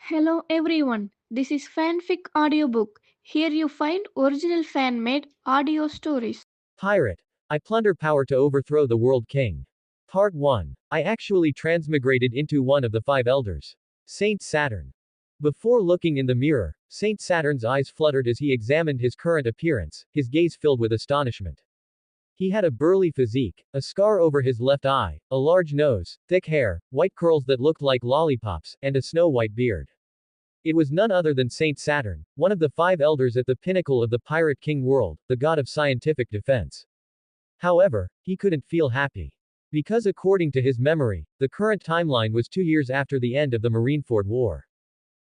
Hello everyone, this is Fanfic Audiobook. Here you find original fan made audio stories. Pirate. I plunder power to overthrow the world king. Part 1. I actually transmigrated into one of the five elders. Saint Saturn. Before looking in the mirror, Saint Saturn's eyes fluttered as he examined his current appearance, his gaze filled with astonishment. He had a burly physique, a scar over his left eye, a large nose, thick hair, white curls that looked like lollipops, and a snow-white beard. It was none other than Saint Saturn, one of the five elders at the pinnacle of the Pirate King world, the god of scientific defense. However, he couldn't feel happy. Because according to his memory, the current timeline was 2 years after the end of the Marineford War.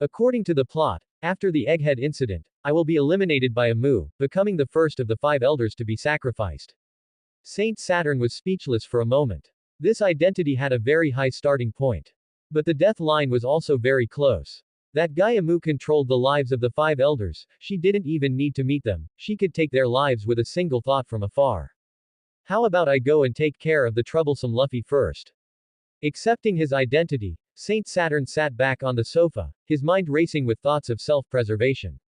According to the plot, after the Egghead incident, I will be eliminated by Amu, becoming the first of the five elders to be sacrificed. Saint Saturn was speechless for a moment. This identity had a very high starting point. But the death line was also very close. That guy Amu controlled the lives of the five elders, she didn't even need to meet them, she could take their lives with a single thought from afar. How about I go and take care of the troublesome Luffy first? Accepting his identity, Saint Saturn sat back on the sofa, his mind racing with thoughts of self-preservation.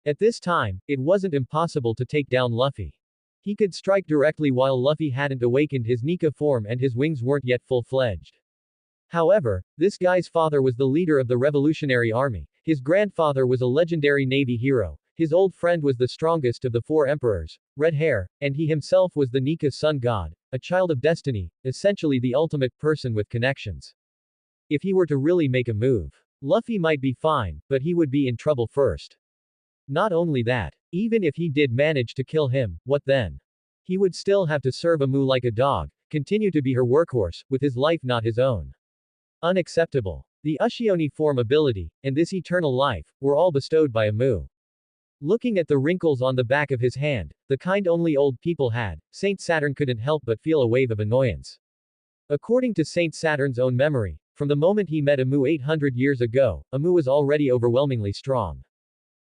At this time, it wasn't impossible to take down Luffy. He could strike directly while Luffy hadn't awakened his Nika form and his wings weren't yet full-fledged. However, this guy's father was the leader of the Revolutionary Army, his grandfather was a legendary Navy hero, his old friend was the strongest of the four emperors, red hair, and he himself was the Nika's sun god, a child of destiny, essentially the ultimate person with connections. If he were to really make a move, Luffy might be fine, but he would be in trouble first. Not only that, even if he did manage to kill him, what then? He would still have to serve Amu like a dog, continue to be her workhorse, with his life not his own. Unacceptable. The Ushioni form ability, and this eternal life, were all bestowed by Amu. Looking at the wrinkles on the back of his hand, the kind only old people had, Saint Saturn couldn't help but feel a wave of annoyance. According to Saint Saturn's own memory, from the moment he met Amu 800 years ago, Amu was already overwhelmingly strong.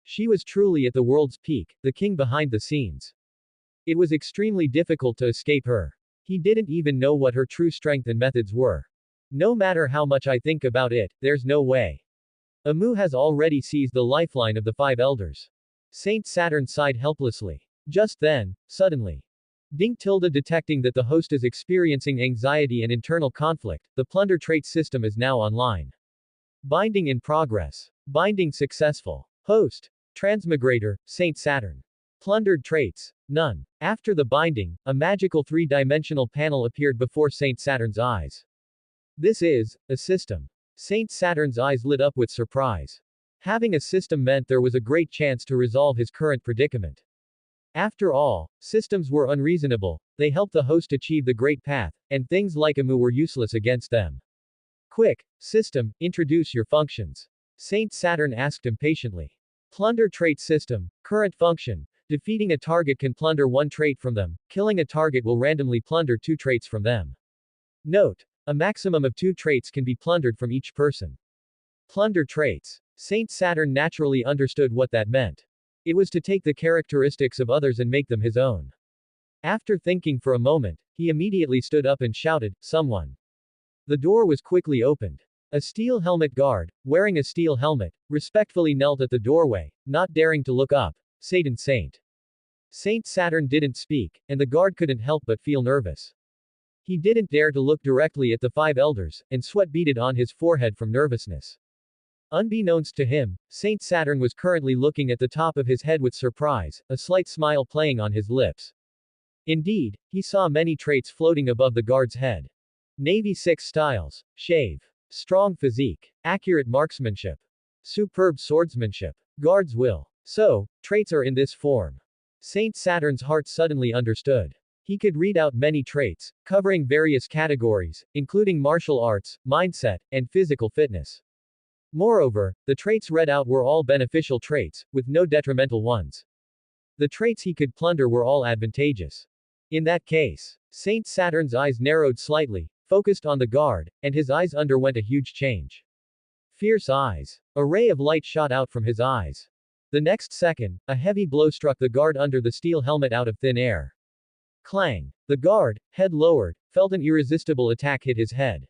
She was truly at the world's peak, the king behind the scenes. It was extremely difficult to escape her. He didn't even know what her true strength and methods were. No matter how much I think about it, there's no way. Amu has already seized the lifeline of the five elders. Saint Saturn sighed helplessly. Just then, suddenly. Ding tilde detecting that the host is experiencing anxiety and internal conflict, the Plunder trait system is now online. Binding in progress. Binding successful. Host. Transmigrator, Saint Saturn. Plundered traits. None. After the binding, a magical three-dimensional panel appeared before Saint Saturn's eyes. This is a system. Saint Saturn's eyes lit up with surprise. Having a system meant there was a great chance to resolve his current predicament. After all, systems were unreasonable, they helped the host achieve the great path, and things like Amu were useless against them. Quick, system, introduce your functions. Saint Saturn asked impatiently. Plunder trait system, current function. Defeating a target can plunder one trait from them, killing a target will randomly plunder two traits from them. Note. A maximum of 2 traits can be plundered from each person. Plunder traits. Saint Saturn naturally understood what that meant. It was to take the characteristics of others and make them his own. After thinking for a moment, he immediately stood up and shouted, "Someone." The door was quickly opened. A steel helmet guard, wearing a steel helmet, respectfully knelt at the doorway, not daring to look up. Satan Saint. Saint Saturn didn't speak, and the guard couldn't help but feel nervous. He didn't dare to look directly at the five elders, and sweat beaded on his forehead from nervousness. Unbeknownst to him, Saint Saturn was currently looking at the top of his head with surprise, a slight smile playing on his lips. Indeed, he saw many traits floating above the guard's head. Navy 6 styles, shave, strong physique, accurate marksmanship, superb swordsmanship, guard's will. So, traits are in this form. Saint Saturn's heart suddenly understood. He could read out many traits, covering various categories, including martial arts, mindset, and physical fitness. Moreover, the traits read out were all beneficial traits, with no detrimental ones. The traits he could plunder were all advantageous. In that case, Saint Saturn's eyes narrowed slightly, focused on the guard, and his eyes underwent a huge change. Fierce eyes. A ray of light shot out from his eyes. The next second, a heavy blow struck the guard under the steel helmet out of thin air. Clang. The guard, head lowered, felt an irresistible attack hit his head.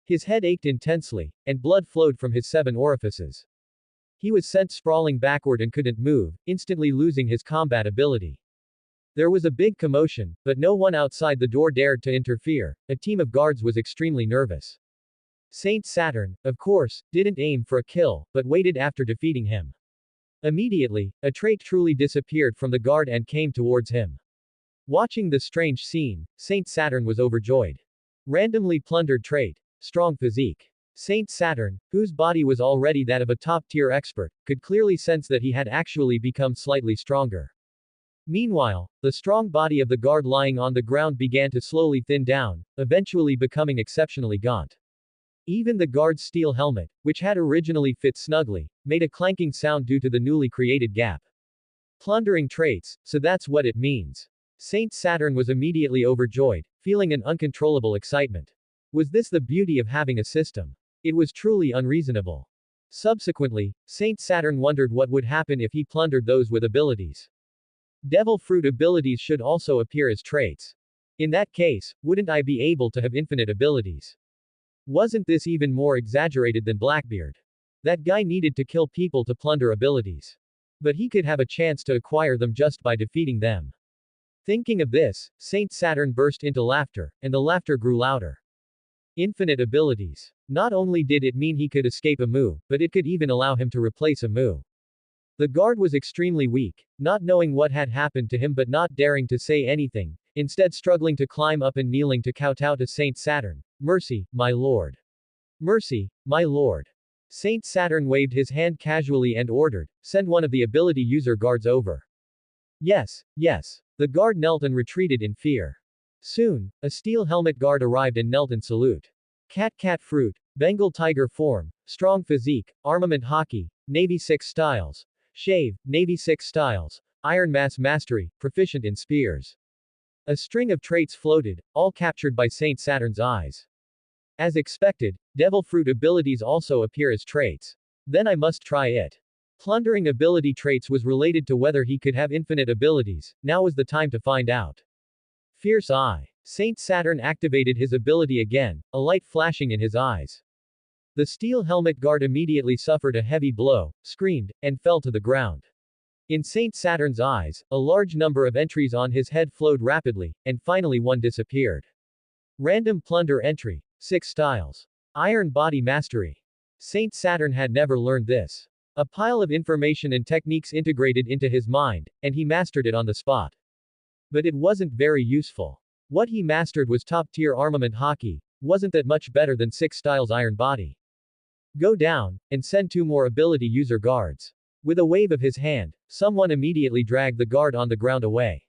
His head ached intensely, and blood flowed from his 7 orifices. He was sent sprawling backward and couldn't move, instantly losing his combat ability. There was a big commotion, but no one outside the door dared to interfere. A team of guards was extremely nervous. Saint Saturn, of course, didn't aim for a kill, but waited after defeating him. Immediately, a trait truly disappeared from the guard and came towards him. Watching the strange scene, Saint Saturn was overjoyed. Randomly plundered trait. Strong physique. Saint Saturn, whose body was already that of a top-tier expert, could clearly sense that he had actually become slightly stronger. Meanwhile, the strong body of the guard lying on the ground began to slowly thin down, eventually becoming exceptionally gaunt. Even the guard's steel helmet, which had originally fit snugly, made a clanking sound due to the newly created gap. Plundering traits, so that's what it means. Saint Saturn was immediately overjoyed, feeling an uncontrollable excitement. Was this the beauty of having a system? It was truly unreasonable. Subsequently, Saint Saturn wondered what would happen if he plundered those with abilities. Devil fruit abilities should also appear as traits. In that case, wouldn't I be able to have infinite abilities? Wasn't this even more exaggerated than Blackbeard? That guy needed to kill people to plunder abilities. But he could have a chance to acquire them just by defeating them. Thinking of this, Saint Saturn burst into laughter, and the laughter grew louder. Infinite abilities. Not only did it mean he could escape a move, but it could even allow him to replace a move. The guard was extremely weak, not knowing what had happened to him but not daring to say anything, instead struggling to climb up and kneeling to kowtow to Saint Saturn. Mercy, my lord. Mercy, my lord. Saint Saturn waved his hand casually and ordered, send one of the ability user guards over. Yes, yes. The guard knelt and retreated in fear. Soon, a steel helmet guard arrived and knelt in salute. Cat fruit, Bengal tiger form, strong physique, armament hockey, Navy 6 styles. Shave, Navy 6 styles. Iron mass mastery, proficient in spears. A string of traits floated, all captured by Saint Saturn's eyes. As expected, devil fruit abilities also appear as traits. Then I must try it. Plundering ability traits was related to whether he could have infinite abilities. Now was the time to find out. Fierce Eye. Saint Saturn activated his ability again, a light flashing in his eyes. The steel helmet guard immediately suffered a heavy blow, screamed, and fell to the ground. In Saint Saturn's eyes, a large number of entries on his head flowed rapidly, and finally one disappeared. Random plunder entry. 6 styles. Iron body mastery. Saint Saturn had never learned this. A pile of information and techniques integrated into his mind, and he mastered it on the spot. But it wasn't very useful. What he mastered was top-tier armament hockey, wasn't that much better than 6 styles iron body. Go down, and send 2 more ability user guards. With a wave of his hand, someone immediately dragged the guard on the ground away.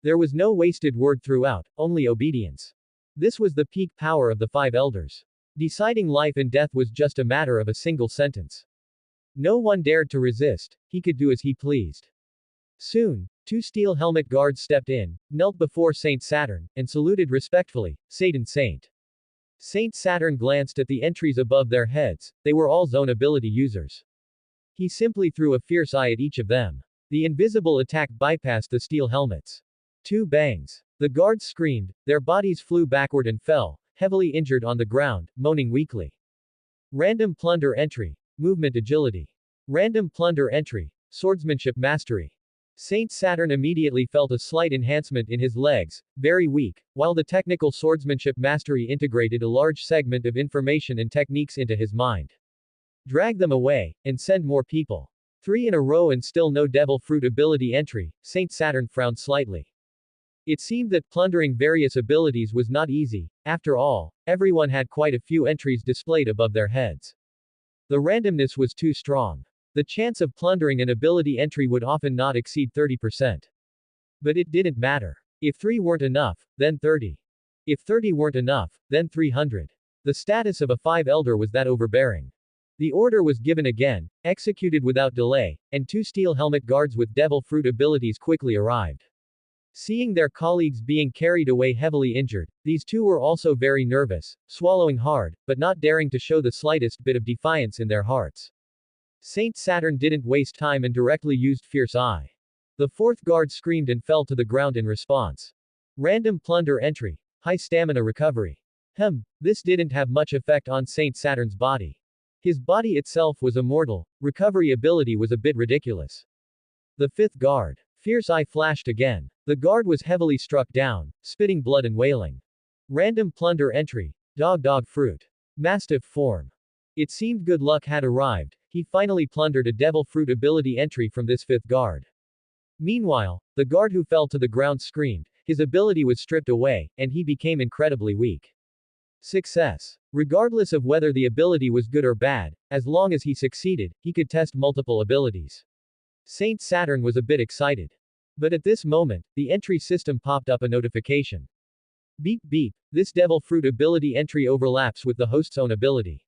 There was no wasted word throughout, only obedience. This was the peak power of the 5 elders. Deciding life and death was just a matter of a single sentence. No one dared to resist, he could do as he pleased. Soon, 2 steel helmet guards stepped in, knelt before Saint Saturn, and saluted respectfully, Satan Saint. Saint Saturn glanced at the entries above their heads, they were all zone ability users. He simply threw a fierce eye at each of them. The invisible attack bypassed the steel helmets. 2 bangs. The guards screamed, their bodies flew backward and fell, heavily injured on the ground, moaning weakly. Random plunder entry. Movement agility. Random plunder entry. Swordsmanship mastery. Saint Saturn immediately felt a slight enhancement in his legs, very weak, while the technical swordsmanship mastery integrated a large segment of information and techniques into his mind. Drag them away, and send more people. 3 in a row and still no devil fruit ability entry, Saint Saturn frowned slightly. It seemed that plundering various abilities was not easy, after all, everyone had quite a few entries displayed above their heads. The randomness was too strong. The chance of plundering an ability entry would often not exceed 30%. But it didn't matter. If 3 weren't enough, then 30. If 30 weren't enough, then 300. The status of a 5 elder was that overbearing. The order was given again, executed without delay, and 2 steel helmet guards with devil fruit abilities quickly arrived. Seeing their colleagues being carried away heavily injured, these 2 were also very nervous, swallowing hard, but not daring to show the slightest bit of defiance in their hearts. Saint Saturn didn't waste time and directly used Fierce Eye. The 4th guard screamed and fell to the ground in response. Random plunder entry. High stamina recovery. This didn't have much effect on Saint Saturn's body. His body itself was immortal, recovery ability was a bit ridiculous. The fifth guard. Fierce eye flashed again. The guard was heavily struck down, spitting blood and wailing. Random plunder entry. Dog fruit. Mastiff form. It seemed good luck had arrived, he finally plundered a devil fruit ability entry from this fifth guard. Meanwhile, the guard who fell to the ground screamed, his ability was stripped away, and he became incredibly weak. Success. Regardless of whether the ability was good or bad, as long as he succeeded, he could test multiple abilities. Saint Saturn was a bit excited. But at this moment, the entry system popped up a notification. Beep beep, this devil fruit ability entry overlaps with the host's own ability.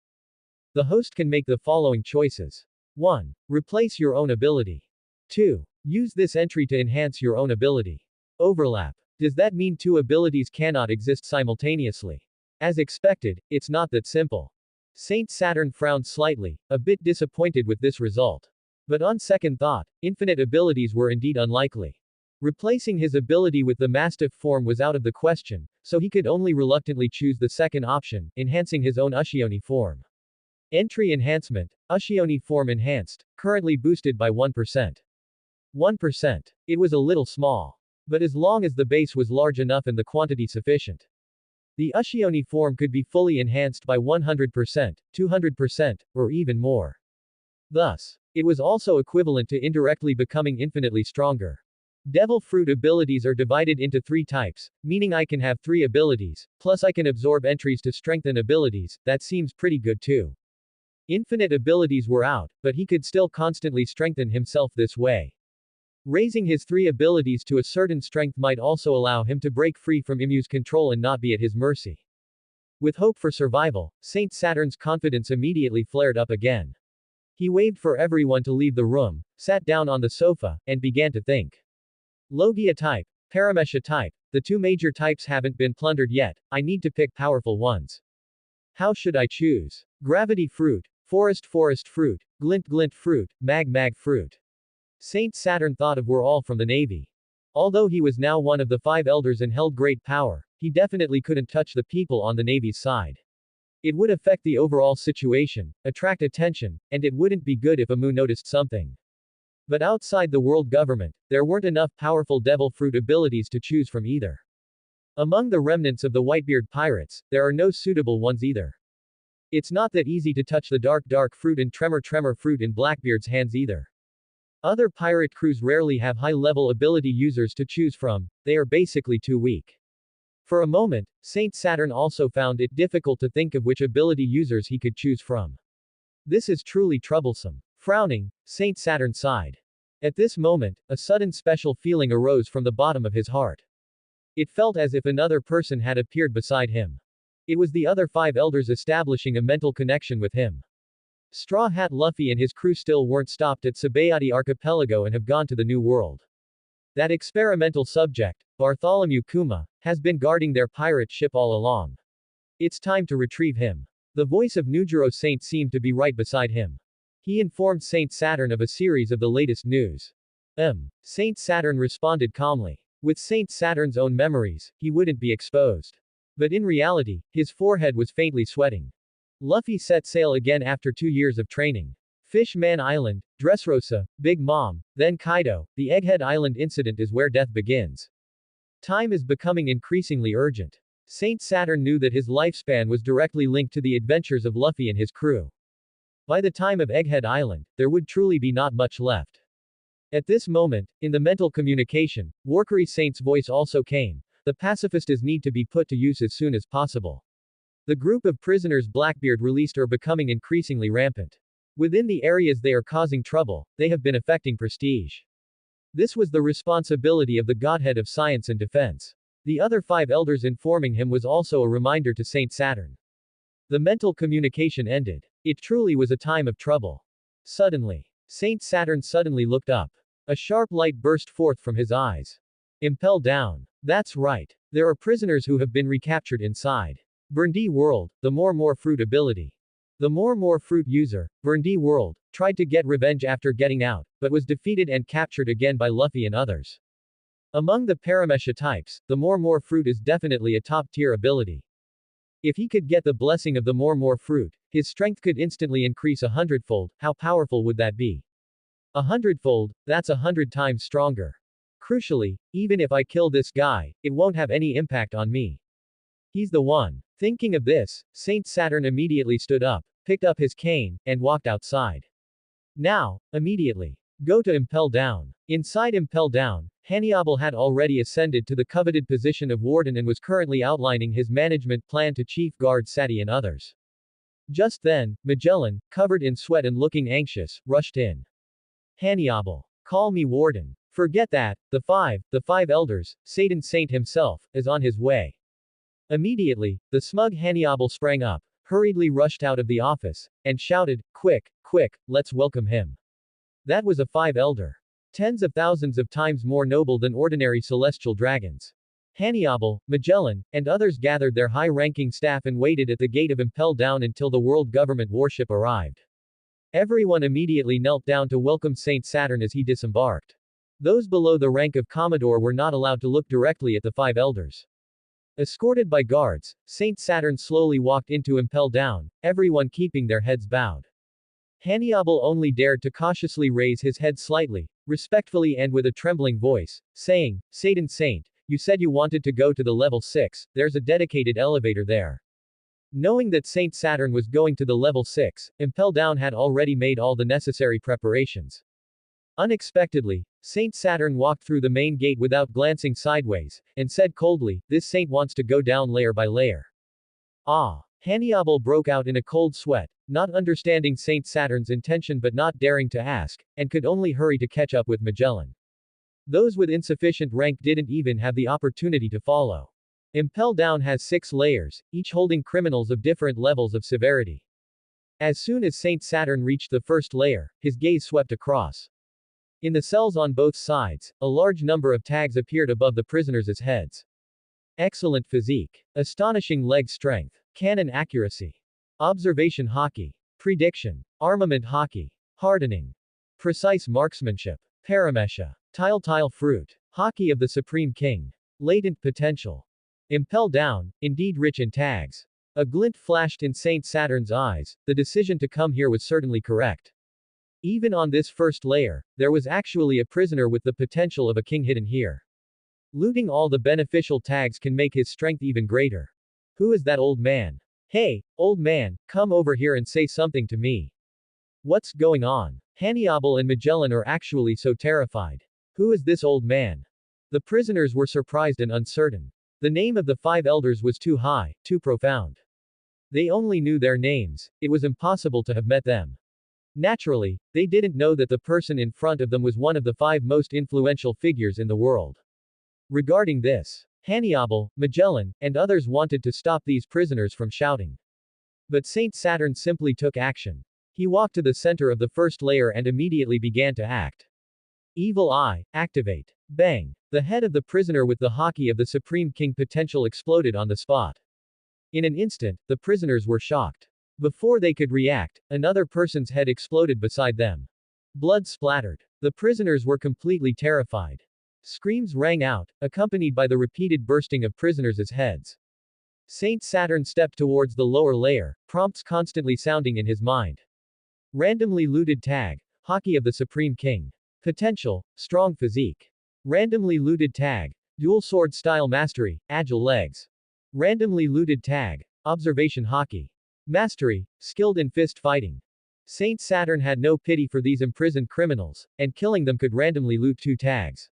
The host can make the following choices. 1. Replace your own ability. 2. Use this entry to enhance your own ability. Overlap. Does that mean two abilities cannot exist simultaneously? As expected, it's not that simple. Saint Saturn frowned slightly, a bit disappointed with this result. But on second thought, infinite abilities were indeed unlikely. Replacing his ability with the Mastiff form was out of the question, so he could only reluctantly choose the second option, enhancing his own Ushioni form. Entry enhancement, Ushioni form enhanced, currently boosted by 1%. 1%. It was a little small. But as long as the base was large enough and the quantity sufficient. The Ushioni form could be fully enhanced by 100%, 200%, or even more. Thus, it was also equivalent to indirectly becoming infinitely stronger. Devil fruit abilities are divided into 3 types, meaning I can have 3 abilities, plus I can absorb entries to strengthen abilities, that seems pretty good too. Infinite abilities were out, but he could still constantly strengthen himself this way. Raising his 3 abilities to a certain strength might also allow him to break free from Imu's control and not be at his mercy. With hope for survival, Saint Saturn's confidence immediately flared up again. He waved for everyone to leave the room, sat down on the sofa, and began to think. Logia type, Paramesha type, the 2 major types haven't been plundered yet, I need to pick powerful ones. How should I choose? Gravity fruit, forest fruit, glint fruit, mag fruit. Saint Saturn thought of were all from the Navy. Although he was now one of the 5 elders and held great power, he definitely couldn't touch the people on the Navy's side. It would affect the overall situation, attract attention, and it wouldn't be good if Amu noticed something. But outside the world government, there weren't enough powerful devil fruit abilities to choose from either. Among the remnants of the Whitebeard pirates, there are no suitable ones either. It's not that easy to touch the dark fruit and tremor fruit in Blackbeard's hands either. Other pirate crews rarely have high-level ability users to choose from, they are basically too weak. For a moment, Saint Saturn also found it difficult to think of which ability users he could choose from. This is truly troublesome. Frowning, Saint Saturn sighed. At this moment, a sudden special feeling arose from the bottom of his heart. It felt as if another person had appeared beside him. It was the other 5 elders establishing a mental connection with him. Straw Hat Luffy and his crew still weren't stopped at Sabayati Archipelago and have gone to the New World. That experimental subject, Bartholomew Kuma, has been guarding their pirate ship all along. It's time to retrieve him. The voice of Nujiro Saint seemed to be right beside him. He informed Saint Saturn of a series of the latest news. Saint Saturn responded calmly. With Saint Saturn's own memories, he wouldn't be exposed. But in reality, his forehead was faintly sweating. Luffy set sail again after 2 years of training. Fish Man Island, Dressrosa, Big Mom, then Kaido, the Egghead Island incident is where death begins. Time is becoming increasingly urgent. Saint Saturn knew that his lifespan was directly linked to the adventures of Luffy and his crew. By the time of Egghead Island, there would truly be not much left. At this moment, in the mental communication, Warkari Saint's voice also came. The pacifistas need to be put to use as soon as possible. The group of prisoners Blackbeard released are becoming increasingly rampant. Within the areas they are causing trouble, they have been affecting prestige. This was the responsibility of the Godhead of Science and Defense. The other 5 elders informing him was also a reminder to Saint Saturn. The mental communication ended. It truly was a time of trouble. Suddenly, Saint Saturn suddenly looked up. A sharp light burst forth from his eyes. Impel down. That's right. There are prisoners who have been recaptured inside. Burndi World, the more fruit ability. The more fruit user, Burndi World, tried to get revenge after getting out, but was defeated and captured again by Luffy and others. Among the Paramesha types, the more fruit is definitely a top-tier ability. If he could get the blessing of the more fruit, his strength could instantly increase 100-fold. How powerful would that be? 100-fold, that's 100 times stronger. Crucially, even if I kill this guy, it won't have any impact on me. He's the one. Thinking of this, Saint Saturn immediately stood up, picked up his cane, and walked outside. Now, immediately. Go to Impel Down. Inside Impel Down, Hannibal had already ascended to the coveted position of warden and was currently outlining his management plan to Chief Guard Sati and others. Just then, Magellan, covered in sweat and looking anxious, rushed in. Hannibal. Call me warden. Forget that, the five elders, Satan Saint himself, is on his way. Immediately, the smug Hannibal sprang up, hurriedly rushed out of the office, and shouted, quick, let's welcome him. That was a five-elder. Tens of thousands of times more noble than ordinary celestial dragons. Hannibal, Magellan, and others gathered their high-ranking staff and waited at the gate of Impel Down until the world government warship arrived. Everyone immediately knelt down to welcome Saint Saturn as he disembarked. Those below the rank of Commodore were not allowed to look directly at the five elders. Escorted by guards, Saint Saturn slowly walked into Impel Down, everyone keeping their heads bowed. Hannibal only dared to cautiously raise his head slightly, respectfully and with a trembling voice, saying, Satan Saint, you said you wanted to go to the level 6, there's a dedicated elevator there. Knowing that Saint Saturn was going to the level 6, Impel Down had already made all the necessary preparations. Unexpectedly, Saint Saturn walked through the main gate without glancing sideways, and said coldly, this saint wants to go down layer by layer. Ah! Hannibal broke out in a cold sweat, not understanding Saint Saturn's intention but not daring to ask, and could only hurry to catch up with Magellan. Those with insufficient rank didn't even have the opportunity to follow. Impel Down has 6 layers, each holding criminals of different levels of severity. As soon as Saint Saturn reached the first layer, his gaze swept across. In the cells on both sides, a large number of tags appeared above the prisoners' heads. Excellent physique. Astonishing leg strength. Cannon accuracy. Observation hockey. Prediction. Armament hockey. Hardening. Precise marksmanship. Paramesha. Tile fruit. Hockey of the Supreme King. Latent potential. Impel Down, indeed rich in tags. A glint flashed in Saint Saturn's eyes, the decision to come here was certainly correct. Even on this first layer, there was actually a prisoner with the potential of a king hidden here. Looting all the beneficial tags can make his strength even greater. Who is that old man? Hey, old man, come over here and say something to me. What's going on? Hannibal and Magellan are actually so terrified. Who is this old man? The prisoners were surprised and uncertain. The name of the 5 elders was too high, too profound. They only knew their names, it was impossible to have met them. Naturally, they didn't know that the person in front of them was one of the 5 most influential figures in the world. Regarding this, Hannibal, Magellan, and others wanted to stop these prisoners from shouting. But Saint Saturn simply took action. He walked to the center of the first layer and immediately began to act. Evil Eye, activate. Bang! The head of the prisoner with the hockey of the Supreme King potential exploded on the spot. In an instant, the prisoners were shocked. Before they could react, another person's head exploded beside them. Blood splattered. The prisoners were completely terrified. Screams rang out, accompanied by the repeated bursting of prisoners' heads. Saint Saturn stepped towards the lower layer, prompts constantly sounding in his mind. Randomly looted tag. Hockey of the Supreme King. Potential, strong physique. Randomly looted tag. Dual sword style mastery, agile legs. Randomly looted tag. Observation hockey. Mastery, skilled in fist fighting. Saint Saturn had no pity for these imprisoned criminals, and killing them could randomly loot 2 tags.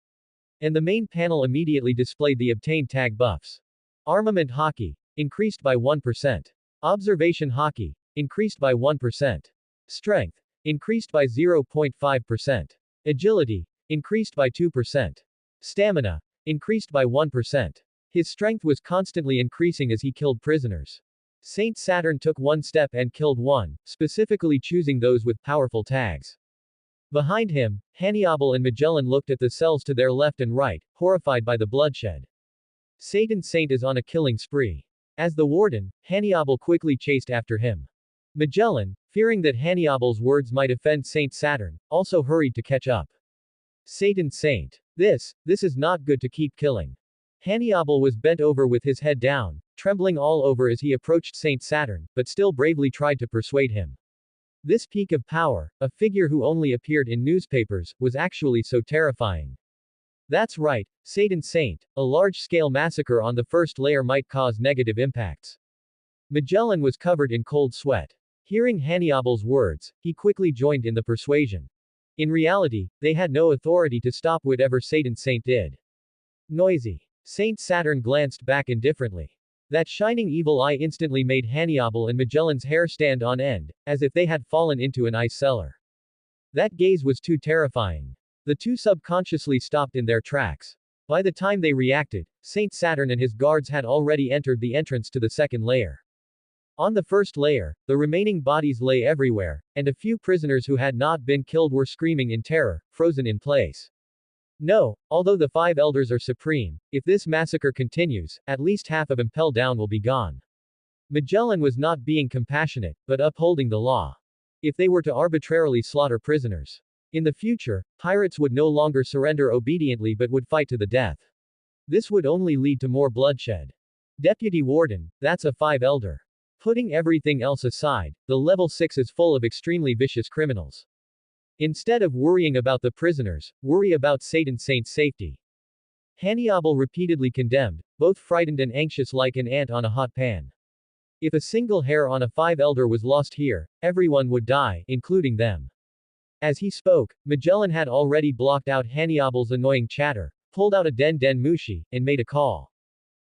And the main panel immediately displayed the obtained tag buffs. Armament hockey, increased by 1%. Observation hockey, increased by 1%. Strength, increased by 0.5%. Agility, increased by 2%. Stamina, increased by 1%. His strength was constantly increasing as he killed prisoners. Saint Saturn took one step and killed one, specifically choosing those with powerful tags. Behind him, Hannibal and Magellan looked at the cells to their left and right, horrified by the bloodshed. Satan Saint is on a killing spree. As the warden, Hannibal quickly chased after him. Magellan, fearing that Hannibal's words might offend Saint Saturn, also hurried to catch up. Satan Saint. This is not good to keep killing. Hannibal was bent over with his head down, trembling all over as he approached Saint Saturn, but still bravely tried to persuade him. This peak of power, a figure who only appeared in newspapers, was actually so terrifying. That's right, Satan Saint, a large-scale massacre on the first layer might cause negative impacts. Magellan was covered in cold sweat. Hearing Hannibal's words, he quickly joined in the persuasion. In reality, they had no authority to stop whatever Satan Saint did. Noisy. Saint Saturn glanced back indifferently. That shining evil eye instantly made Hannibal and Magellan's hair stand on end, as if they had fallen into an ice cellar. That gaze was too terrifying. The two subconsciously stopped in their tracks. By the time they reacted, Saint Saturn and his guards had already entered the entrance to the second layer. On the first layer, the remaining bodies lay everywhere, and a few prisoners who had not been killed were screaming in terror, frozen in place. No, although the five elders are supreme, if this massacre continues, at least half of Impel Down will be gone. Magellan was not being compassionate, but upholding the law. If they were to arbitrarily slaughter prisoners in the future, pirates would no longer surrender obediently but would fight to the death. This would only lead to more bloodshed. Deputy Warden, that's a five elder. Putting everything else aside, the level 6 is full of extremely vicious criminals. Instead of worrying about the prisoners, worry about Satan Saint's safety. Hannibal repeatedly condemned, both frightened and anxious like an ant on a hot pan. If a single hair on a five elder was lost here, everyone would die, including them. As he spoke, Magellan had already blocked out Hannibal's annoying chatter, pulled out a Den Den Mushi, and made a call.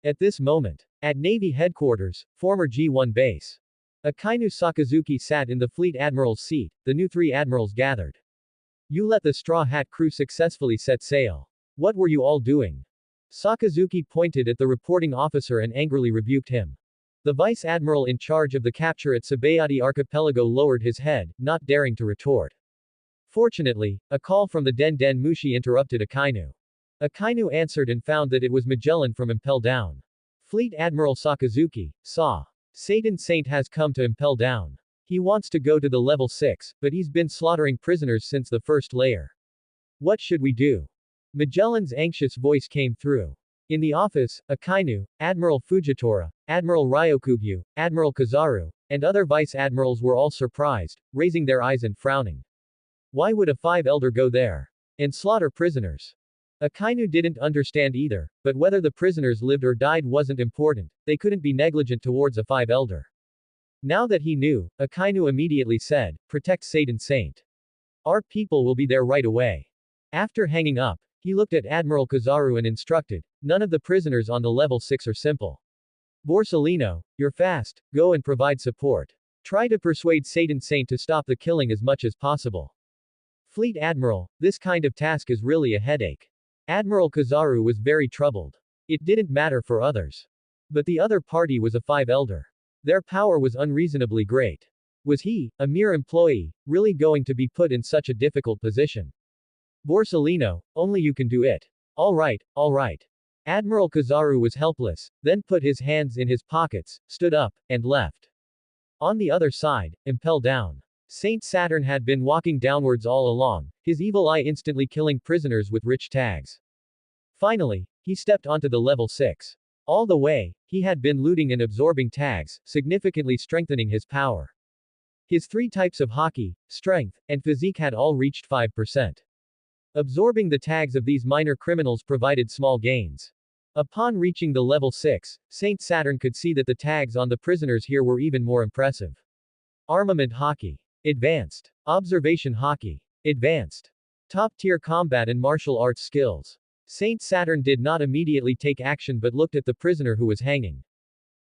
At this moment, at Navy headquarters, former G1 base, Akainu Sakazuki sat in the fleet admiral's seat. The new three admirals gathered. You let the Straw Hat crew successfully set sail. What were you all doing? Sakazuki pointed at the reporting officer and angrily rebuked him. The vice admiral in charge of the capture at Sabayati Archipelago lowered his head, not daring to retort. Fortunately, a call from the Den Den Mushi interrupted Akainu. Akainu answered and found that it was Magellan from Impel Down. Fleet Admiral Sakazuki saw. Satan Saint has come to Impel Down. He wants to go to the level 6, but he's been slaughtering prisoners since the first layer. What should we do? Magellan's anxious voice came through. In the office, Akainu, Admiral Fujitora, Admiral Ryokugyu, Admiral Kazaru, and other vice admirals were all surprised, raising their eyes and frowning. Why would a five elder go there and slaughter prisoners? Akainu didn't understand either, but whether the prisoners lived or died wasn't important. They couldn't be negligent towards a five elder. Now that he knew, Akainu immediately said, "Protect Satan Saint. Our people will be there right away." After hanging up, he looked at Admiral Kazaru and instructed, "None of the prisoners on the level 6 are simple. Borsellino, you're fast, go and provide support. Try to persuade Satan Saint to stop the killing as much as possible." Fleet Admiral, this kind of task is really a headache. Admiral Kazaru was very troubled. It didn't matter for others. But the other party was a five elder. Their power was unreasonably great. Was he, a mere employee, really going to be put in such a difficult position? Borsellino, only you can do it. All right, all right. Admiral Kazaru was helpless, then put his hands in his pockets, stood up, and left. On the other side, Impel Down. Saint Saturn had been walking downwards all along, his evil eye instantly killing prisoners with rich tags. Finally, he stepped onto the level 6. All the way, he had been looting and absorbing tags, significantly strengthening his power. His three types of hockey, strength, and physique had all reached 5%. Absorbing the tags of these minor criminals provided small gains. Upon reaching the level 6, Saint Saturn could see that the tags on the prisoners here were even more impressive. Armament hockey. Advanced. Observation hockey. Advanced. Top-tier combat and martial arts skills. Saint Saturn did not immediately take action but looked at the prisoner who was hanging.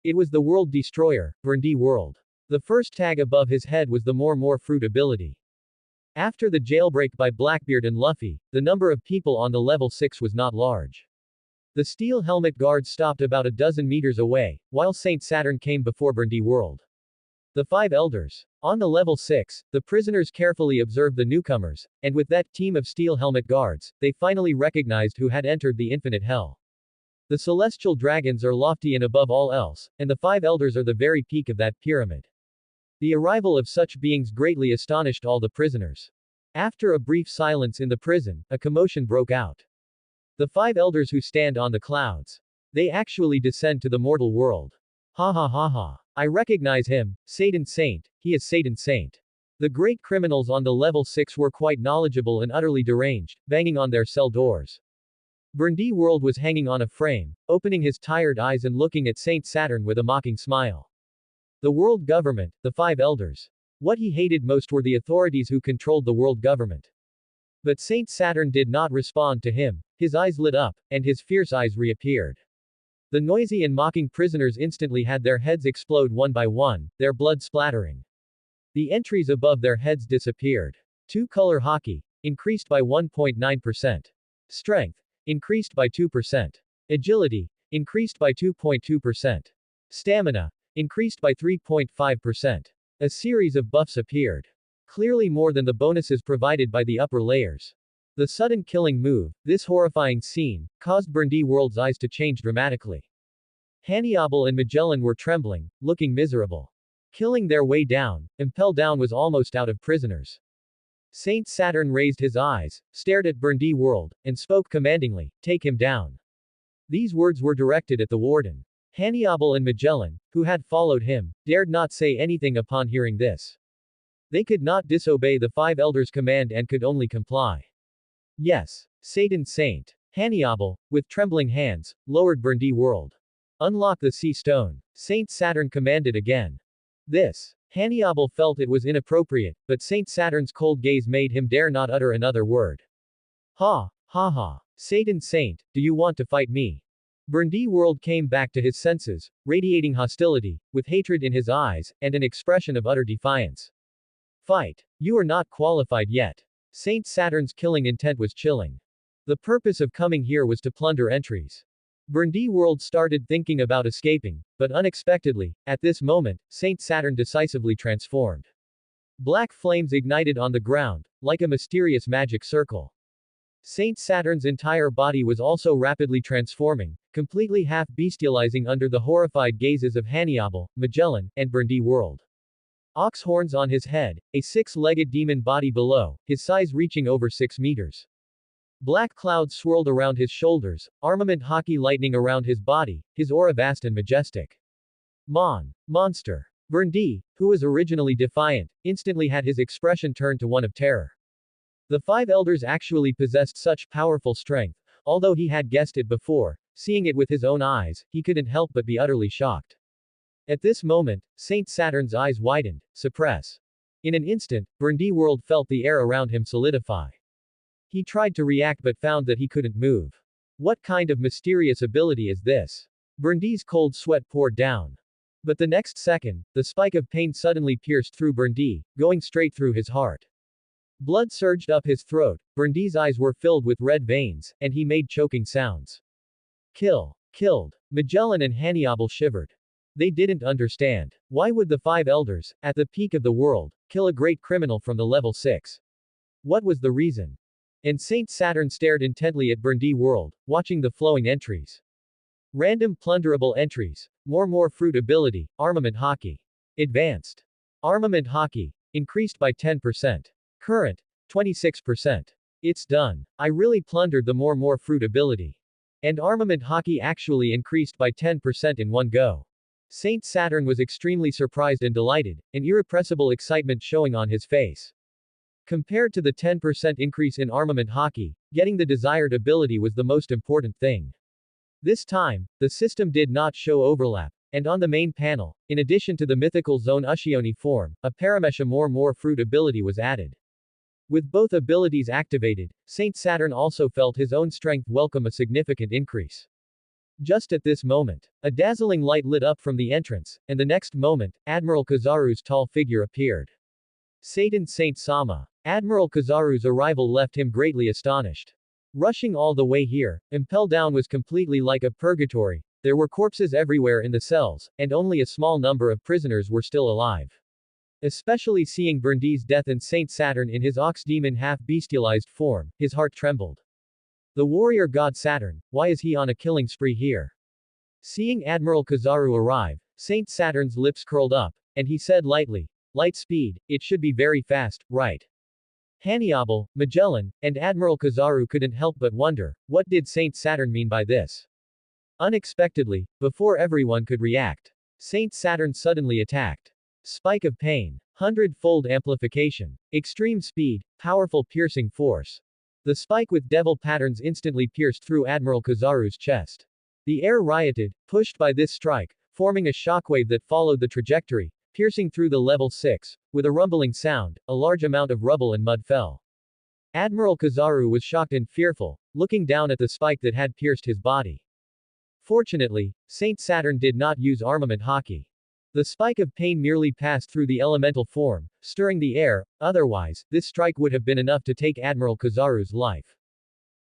It was the World Destroyer, Verndi World. The first tag above his head was the more fruit ability. After the jailbreak by Blackbeard and Luffy, the number of people on the level 6 was not large. The steel helmet guards stopped about a dozen meters away, while Saint Saturn came before Verndi World. The five elders. On the level 6, the prisoners carefully observed the newcomers, and with that team of steel helmet guards, they finally recognized who had entered the infinite hell. The celestial dragons are lofty and above all else, and the five elders are the very peak of that pyramid. The arrival of such beings greatly astonished all the prisoners. After a brief silence in the prison, a commotion broke out. The five elders who stand on the clouds. They actually descend to the mortal world. Ha ha ha ha. I recognize him, Satan Saint, he is Satan Saint. The great criminals on the level 6 were quite knowledgeable and utterly deranged, banging on their cell doors. Burndy World was hanging on a frame, opening his tired eyes and looking at Saint Saturn with a mocking smile. The world government, the five elders. What he hated most were the authorities who controlled the world government. But Saint Saturn did not respond to him, his eyes lit up, and his fierce eyes reappeared. The noisy and mocking prisoners instantly had their heads explode one by one, their blood splattering. The entries above their heads disappeared. Two-color hockey, increased by 1.9%. Strength, increased by 2%. Agility, increased by 2.2%. Stamina, increased by 3.5%. A series of buffs appeared. Clearly more than the bonuses provided by the upper layers. The sudden killing move, this horrifying scene, caused Burndy World's eyes to change dramatically. Hannibal and Magellan were trembling, looking miserable. Killing their way down, Impel Down was almost out of prisoners. Saint Saturn raised his eyes, stared at Burndy World, and spoke commandingly, "Take him down." These words were directed at the warden. Hannibal and Magellan, who had followed him, dared not say anything upon hearing this. They could not disobey the five elders' command and could only comply. Yes, Satan Saint. Hannibal, with trembling hands, lowered Burndy World. Unlock the sea stone. Saint Saturn commanded again. This. Hannibal felt it was inappropriate, but Saint Saturn's cold gaze made him dare not utter another word. Ha, ha ha. Satan Saint, do you want to fight me? Burndy World came back to his senses, radiating hostility, with hatred in his eyes, and an expression of utter defiance. Fight. You are not qualified yet. Saint Saturn's killing intent was chilling. The purpose of coming here was to plunder entries. Burndy World started thinking about escaping, but unexpectedly, at this moment, Saint Saturn decisively transformed. Black flames ignited on the ground, like a mysterious magic circle. Saint Saturn's entire body was also rapidly transforming, completely half-bestializing under the horrified gazes of Hannibal, Magellan, and Burndy World. Ox horns on his head, a six-legged demon body below, his size reaching over 6 meters. Black clouds swirled around his shoulders, armament hockey lightning around his body, his aura vast and majestic. Monster. Burndy, who was originally defiant, instantly had his expression turned to one of terror. The five elders actually possessed such powerful strength, although he had guessed it before, seeing it with his own eyes, he couldn't help but be utterly shocked. At this moment, Saint Saturn's eyes widened, suppress. In an instant, Burndy World felt the air around him solidify. He tried to react but found that he couldn't move. What kind of mysterious ability is this? Burndy's cold sweat poured down. But the next second, the spike of pain suddenly pierced through Burndy, going straight through his heart. Blood surged up his throat, Burndy's eyes were filled with red veins, and he made choking sounds. Killed. Magellan and Hannibal shivered. They didn't understand. Why would the five elders, at the peak of the world, kill a great criminal from the level 6? What was the reason? And Saint Saturn stared intently at Burndy World, watching the flowing entries. Random plunderable entries. More fruit ability, armament hockey. Advanced. Armament hockey. Increased by 10%. Current. 26%. It's done. I really plundered the more fruit ability. And armament hockey actually increased by 10% in one go. Saint Saturn was extremely surprised and delighted, an irrepressible excitement showing on his face. Compared to the 10% increase in armament hockey, getting the desired ability was the most important thing. This time, the system did not show overlap, and on the main panel, in addition to the mythical zone Ushioni form, a Paramesha more fruit ability was added. With both abilities activated, Saint Saturn also felt his own strength welcome a significant increase. Just at this moment, a dazzling light lit up from the entrance, and the next moment, Admiral Kizaru's tall figure appeared. Satan Saint Sama. Admiral Kizaru's arrival left him greatly astonished. Rushing all the way here, Impel Down was completely like a purgatory, there were corpses everywhere in the cells, and only a small number of prisoners were still alive. Especially seeing Burndy's death and Saint Saturn in his ox demon half-bestialized form, his heart trembled. The warrior god Saturn, why is he on a killing spree here? Seeing Admiral Kizaru arrive, Saint Saturn's lips curled up, and he said lightly, "Light speed, it should be very fast, right?" Hannibal, Magellan, and Admiral Kizaru couldn't help but wonder, what did Saint Saturn mean by this? Unexpectedly, before everyone could react, Saint Saturn suddenly attacked. Spike of pain. 100-fold amplification. Extreme speed, powerful piercing force. The spike with devil patterns instantly pierced through Admiral Kizaru's chest. The air rioted, pushed by this strike, forming a shockwave that followed the trajectory, piercing through the level 6. With a rumbling sound, a large amount of rubble and mud fell. Admiral Kizaru was shocked and fearful, looking down at the spike that had pierced his body. Fortunately, Saint Saturn did not use armament hockey. The spike of pain merely passed through the elemental form, stirring the air, otherwise, this strike would have been enough to take Admiral Kizaru's life.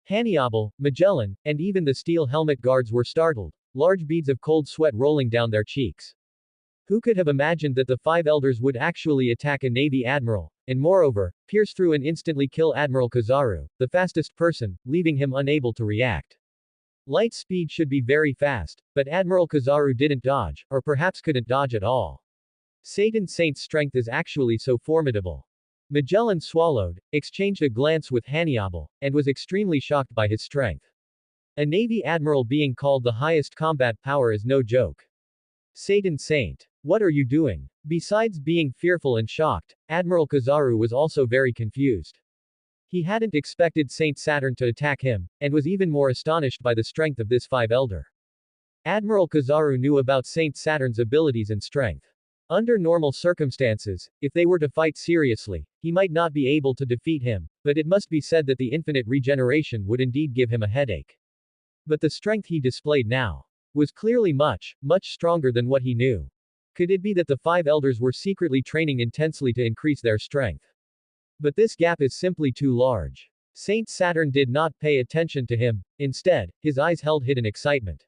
Hannibal, Magellan, and even the steel helmet guards were startled, large beads of cold sweat rolling down their cheeks. Who could have imagined that the five elders would actually attack a Navy admiral, and moreover, pierce through and instantly kill Admiral Kizaru, the fastest person, leaving him unable to react. Light speed should be very fast, but Admiral Kizaru didn't dodge, or perhaps couldn't dodge at all. Satan Saint's strength is actually so formidable. Magellan swallowed, exchanged a glance with Hannibal, and was extremely shocked by his strength. A Navy admiral being called the highest combat power is no joke. Satan Saint, what are you doing? Besides being fearful and shocked, Admiral Kizaru was also very confused. He hadn't expected Saint Saturn to attack him, and was even more astonished by the strength of this five elder. Admiral Kizaru knew about Saint Saturn's abilities and strength. Under normal circumstances, if they were to fight seriously, he might not be able to defeat him, but it must be said that the infinite regeneration would indeed give him a headache. But the strength he displayed now was clearly much, much stronger than what he knew. Could it be that the five elders were secretly training intensely to increase their strength? But this gap is simply too large. Saint Saturn did not pay attention to him, instead, his eyes held hidden excitement.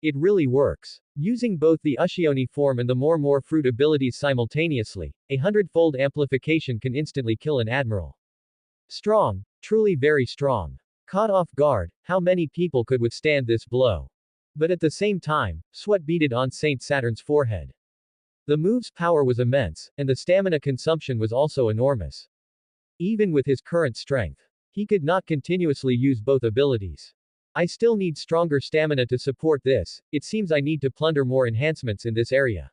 It really works. Using both the Ushioni form and the more fruit abilities simultaneously, a 100-fold amplification can instantly kill an admiral. Strong, truly very strong. Caught off guard, how many people could withstand this blow? But at the same time, sweat beaded on Saint Saturn's forehead. The move's power was immense, and the stamina consumption was also enormous. Even with his current strength, he could not continuously use both abilities. I still need stronger stamina to support this, it seems I need to plunder more enhancements in this area.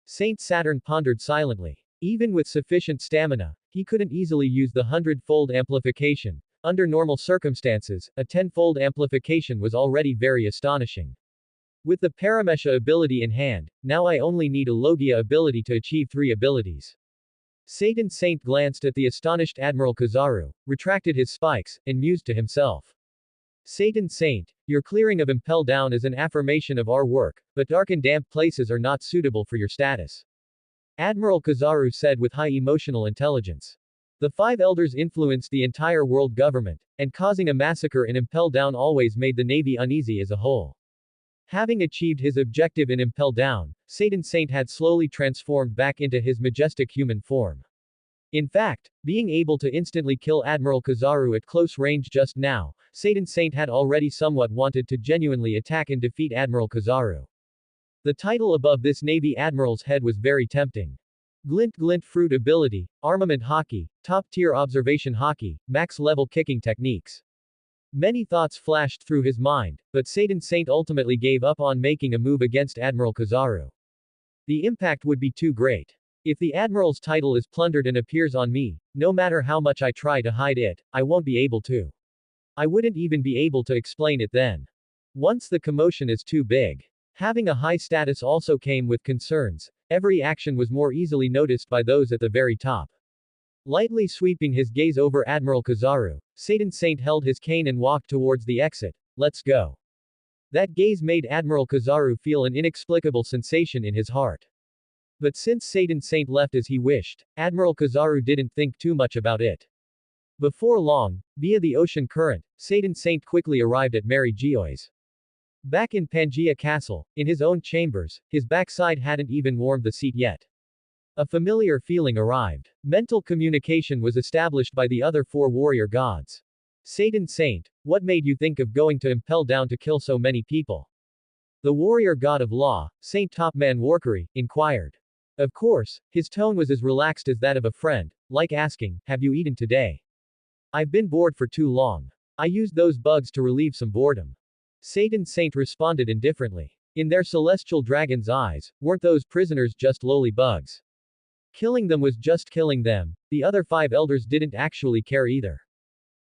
Saint Saturn pondered silently. Even with sufficient stamina, he couldn't easily use the 100-fold amplification. Under normal circumstances, a 10-fold amplification was already very astonishing. With the Paramesha ability in hand, now I only need a Logia ability to achieve 3 abilities. Satan Saint glanced at the astonished Admiral Kizaru, retracted his spikes, and mused to himself. Satan Saint, your clearing of Impel Down is an affirmation of our work, but dark and damp places are not suitable for your status. Admiral Kizaru said with high emotional intelligence. The five elders influenced the entire world government, and causing a massacre in Impel Down always made the Navy uneasy as a whole. Having achieved his objective in Impel Down, Satan Saint had slowly transformed back into his majestic human form. In fact, being able to instantly kill Admiral Kizaru at close range just now, Satan Saint had already somewhat wanted to genuinely attack and defeat Admiral Kizaru. The title above this Navy Admiral's head was very tempting. Glint Glint Fruit Ability, Armament Hockey, Top-Tier Observation Hockey, Max-Level Kicking Techniques. Many thoughts flashed through his mind, but Satan Saint ultimately gave up on making a move against Admiral Kizaru. The impact would be too great. If the Admiral's title is plundered and appears on me, no matter how much I try to hide it, I won't be able to. I wouldn't even be able to explain it then. Once the commotion is too big. Having a high status also came with concerns. Every action was more easily noticed by those at the very top. Lightly sweeping his gaze over Admiral Kizaru, Satan Saint held his cane and walked towards the exit. Let's go. That gaze made Admiral Kizaru feel an inexplicable sensation in his heart. But since Satan Saint left as he wished, Admiral Kizaru didn't think too much about it. Before long, via the ocean current, Satan Saint quickly arrived at Mary Geoy's. Back in Pangaea Castle, in his own chambers, his backside hadn't even warmed the seat yet. A familiar feeling arrived. Mental communication was established by the other 4 warrior gods. Satan Saint, what made you think of going to Impel Down to kill so many people? The warrior god of law, Saint Topman Warkari, inquired. Of course, his tone was as relaxed as that of a friend, like asking, have you eaten today? I've been bored for too long. I used those bugs to relieve some boredom. Satan Saint responded indifferently. In their celestial dragon's eyes, weren't those prisoners just lowly bugs? Killing them was just killing them, the other 5 elders didn't actually care either.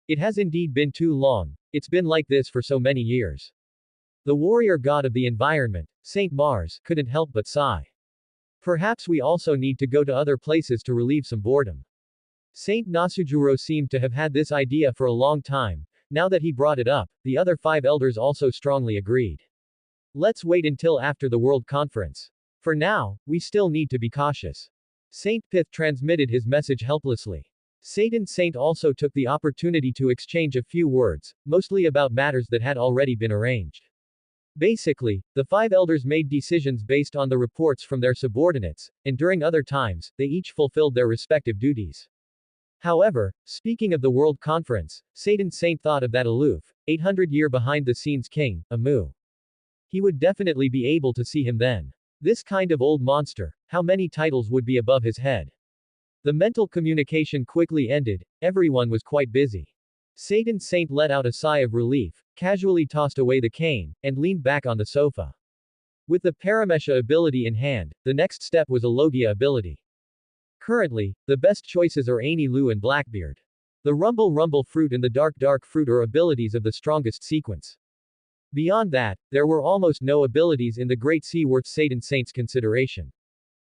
It has indeed been too long, it's been like this for so many years. The warrior god of the environment, Saint Mars, couldn't help but sigh. Perhaps we also need to go to other places to relieve some boredom. Saint Nasujuro seemed to have had this idea for a long time. Now that he brought it up, the other 5 elders also strongly agreed. Let's wait until after the World Conference. For now, we still need to be cautious. Saint Pith transmitted his message helplessly. Saint also took the opportunity to exchange a few words, mostly about matters that had already been arranged. Basically, the 5 elders made decisions based on the reports from their subordinates, and during other times, they each fulfilled their respective duties. However, speaking of the World Conference, Saint thought of that aloof, 800-year behind-the-scenes king, Amu. He would definitely be able to see him then. This kind of old monster, how many titles would be above his head? The mental communication quickly ended, everyone was quite busy. Saint let out a sigh of relief, casually tossed away the cane, and leaned back on the sofa. With the Paramesha ability in hand, the next step was a Logia ability. Currently, the best choices are Aini Lu and Blackbeard. The Rumble fruit and the dark fruit are abilities of the strongest sequence. Beyond that, there were almost no abilities in the Great Sea worth Saint's consideration.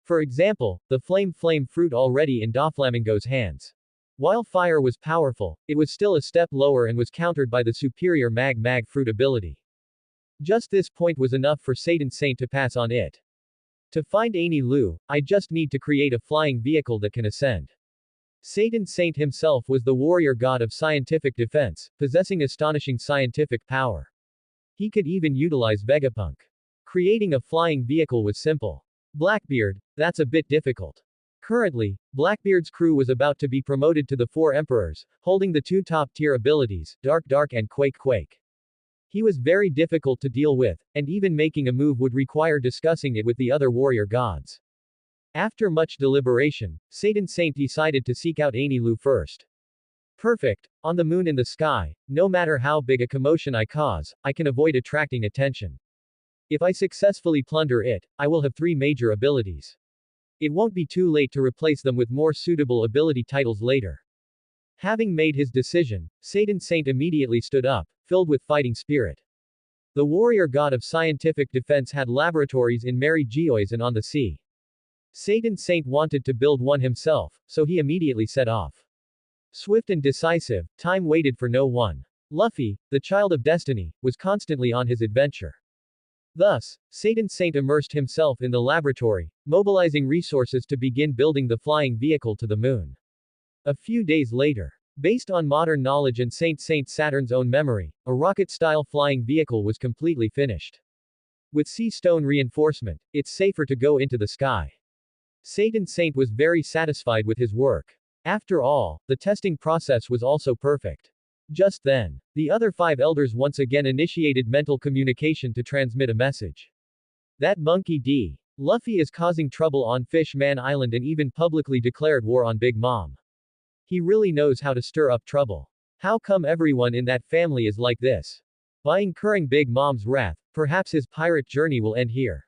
For example, the flame fruit already in Doflamingo's hands. While fire was powerful, it was still a step lower and was countered by the superior mag fruit ability. Just this point was enough for Saint to pass on it. To find Aini Lu, I just need to create a flying vehicle that can ascend. Saint himself was the warrior god of scientific defense, possessing astonishing scientific power. He could even utilize Vegapunk. Creating a flying vehicle was simple. Blackbeard, that's a bit difficult. Currently, Blackbeard's crew was about to be promoted to the 4 emperors, holding the 2 top-tier abilities, Dark and Quake. He was very difficult to deal with, and even making a move would require discussing it with the other warrior gods. After much deliberation, Saint decided to seek out Aini Lu first. Perfect. On the moon in the sky, no matter how big a commotion I cause, I can avoid attracting attention. If I successfully plunder it, I will have 3 major abilities. It won't be too late to replace them with more suitable ability titles later. Having made his decision, Saint immediately stood up, filled with fighting spirit. The warrior god of scientific defense had laboratories in Mary Geois and on the sea. Saint wanted to build one himself, so he immediately set off. Swift and decisive, time waited for no one. Luffy, the child of destiny, was constantly on his adventure. Thus, Saint immersed himself in the laboratory, mobilizing resources to begin building the flying vehicle to the moon. A few days later, based on modern knowledge and Saint Saturn's own memory, a rocket-style flying vehicle was completely finished. With sea stone reinforcement, it's safer to go into the sky. Saint was very satisfied with his work. After all, the testing process was also perfect. Just then, the other 5 elders once again initiated mental communication to transmit a message. That monkey D. Luffy is causing trouble on Fish Man Island and even publicly declared war on Big Mom. He really knows how to stir up trouble. How come everyone in that family is like this? By incurring Big Mom's wrath, perhaps his pirate journey will end here.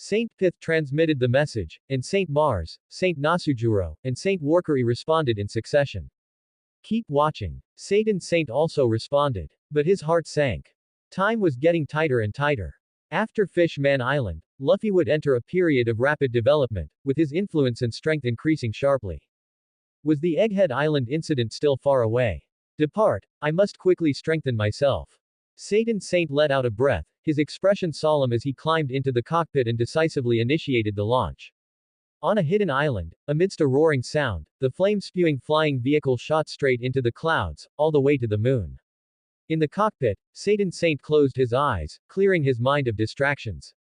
Saint Pith transmitted the message, and Saint Mars, Saint Nasujuro, and Saint Warkari responded in succession. Keep watching. Saint also responded. But his heart sank. Time was getting tighter and tighter. After Fish Man Island, Luffy would enter a period of rapid development, with his influence and strength increasing sharply. Was the Egghead Island incident still far away? Depart, I must quickly strengthen myself. Saint let out a breath, his expression solemn as he climbed into the cockpit and decisively initiated the launch. On a hidden island, amidst a roaring sound, the flame-spewing flying vehicle shot straight into the clouds, all the way to the moon. In the cockpit, Saint closed his eyes, clearing his mind of distractions.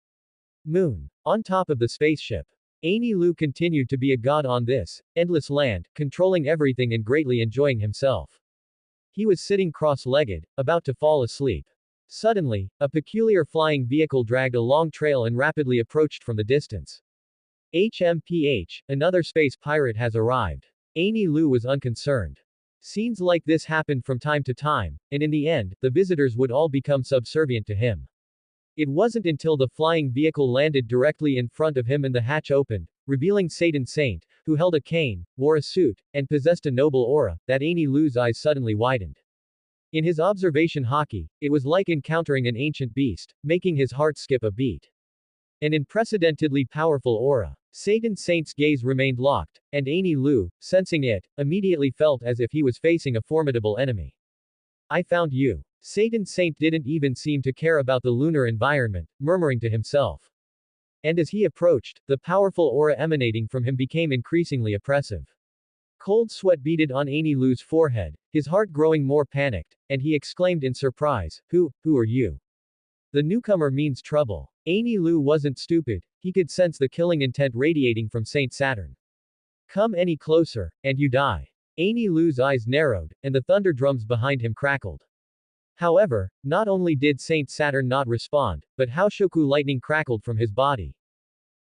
Moon. On top of the spaceship. Aini Lu continued to be a god on this endless land, controlling everything and greatly enjoying himself. He was sitting cross-legged, about to fall asleep. Suddenly, a peculiar flying vehicle dragged a long trail and rapidly approached from the distance. HMPH, another space pirate has arrived. Aini Lu was unconcerned. Scenes like this happened from time to time, and in the end, the visitors would all become subservient to him. It wasn't until the flying vehicle landed directly in front of him and the hatch opened, revealing Satan Saint, who held a cane, wore a suit, and possessed a noble aura, that Annie Lou's eyes suddenly widened. In his observation hockey, it was like encountering an ancient beast, making his heart skip a beat. An unprecedentedly powerful aura. Satan Saint's gaze remained locked, and Annie Lou, sensing it, immediately felt as if he was facing a formidable enemy. I found you. Satan Saint didn't even seem to care about the lunar environment, murmuring to himself. And as he approached, the powerful aura emanating from him became increasingly oppressive. Cold sweat beaded on Annie Lou's forehead, his heart growing more panicked, and he exclaimed in surprise, who are you? The newcomer means trouble. Annie Lou wasn't stupid, he could sense the killing intent radiating from Saint Saturn. Come any closer, and you die. Annie Lou's eyes narrowed, and the thunder drums behind him crackled. However, not only did Saint Saturn not respond, but Haoshoku lightning crackled from his body.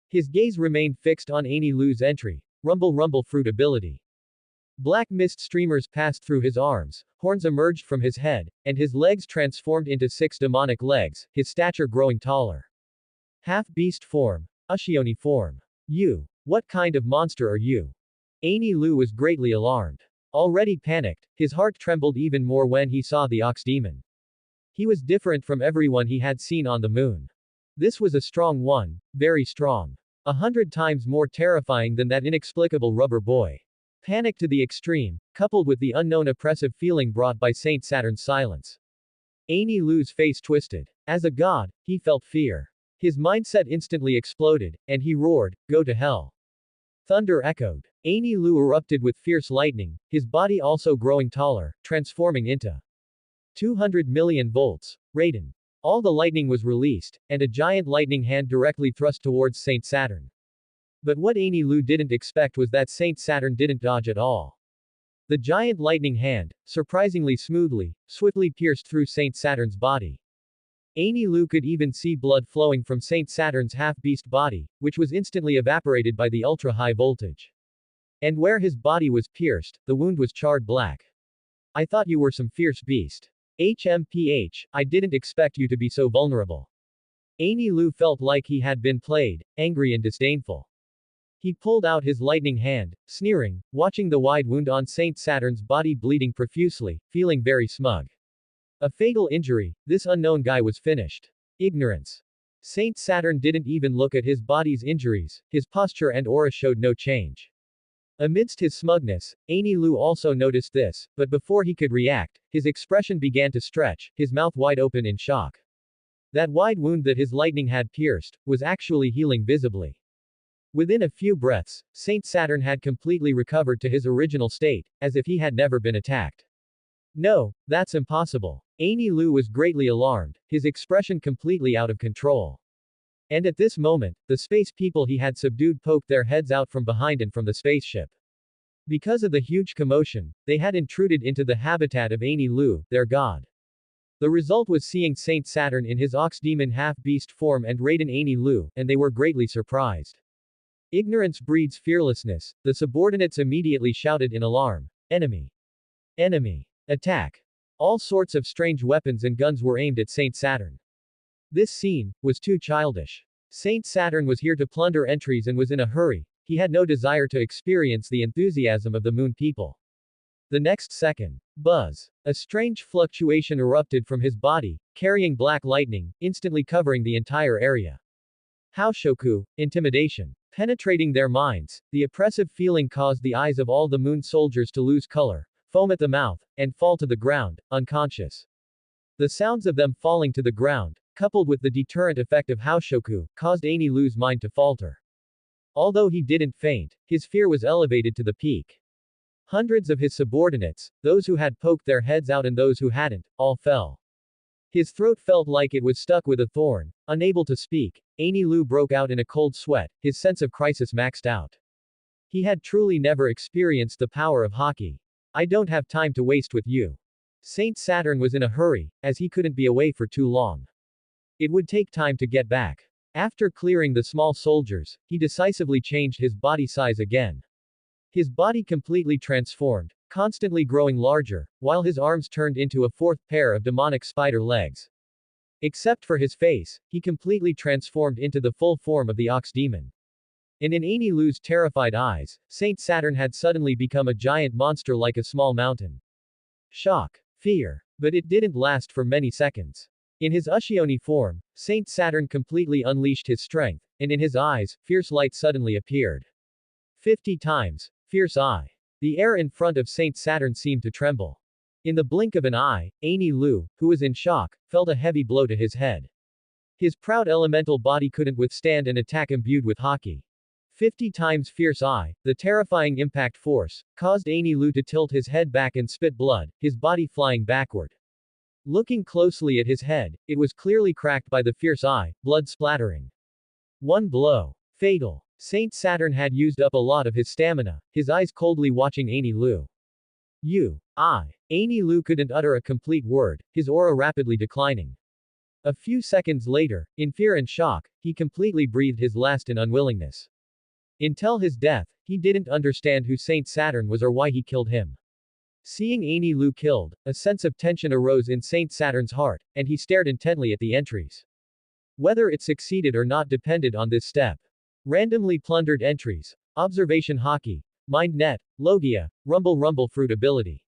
His gaze remained fixed on Annie Lou's entry, rumble fruit ability. Black mist streamers passed through his arms, horns emerged from his head, and his legs transformed into 6 demonic legs, his stature growing taller. Half-beast form. Ushioni form. You. What kind of monster are you? Annie Lou was greatly alarmed. Already panicked, his heart trembled even more when he saw the ox demon. He was different from everyone he had seen on the moon. This was a strong one, very strong. 100 times more terrifying than that inexplicable rubber boy. Panic to the extreme, coupled with the unknown oppressive feeling brought by Saint Saturn's silence. Annie Lou's face twisted. As a god, he felt fear. His mindset instantly exploded, and he roared, "Go to hell." Thunder echoed. Annie Lou erupted with fierce lightning, his body also growing taller, transforming into 200 million volts. Raiden. All the lightning was released, and a giant lightning hand directly thrust towards Saint Saturn. But what Annie Lou didn't expect was that Saint Saturn didn't dodge at all. The giant lightning hand, surprisingly smoothly, swiftly pierced through Saint Saturn's body. Annie Lou could even see blood flowing from Saint Saturn's half-beast body, which was instantly evaporated by the ultra-high voltage. And where his body was pierced, the wound was charred black. I thought you were some fierce beast. HMPH, I didn't expect you to be so vulnerable. Annie Lou felt like he had been played, angry and disdainful. He pulled out his lightning hand, sneering, watching the wide wound on Saint Saturn's body bleeding profusely, feeling very smug. A fatal injury, this unknown guy was finished. Ignorance. Saint Saturn didn't even look at his body's injuries, his posture and aura showed no change. Amidst his smugness, Annie Lou also noticed this, but before he could react, his expression began to stretch, his mouth wide open in shock. That wide wound that his lightning had pierced, was actually healing visibly. Within a few breaths, Saint Saturn had completely recovered to his original state, as if he had never been attacked. No, that's impossible. Annie Lou was greatly alarmed, his expression completely out of control. And at this moment, the space people he had subdued poked their heads out from behind and from the spaceship. Because of the huge commotion, they had intruded into the habitat of Annie Lou, their god. The result was seeing Saint Saturn in his ox demon half-beast form and Raiden Annie Lou, and they were greatly surprised. Ignorance breeds fearlessness, the subordinates immediately shouted in alarm. Enemy! Enemy! Attack! All sorts of strange weapons and guns were aimed at Saint Saturn. This scene was too childish. Saint Saturn was here to plunder entries and was in a hurry, he had no desire to experience the enthusiasm of the moon people. The next second, buzz. A strange fluctuation erupted from his body, carrying black lightning, instantly covering the entire area. Haoshoku, intimidation. Penetrating their minds, the oppressive feeling caused the eyes of all the moon soldiers to lose color, foam at the mouth, and fall to the ground, unconscious. The sounds of them falling to the ground, coupled with the deterrent effect of Haoshoku, caused Annie Lou's mind to falter. Although he didn't faint, his fear was elevated to the peak. Hundreds of his subordinates, those who had poked their heads out and those who hadn't, all fell. His throat felt like it was stuck with a thorn. Unable to speak, Annie Lou broke out in a cold sweat, his sense of crisis maxed out. He had truly never experienced the power of hockey. I don't have time to waste with you. Saint Saturn was in a hurry, as he couldn't be away for too long. It would take time to get back. After clearing the small soldiers, he decisively changed his body size again. His body completely transformed, constantly growing larger, while his arms turned into a fourth pair of demonic spider legs. Except for his face, he completely transformed into the full form of the ox demon. And in Aini Lu's terrified eyes, Saint Saturn had suddenly become a giant monster like a small mountain. Shock. Fear. But it didn't last for many seconds. In his Ushioni form, Saint Saturn completely unleashed his strength, and in his eyes, fierce light suddenly appeared. 50 times. Fierce eye. The air in front of Saint Saturn seemed to tremble. In the blink of an eye, Aini Lu, who was in shock, felt a heavy blow to his head. His proud elemental body couldn't withstand an attack imbued with Haki. 50 times fierce eye, the terrifying impact force, caused Aini Lu to tilt his head back and spit blood, his body flying backward. Looking closely at his head, it was clearly cracked by the fierce eye, blood splattering. One blow. Fatal. Saint Saturn had used up a lot of his stamina, his eyes coldly watching Aini Lu. Aini Lu couldn't utter a complete word, his aura rapidly declining. A few seconds later, in fear and shock, he completely breathed his last in unwillingness. Until his death, he didn't understand who Saint Saturn was or why he killed him. Seeing Aini Lu killed, a sense of tension arose in Saint Saturn's heart, and he stared intently at the entries. Whether it succeeded or not depended on this step. Randomly plundered entries. Observation Haki. Mind Net. Logia. Rumble Fruit Ability.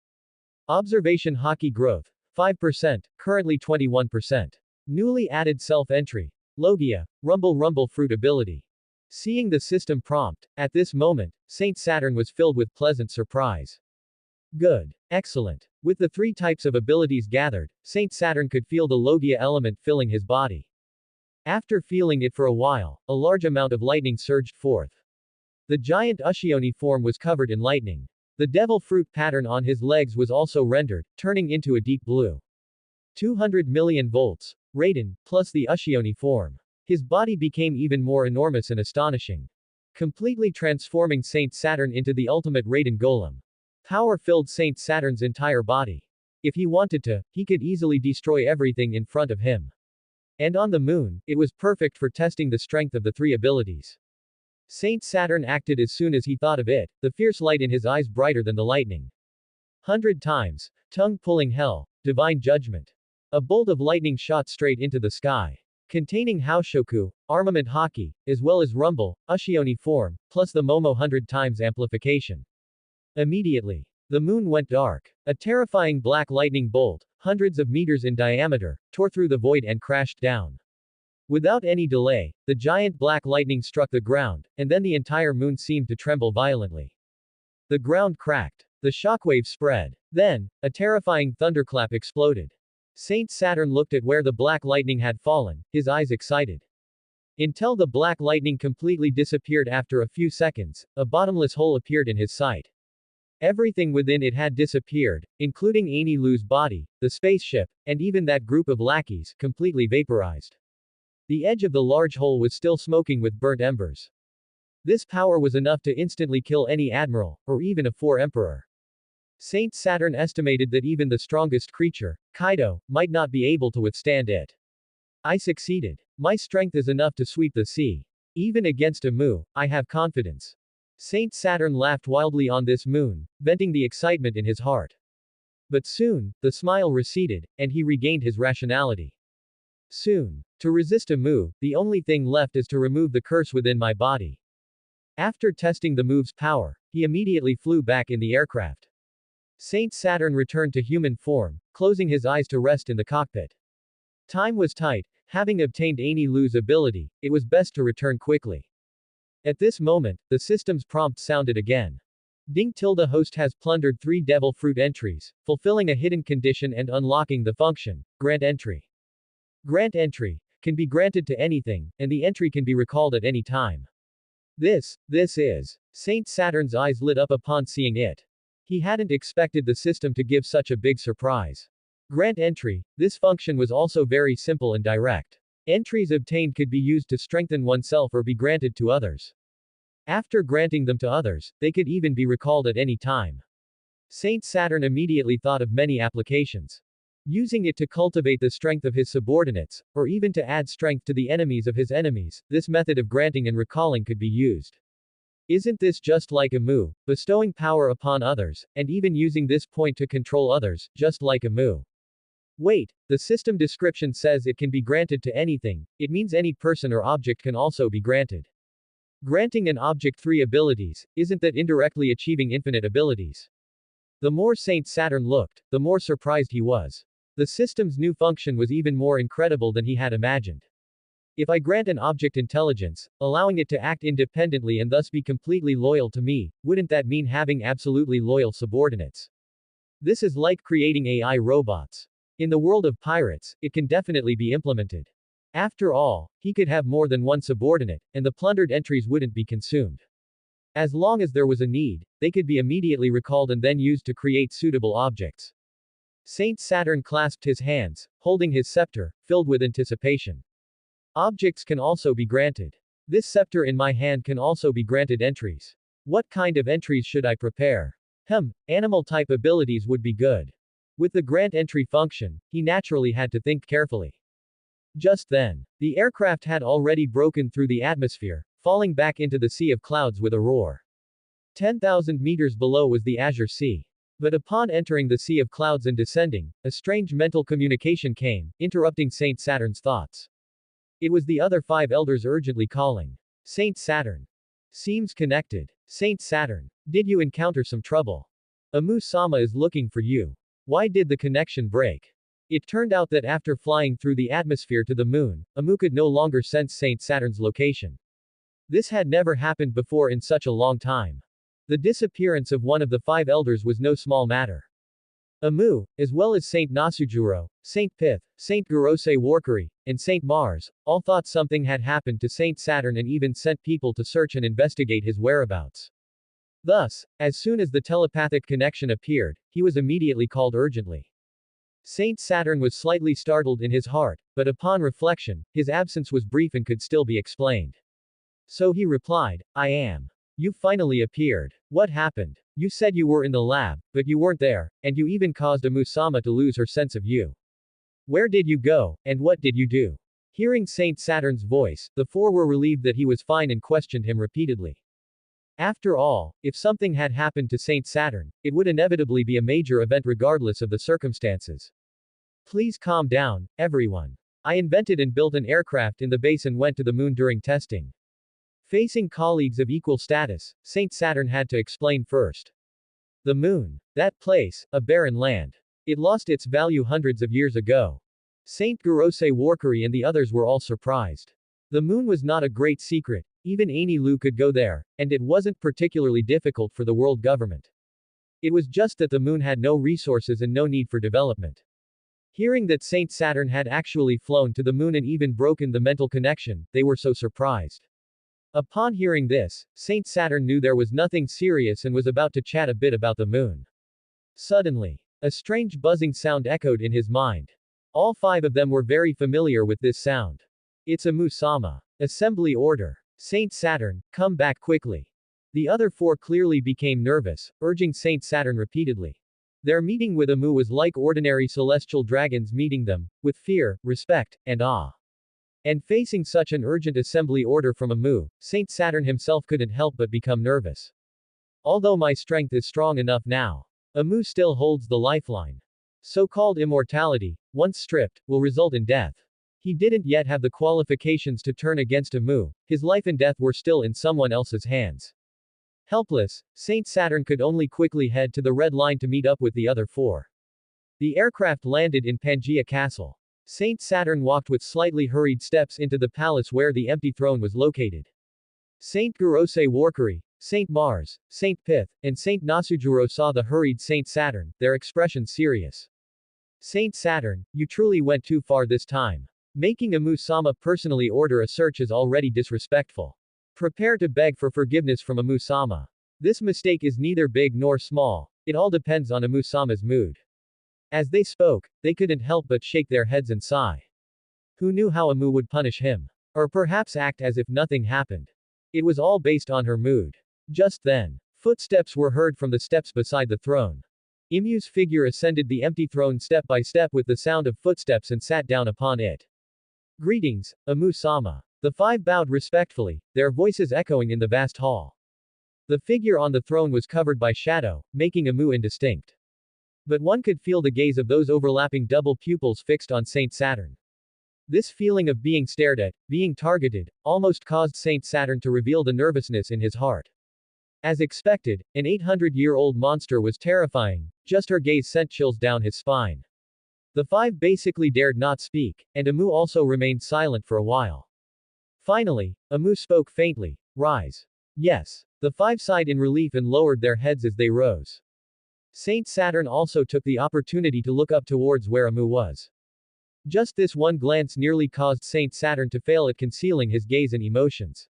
Observation Haki Growth. 5%, currently 21%. Newly added self-entry. Logia. Rumble Fruit Ability. Seeing the system prompt, at this moment, Saint Saturn was filled with pleasant surprise. Good. Excellent. With the 3 types of abilities gathered, Saint Saturn could feel the Logia element filling his body. After feeling it for a while, a large amount of lightning surged forth. The giant Ushioni form was covered in lightning. The devil fruit pattern on his legs was also rendered, turning into a deep blue. 200 million volts. Raiden, plus the Ushioni form. His body became even more enormous and astonishing. Completely transforming Saint Saturn into the ultimate Raiden golem. Power filled Saint Saturn's entire body. If he wanted to, he could easily destroy everything in front of him. And on the moon, it was perfect for testing the strength of the 3 abilities. Saint Saturn acted as soon as he thought of it, the fierce light in his eyes brighter than the lightning. 100 times. Tongue-pulling hell. Divine judgment. A bolt of lightning shot straight into the sky. Containing Haoshoku, armament Haki, as well as Rumble, Ushioni form, plus the Momo 100 times amplification. Immediately, the moon went dark. A terrifying black lightning bolt, hundreds of meters in diameter, tore through the void and crashed down. Without any delay, the giant black lightning struck the ground, and then the entire moon seemed to tremble violently. The ground cracked. The shockwave spread. Then, a terrifying thunderclap exploded. Saint Saturn looked at where the black lightning had fallen, his eyes excited. Until the black lightning completely disappeared after a few seconds, a bottomless hole appeared in his sight. Everything within it had disappeared, including Aini Lu's body, the spaceship, and even that group of lackeys, completely vaporized. The edge of the large hole was still smoking with burnt embers. This power was enough to instantly kill any admiral, or even a 4 emperor. Saint Saturn estimated that even the strongest creature, Kaido, might not be able to withstand it. I succeeded. My strength is enough to sweep the sea. Even against a Mu, I have confidence. Saint Saturn laughed wildly on this moon, venting the excitement in his heart. But soon, the smile receded, and he regained his rationality. Soon. To resist a Mu, the only thing left is to remove the curse within my body. After testing the move's power, he immediately flew back in the aircraft. Saint Saturn returned to human form, closing his eyes to rest in the cockpit. Time was tight. Having obtained Aini Lu's ability, it was best to return quickly. At this moment, the system's prompt sounded again. Ding tilde host has plundered 3 devil fruit entries, fulfilling a hidden condition and unlocking the function, grant entry. Grant entry can be granted to anything, and the entry can be recalled at any time. This is. Saint Saturn's eyes lit up upon seeing it. He hadn't expected the system to give such a big surprise. Grant entry, this function was also very simple and direct. Entries obtained could be used to strengthen oneself or be granted to others. After granting them to others, they could even be recalled at any time. Saint Saturn immediately thought of many applications. Using it to cultivate the strength of his subordinates, or even to add strength to the enemies of his enemies, this method of granting and recalling could be used. Isn't this just like a Mu, bestowing power upon others, and even using this point to control others, just like a Mu? Wait, the system description says it can be granted to anything, it means any person or object can also be granted. Granting an object 3 abilities, isn't that indirectly achieving infinite abilities? The more Saint Saturn looked, the more surprised he was. The system's new function was even more incredible than he had imagined. If I grant an object intelligence, allowing it to act independently and thus be completely loyal to me, wouldn't that mean having absolutely loyal subordinates? This is like creating AI robots. In the world of pirates, it can definitely be implemented. After all, he could have more than one subordinate, and the plundered entries wouldn't be consumed. As long as there was a need, they could be immediately recalled and then used to create suitable objects. Saint Saturn clasped his hands, holding his scepter, filled with anticipation. Objects can also be granted. This scepter in my hand can also be granted entries. What kind of entries should I prepare? Animal type abilities would be good. With the grant entry function, he naturally had to think carefully. Just then, the aircraft had already broken through the atmosphere, falling back into the sea of clouds with a roar. 10,000 meters below was the Azure Sea. But upon entering the sea of clouds and descending, a strange mental communication came, interrupting Saint Saturn's thoughts. It was the other 5 elders urgently calling. Saint Saturn. Seems connected. Saint Saturn. Did you encounter some trouble? Amu-sama is looking for you. Why did the connection break? It turned out that after flying through the atmosphere to the moon, Amu could no longer sense Saint Saturn's location. This had never happened before in such a long time. The disappearance of one of the 5 elders was no small matter. Amu, as well as Saint Nasujuro, Saint Pith, Saint Gurose Warkari, and Saint Mars, all thought something had happened to Saint Saturn and even sent people to search and investigate his whereabouts. Thus, as soon as the telepathic connection appeared, he was immediately called urgently. Saint Saturn was slightly startled in his heart, but upon reflection, his absence was brief and could still be explained. So he replied, I am. You finally appeared. What happened? You said you were in the lab, but you weren't there, and you even caused Amu-sama to lose her sense of you. Where did you go, and what did you do? Hearing Saint Saturn's voice, the 4 were relieved that he was fine and questioned him repeatedly. After all, if something had happened to Saint Saturn, it would inevitably be a major event regardless of the circumstances. Please calm down, everyone. I invented and built an aircraft in the base and went to the moon during testing. Facing colleagues of equal status, Saint Saturn had to explain first. The moon. That place, a barren land. It lost its value hundreds of years ago. Saint Gurose Warkari and the others were all surprised. The moon was not a great secret, even Aini Lu could go there, and it wasn't particularly difficult for the world government. It was just that the moon had no resources and no need for development. Hearing that Saint Saturn had actually flown to the moon and even broken the mental connection, they were so surprised. Upon hearing this, Saint Saturn knew there was nothing serious and was about to chat a bit about the moon. Suddenly, a strange buzzing sound echoed in his mind. All 5 of them were very familiar with this sound. It's Amu-sama. Assembly order. Saint Saturn, come back quickly. The other 4 clearly became nervous, urging Saint Saturn repeatedly. Their meeting with Amu was like ordinary celestial dragons meeting them, with fear, respect, and awe. And facing such an urgent assembly order from Amu, Saint Saturn himself couldn't help but become nervous. Although my strength is strong enough now, Amu still holds the lifeline. So-called immortality, once stripped, will result in death. He didn't yet have the qualifications to turn against Amu, his life and death were still in someone else's hands. Helpless, Saint Saturn could only quickly head to the red line to meet up with the other 4. The aircraft landed in Pangaea Castle. Saint Saturn walked with slightly hurried steps into the palace where the empty throne was located. Saint Gurose Warkari, Saint Mars, Saint Pith, and Saint Nasujuro saw the hurried Saint Saturn, their expressions serious. Saint Saturn, you truly went too far this time. Making Amu-sama personally order a search is already disrespectful. Prepare to beg for forgiveness from Amu-sama. This mistake is neither big nor small, it all depends on Amu-sama's mood. As they spoke, they couldn't help but shake their heads and sigh. Who knew how Amu would punish him? Or perhaps act as if nothing happened. It was all based on her mood. Just then, footsteps were heard from the steps beside the throne. Imu's figure ascended the empty throne step by step with the sound of footsteps and sat down upon it. Greetings, Amu-sama. The 5 bowed respectfully, their voices echoing in the vast hall. The figure on the throne was covered by shadow, making Amu indistinct. But one could feel the gaze of those overlapping double pupils fixed on Saint Saturn. This feeling of being stared at, being targeted, almost caused Saint Saturn to reveal the nervousness in his heart. As expected, an 800-year-old monster was terrifying, just her gaze sent chills down his spine. The five basically dared not speak, and Amu also remained silent for a while. Finally, Amu spoke faintly, "Rise." Yes. The five sighed in relief and lowered their heads as they rose. Saint Saturn also took the opportunity to look up towards where Amu was. Just this one glance nearly caused Saint Saturn to fail at concealing his gaze and emotions.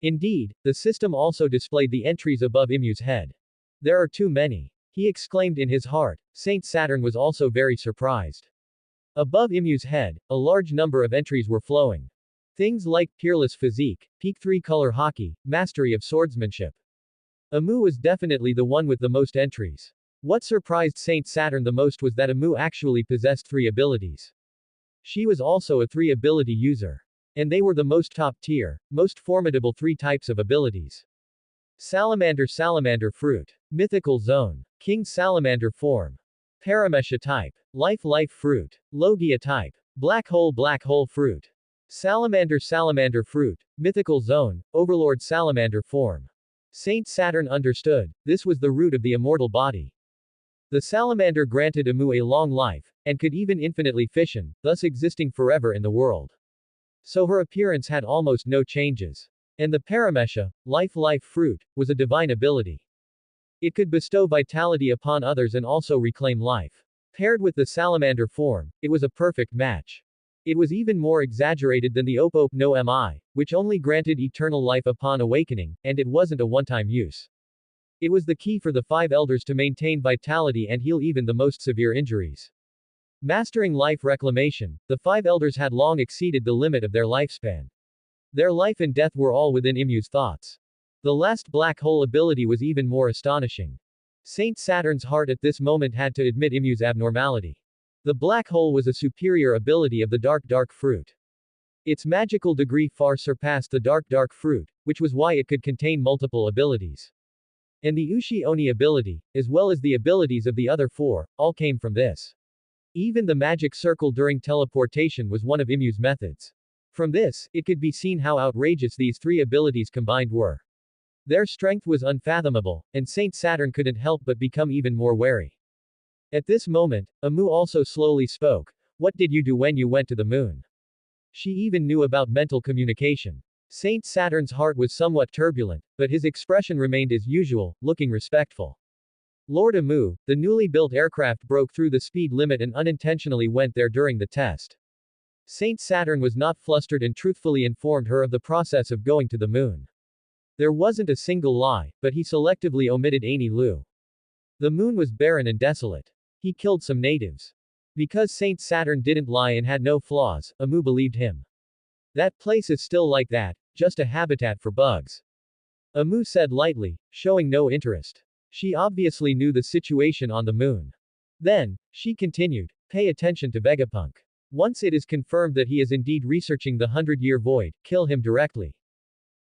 Indeed, the system also displayed the entries above Imu's head. There are too many. He exclaimed in his heart. Saint Saturn was also very surprised. Above Imu's head, a large number of entries were flowing. Things like peerless physique, peak 3-color hockey, mastery of swordsmanship. Amu was definitely the one with the most entries. What surprised Saint Saturn the most was that Amu actually possessed 3 abilities. She was also a 3-ability user. And they were the most top-tier, most formidable 3 types of abilities. Salamander fruit. Mythical zone. King salamander form. Paramesha type. Life fruit. Logia type. Black hole fruit. Salamander fruit. Mythical zone. Overlord salamander form. Saint Saturn understood, this was the root of the immortal body. The salamander granted Amu a long life, and could even infinitely fission, thus existing forever in the world. So her appearance had almost no changes. And the paramesha, life fruit, was a divine ability. It could bestow vitality upon others and also reclaim life. Paired with the salamander form, it was a perfect match. It was even more exaggerated than the Op no Mi, which only granted eternal life upon awakening, and it wasn't a one-time use. It was the key for the 5 elders to maintain vitality and heal even the most severe injuries. Mastering life reclamation, the 5 elders had long exceeded the limit of their lifespan. Their life and death were all within Imu's thoughts. The last black hole ability was even more astonishing. Saint Saturn's heart at this moment had to admit Imu's abnormality. The black hole was a superior ability of the dark fruit. Its magical degree far surpassed the dark fruit, which was why it could contain multiple abilities. And the Ushi Oni ability, as well as the abilities of the other 4, all came from this. Even the magic circle during teleportation was one of Imu's methods. From this, it could be seen how outrageous these 3 abilities combined were. Their strength was unfathomable, and Saint Saturn couldn't help but become even more wary. At this moment, Amu also slowly spoke. What did you do when you went to the moon? She even knew about mental communication. Saint Saturn's heart was somewhat turbulent, but his expression remained as usual, looking respectful. Lord Amu, the newly built aircraft broke through the speed limit and unintentionally went there during the test. Saint Saturn was not flustered and truthfully informed her of the process of going to the moon. There wasn't a single lie, but he selectively omitted Ani Lu. The moon was barren and desolate. He killed some natives. Because Saint Saturn didn't lie and had no flaws, Amu believed him. That place is still like that, just a habitat for bugs. Amu said lightly, showing no interest. She obviously knew the situation on the moon. Then, she continued, pay attention to Vegapunk. Once it is confirmed that he is indeed researching the 100-year void, kill him directly.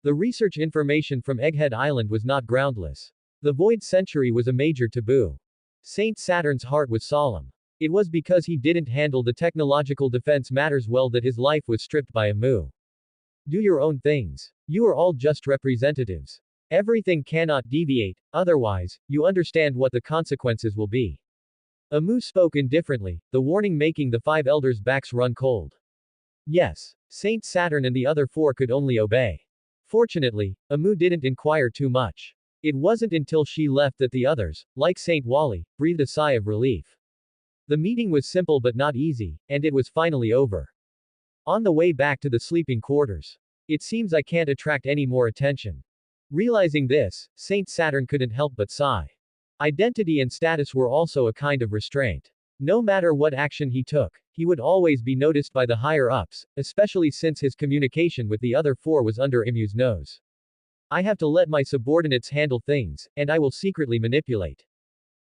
The research information from Egghead Island was not groundless. The void century was a major taboo. Saint Saturn's heart was solemn. It was because he didn't handle the technological defense matters well that his life was stripped by Amu. Do your own things. You are all just representatives. Everything cannot deviate, otherwise, you understand what the consequences will be. Amu spoke indifferently, the warning making the 5 elders' backs run cold. Yes, Saint Saturn and the other 4 could only obey. Fortunately, Amu didn't inquire too much. It wasn't until she left that the others, like Saint Wally, breathed a sigh of relief. The meeting was simple but not easy, and it was finally over. On the way back to the sleeping quarters. It seems I can't attract any more attention. Realizing this, Saint Saturn couldn't help but sigh. Identity and status were also a kind of restraint. No matter what action he took, he would always be noticed by the higher-ups, especially since his communication with the other 4 was under Imu's nose. I have to let my subordinates handle things, and I will secretly manipulate.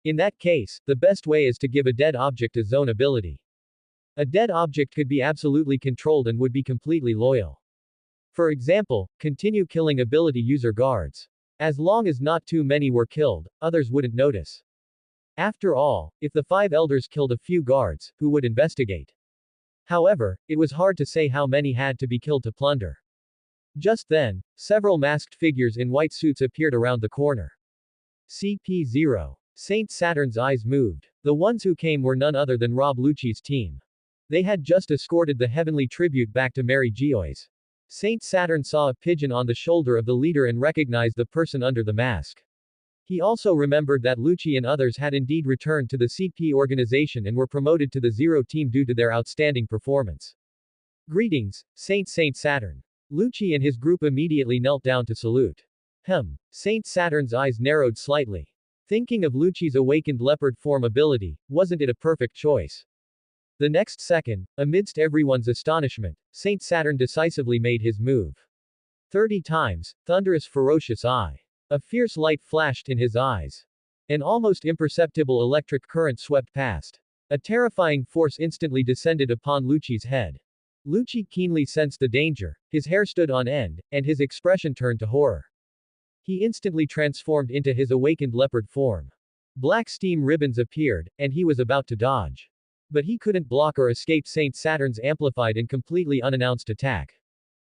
In that case, the best way is to give a dead object a zone ability. A dead object could be absolutely controlled and would be completely loyal. For example, continue killing ability user guards. As long as not too many were killed, others wouldn't notice. After all, if the five elders killed a few guards, who would investigate? However, it was hard to say how many had to be killed to plunder. Just then, several masked figures in white suits appeared around the corner. CP0. Saint Saturn's eyes moved. The ones who came were none other than Rob Lucci's team. They had just escorted the heavenly tribute back to Mary Geoise. Saint Saturn saw a pigeon on the shoulder of the leader and recognized the person under the mask. He also remembered that Lucci and others had indeed returned to the CP organization and were promoted to the Zero team due to their outstanding performance. Greetings, Saint Saturn. Lucci and his group immediately knelt down to salute. Saint Saturn's eyes narrowed slightly. Thinking of Lucci's awakened leopard form ability, wasn't it a perfect choice? The next second, amidst everyone's astonishment, Saint Saturn decisively made his move. 30 times, thunderous ferocious eye. A fierce light flashed in his eyes. An almost imperceptible electric current swept past. A terrifying force instantly descended upon Lucci's head. Lucci keenly sensed the danger, his hair stood on end, and his expression turned to horror. He instantly transformed into his awakened leopard form. Black steam ribbons appeared, and he was about to dodge. But he couldn't block or escape Saint Saturn's amplified and completely unannounced attack.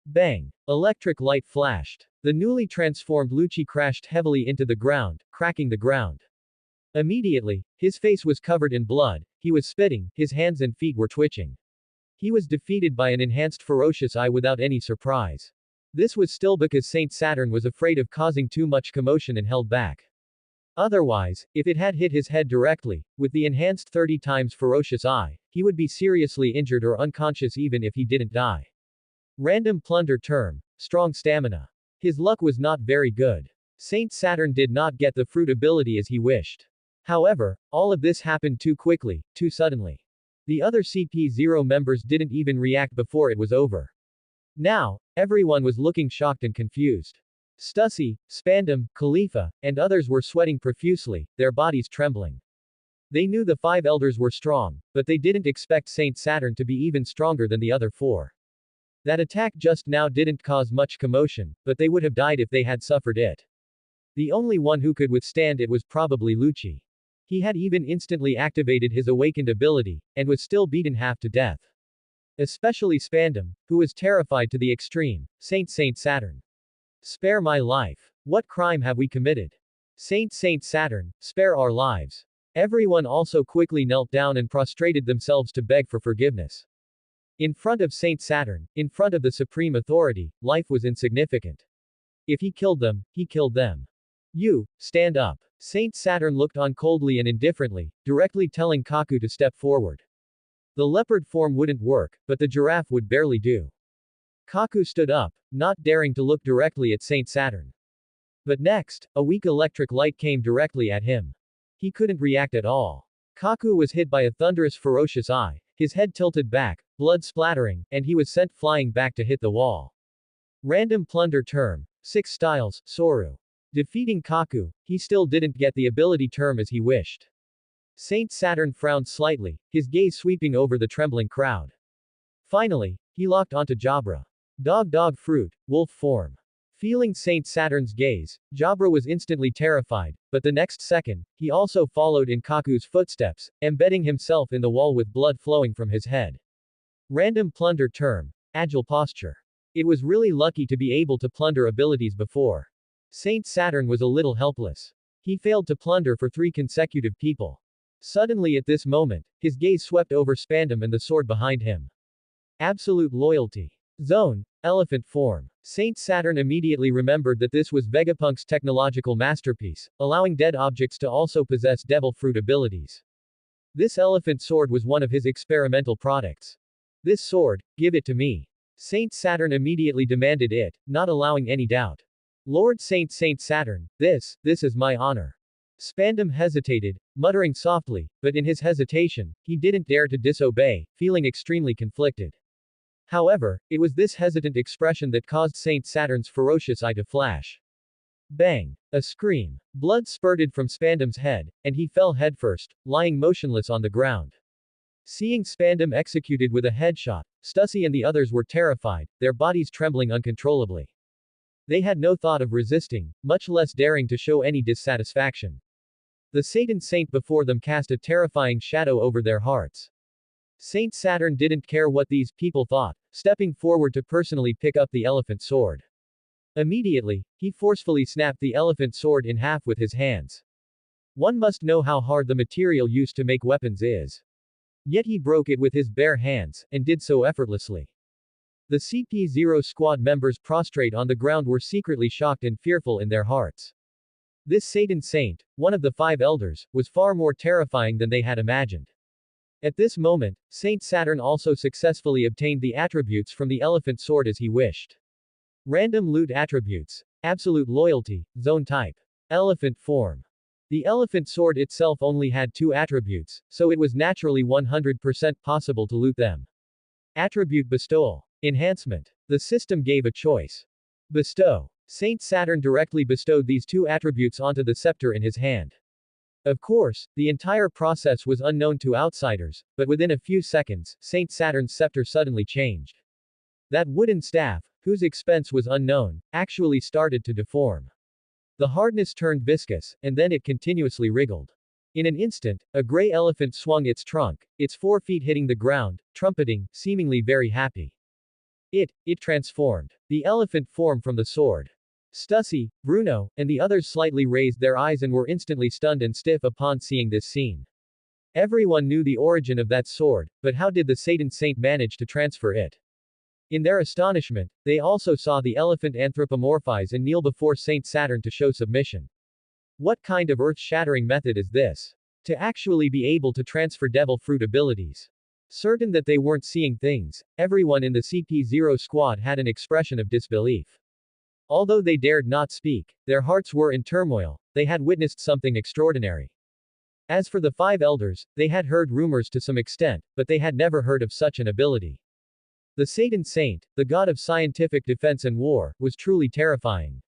Bang! Electric light flashed. The newly transformed Lucci crashed heavily into the ground, cracking the ground. Immediately, his face was covered in blood, he was spitting, his hands and feet were twitching. He was defeated by an enhanced ferocious eye without any surprise. This was still because Saint Saturn was afraid of causing too much commotion and held back. Otherwise, if it had hit his head directly, with the enhanced 30 times ferocious eye, he would be seriously injured or unconscious even if he didn't die. Random plunder term. Strong stamina. His luck was not very good. Saint Saturn did not get the fruit ability as he wished. However, all of this happened too quickly, too suddenly. The other CP0 members didn't even react before it was over. Now, everyone was looking shocked and confused. Stussy, Spandam, Khalifa, and others were sweating profusely, their bodies trembling. They knew the five elders were strong, but they didn't expect Saint Saturn to be even stronger than the other four. That attack just now didn't cause much commotion, but they would have died if they had suffered it. The only one who could withstand it was probably Lucci. He had even instantly activated his awakened ability, and was still beaten half to death. Especially Spandam, who was terrified to the extreme. Saint Saturn. Spare my life. What crime have we committed? Saint Saturn, spare our lives. Everyone also quickly knelt down and prostrated themselves to beg for forgiveness. In front of Saint Saturn, in front of the supreme authority, life was insignificant. If he killed them, he killed them. You, stand up. Saint Saturn looked on coldly and indifferently, directly telling Kaku to step forward. The leopard form wouldn't work, but the giraffe would barely do. Kaku stood up, not daring to look directly at Saint Saturn. But next, a weak electric light came directly at him. He couldn't react at all. Kaku was hit by a thunderous ferocious eye, his head tilted back, blood splattering, and he was sent flying back to hit the wall. Random plunder term. 6 styles, Soru. Defeating Kaku, he still didn't get the ability term as he wished. Saint Saturn frowned slightly, his gaze sweeping over the trembling crowd. Finally, he locked onto Jabra. Dog fruit, wolf form. Feeling Saint Saturn's gaze, Jabra was instantly terrified, but the next second, he also followed in Kaku's footsteps, embedding himself in the wall with blood flowing from his head. Random plunder term. Agile posture. It was really lucky to be able to plunder abilities before. Saint Saturn was a little helpless. He failed to plunder for 3 consecutive people. Suddenly at this moment, his gaze swept over Spandam and the sword behind him. Absolute loyalty. Zone. Elephant form. Saint Saturn immediately remembered that this was Vegapunk's technological masterpiece, allowing dead objects to also possess devil fruit abilities. This elephant sword was one of his experimental products. This sword, give it to me. Saint Saturn immediately demanded it, not allowing any doubt. Lord Saint Saturn, this is my honor. Spandam hesitated, muttering softly, but in his hesitation, he didn't dare to disobey, feeling extremely conflicted. However, it was this hesitant expression that caused Saint Saturn's ferocious eye to flash. Bang! A scream. Blood spurted from Spandam's head, and he fell headfirst, lying motionless on the ground. Seeing Spandam executed with a headshot, Stussy and the others were terrified, their bodies trembling uncontrollably. They had no thought of resisting, much less daring to show any dissatisfaction. The Satan Saint before them cast a terrifying shadow over their hearts. Saint Saturn didn't care what these people thought, stepping forward to personally pick up the elephant sword. Immediately, he forcefully snapped the elephant sword in half with his hands. One must know how hard the material used to make weapons is. Yet he broke it with his bare hands, and did so effortlessly. The CP0 squad members prostrate on the ground were secretly shocked and fearful in their hearts. This Satan Saint, one of the 5 elders, was far more terrifying than they had imagined. At this moment, Saint Saturn also successfully obtained the attributes from the elephant sword as he wished. Random loot attributes. Absolute loyalty, zone type. Elephant form. The elephant sword itself only had 2 attributes, so it was naturally 100% possible to loot them. Attribute bestowal. Enhancement. The system gave a choice. Bestow. Saint Saturn directly bestowed these 2 attributes onto the scepter in his hand. Of course, the entire process was unknown to outsiders, but within a few seconds, Saint Saturn's scepter suddenly changed. That wooden staff, whose expense was unknown, actually started to deform. The hardness turned viscous, and then it continuously wriggled. In an instant, a gray elephant swung its trunk, its 4 feet hitting the ground, trumpeting, seemingly very happy. It transformed. The elephant form from the sword. Stussy, Bruno, and the others slightly raised their eyes and were instantly stunned and stiff upon seeing this scene. Everyone knew the origin of that sword, but how did the Satan Saint manage to transfer it? In their astonishment, they also saw the elephant anthropomorphize and kneel before Saint Saturn to show submission. What kind of earth-shattering method is this? To actually be able to transfer devil fruit abilities. Certain that they weren't seeing things, everyone in the CP0 squad had an expression of disbelief. Although they dared not speak, their hearts were in turmoil, they had witnessed something extraordinary. As for the 5 elders, they had heard rumors to some extent, but they had never heard of such an ability. The Satan Saint, the god of scientific defense and war, was truly terrifying.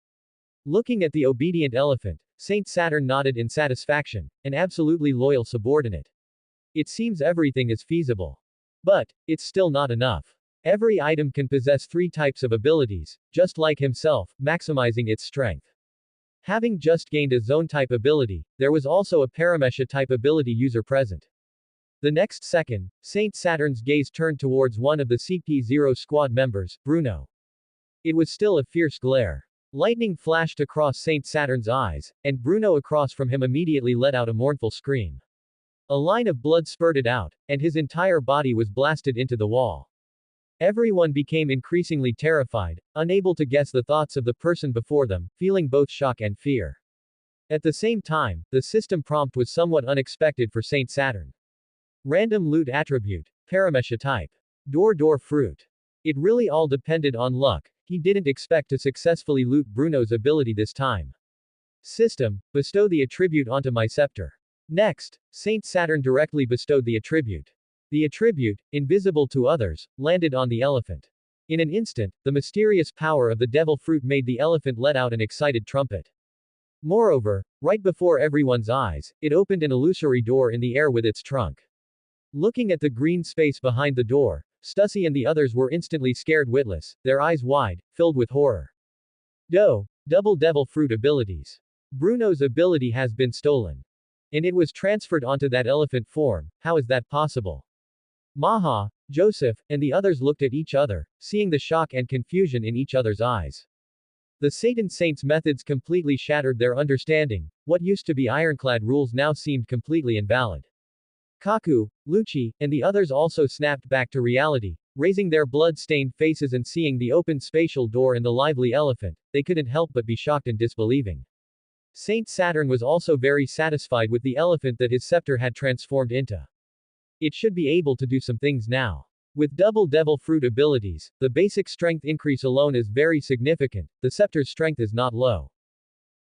Looking at the obedient elephant, Saint Saturn nodded in satisfaction, an absolutely loyal subordinate. It seems everything is feasible. But, it's still not enough. Every item can possess 3 types of abilities, just like himself, maximizing its strength. Having just gained a zone-type ability, there was also a paramesha-type ability user present. The next second, Saint Saturn's gaze turned towards one of the CP0 squad members, Bruno. It was still a fierce glare. Lightning flashed across Saint Saturn's eyes, and Bruno across from him immediately let out a mournful scream. A line of blood spurted out, and his entire body was blasted into the wall. Everyone became increasingly terrified, unable to guess the thoughts of the person before them, feeling both shock and fear. At the same time, the system prompt was somewhat unexpected for Saint Saturn. Random loot attribute, paramesha type. Door fruit. It really all depended on luck, he didn't expect to successfully loot Bruno's ability this time. System, bestow the attribute onto my scepter. Next, Saint Saturn directly bestowed the attribute. The attribute, invisible to others, landed on the elephant. In an instant, the mysterious power of the devil fruit made the elephant let out an excited trumpet. Moreover, right before everyone's eyes, it opened an illusory door in the air with its trunk. Looking at the green space behind the door, Stussy and the others were instantly scared witless, their eyes wide, filled with horror. Double devil fruit abilities. Bruno's ability has been stolen. And it was transferred onto that elephant form, how is that possible? Maha, Joseph, and the others looked at each other, seeing the shock and confusion in each other's eyes. The Satan Saint's methods completely shattered their understanding, what used to be ironclad rules now seemed completely invalid. Kaku, Lucci, and the others also snapped back to reality, raising their blood-stained faces and seeing the open spatial door and the lively elephant, they couldn't help but be shocked and disbelieving. Saint Saturn was also very satisfied with the elephant that his scepter had transformed into. It should be able to do some things now. With double devil fruit abilities, the basic strength increase alone is very significant, the scepter's strength is not low.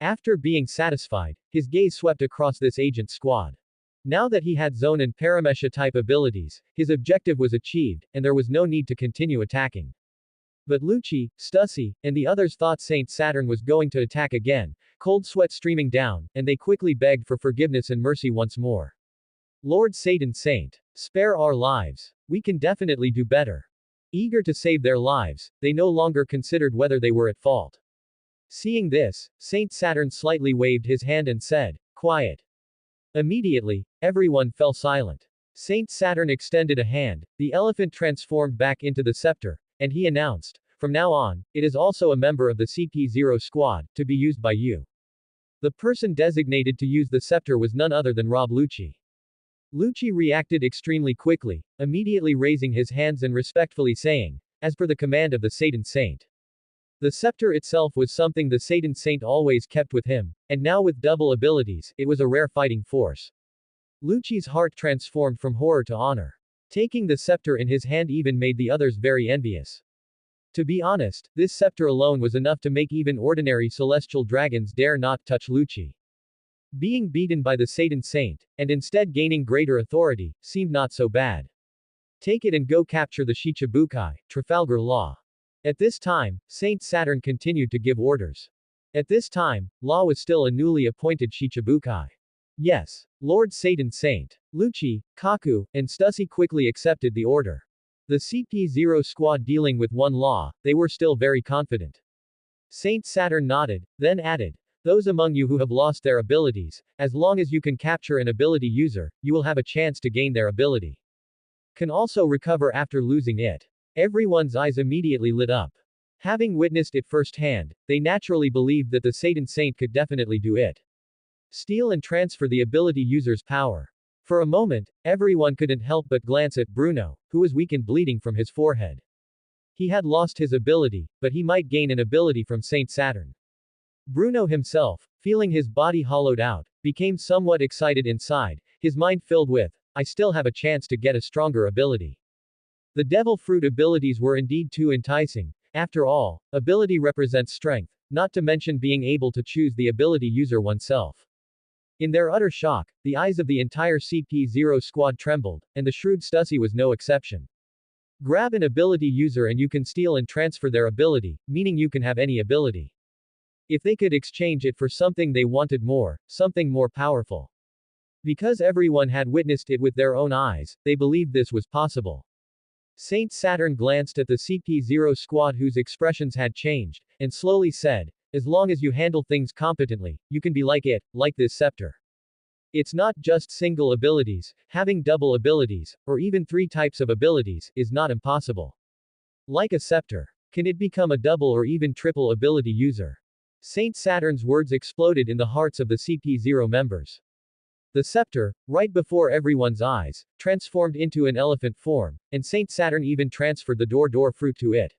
After being satisfied, his gaze swept across this agent squad. Now that he had zone and paramesha type abilities, his objective was achieved, and there was no need to continue attacking. But Lucci, Stussy, and the others thought Saint Saturn was going to attack again, cold sweat streaming down, and they quickly begged for forgiveness and mercy once more. Lord Satan Saint, spare our lives. We can definitely do better. Eager to save their lives, they no longer considered whether they were at fault. Seeing this, Saint Saturn slightly waved his hand and said, "Quiet." Immediately, everyone fell silent. Saint Saturn extended a hand, the elephant transformed back into the scepter, and he announced, "From now on, it is also a member of the CP0 squad, to be used by you." The person designated to use the scepter was none other than Rob Lucci. Lucci reacted extremely quickly, immediately raising his hands and respectfully saying, "As per the command of the Satan Saint." The scepter itself was something the Satan Saint always kept with him, and now with double abilities, it was a rare fighting force. Lucci's heart transformed from horror to honor. Taking the scepter in his hand even made the others very envious. To be honest, this scepter alone was enough to make even ordinary celestial dragons dare not touch Lucci. Being beaten by the Satan Saint, and instead gaining greater authority, seemed not so bad. Take it and go capture the Shichibukai, Trafalgar Law. At this time, Saint Saturn continued to give orders. At this time, Law was still a newly appointed Shichibukai. Yes, Lord Satan Saint, Lucci, Kaku, and Stussy quickly accepted the order. The CP0 squad dealing with one Law, they were still very confident. Saint Saturn nodded, then added, "Those among you who have lost their abilities, as long as you can capture an ability user, you will have a chance to gain their ability. Can also recover after losing it." Everyone's eyes immediately lit up. Having witnessed it firsthand, they naturally believed that the Satan Saint could definitely do it. Steal and transfer the ability user's power. For a moment, everyone couldn't help but glance at Bruno, who was weak and bleeding from his forehead. He had lost his ability, but he might gain an ability from Saint Saturn. Bruno himself, feeling his body hollowed out, became somewhat excited inside, his mind filled with, "I still have a chance to get a stronger ability." The devil fruit abilities were indeed too enticing. After all, ability represents strength, not to mention being able to choose the ability user oneself. In their utter shock, the eyes of the entire CP0 squad trembled, and the shrewd Stussy was no exception. Grab an ability user and you can steal and transfer their ability, meaning you can have any ability. If they could exchange it for something they wanted more, something more powerful. Because everyone had witnessed it with their own eyes, they believed this was possible. Saint Saturn glanced at the CP0 squad whose expressions had changed, and slowly said, "As long as you handle things competently, you can be like it, like this scepter. It's not just single abilities, having double abilities, or even 3 types of abilities, is not impossible. Like a scepter. Can it become a double or even triple ability user?" Saint Saturn's words exploded in the hearts of the CP0 members. The scepter, right before everyone's eyes, transformed into an elephant form, and Saint Saturn even transferred the door fruit to it.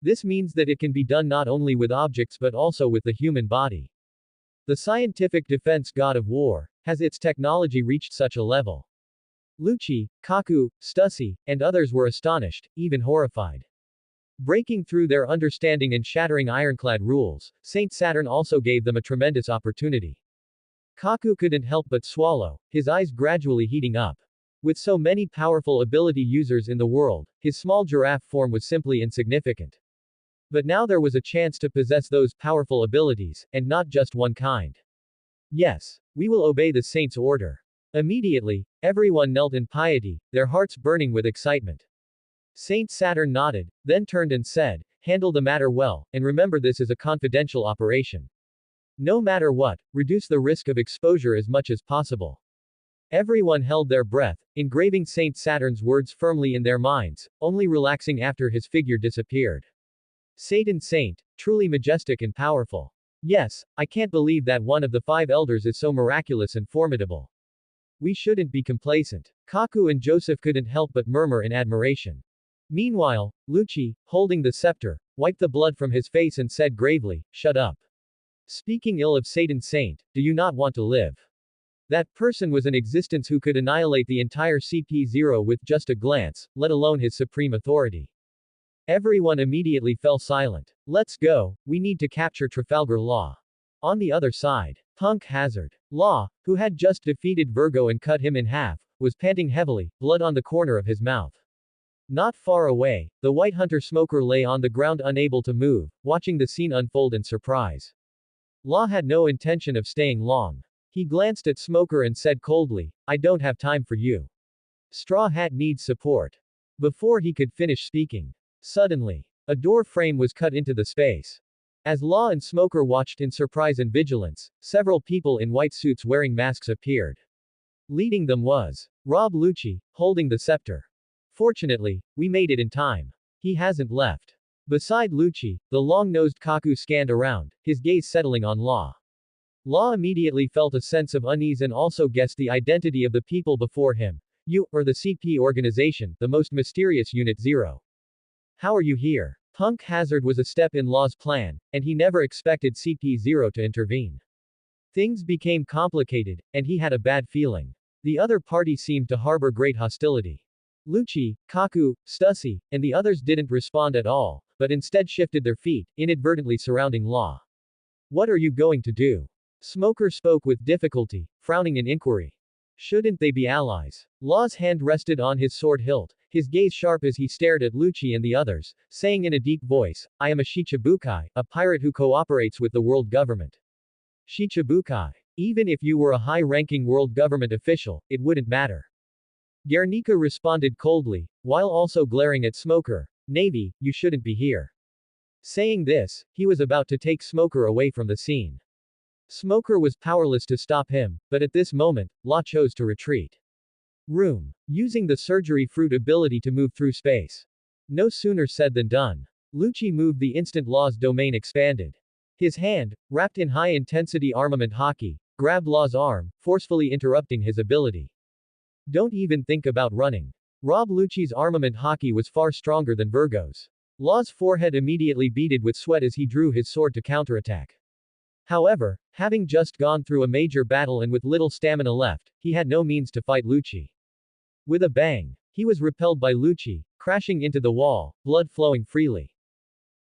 This means that it can be done not only with objects but also with the human body. The scientific defense god of war, has its technology reached such a level? Lucci, Kaku, Stussy, and others were astonished, even horrified. Breaking through their understanding and shattering ironclad rules, Saint Saturn also gave them a tremendous opportunity. Kaku couldn't help but swallow, his eyes gradually heating up. With so many powerful ability users in the world, his small giraffe form was simply insignificant. But now there was a chance to possess those powerful abilities, and not just one kind. Yes, we will obey the saint's order. Immediately, everyone knelt in piety, their hearts burning with excitement. Saint Saturn nodded, then turned and said, "Handle the matter well, and remember this is a confidential operation. No matter what, reduce the risk of exposure as much as possible." Everyone held their breath, engraving Saint Saturn's words firmly in their minds, only relaxing after his figure disappeared. Satan Saint, truly majestic and powerful. Yes, I can't believe that one of the 5 elders is so miraculous and formidable. We shouldn't be complacent. Kaku and Joseph couldn't help but murmur in admiration. Meanwhile, Lucci, holding the scepter, wiped the blood from his face and said gravely, "Shut up. Speaking ill of Satan Saint, do you not want to live?" That person was an existence who could annihilate the entire CP0 with just a glance, let alone his supreme authority. Everyone immediately fell silent. "Let's go, we need to capture Trafalgar Law." On the other side, Punk Hazard. Law, who had just defeated Virgo and cut him in half, was panting heavily, blood on the corner of his mouth. Not far away, the White Hunter Smoker lay on the ground unable to move, watching the scene unfold in surprise. Law had no intention of staying long. He glanced at Smoker and said coldly, "I don't have time for you. Straw Hat needs support." Before he could finish speaking, suddenly, a door frame was cut into the space. As Law and Smoker watched in surprise and vigilance, several people in white suits wearing masks appeared. Leading them was Rob Lucci, holding the scepter. Fortunately, we made it in time. He hasn't left. Beside Lucci, the long-nosed Kaku scanned around, his gaze settling on Law. Law immediately felt a sense of unease and also guessed the identity of the people before him. You, or the CP organization, the most mysterious Unit Zero. How are you here? Punk Hazard was a step in Law's plan, and he never expected CP0 to intervene. Things became complicated, and he had a bad feeling. The other party seemed to harbor great hostility. Lucci, Kaku, Stussy, and the others didn't respond at all, but instead shifted their feet, inadvertently surrounding Law. What are you going to do? Smoker spoke with difficulty, frowning in inquiry. Shouldn't they be allies? Law's hand rested on his sword hilt, his gaze sharp as he stared at Lucci and the others, saying in a deep voice, I am a Shichibukai, a pirate who cooperates with the world government. Shichibukai. Even if you were a high-ranking world government official, it wouldn't matter. Guernica responded coldly, while also glaring at Smoker. Navy, you shouldn't be here. Saying this, he was about to take Smoker away from the scene. Smoker was powerless to stop him, but at this moment, Law chose to retreat. Room. Using the surgery fruit ability to move through space. No sooner said than done. Lucci moved the instant Law's domain expanded. His hand, wrapped in high-intensity armament hockey, grabbed Law's arm, forcefully interrupting his ability. Don't even think about running. Rob Lucci's armament hockey was far stronger than Virgo's. Law's forehead immediately beaded with sweat as he drew his sword to counterattack. However, having just gone through a major battle and with little stamina left, he had no means to fight Lucci. With a bang, he was repelled by Lucci, crashing into the wall, blood flowing freely.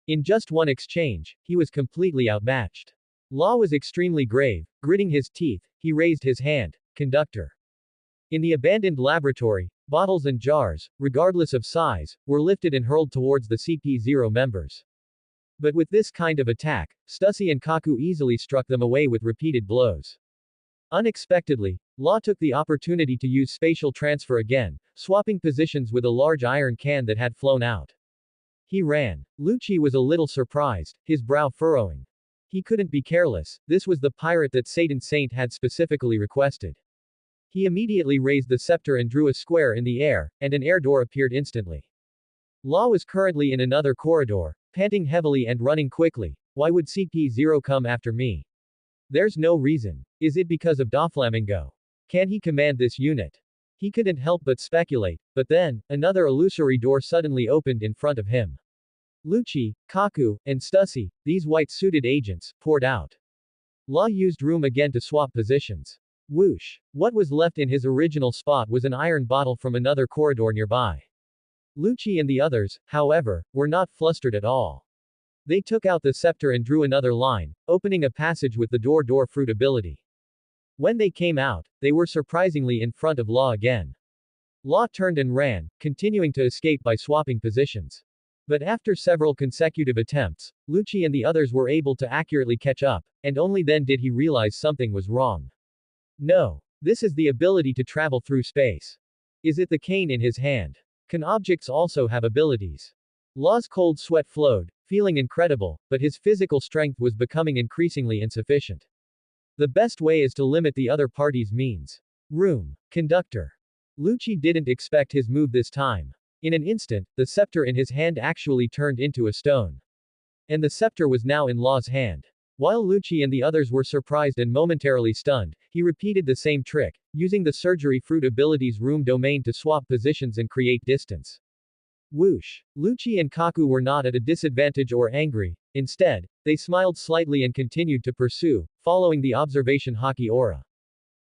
In just one exchange, he was completely outmatched. Law was extremely grave, gritting his teeth, he raised his hand, conductor. In the abandoned laboratory, bottles and jars, regardless of size, were lifted and hurled towards the CP0 members. But with this kind of attack, Stussy and Kaku easily struck them away with repeated blows. Unexpectedly, Law took the opportunity to use spatial transfer again, swapping positions with a large iron can that had flown out. He ran. Lucci was a little surprised, his brow furrowing. He couldn't be careless, this was the pirate that Satan Saint had specifically requested. He immediately raised the scepter and drew a square in the air, and an air door appeared instantly. Law was currently in another corridor, panting heavily and running quickly. Why would CP0 come after me? There's no reason. Is it because of Doflamingo? Can he command this unit? He couldn't help but speculate, but then, another illusory door suddenly opened in front of him. Lucci, Kaku, and Stussy, these white-suited agents, poured out. Law used room again to swap positions. Whoosh. What was left in his original spot was an iron bottle from another corridor nearby. Lucci and the others, however, were not flustered at all. They took out the scepter and drew another line, opening a passage with the door fruit ability. When they came out, they were surprisingly in front of Law again. Law turned and ran, continuing to escape by swapping positions. But after several consecutive attempts, Lucci and the others were able to accurately catch up, and only then did he realize something was wrong. No. This is the ability to travel through space. Is it the cane in his hand? Can objects also have abilities? Law's cold sweat flowed, feeling incredible, but his physical strength was becoming increasingly insufficient. The best way is to limit the other party's means. Room. Conductor. Lucci didn't expect his move this time. In an instant, the scepter in his hand actually turned into a stone. And the scepter was now in Law's hand. While Lucci and the others were surprised and momentarily stunned, he repeated the same trick, using the surgery fruit ability's room domain to swap positions and create distance. Whoosh. Lucci and Kaku were not at a disadvantage or angry. Instead, they smiled slightly and continued to pursue, following the observation hockey aura.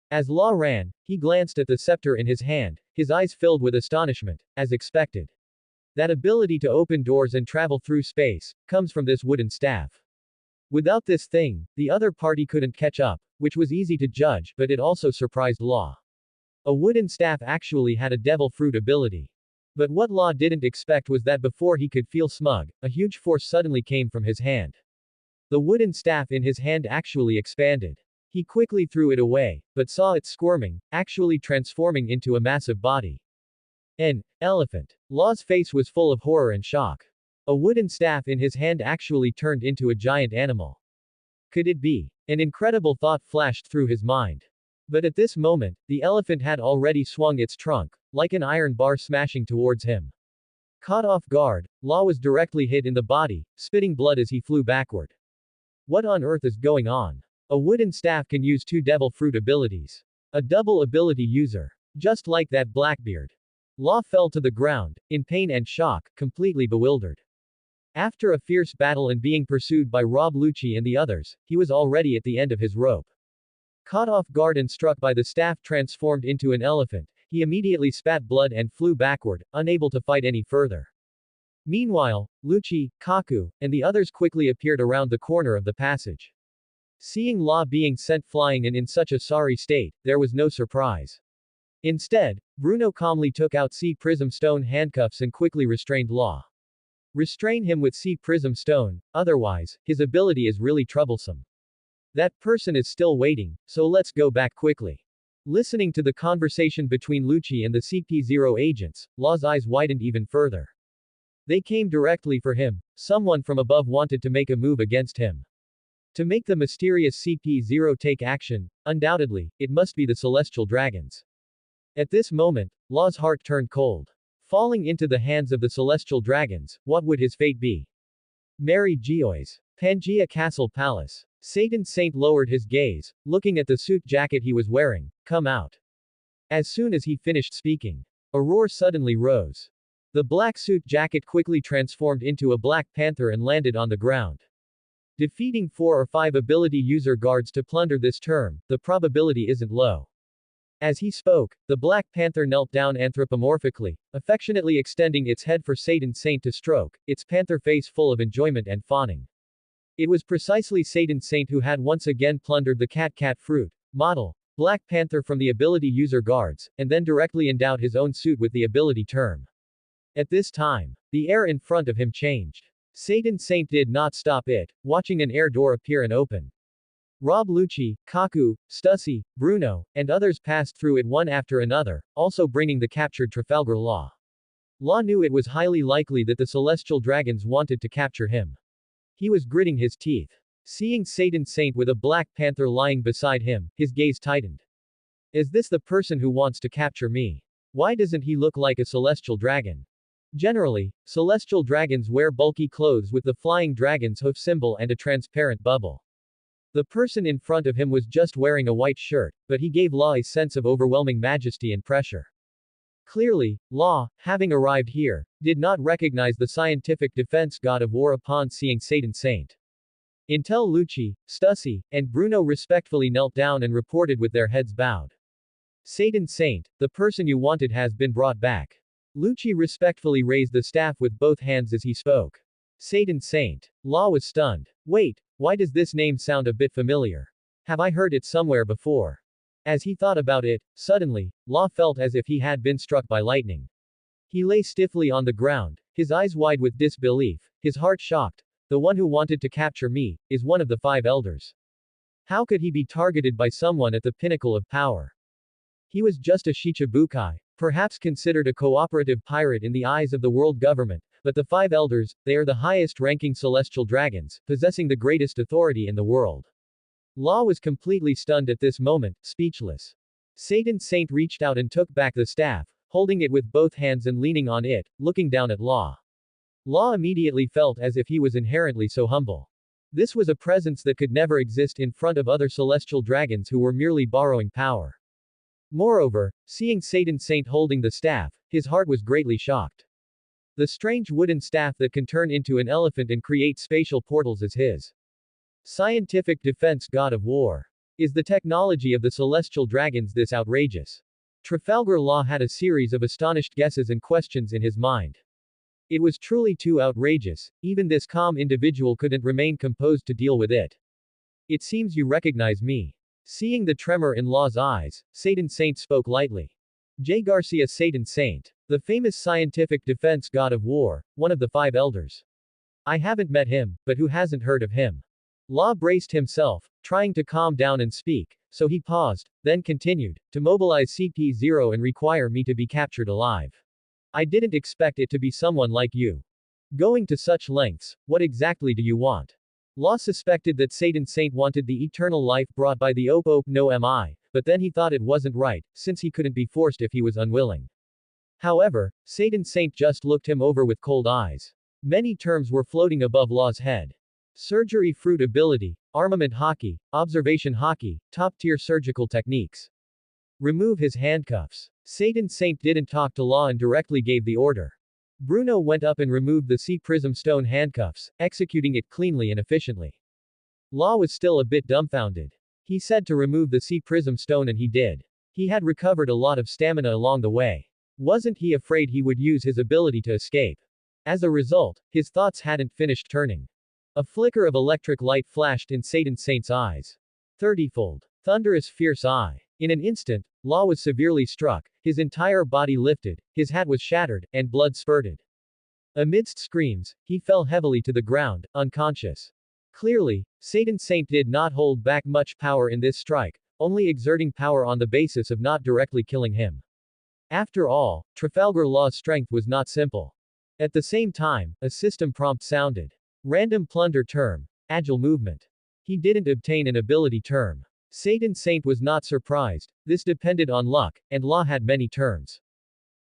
As Law ran, he glanced at the scepter in his hand, his eyes filled with astonishment, as expected. That ability to open doors and travel through space comes from this wooden staff. Without this thing, the other party couldn't catch up, which was easy to judge, but it also surprised Law. A wooden staff actually had a devil fruit ability. But what Law didn't expect was that before he could feel smug, a huge force suddenly came from his hand. The wooden staff in his hand actually expanded. He quickly threw it away, but saw it squirming, actually transforming into a massive body. An elephant. Law's face was full of horror and shock. A wooden staff in his hand actually turned into a giant animal. Could it be? An incredible thought flashed through his mind. But at this moment, the elephant had already swung its trunk, like an iron bar smashing towards him. Caught off guard, Law was directly hit in the body, spitting blood as he flew backward. What on earth is going on? A wooden staff can use two devil fruit abilities. A double ability user. Just like that Blackbeard. Law fell to the ground, in pain and shock, completely bewildered. After a fierce battle and being pursued by Rob Lucci and the others, he was already at the end of his rope. Caught off guard and struck by the staff transformed into an elephant, he immediately spat blood and flew backward, unable to fight any further. Meanwhile, Lucci, Kaku, and the others quickly appeared around the corner of the passage. Seeing Law being sent flying and in such a sorry state, there was no surprise. Instead, Bruno calmly took out Sea Prism Stone handcuffs and quickly restrained Law. Restrain him with Sea Prism Stone, otherwise, his ability is really troublesome. That person is still waiting, so let's go back quickly. Listening to the conversation between Lucci and the CP0 agents, Law's eyes widened even further. They came directly for him, someone from above wanted to make a move against him. To make the mysterious CP0 take action, undoubtedly, it must be the Celestial Dragons. At this moment, Law's heart turned cold. Falling into the hands of the Celestial Dragons, what would his fate be? Mary Geoise. Pangea Castle Palace. Satan Saint lowered his gaze, looking at the suit jacket he was wearing. Come out. As soon as he finished speaking, a roar suddenly rose. The black suit jacket quickly transformed into a Black Panther and landed on the ground. Defeating 4 or 5 ability user guards to plunder this term, the probability isn't low. As he spoke, the Black Panther knelt down anthropomorphically, affectionately extending its head for Satan Saint to stroke, its panther face full of enjoyment and fawning. It was precisely Satan Saint who had once again plundered the cat fruit model, Black Panther from the ability user guards, and then directly endowed his own suit with the ability term. At this time, the air in front of him changed. Satan Saint did not stop it, watching an air door appear and open. Rob Lucci, Kaku, Stussy, Bruno, and others passed through it one after another, also bringing the captured Trafalgar Law. Law knew it was highly likely that the Celestial Dragons wanted to capture him. He was gritting his teeth. Seeing Satan Saint with a Black Panther lying beside him, his gaze tightened. Is this the person who wants to capture me? Why doesn't he look like a Celestial Dragon? Generally, Celestial Dragons wear bulky clothes with the flying dragon's hoof symbol and a transparent bubble. The person in front of him was just wearing a white shirt, but he gave Law a sense of overwhelming majesty and pressure. Clearly, Law, having arrived here, did not recognize the scientific defense god of war upon seeing Satan Saint. Until Lucci, Stussy, and Bruno respectfully knelt down and reported with their heads bowed. Satan Saint, the person you wanted has been brought back. Lucci respectfully raised the staff with both hands as he spoke. Satan Saint. Law was stunned. Wait, why does this name sound a bit familiar? Have I heard it somewhere before? As he thought about it, suddenly, Law felt as if he had been struck by lightning. He lay stiffly on the ground, his eyes wide with disbelief, his heart shocked. The one who wanted to capture me, is one of the 5 elders. How could he be targeted by someone at the pinnacle of power? He was just a Shichibukai, perhaps considered a cooperative pirate in the eyes of the world government, but the 5 elders, they are the highest-ranking celestial dragons, possessing the greatest authority in the world. Law was completely stunned at this moment, speechless. Satan Saint reached out and took back the staff, holding it with both hands and leaning on it, looking down at Law. Law immediately felt as if he was inherently so humble. This was a presence that could never exist in front of other celestial dragons who were merely borrowing power. Moreover, seeing Satan Saint holding the staff, his heart was greatly shocked. The strange wooden staff that can turn into an elephant and create spatial portals is his. Scientific defense god of war. Is the technology of the celestial dragons this outrageous? Trafalgar Law had a series of astonished guesses and questions in his mind. It was truly too outrageous, even this calm individual couldn't remain composed to deal with it. It seems you recognize me. Seeing the tremor in Law's eyes, Satan Saint spoke lightly. J. Garcia Satan Saint, the famous scientific defense god of war, one of the 5 elders. I haven't met him, but who hasn't heard of him? Law braced himself, trying to calm down and speak, so he paused, then continued, to mobilize CP0 and require me to be captured alive. I didn't expect it to be someone like you. Going to such lengths, what exactly do you want? Law suspected that Satan Saint wanted the eternal life brought by the Op no Mi, but then he thought it wasn't right, since he couldn't be forced if he was unwilling. However, Satan Saint just looked him over with cold eyes. Many terms were floating above Law's head. Surgery fruit ability, armament hockey, observation hockey, top-tier surgical techniques. Remove his handcuffs. Satan Saint didn't talk to Law and directly gave the order. Bruno went up and removed the sea prism stone handcuffs, executing it cleanly and efficiently. Law was still a bit dumbfounded. He said to remove the sea prism stone and he did. He had recovered a lot of stamina along the way. Wasn't he afraid he would use his ability to escape? As a result, his thoughts hadn't finished turning. A flicker of electric light flashed in Satan Saint's eyes. 30-fold. Thunderous fierce eye. In an instant, Law was severely struck, his entire body lifted, his hat was shattered, and blood spurted. Amidst screams, he fell heavily to the ground, unconscious. Clearly, Satan Saint did not hold back much power in this strike, only exerting power on the basis of not directly killing him. After all, Trafalgar Law's strength was not simple. At the same time, a system prompt sounded. Random plunder term. Agile movement. He didn't obtain an ability term. Satan Saint was not surprised, this depended on luck, and Law had many terms.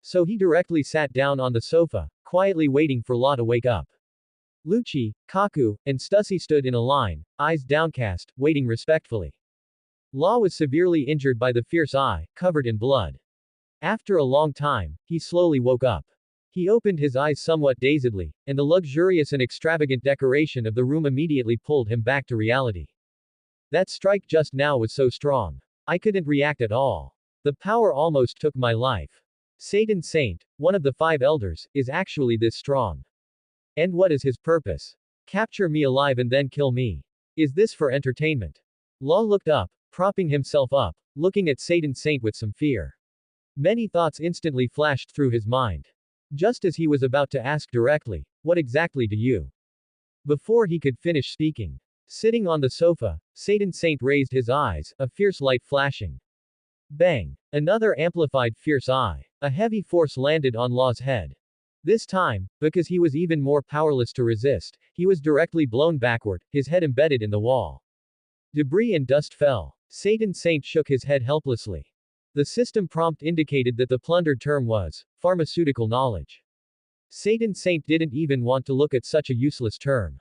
So he directly sat down on the sofa, quietly waiting for Law to wake up. Lucci, Kaku, and Stussy stood in a line, eyes downcast, waiting respectfully. Law was severely injured by the fierce eye, covered in blood. After a long time, he slowly woke up. He opened his eyes somewhat dazedly, and the luxurious and extravagant decoration of the room immediately pulled him back to reality. That strike just now was so strong. I couldn't react at all. The power almost took my life. Satan Saint, one of the 5 elders, is actually this strong. And what is his purpose? Capture me alive and then kill me. Is this for entertainment? Law looked up, propping himself up, looking at Satan Saint with some fear. Many thoughts instantly flashed through his mind. Just as he was about to ask directly, what exactly do you? Before he could finish speaking. Sitting on the sofa, Satan Saint raised his eyes, a fierce light flashing. Bang! Another amplified fierce eye. A heavy force landed on Law's head. This time, because he was even more powerless to resist, he was directly blown backward, his head embedded in the wall. Debris and dust fell. Satan Saint shook his head helplessly. The system prompt indicated that the plundered term was pharmaceutical knowledge. Satan Saint didn't even want to look at such a useless term.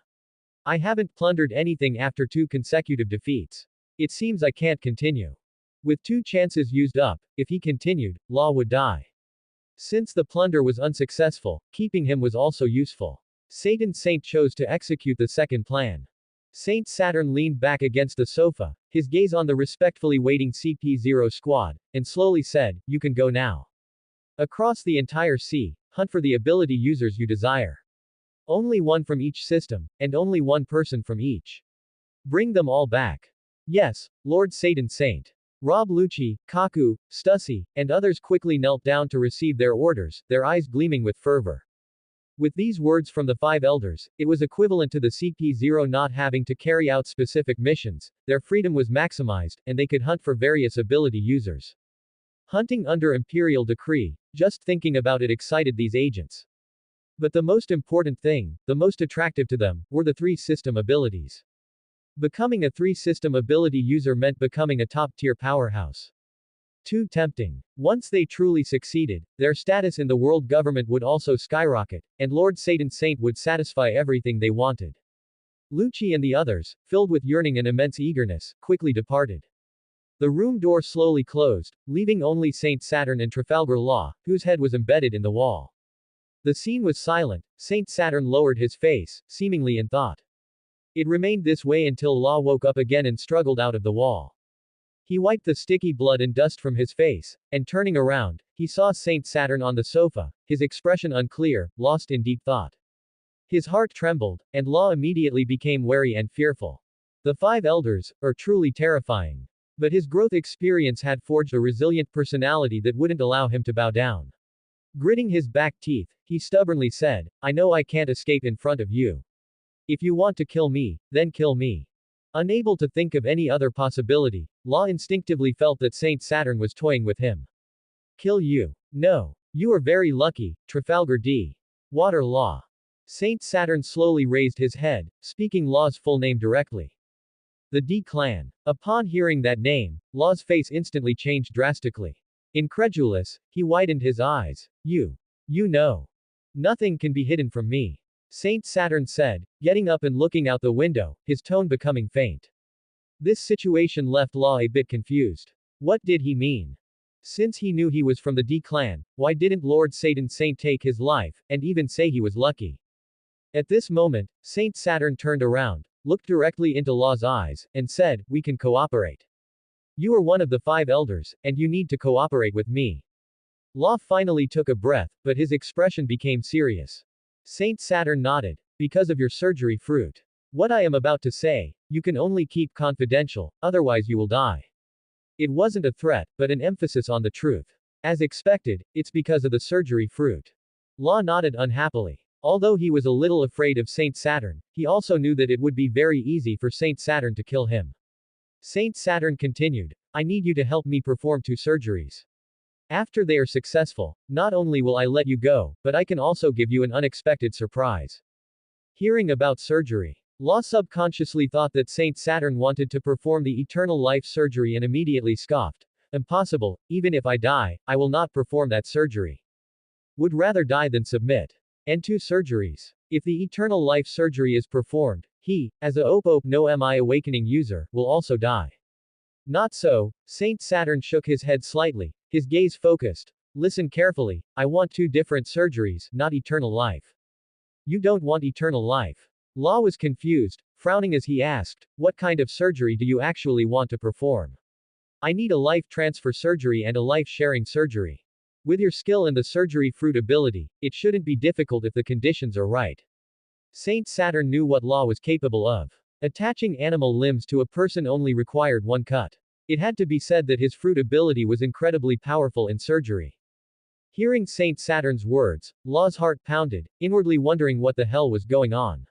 I haven't plundered anything after 2 consecutive defeats. It seems I can't continue. With 2 chances used up, if he continued, Law would die. Since the plunder was unsuccessful, keeping him was also useful. Satan Saint chose to execute the second plan. Saint Saturn leaned back against the sofa, his gaze on the respectfully waiting CP0 squad, and slowly said, "You can go now. Across the entire sea, hunt for the ability users you desire. Only one from each system, and only one person from each. Bring them all back." Yes, Lord Satan Saint. Rob Lucci, Kaku, Stussy, and others quickly knelt down to receive their orders, their eyes gleaming with fervor. With these words from the 5 elders, it was equivalent to the CP0 not having to carry out specific missions, their freedom was maximized, and they could hunt for various ability users. Hunting under Imperial decree, just thinking about it excited these agents. But the most important thing, the most attractive to them, were the 3 system abilities. Becoming a 3 system ability user meant becoming a top-tier powerhouse. Too tempting. Once they truly succeeded, their status in the world government would also skyrocket, and Lord Satan Saint would satisfy everything they wanted. Lucci and the others, filled with yearning and immense eagerness, quickly departed. The room door slowly closed, leaving only Saint Saturn and Trafalgar Law, whose head was embedded in the wall. The scene was silent. Saint Saturn lowered his face, seemingly in thought. It remained this way until Law woke up again and struggled out of the wall. He wiped the sticky blood and dust from his face, and turning around, he saw Saint Saturn on the sofa, his expression unclear, lost in deep thought. His heart trembled, and Law immediately became wary and fearful. The 5 elders are truly terrifying. But his growth experience had forged a resilient personality that wouldn't allow him to bow down. Gritting his back teeth, he stubbornly said, "I know I can't escape in front of you. If you want to kill me, then kill me." Unable to think of any other possibility, Law instinctively felt that Saint Saturn was toying with him. Kill you? No. You are very lucky, Trafalgar D. Water Law. Saint Saturn slowly raised his head, speaking Law's full name directly. The D clan. Upon hearing that name, Law's face instantly changed drastically. Incredulous, he widened his eyes. You know. Nothing can be hidden from me. Saint Saturn said, getting up and looking out the window, his tone becoming faint. This situation left Law a bit confused. What did he mean? Since he knew he was from the D clan, why didn't Lord Satan Saint take his life, and even say he was lucky? At this moment, Saint Saturn turned around, looked directly into Law's eyes, and said, "We can cooperate. You are one of the 5 elders, and you need to cooperate with me." Law finally took a breath, but his expression became serious. Saint Saturn nodded. "Because of your surgery fruit. What I am about to say, you can only keep confidential, otherwise you will die." It wasn't a threat, but an emphasis on the truth. As expected, it's because of the surgery fruit. Law nodded unhappily. Although he was a little afraid of Saint Saturn, he also knew that it would be very easy for Saint Saturn to kill him. Saint Saturn continued, "I need you to help me perform 2 surgeries. After they are successful, not only will I let you go, but I can also give you an unexpected surprise." Hearing about surgery, Law subconsciously thought that Saint Saturn wanted to perform the eternal life surgery and immediately scoffed. "Impossible, even if I die, I will not perform that surgery. Would rather die than submit. And 2 surgeries. If the eternal life surgery is performed, he, as a Ope no Mi awakening user, will also die." Not so, Saint Saturn shook his head slightly, his gaze focused. "Listen carefully, I want 2 different surgeries, not eternal life." "You don't want eternal life." Law was confused, frowning as he asked, "What kind of surgery do you actually want to perform?" "I need a life transfer surgery and a life sharing surgery. With your skill in the surgery fruit ability, it shouldn't be difficult if the conditions are right." Saint Saturn knew what Law was capable of. Attaching animal limbs to a person only required 1 cut. It had to be said that his fruit ability was incredibly powerful in surgery. Hearing Saint Saturn's words, Law's heart pounded, inwardly wondering what the hell was going on.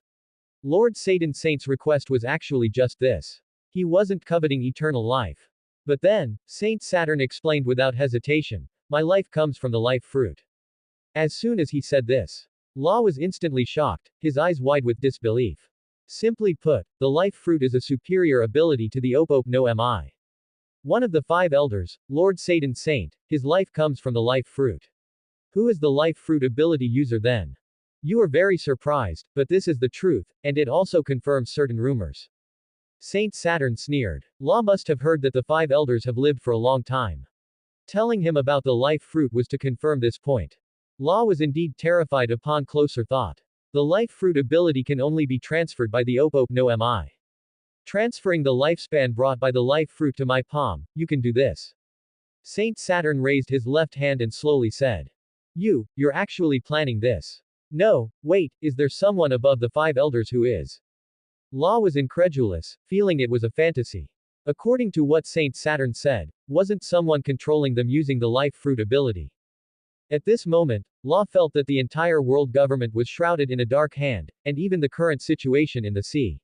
Lord Satan Saint's request was actually just this. He wasn't coveting eternal life. But then, Saint Saturn explained without hesitation, "My life comes from the life fruit." As soon as he said this, Law was instantly shocked, his eyes wide with disbelief. Simply put, the life fruit is a superior ability to the Ope no Mi. One of the 5 elders, Lord Satan Saint, his life comes from the life fruit. Who is the life fruit ability user then? You are very surprised, but this is the truth, and it also confirms certain rumors. Saint Saturn sneered. Law must have heard that the 5 elders have lived for a long time. Telling him about the life fruit was to confirm this point. Law was indeed terrified upon closer thought. The life fruit ability can only be transferred by the Ope no Mi. Transferring the lifespan brought by the life fruit to my palm, you can do this. Saint Saturn raised his left hand and slowly said. You're actually planning this. No, wait, is there someone above the 5 elders who is? Law was incredulous, feeling it was a fantasy. According to what Saint Saturn said, wasn't someone controlling them using the life fruit ability? At this moment, Law felt that the entire world government was shrouded in a dark hand, and even the current situation in the sea.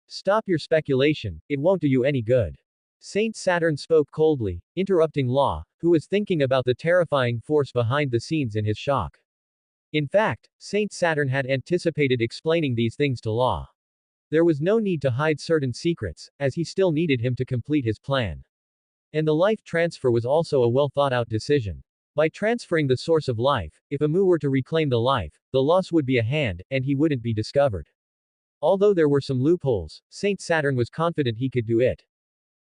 Stop your speculation, it won't do you any good. Saint Saturn spoke coldly, interrupting Law, who was thinking about the terrifying force behind the scenes in his shock. In fact, Saint Saturn had anticipated explaining these things to Law. There was no need to hide certain secrets, as he still needed him to complete his plan. And the life transfer was also a well thought out decision. By transferring the source of life, if Amu were to reclaim the life, the loss would be a hand, and he wouldn't be discovered. Although there were some loopholes, Saint Saturn was confident he could do it.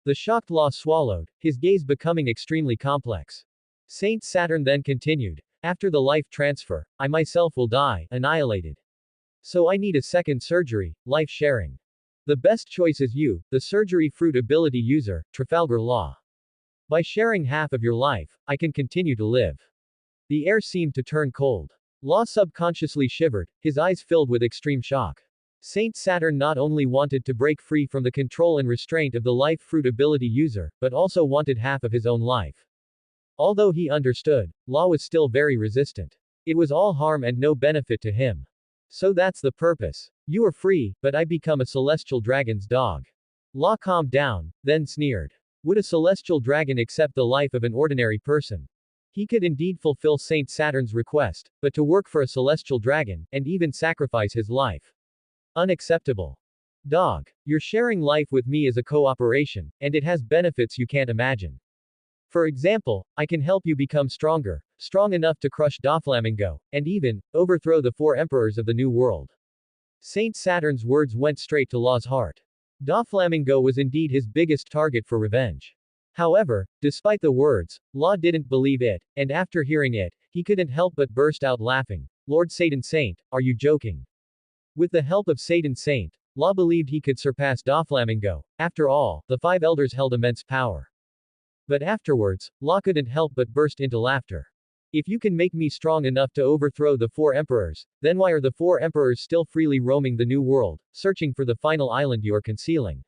The shocked Law swallowed, his gaze becoming extremely complex. Saint Saturn then continued, after the life transfer, I myself will die, annihilated. So I need a second surgery, life sharing. The best choice is you, the surgery fruit ability user, Trafalgar Law. By sharing half of your life, I can continue to live. The air seemed to turn cold. Law subconsciously shivered, his eyes filled with extreme shock. Saint Saturn not only wanted to break free from the control and restraint of the life fruit ability user, but also wanted half of his own life. Although he understood, Law was still very resistant. It was all harm and no benefit to him. So that's the purpose. You are free, but I become a celestial dragon's dog. Law calmed down, then sneered. Would a celestial dragon accept the life of an ordinary person? He could indeed fulfill Saint Saturn's request, but to work for a celestial dragon, and even sacrifice his life. Unacceptable. Dog. You're sharing life with me as a cooperation, and it has benefits you can't imagine. For example, I can help you become stronger, strong enough to crush Doflamingo, and even, overthrow the four emperors of the New World. Saint Saturn's words went straight to Law's heart. Doflamingo was indeed his biggest target for revenge. However, despite the words, Law didn't believe it, and after hearing it, he couldn't help but burst out laughing. Lord Satan Saint, are you joking? With the help of Satan Saint, Law believed he could surpass Doflamingo. After all, the five elders held immense power. But afterwards, Law couldn't help but burst into laughter. If you can make me strong enough to overthrow the four emperors, then why are the four emperors still freely roaming the New World, searching for the final island you are concealing?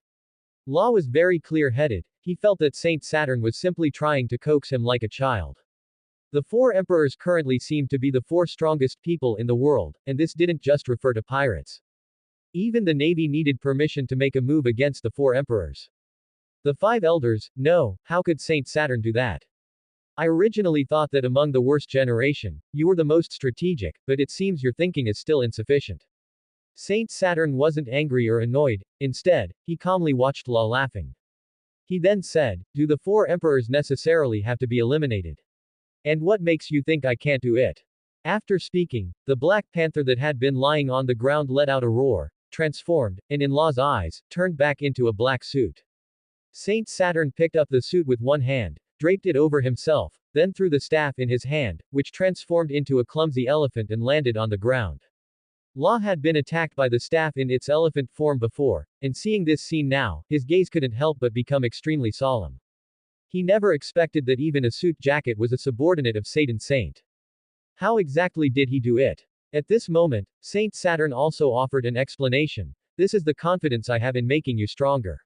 Law was very clear-headed. He felt that Saint Saturn was simply trying to coax him like a child. The four emperors currently seemed to be the four strongest people in the world, and this didn't just refer to pirates. Even the navy needed permission to make a move against the four emperors. The five elders, no, how could Saint Saturn do that? I originally thought that among the worst generation, you were the most strategic, but it seems your thinking is still insufficient. Saint Saturn wasn't angry or annoyed, instead, he calmly watched Law laughing. He then said, do the four emperors necessarily have to be eliminated? And what makes you think I can't do it? After speaking, the Black Panther that had been lying on the ground let out a roar, transformed, and in Law's eyes, turned back into a black suit. Saint Saturn picked up the suit with one hand, draped it over himself, then threw the staff in his hand, which transformed into a clumsy elephant and landed on the ground. Law had been attacked by the staff in its elephant form before, and seeing this scene now, his gaze couldn't help but become extremely solemn. He never expected that even a suit jacket was a subordinate of Satan Saint. How exactly did he do it? At this moment, Saint Saturn also offered an explanation. This is the confidence I have in making you stronger.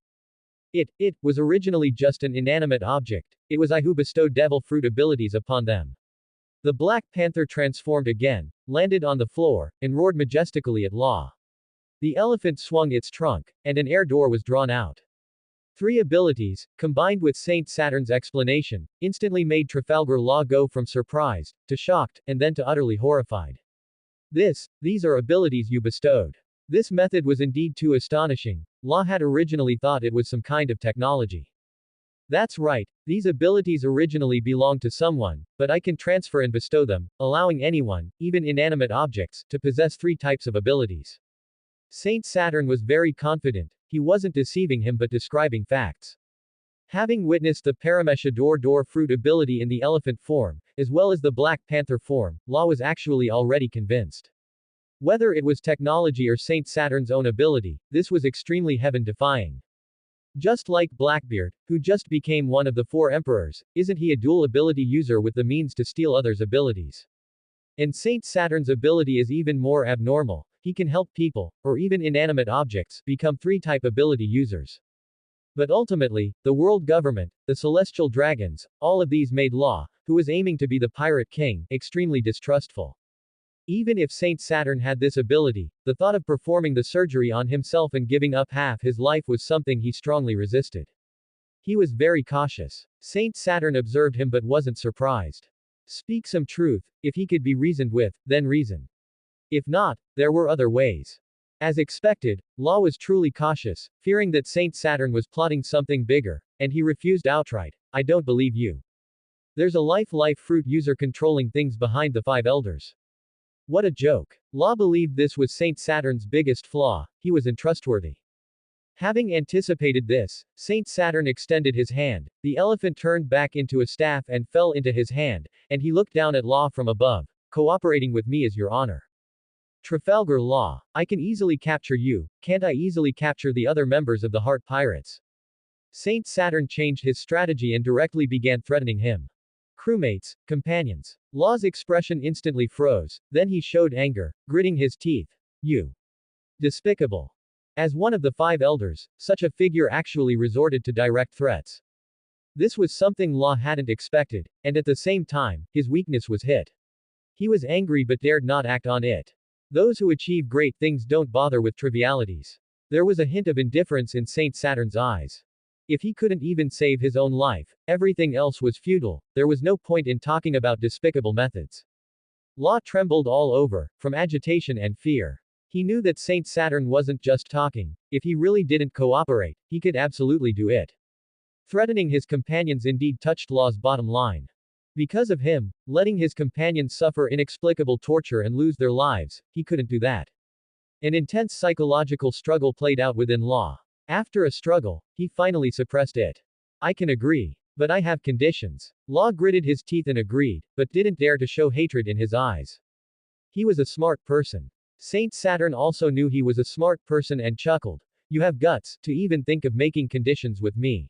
It was originally just an inanimate object. It was I who bestowed devil fruit abilities upon them. The Black Panther transformed again, landed on the floor, and roared majestically at Law. The elephant swung its trunk, and an air door was drawn out. Three abilities, combined with Saint Saturn's explanation, instantly made Trafalgar Law go from surprised, to shocked, and then to utterly horrified. These are abilities you bestowed. This method was indeed too astonishing. Law had originally thought it was some kind of technology. That's right, these abilities originally belonged to someone, but I can transfer and bestow them, allowing anyone, even inanimate objects, to possess three types of abilities. Saint Saturn was very confident. He wasn't deceiving him but describing facts. Having witnessed the Parameshador door fruit ability in the elephant form, as well as the Black Panther form, Law was actually already convinced. Whether it was technology or Saint Saturn's own ability, this was extremely heaven-defying. Just like Blackbeard, who just became one of the four emperors, isn't he a dual ability user with the means to steal others' abilities? And Saint Saturn's ability is even more abnormal. He can help people, or even inanimate objects, become three-type ability users. But ultimately, the world government, the celestial dragons, all of these made Law, who was aiming to be the pirate king, extremely distrustful. Even if Saint Saturn had this ability, the thought of performing the surgery on himself and giving up half his life was something he strongly resisted. He was very cautious. Saint Saturn observed him but wasn't surprised. Speak some truth, if he could be reasoned with, then reason. If not, there were other ways. As expected, Law was truly cautious, fearing that Saint Saturn was plotting something bigger, and he refused outright. I don't believe you. There's a life fruit user controlling things behind the five elders. What a joke. Law believed this was Saint Saturn's biggest flaw. He was untrustworthy. Having anticipated this, Saint Saturn extended his hand, the elephant turned back into a staff and fell into his hand, and he looked down at Law from above. Cooperating with me is your honor. Trafalgar Law, I can easily capture you, can't I easily capture the other members of the Heart Pirates? Saint Saturn changed his strategy and directly began threatening him. Crewmates, companions. Law's expression instantly froze, then he showed anger, gritting his teeth. You. Despicable. As one of the five elders, such a figure actually resorted to direct threats. This was something Law hadn't expected, and at the same time, his weakness was hit. He was angry but dared not act on it. Those who achieve great things don't bother with trivialities. There was a hint of indifference in Saint Saturn's eyes. If he couldn't even save his own life, everything else was futile, there was no point in talking about despicable methods. Law trembled all over, from agitation and fear. He knew that Saint Saturn wasn't just talking. If he really didn't cooperate, he could absolutely do it. Threatening his companions indeed touched Law's bottom line. Because of him, letting his companions suffer inexplicable torture and lose their lives, he couldn't do that. An intense psychological struggle played out within Law. After a struggle, he finally suppressed it. I can agree. But I have conditions. Law gritted his teeth and agreed, but didn't dare to show hatred in his eyes. He was a smart person. Saint Saturn also knew he was a smart person and chuckled. You have guts to even think of making conditions with me.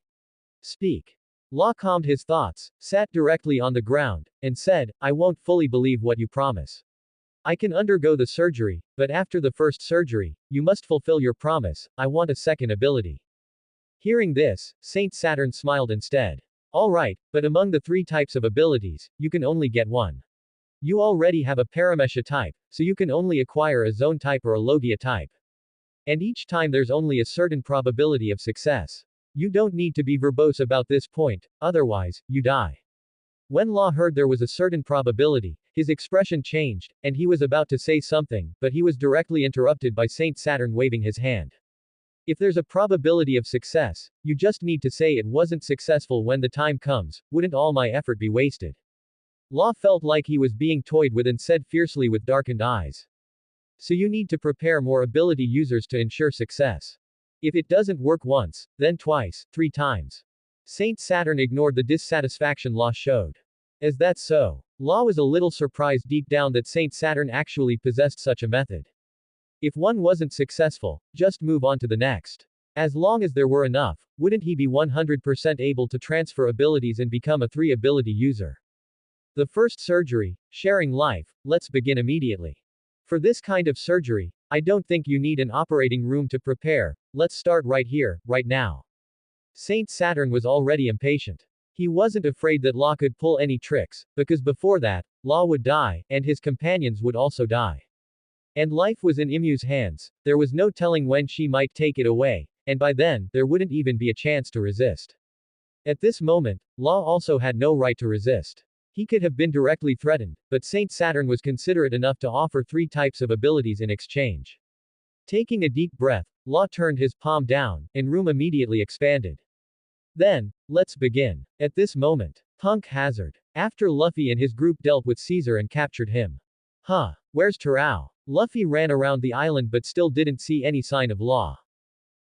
Speak. Law calmed his thoughts, sat directly on the ground, and said, I won't fully believe what you promise. I can undergo the surgery, but after the first surgery, you must fulfill your promise. I want a second ability. Hearing this, Saint Saturn smiled instead. Alright, but among the 3 types of abilities, you can only get one. You already have a Paramesha type, so you can only acquire a Zone type or a Logia type. And each time there's only a certain probability of success. You don't need to be verbose about this point, otherwise, you die. When Law heard there was a certain probability, his expression changed, and he was about to say something, but he was directly interrupted by Saint Saturn waving his hand. If there's a probability of success, you just need to say it wasn't successful when the time comes. Wouldn't all my effort be wasted? Law felt like he was being toyed with and said fiercely with darkened eyes. So you need to prepare more ability users to ensure success. If it doesn't work once, then twice, 3 times. Saint Saturn ignored the dissatisfaction Law showed. Is that so? Law was a little surprised deep down that Saint Saturn actually possessed such a method. If one wasn't successful, just move on to the next. As long as there were enough, wouldn't he be 100% able to transfer abilities and become a 3 ability user? The first surgery, sharing life, let's begin immediately. For this kind of surgery, I don't think you need an operating room to prepare. Let's start right here, right now. Saint Saturn was already impatient. He wasn't afraid that Law could pull any tricks, because before that, Law would die, and his companions would also die. And life was in Imu's hands. There was no telling when she might take it away, and by then, there wouldn't even be a chance to resist. At this moment, Law also had no right to resist. He could have been directly threatened, but Saint Saturn was considerate enough to offer 3 types of abilities in exchange. Taking a deep breath, Law turned his palm down, and room immediately expanded. Then, let's begin. At this moment, Punk Hazard. After Luffy and his group dealt with Caesar and captured him. Huh, where's Tarao? Luffy ran around the island but still didn't see any sign of Law.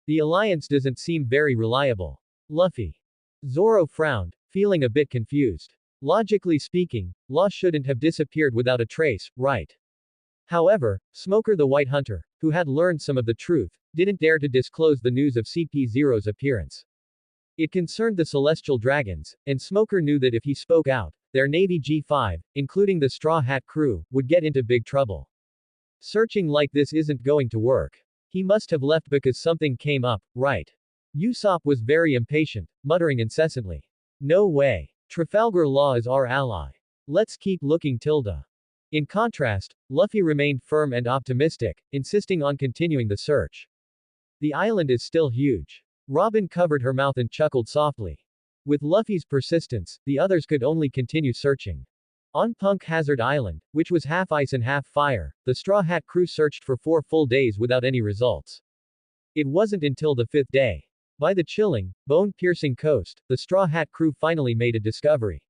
The alliance doesn't seem very reliable. Luffy. Zoro frowned, feeling a bit confused. Logically speaking, Law shouldn't have disappeared without a trace, right? However, Smoker the White Hunter, who had learned some of the truth, didn't dare to disclose the news of CP0's appearance. It concerned the Celestial Dragons, and Smoker knew that if he spoke out, their Navy G5, including the Straw Hat crew, would get into big trouble. Searching like this isn't going to work. He must have left because something came up, right? Usopp was very impatient, muttering incessantly. No way. Trafalgar Law is our ally. Let's keep looking. In contrast, Luffy remained firm and optimistic, insisting on continuing the search. The island is still huge. Robin covered her mouth and chuckled softly. With Luffy's persistence, the others could only continue searching. On Punk Hazard Island, which was half ice and half fire, the Straw Hat crew searched for 4 full days without any results. It wasn't until the 5th day. By the chilling, bone-piercing coast, the Straw Hat crew finally made a discovery.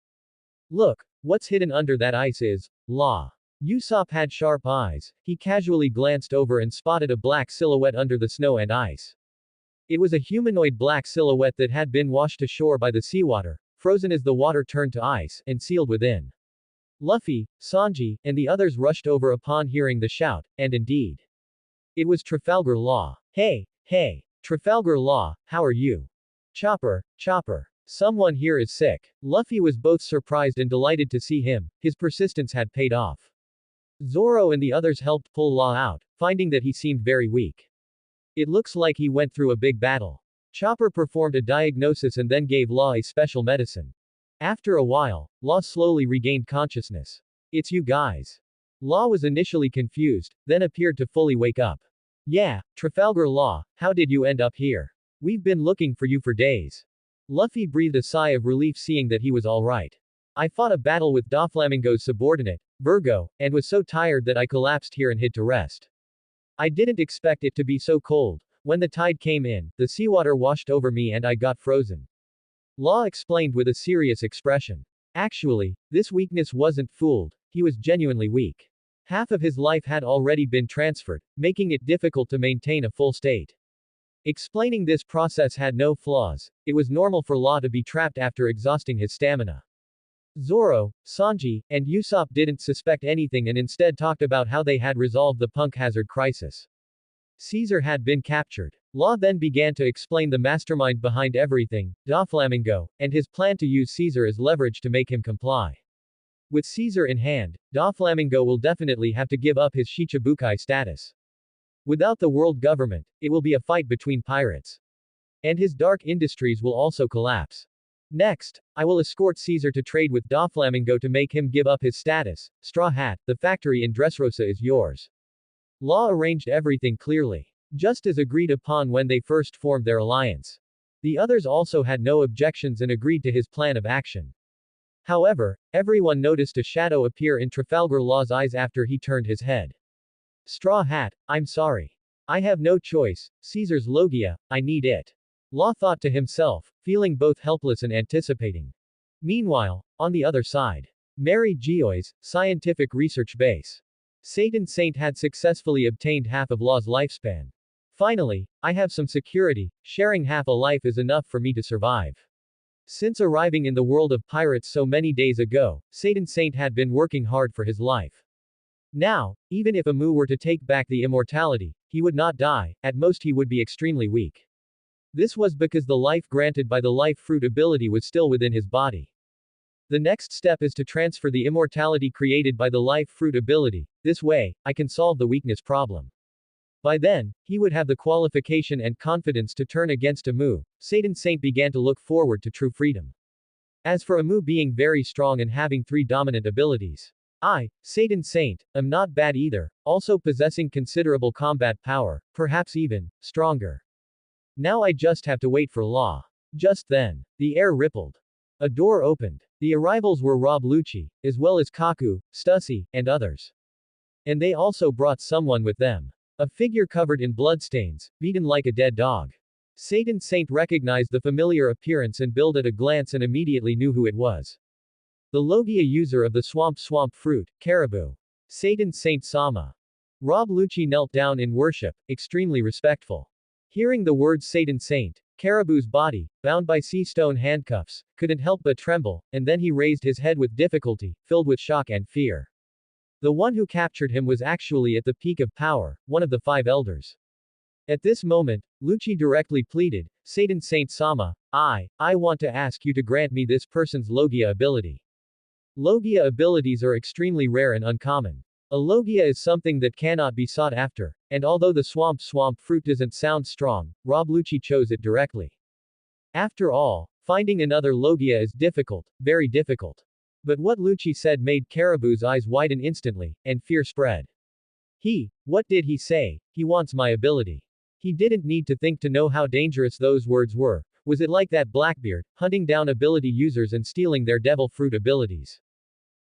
Look, what's hidden under that ice is Law. Usopp had sharp eyes. He casually glanced over and spotted a black silhouette under the snow and ice. It was a humanoid black silhouette that had been washed ashore by the seawater, frozen as the water turned to ice, and sealed within. Luffy, Sanji, and the others rushed over upon hearing the shout, and indeed, it was Trafalgar Law. Hey, Trafalgar Law, how are you? Chopper, someone here is sick. Luffy was both surprised and delighted to see him. His persistence had paid off. Zoro and the others helped pull Law out, finding that he seemed very weak. It looks like he went through a big battle. Chopper performed a diagnosis and then gave Law a special medicine. After a while, Law slowly regained consciousness. It's you guys. Law was initially confused, then appeared to fully wake up. Yeah, Trafalgar Law, how did you end up here? We've been looking for you for days. Luffy breathed a sigh of relief seeing that he was alright. I fought a battle with Doflamingo's subordinate, Virgo, and was so tired that I collapsed here and hid to rest. I didn't expect it to be so cold. When the tide came in, the seawater washed over me and I got frozen. Law explained with a serious expression. Actually, this weakness wasn't fooled, he was genuinely weak. Half of his life had already been transferred, making it difficult to maintain a full state. Explaining this process had no flaws, it was normal for Law to be trapped after exhausting his stamina. Zoro, Sanji, and Usopp didn't suspect anything and instead talked about how they had resolved the punk hazard crisis. Caesar had been captured. Law then began to explain the mastermind behind everything, Doflamingo, and his plan to use Caesar as leverage to make him comply. With Caesar in hand, Doflamingo will definitely have to give up his Shichibukai status. Without the world government, it will be a fight between pirates. And his dark industries will also collapse. Next, I will escort Caesar to trade with Doflamingo to make him give up his status. Straw Hat, the factory in Dressrosa is yours. Law arranged everything clearly. Just as agreed upon when they first formed their alliance. The others also had no objections and agreed to his plan of action. However, everyone noticed a shadow appear in Trafalgar Law's eyes after he turned his head. Straw Hat, I'm sorry. I have no choice, Caesar's Logia, I need it. Law thought to himself, feeling both helpless and anticipating. Meanwhile, on the other side, Mary Geoy's scientific research base. Satan Saint had successfully obtained half of Law's lifespan. Finally, I have some security, sharing half a life is enough for me to survive. Since arriving in the world of pirates so many days ago, Satan Saint had been working hard for his life. Now, even if Amu were to take back the immortality, he would not die, at most he would be extremely weak. This was because the life granted by the life fruit ability was still within his body. The next step is to transfer the immortality created by the life fruit ability, this way, I can solve the weakness problem. By then, he would have the qualification and confidence to turn against Amu. Satan Saint began to look forward to true freedom. As for Amu being very strong and having 3 dominant abilities. I, Satan Saint, am not bad either, also possessing considerable combat power, perhaps even, stronger. Now I just have to wait for Law. Just then, the air rippled. A door opened. The arrivals were Rob Lucci, as well as Kaku, Stussy, and others. And they also brought someone with them. A figure covered in bloodstains, beaten like a dead dog. Satan Saint recognized the familiar appearance and build at a glance and immediately knew who it was. The Logia user of the swamp fruit, Caribou. Satan Saint Sama. Rob Lucci knelt down in worship, extremely respectful. Hearing the words Satan Saint, Caribou's body, bound by sea stone handcuffs, couldn't help but tremble, and then he raised his head with difficulty, filled with shock and fear. The one who captured him was actually at the peak of power, one of the 5 elders. At this moment, Lucci directly pleaded, Satan Saint Sama, I want to ask you to grant me this person's Logia ability. Logia abilities are extremely rare and uncommon. A Logia is something that cannot be sought after, and although the swamp fruit doesn't sound strong, Rob Lucci chose it directly. After all, finding another Logia is difficult, very difficult. But what Lucci said made Caribou's eyes widen instantly, and fear spread. What did he say? He wants my ability. He didn't need to think to know how dangerous those words were. Was it like that Blackbeard, hunting down ability users and stealing their devil fruit abilities?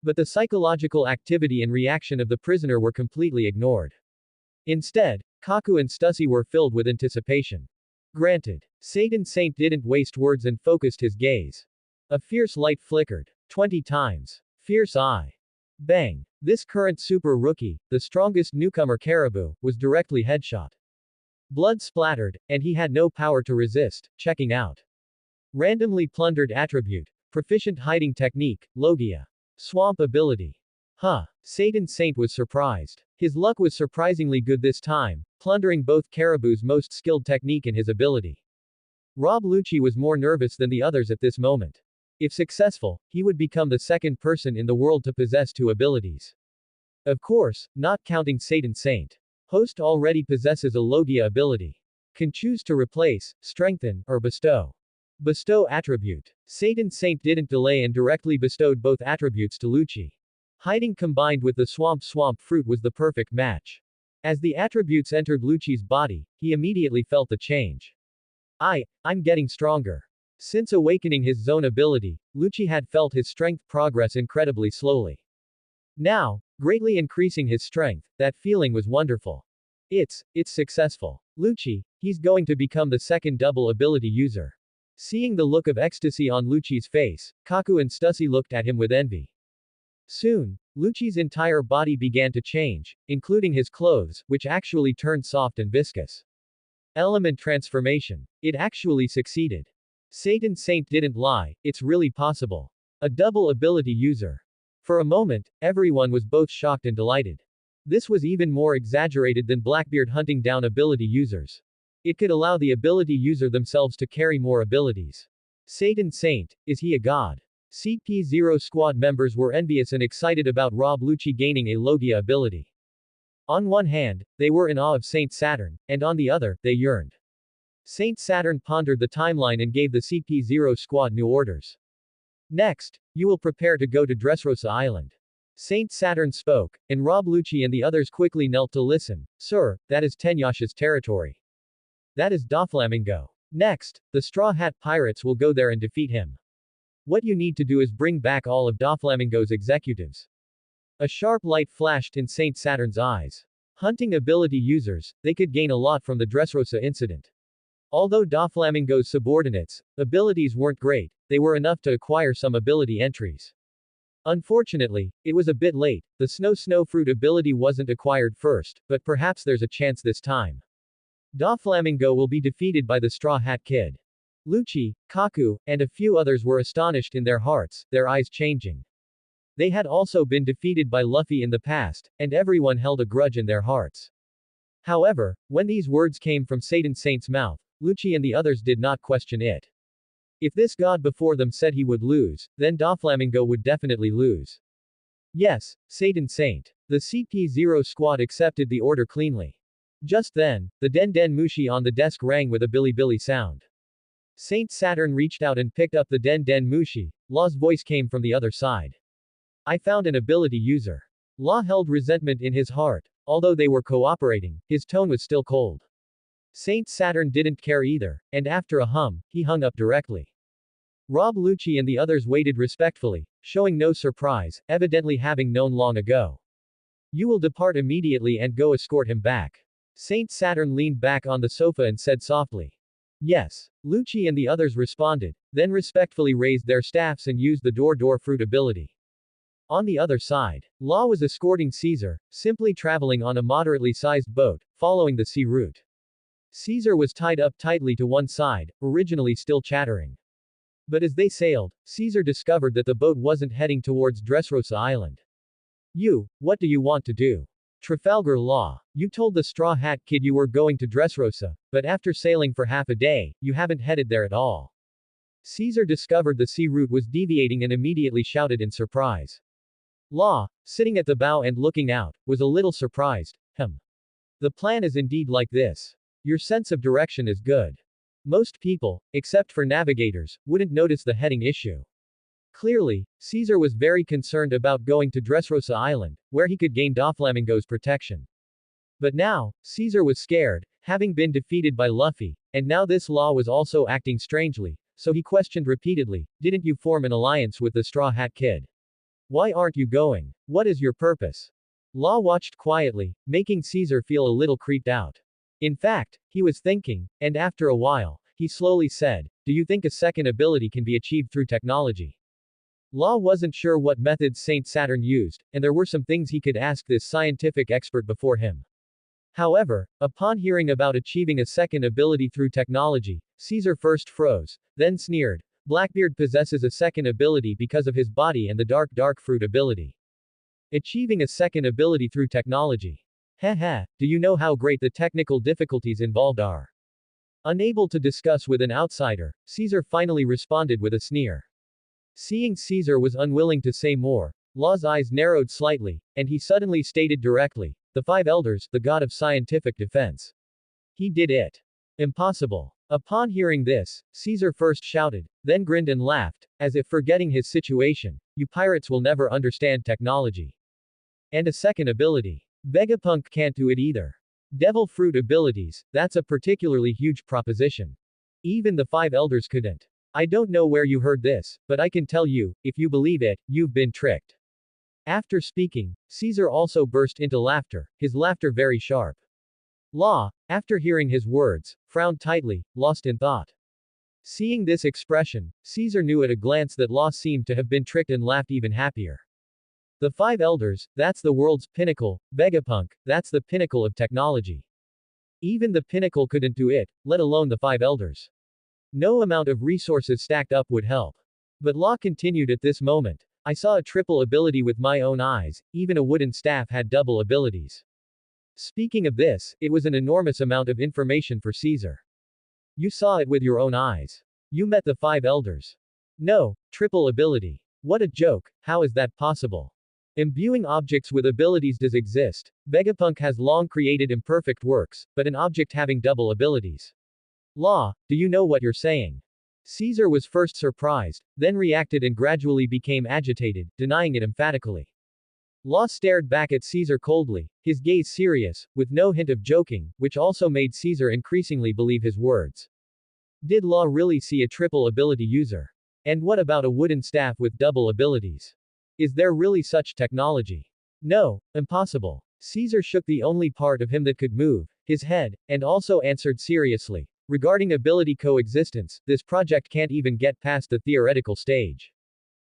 But the psychological activity and reaction of the prisoner were completely ignored. Instead, Kaku and Stussy were filled with anticipation. Granted, Satan Saint didn't waste words and focused his gaze. A fierce light flickered. 20 times. Fierce eye. Bang. This current super rookie, the strongest newcomer Caribou, was directly headshot. Blood splattered, and he had no power to resist, checking out. Randomly plundered attribute. Proficient hiding technique, Logia. Swamp ability. Satan Saint was surprised. His luck was surprisingly good this time, plundering both Caribou's most skilled technique and his ability. Rob Lucci was more nervous than the others at this moment. If successful, he would become the second person in the world to possess 2 abilities. Of course, not counting Satan Saint. Host already possesses a Logia ability. Can choose to replace, strengthen, or bestow. Bestow attribute. Satan Saint didn't delay and directly bestowed both attributes to Lucci. Hiding combined with the swamp fruit was the perfect match. As the attributes entered Lucci's body, he immediately felt the change. I'm getting stronger. Since awakening his zone ability, Lucci had felt his strength progress incredibly slowly. Now, greatly increasing his strength, that feeling was wonderful. It's successful. Lucci, he's going to become the second double ability user. Seeing the look of ecstasy on Lucci's face, Kaku and Stussy looked at him with envy. Soon, Lucci's entire body began to change, including his clothes, which actually turned soft and viscous. Element transformation. It actually succeeded. Satan Saint didn't lie, it's really possible. A double ability user. For a moment, everyone was both shocked and delighted. This was even more exaggerated than Blackbeard hunting down ability users. It could allow the ability user themselves to carry more abilities. Satan Saint, is he a god? CP0 squad members were envious and excited about Rob Lucci gaining a Logia ability. On one hand, they were in awe of Saint Saturn, and on the other, they yearned. Saint Saturn pondered the timeline and gave the CP0 squad new orders. Next, you will prepare to go to Dressrosa Island. Saint Saturn spoke, and Rob Lucci and the others quickly knelt to listen. Sir, that is Tenyash's territory. That is Doflamingo. Next, the Straw Hat Pirates will go there and defeat him. What you need to do is bring back all of Doflamingo's executives. A sharp light flashed in Saint Saturn's eyes. Hunting ability users, they could gain a lot from the Dressrosa incident. Although Doflamingo's subordinates' abilities weren't great, they were enough to acquire some ability entries. Unfortunately, it was a bit late. The Snow Fruit ability wasn't acquired first, but perhaps there's a chance this time. Doflamingo will be defeated by the Straw Hat Kid. Lucci, Kaku, and a few others were astonished in their hearts, their eyes changing. They had also been defeated by Luffy in the past, and everyone held a grudge in their hearts. However, when these words came from Satan Saint's mouth, Lucci and the others did not question it. If this god before them said he would lose, then Doflamingo would definitely lose. Yes, Satan Saint. The CP0 squad accepted the order cleanly. Just then, the Den Den Mushi on the desk rang with a billy sound. Saint Saturn reached out and picked up the Den Den Mushi. Law's voice came from the other side. I found an ability user. Law held resentment in his heart. Although they were cooperating, his tone was still cold. Saint Saturn didn't care either, and after a hum, he hung up directly. Rob Lucci and the others waited respectfully, showing no surprise, evidently having known long ago. You will depart immediately and go escort him back. Saint Saturn leaned back on the sofa and said softly. Yes. Lucci and the others responded, then respectfully raised their staffs and used the door fruit ability. On the other side, Law was escorting Caesar, simply traveling on a moderately sized boat, following the sea route. Caesar was tied up tightly to one side, originally still chattering. But as they sailed, Caesar discovered that the boat wasn't heading towards Dressrosa Island. What do you want to do? Trafalgar Law. You told the Straw Hat Kid you were going to Dressrosa, but after sailing for half a day, you haven't headed there at all. Caesar discovered the sea route was deviating and immediately shouted in surprise. Law, sitting at the bow and looking out, was a little surprised. The plan is indeed like this. Your sense of direction is good. Most people, except for navigators, wouldn't notice the heading issue. Clearly, Caesar was very concerned about going to Dressrosa Island, where he could gain Doflamingo's protection. But now, Caesar was scared, having been defeated by Luffy, and now this Law was also acting strangely, so he questioned repeatedly, didn't you form an alliance with the Straw Hat Kid? Why aren't you going? What is your purpose? Law watched quietly, making Caesar feel a little creeped out. In fact, he was thinking, and after a while, he slowly said, do you think a second ability can be achieved through technology? Law wasn't sure what methods Saint Saturn used, and there were some things he could ask this scientific expert before him. However, upon hearing about achieving a second ability through technology, Caesar first froze, then sneered. Blackbeard possesses a second ability because of his body and the dark fruit ability. Achieving a second ability through technology. Heh, do you know how great the technical difficulties involved are? Unable to discuss with an outsider, Caesar finally responded with a sneer. Seeing Caesar was unwilling to say more, Law's eyes narrowed slightly, and he suddenly stated directly, the five elders, the god of scientific defense. He did it. Impossible. Upon hearing this, Caesar first shouted, then grinned and laughed, as if forgetting his situation, you pirates will never understand technology. And a second ability. Vegapunk can't do it either. Devil fruit abilities, that's a particularly huge proposition. Even the five elders couldn't. I don't know where you heard this, but I can tell you, if you believe it, you've been tricked. After speaking, Caesar also burst into laughter, his laughter very sharp. Law, after hearing his words, frowned tightly, lost in thought. Seeing this expression, Caesar knew at a glance that Law seemed to have been tricked and laughed even happier. The five elders, that's the world's pinnacle, Vegapunk, that's the pinnacle of technology. Even the pinnacle couldn't do it, let alone the five elders. No amount of resources stacked up would help. But Law continued at this moment. I saw a triple ability with my own eyes, even a wooden staff had double abilities. Speaking of this, it was an enormous amount of information for Caesar. You saw it with your own eyes. You met the five elders. No, triple ability. What a joke, how is that possible? Imbuing objects with abilities does exist. Vegapunk has long created imperfect works, but an object having double abilities. Law, do you know what you're saying? Caesar was first surprised, then reacted and gradually became agitated, denying it emphatically. Law stared back at Caesar coldly, his gaze serious, with no hint of joking, which also made Caesar increasingly believe his words. Did Law really see a triple ability user? And what about a wooden staff with double abilities? Is there really such technology? No, impossible. Caesar shook the only part of him that could move, his head, and also answered seriously. Regarding ability coexistence, this project can't even get past the theoretical stage.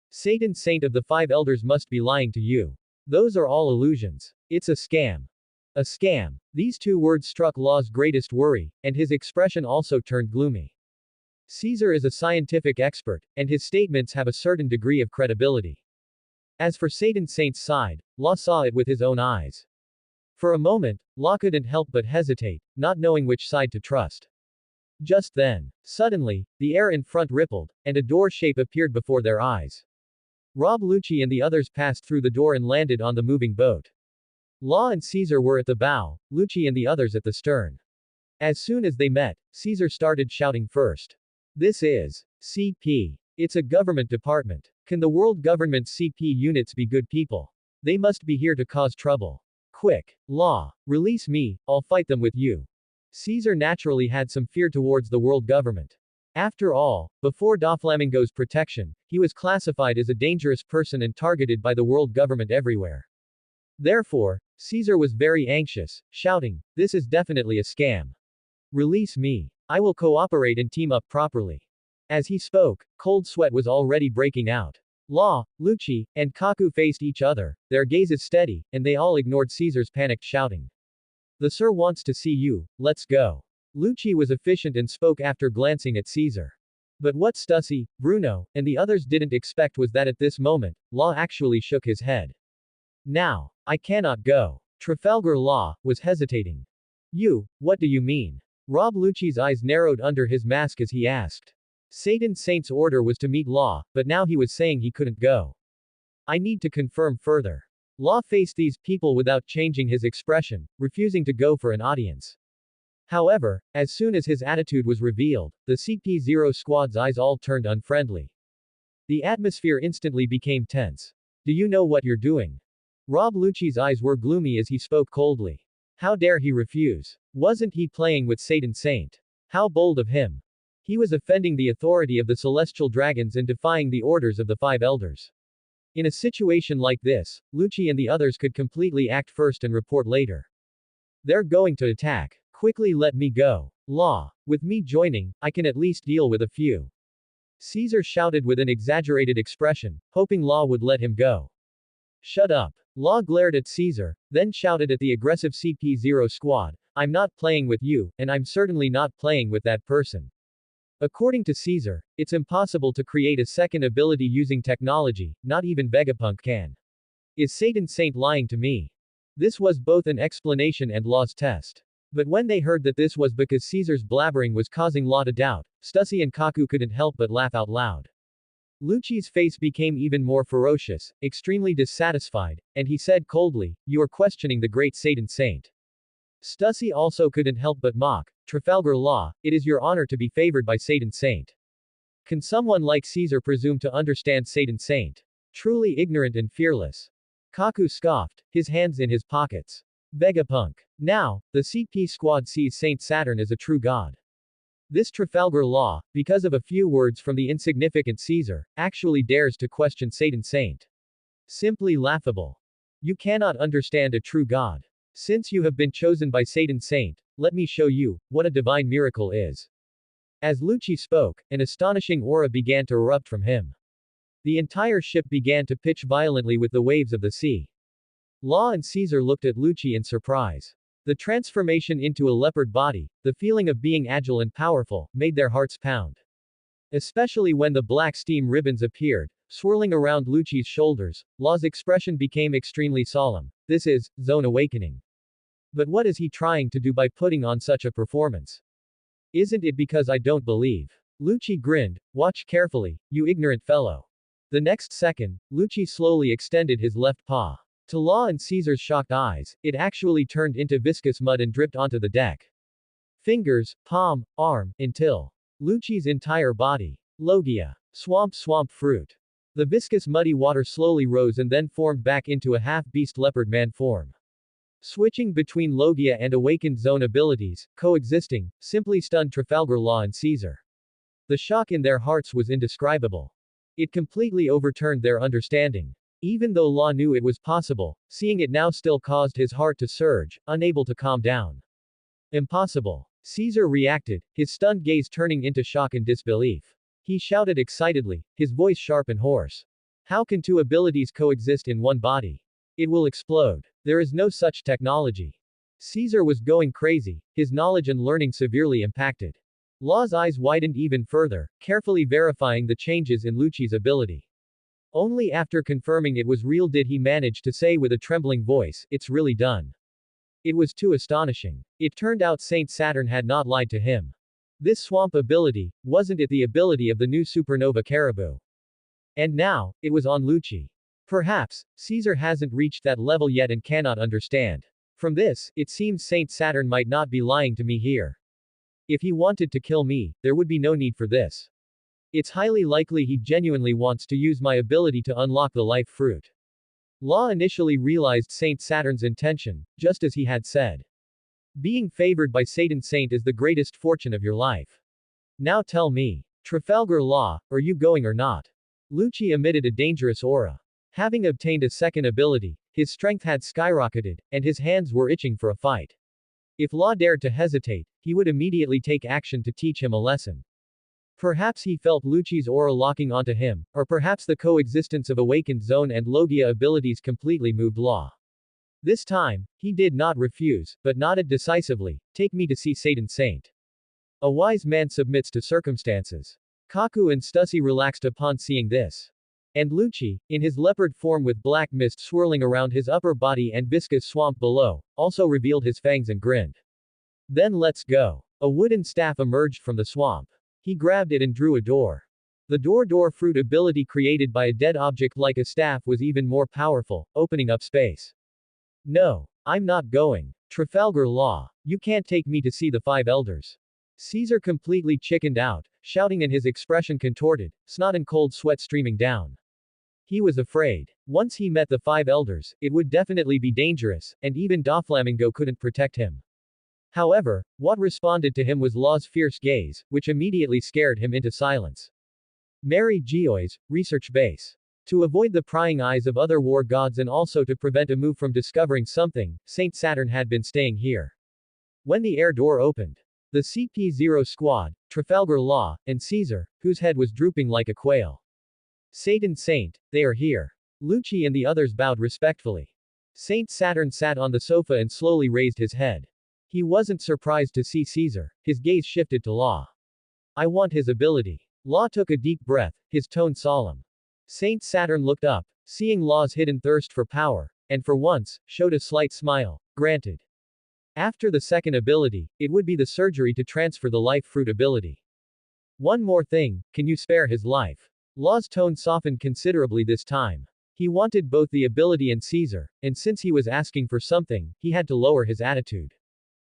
Satan Saint of the Five Elders must be lying to you. Those are all illusions. It's a scam. A scam. These two words struck Law's greatest worry, and his expression also turned gloomy. Caesar is a scientific expert, and his statements have a certain degree of credibility. As for Satan Saint's side, Law saw it with his own eyes. For a moment, Law couldn't help but hesitate, not knowing which side to trust. Just then, suddenly, the air in front rippled, and a door shape appeared before their eyes. Rob Lucci and the others passed through the door and landed on the moving boat. Law and Caesar were at the bow, Lucci and the others at the stern. As soon as they met, Caesar started shouting first. This is CP. It's a government department. Can the world government CP units be good people? They must be here to cause trouble. Quick, Law, release me, I'll fight them with you. Caesar naturally had some fear towards the world government. After all, before Doflamingo's protection, he was classified as a dangerous person and targeted by the world government everywhere. Therefore, Caesar was very anxious, shouting, this is definitely a scam. Release me. I will cooperate and team up properly. As he spoke, cold sweat was already breaking out. Law, Lucci, and Kaku faced each other, their gazes steady, and they all ignored Caesar's panicked shouting. The sir wants to see you, let's go. Lucci was efficient and spoke after glancing at Caesar. But what Stussy, Bruno, and the others didn't expect was that at this moment, Law actually shook his head. Now, I cannot go. Trafalgar Law was hesitating. You, what do you mean? Rob Lucci's eyes narrowed under his mask as he asked. Satan Saint's order was to meet Law, but now he was saying he couldn't go. I need to confirm further. Law faced these people without changing his expression, refusing to go for an audience. However, as soon as his attitude was revealed, the CP0 squad's eyes all turned unfriendly. The atmosphere instantly became tense. Do you know what you're doing? Rob Lucci's eyes were gloomy as he spoke coldly. How dare he refuse? Wasn't he playing with Satan Saint? How bold of him! He was offending the authority of the celestial dragons and defying the orders of the five elders. In a situation like this, Lucci and the others could completely act first and report later. They're going to attack. Quickly let me go. Law. With me joining, I can at least deal with a few. Caesar shouted with an exaggerated expression, hoping Law would let him go. Shut up. Law glared at Caesar, then shouted at the aggressive CP0 squad, I'm not playing with you, and I'm certainly not playing with that person. According to Caesar, it's impossible to create a second ability using technology, not even Vegapunk can. Is Satan Saint lying to me? This was both an explanation and Law's test. But when they heard that this was because Caesar's blabbering was causing Law to doubt, Stussy and Kaku couldn't help but laugh out loud. Lucci's face became even more ferocious, extremely dissatisfied, and he said coldly, you are questioning the great Satan Saint. Stussy also couldn't help but mock, Trafalgar Law, it is your honor to be favored by Satan Saint. Can someone like Caesar presume to understand Satan Saint? Truly ignorant and fearless. Kaku scoffed, his hands in his pockets. Vegapunk. Now, the CP squad sees Saint Saturn as a true god. This Trafalgar Law, because of a few words from the insignificant Caesar, actually dares to question Satan Saint. Simply laughable. You cannot understand a true god. Since you have been chosen by Satan Saint, let me show you what a divine miracle is. As Lucci spoke, an astonishing aura began to erupt from him. The entire ship began to pitch violently with the waves of the sea. Law and Caesar looked at Lucci in surprise. The transformation into a leopard body, the feeling of being agile and powerful, made their hearts pound. Especially when the black steam ribbons appeared, swirling around Lucci's shoulders, Law's expression became extremely solemn. This is zone awakening. But what is he trying to do by putting on such a performance? Isn't it because I don't believe? Lucci grinned. Watch carefully, you ignorant fellow. The next second, Lucci slowly extended his left paw. To Law and Caesar's shocked eyes, it actually turned into viscous mud and dripped onto the deck. Fingers, palm, arm, until Lucci's entire body. Logia. Swamp fruit. The viscous muddy water slowly rose and then formed back into a half-beast leopard man form. Switching between Logia and awakened zone abilities, coexisting, simply stunned Trafalgar Law and Caesar. The shock in their hearts was indescribable. It completely overturned their understanding. Even though Law knew it was possible, seeing it now still caused his heart to surge, unable to calm down. Impossible. Caesar reacted, his stunned gaze turning into shock and disbelief. He shouted excitedly, his voice sharp and hoarse. How can two abilities coexist in one body? It will explode. There is no such technology. Caesar was going crazy, his knowledge and learning severely impacted. Law's eyes widened even further, carefully verifying the changes in Lucci's ability. Only after confirming it was real did he manage to say with a trembling voice, "It's really done." It was too astonishing. It turned out Saint Saturn had not lied to him. This swamp ability, wasn't it the ability of the new supernova caribou? And now, it was on Lucci. Perhaps, Caesar hasn't reached that level yet and cannot understand. From this, it seems Saint Saturn might not be lying to me here. If he wanted to kill me, there would be no need for this. It's highly likely he genuinely wants to use my ability to unlock the life fruit. Law initially realized Saint Saturn's intention, just as he had said. Being favored by Satan Saint is the greatest fortune of your life. Now tell me, Trafalgar Law, are you going or not? Lucci emitted a dangerous aura. Having obtained a second ability, his strength had skyrocketed, and his hands were itching for a fight. If Law dared to hesitate, he would immediately take action to teach him a lesson. Perhaps he felt Lucci's aura locking onto him, or perhaps the coexistence of awakened zone and Logia abilities completely moved Law. This time, he did not refuse, but nodded decisively, "Take me to see Satan Saint." A wise man submits to circumstances. Kaku and Stussy relaxed upon seeing this. And Lucci, in his leopard form with black mist swirling around his upper body and viscous swamp below, also revealed his fangs and grinned. Then let's go. A wooden staff emerged from the swamp. He grabbed it and drew a door. The door fruit ability created by a dead object like a staff was even more powerful, opening up space. No, I'm not going. Trafalgar Law, you can't take me to see the five elders. Caesar completely chickened out, shouting and his expression contorted, snot and cold sweat streaming down. He was afraid. Once he met the five elders, it would definitely be dangerous, and even Doflamingo couldn't protect him. However, what responded to him was Law's fierce gaze, which immediately scared him into silence. Mary Geois, Research Base. To avoid the prying eyes of other war gods and also to prevent a move from discovering something, Saint Saturn had been staying here. When the air door opened, the CP-0 squad, Trafalgar Law, and Caesar, whose head was drooping like a quail. Satan Saint, they are here. Lucci and the others bowed respectfully. Saint Saturn sat on the sofa and slowly raised his head. He wasn't surprised to see Caesar, his gaze shifted to Law. I want his ability. Law took a deep breath, his tone solemn. Saint Saturn looked up, seeing Law's hidden thirst for power, and for once, showed a slight smile. Granted. After the second ability, it would be the surgery to transfer the life fruit ability. One more thing, can you spare his life? Law's tone softened considerably this time. He wanted both the ability and Caesar, and since he was asking for something, he had to lower his attitude.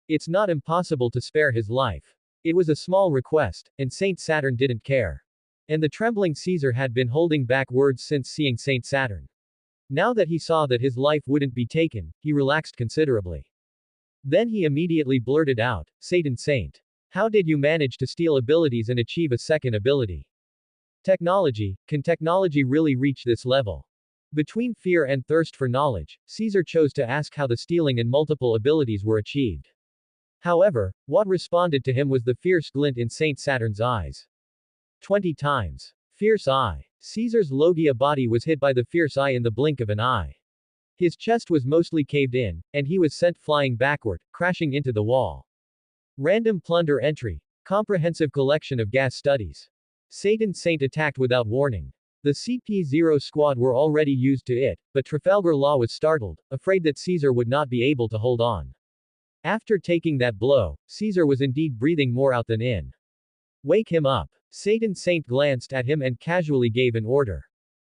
It's not impossible to spare his life. It was a small request, and Saint Saturn didn't care. And the trembling Caesar had been holding back words since seeing Saint Saturn. Now that he saw that his life wouldn't be taken, he relaxed considerably. Then he immediately blurted out, Satan Saint. How did you manage to steal abilities and achieve a second ability? Technology, can technology really reach this level? Between fear and thirst for knowledge, Caesar chose to ask how the stealing and multiple abilities were achieved. However, what responded to him was the fierce glint in Saint Saturn's eyes. 20 times. Fierce eye. Caesar's Logia body was hit by the fierce eye in the blink of an eye. His chest was mostly caved in, and he was sent flying backward, crashing into the wall. Random Plunder entry. Comprehensive collection of gas studies. Satan Saint attacked without warning. The CP0 squad were already used to it, but Trafalgar Law was startled, afraid that Caesar would not be able to hold on. After taking that blow, Caesar was indeed breathing more out than in. Wake him up. Satan Saint glanced at him and casually gave an order.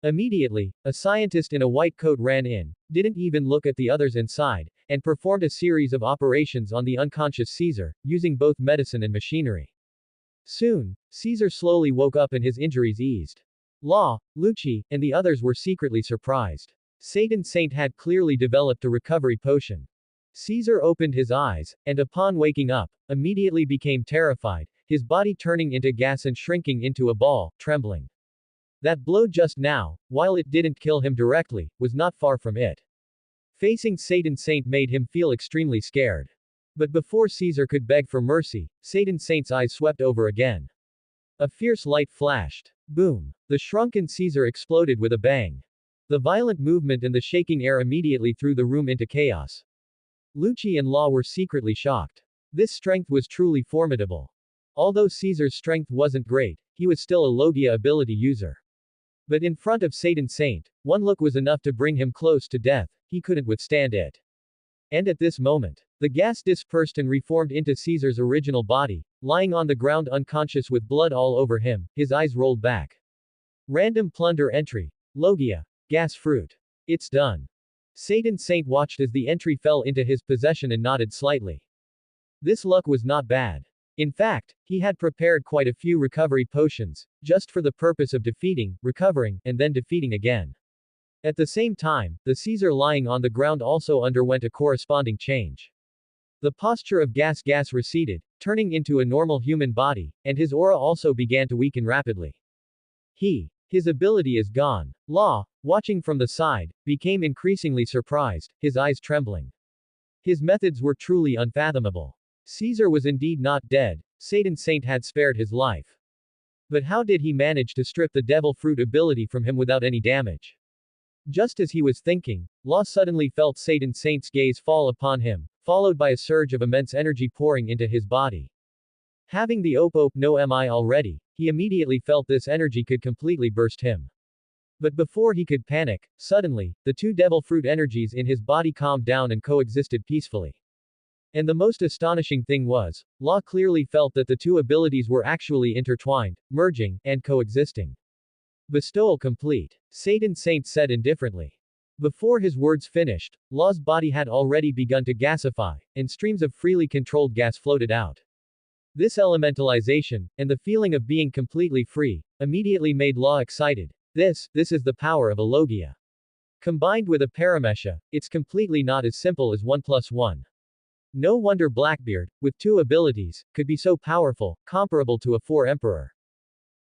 Immediately, a scientist in a white coat ran in, didn't even look at the others inside, and performed a series of operations on the unconscious Caesar, using both medicine and machinery. Soon, Caesar slowly woke up and his injuries eased. Law, Lucci, and the others were secretly surprised. Satan Saint had clearly developed a recovery potion. Caesar opened his eyes, and upon waking up, immediately became terrified, his body turning into gas and shrinking into a ball, trembling. That blow just now, while it didn't kill him directly, was not far from it. Facing Satan Saint made him feel extremely scared. But before Caesar could beg for mercy, Satan Saint's eyes swept over again. A fierce light flashed. Boom! The shrunken Caesar exploded with a bang. The violent movement and the shaking air immediately threw the room into chaos. Lucci and Law were secretly shocked. This strength was truly formidable. Although Caesar's strength wasn't great, he was still a Logia ability user. But in front of Satan Saint, one look was enough to bring him close to death, he couldn't withstand it. And at this moment, the gas dispersed and reformed into Caesar's original body, lying on the ground unconscious with blood all over him, his eyes rolled back. Random Plunder entry. Logia. Gas fruit. It's done. Satan Saint watched as the entry fell into his possession and nodded slightly. This luck was not bad. In fact, he had prepared quite a few recovery potions, just for the purpose of defeating, recovering, and then defeating again. At the same time, the Caesar lying on the ground also underwent a corresponding change. The posture of gas receded, turning into a normal human body, and his aura also began to weaken rapidly. His ability is gone. Law, watching from the side, became increasingly surprised, his eyes trembling. His methods were truly unfathomable. Caesar was indeed not dead, Satan Saint had spared his life. But how did he manage to strip the devil fruit ability from him without any damage? Just as he was thinking, Law suddenly felt Satan Saint's gaze fall upon him, followed by a surge of immense energy pouring into his body. Having the Op no Mi already, he immediately felt this energy could completely burst him. But before he could panic, suddenly, the two devil fruit energies in his body calmed down and coexisted peacefully. And the most astonishing thing was, Law clearly felt that the two abilities were actually intertwined, merging, and coexisting. Bestowal complete. Satan Saint said indifferently. Before his words finished, Law's body had already begun to gasify, and streams of freely controlled gas floated out. This elementalization, and the feeling of being completely free, immediately made Law excited. This is the power of a Logia. Combined with a Paramesha, it's completely not as simple as 1 plus 1. No wonder Blackbeard, with two abilities, could be so powerful, comparable to a 4 Emperor.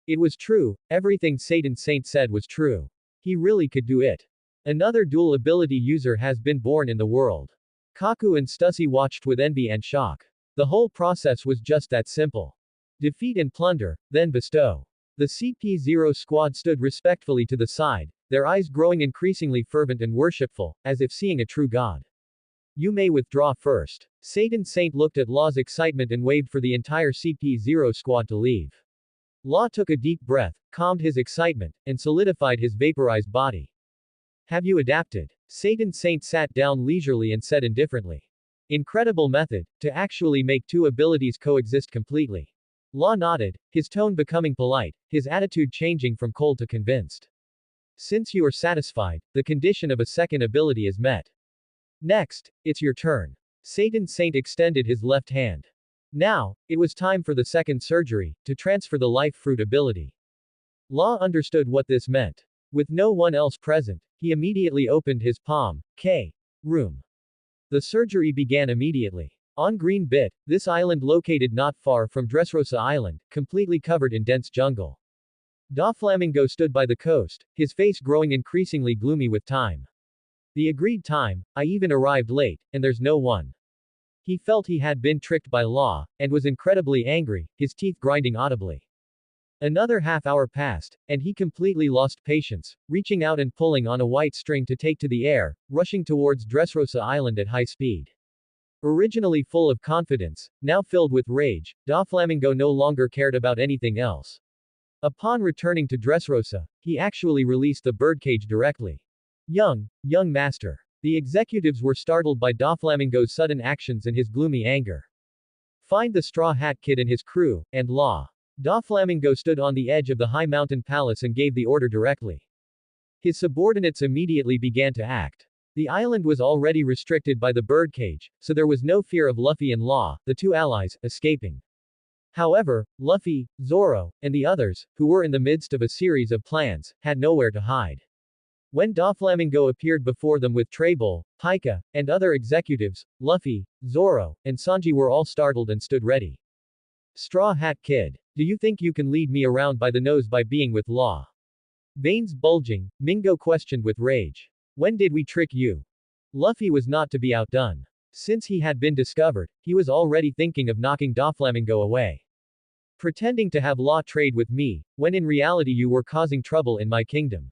It was true, everything Satan Saint said was true. He really could do it. Another dual ability user has been born in the world. Kaku and Stussy watched with envy and shock. The whole process was just that simple. Defeat and plunder, then bestow. The CP0 squad stood respectfully to the side, their eyes growing increasingly fervent and worshipful, as if seeing a true god. You may withdraw first. Satan Saint looked at Law's excitement and waved for the entire CP0 squad to leave. Law took a deep breath, calmed his excitement, and solidified his vaporized body. Have you adapted? Satan Saint sat down leisurely and said indifferently. Incredible method, to actually make two abilities coexist completely. Law nodded, his tone becoming polite, his attitude changing from cold to convinced. Since you are satisfied, the condition of a second ability is met. Next, it's your turn. Satan Saint extended his left hand. Now, it was time for the second surgery, to transfer the life fruit ability. Law understood what this meant. With no one else present, he immediately opened his palm. Room. The surgery began immediately. On Green Bit, this island located not far from Dressrosa Island, completely covered in dense jungle. Doflamingo stood by the coast, his face growing increasingly gloomy with time. The agreed time, I even arrived late, and there's no one. He felt he had been tricked by law, and was incredibly angry, his teeth grinding audibly. Another half hour passed, and he completely lost patience, reaching out and pulling on a white string to take to the air, rushing towards Dressrosa Island at high speed. Originally full of confidence, now filled with rage, Doflamingo no longer cared about anything else. Upon returning to Dressrosa, he actually released the birdcage directly. Young master. The executives were startled by Doflamingo's sudden actions and his gloomy anger. Find the Straw Hat Kid and his crew, and law. Doflamingo stood on the edge of the high mountain palace and gave the order directly. His subordinates immediately began to act. The island was already restricted by the birdcage, so there was no fear of Luffy and Law, the two allies, escaping. However, Luffy, Zoro, and the others, who were in the midst of a series of plans, had nowhere to hide. When Doflamingo appeared before them with Trebol, Pika, and other executives, Luffy, Zoro, and Sanji were all startled and stood ready. Straw Hat Kid. Do you think you can lead me around by the nose by being with Law? Veins bulging, Mingo questioned with rage. When did we trick you? Luffy was not to be outdone. Since he had been discovered, he was already thinking of knocking Doflamingo away. Pretending to have Law trade with me, when in reality you were causing trouble in my kingdom.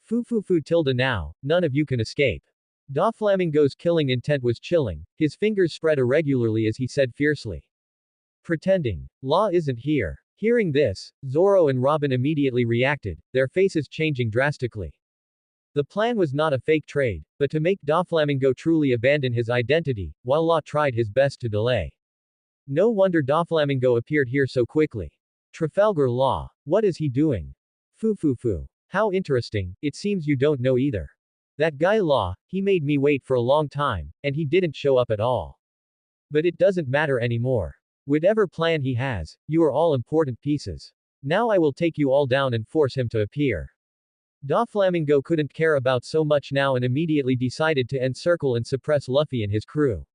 Fu tilde now, none of you can escape. Doflamingo's killing intent was chilling, his fingers spread irregularly as he said fiercely. Pretending. Law isn't here. Hearing this, Zoro and Robin immediately reacted, their faces changing drastically. The plan was not a fake trade, but to make Doflamingo truly abandon his identity, while Law tried his best to delay. No wonder Doflamingo appeared here so quickly. Trafalgar Law. What is he doing? Fu. How interesting, it seems you don't know either. That guy Law, he made me wait for a long time, and he didn't show up at all. But it doesn't matter anymore. Whatever plan he has, you are all important pieces. Now I will take you all down and force him to appear. Doflamingo couldn't care about so much now and immediately decided to encircle and suppress Luffy and his crew.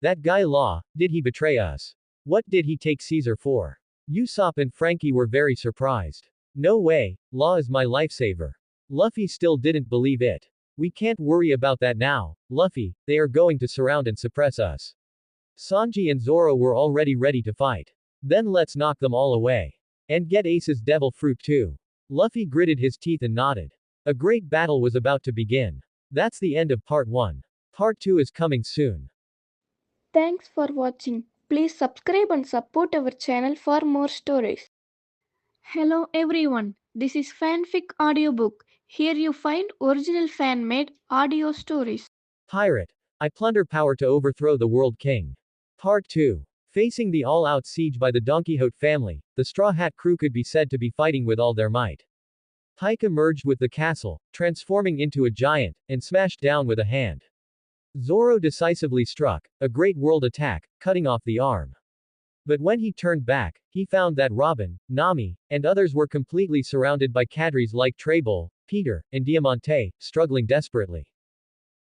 That guy Law, did he betray us? What did he take Caesar for? Usopp and Frankie were very surprised. No way, Law is my lifesaver. Luffy still didn't believe it. We can't worry about that now, Luffy, they are going to surround and suppress us. Sanji and Zoro were already ready to fight. Then let's knock them all away. And get Ace's devil fruit too. Luffy gritted his teeth and nodded. A great battle was about to begin. That's the end of part 1. Part 2 is coming soon. Thanks for watching. Please subscribe and support our channel for more stories. Hello everyone, this is Fanfic Audiobook. Here you find original fan-made audio stories. Pirate. I plunder power to overthrow the world king. Part 2. Facing the all-out siege by the Don Quixote family, the Straw Hat crew could be said to be fighting with all their might. Pike emerged with the castle, transforming into a giant, and smashed down with a hand. Zoro decisively struck, a great world attack, cutting off the arm. But when he turned back, he found that Robin, Nami, and others were completely surrounded by cadres like Trebol, Peter, and Diamante, struggling desperately.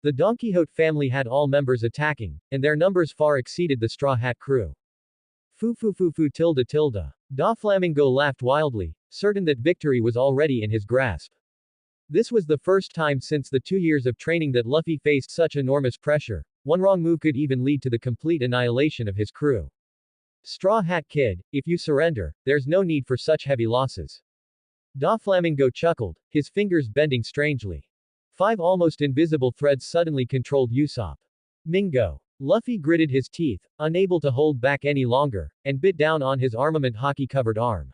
The Don Quixote family had all members attacking, and their numbers far exceeded the Straw Hat crew. Fu tilde. Doflamingo laughed wildly, certain that victory was already in his grasp. This was the first time since the 2 years of training that Luffy faced such enormous pressure. One wrong move could even lead to the complete annihilation of his crew. Straw Hat Kid, if you surrender, there's no need for such heavy losses. Doflamingo chuckled, his fingers bending strangely. 5 almost invisible threads suddenly controlled Usopp. Mingo. Luffy gritted his teeth, unable to hold back any longer, and bit down on his armament hockey-covered arm.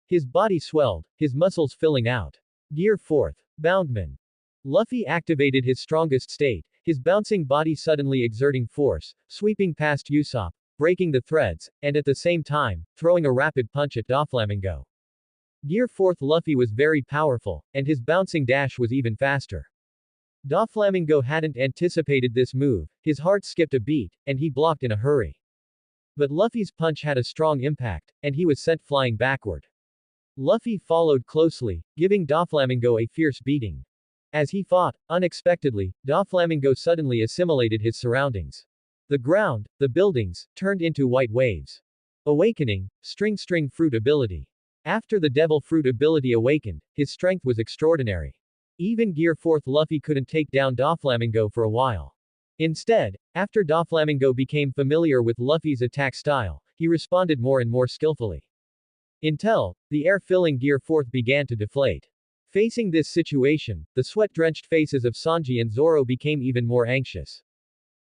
His body swelled, his muscles filling out. Gear 4th. Boundman. Luffy activated his strongest state, his bouncing body suddenly exerting force, sweeping past Usopp, breaking the threads, and at the same time, throwing a rapid punch at Doflamingo. Gear 4th Luffy was very powerful, and his bouncing dash was even faster. Doflamingo hadn't anticipated this move, his heart skipped a beat, and he blocked in a hurry. But Luffy's punch had a strong impact, and he was sent flying backward. Luffy followed closely, giving Doflamingo a fierce beating. As he fought, unexpectedly, Doflamingo suddenly assimilated his surroundings. The ground, the buildings, turned into white waves. Awakening, string fruit ability. After the Devil Fruit ability awakened, his strength was extraordinary. Even Gear 4th Luffy couldn't take down Doflamingo for a while. Instead, after Doflamingo became familiar with Luffy's attack style, he responded more and more skillfully. Until, the air-filling Gear 4th began to deflate. Facing this situation, the sweat-drenched faces of Sanji and Zoro became even more anxious.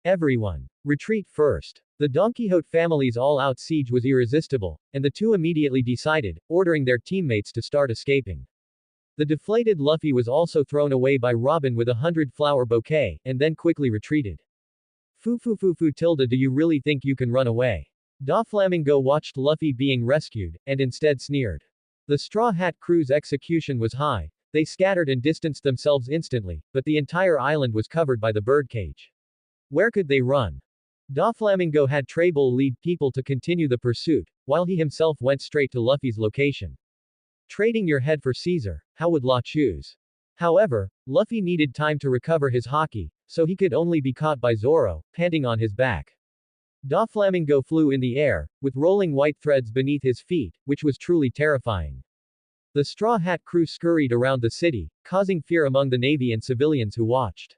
Everyone, retreat first. The Don Quixote family's all-out siege was irresistible, and the two immediately decided, ordering their teammates to start escaping. The deflated Luffy was also thrown away by Robin with a 100-flower bouquet, and then quickly retreated. Fu tilde, do you really think you can run away? Doflamingo watched Luffy being rescued, and instead sneered. The Straw Hat crew's execution was high. They scattered and distanced themselves instantly, but the entire island was covered by the birdcage. Where could they run? Doflamingo had Trable lead people to continue the pursuit, while he himself went straight to Luffy's location. Trading your head for Caesar, how would Law choose? However, Luffy needed time to recover his haki, so he could only be caught by Zoro, panting on his back. Doflamingo flew in the air, with rolling white threads beneath his feet, which was truly terrifying. The Straw Hat crew scurried around the city, causing fear among the navy and civilians who watched.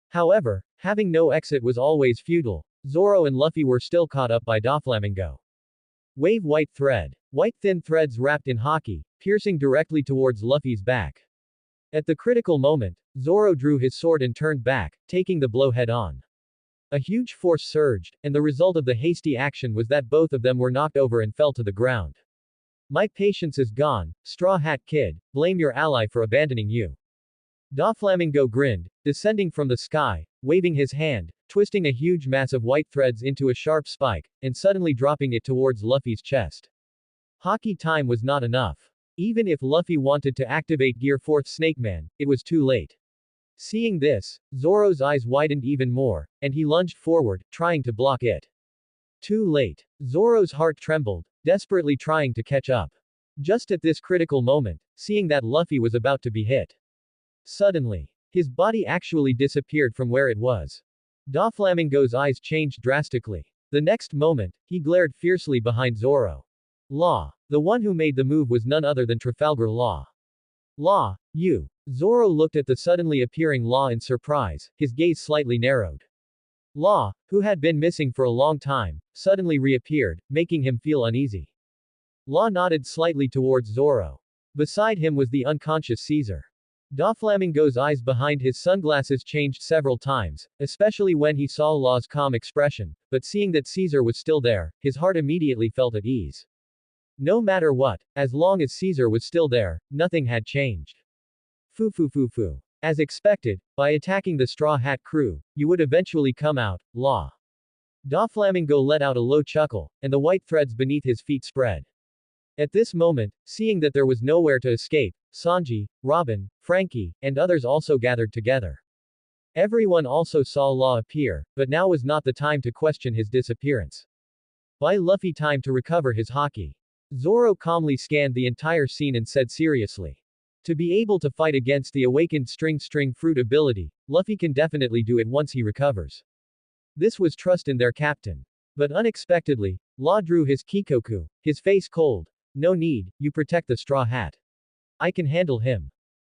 However, having no exit was always futile. Zoro and Luffy were still caught up by Doflamingo. Wave white thread. White thin threads wrapped in haki, piercing directly towards Luffy's back. At the critical moment, Zoro drew his sword and turned back, taking the blow head-on. A huge force surged, and the result of the hasty action was that both of them were knocked over and fell to the ground. My patience is gone, Straw Hat Kid, blame your ally for abandoning you. Doflamingo grinned, descending from the sky, waving his hand, twisting a huge mass of white threads into a sharp spike, and suddenly dropping it towards Luffy's chest. Haki time was not enough. Even if Luffy wanted to activate Gear 4th Snakeman, it was too late. Seeing this, Zoro's eyes widened even more, and he lunged forward, trying to block it. Too late. Zoro's heart trembled, desperately trying to catch up. Just at this critical moment, seeing that Luffy was about to be hit. Suddenly, his body actually disappeared from where it was. Doflamingo's eyes changed drastically. The next moment, he glared fiercely behind Zoro. Law. The one who made the move was none other than Trafalgar Law. Law, you. Zoro looked at the suddenly appearing Law in surprise, his gaze slightly narrowed. Law, who had been missing for a long time, suddenly reappeared, making him feel uneasy. Law nodded slightly towards Zoro. Beside him was the unconscious Caesar. Doflamingo's eyes behind his sunglasses changed several times, especially when he saw Law's calm expression, but seeing that Caesar was still there, his heart immediately felt at ease. No matter what, as long as Caesar was still there, nothing had changed. Fu. As expected, by attacking the Straw Hat crew, you would eventually come out, Law. Doflamingo let out a low chuckle, and the white threads beneath his feet spread. At this moment, seeing that there was nowhere to escape, Sanji, Robin, Frankie, and others also gathered together. Everyone also saw Law appear, but now was not the time to question his disappearance. Buy Luffy time to recover his haki. Zoro calmly scanned the entire scene and said seriously. To be able to fight against the awakened string fruit ability, Luffy can definitely do it once he recovers. This was trust in their captain. But unexpectedly, Law drew his Kikoku, his face cold. No need, you protect the Straw Hat. I can handle him.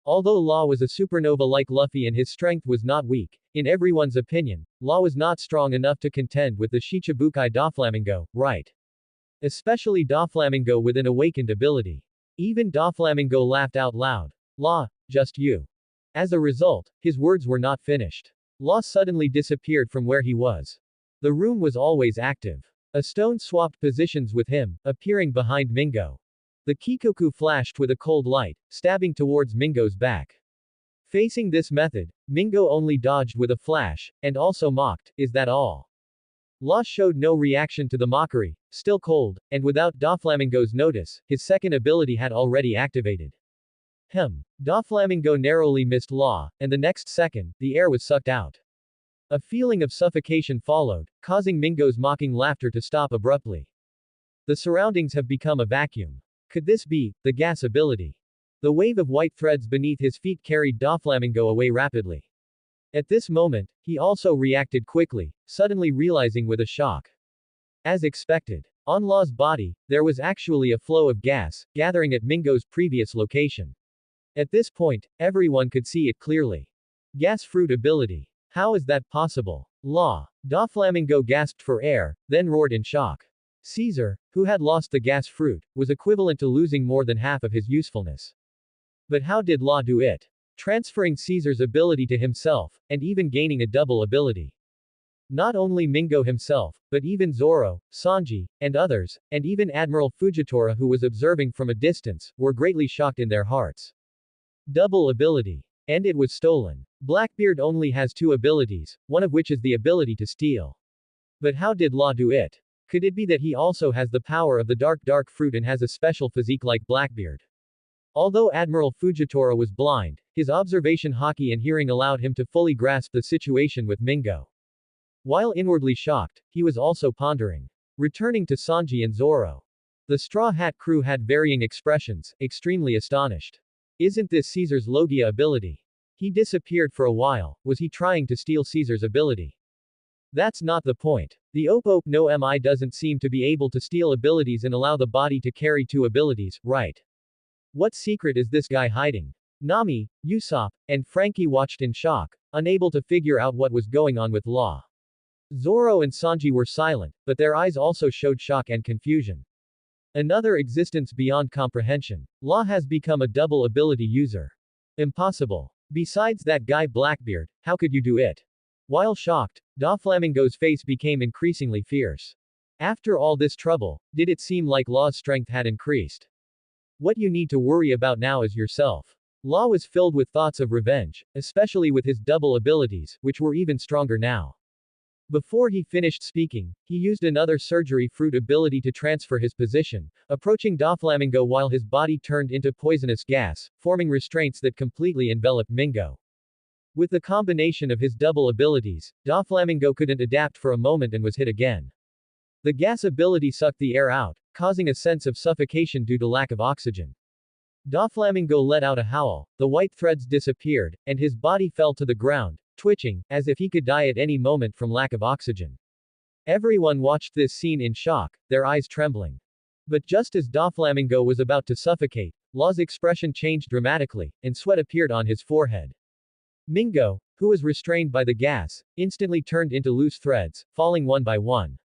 Although Law was a supernova like Luffy and his strength was not weak, in everyone's opinion, Law was not strong enough to contend with the Shichibukai Doflamingo, right? Especially Doflamingo with an awakened ability. Even Doflamingo laughed out loud. Law, just you. As a result, his words were not finished. Law suddenly disappeared from where he was. The room was always active. A stone swapped positions with him, appearing behind Mingo. The Kikoku flashed with a cold light, stabbing towards Mingo's back. Facing this method, Mingo only dodged with a flash, and also mocked, is that all? Law showed no reaction to the mockery, still cold, and without Doflamingo's notice, his second ability had already activated. Doflamingo narrowly missed Law, and the next second, the air was sucked out. A feeling of suffocation followed, causing Mingo's mocking laughter to stop abruptly. The surroundings have become a vacuum. Could this be the gas ability? The wave of white threads beneath his feet carried Doflamingo away rapidly. At this moment, he also reacted quickly, suddenly realizing with a shock. As expected, On Law's body, there was actually a flow of gas, gathering at Mingo's previous location. At this point, everyone could see it clearly. Gas fruit ability. How is that possible? Law. Doflamingo gasped for air, then roared in shock. Caesar, who had lost the gas fruit, was equivalent to losing more than half of his usefulness. But how did Law do it? Transferring Caesar's ability to himself, and even gaining a double ability. Not only Mingo himself, but even Zoro, Sanji, and others, and even Admiral Fujitora, who was observing from a distance, were greatly shocked in their hearts. Double ability. And it was stolen. Blackbeard only has two abilities, one of which is the ability to steal. But how did Law do it? Could it be that he also has the power of the dark fruit and has a special physique like Blackbeard? Although Admiral Fujitora was blind, his observation haki and hearing allowed him to fully grasp the situation with Mingo. While inwardly shocked, he was also pondering. Returning to Sanji and Zoro. The Straw Hat crew had varying expressions, extremely astonished. Isn't this Caesar's Logia ability? He disappeared for a while. Was he trying to steal Caesar's ability? That's not the point. The Ope no Mi doesn't seem to be able to steal abilities and allow the body to carry two abilities, right? What secret is this guy hiding? Nami, Usopp, and Frankie watched in shock, unable to figure out what was going on with Law. Zoro and Sanji were silent, but their eyes also showed shock and confusion. Another existence beyond comprehension. Law has become a double ability user. Impossible. Besides that guy Blackbeard, how could you do it? While shocked, Doflamingo's face became increasingly fierce. After all this trouble, did it seem like Law's strength had increased? What you need to worry about now is yourself. Law was filled with thoughts of revenge, especially with his double abilities, which were even stronger now. Before he finished speaking, he used another surgery fruit ability to transfer his position, approaching Doflamingo while his body turned into poisonous gas, forming restraints that completely enveloped Mingo. With the combination of his double abilities, Doflamingo couldn't adapt for a moment and was hit again. The gas ability sucked the air out, causing a sense of suffocation due to lack of oxygen. Doflamingo let out a howl, the white threads disappeared, and his body fell to the ground, twitching, as if he could die at any moment from lack of oxygen. Everyone watched this scene in shock, their eyes trembling. But just as Doflamingo was about to suffocate, Law's expression changed dramatically, and sweat appeared on his forehead. Mingo, who was restrained by the gas, instantly turned into loose threads, falling one by one.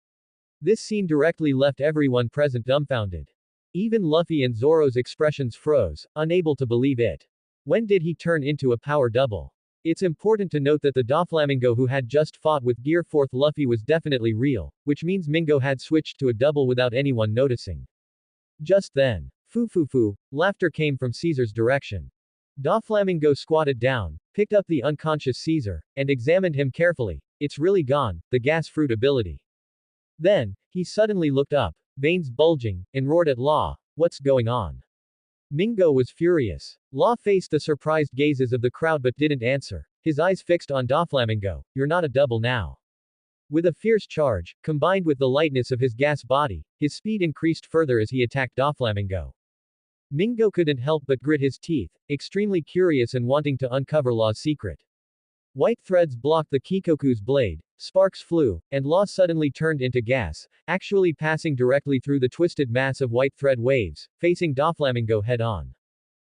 This scene directly left everyone present dumbfounded. Even Luffy and Zoro's expressions froze, unable to believe it. When did he turn into a power double? It's important to note that the Doflamingo who had just fought with Gear 4th Luffy was definitely real, which means Mingo had switched to a double without anyone noticing. Just then, foo, laughter came from Caesar's direction. Doflamingo squatted down, picked up the unconscious Caesar, and examined him carefully. It's really gone, the gas fruit ability. Then, he suddenly looked up, veins bulging, and roared at Law, "What's going on?" Mingo was furious. Law faced the surprised gazes of the crowd but didn't answer, his eyes fixed on Doflamingo. "You're not a double now." With a fierce charge, combined with the lightness of his gas body, his speed increased further as he attacked Doflamingo. Mingo couldn't help but grit his teeth, extremely curious and wanting to uncover Law's secret. White threads blocked the Kikoku's blade, sparks flew, and Law suddenly turned into gas, actually passing directly through the twisted mass of white thread waves, facing Doflamingo head-on.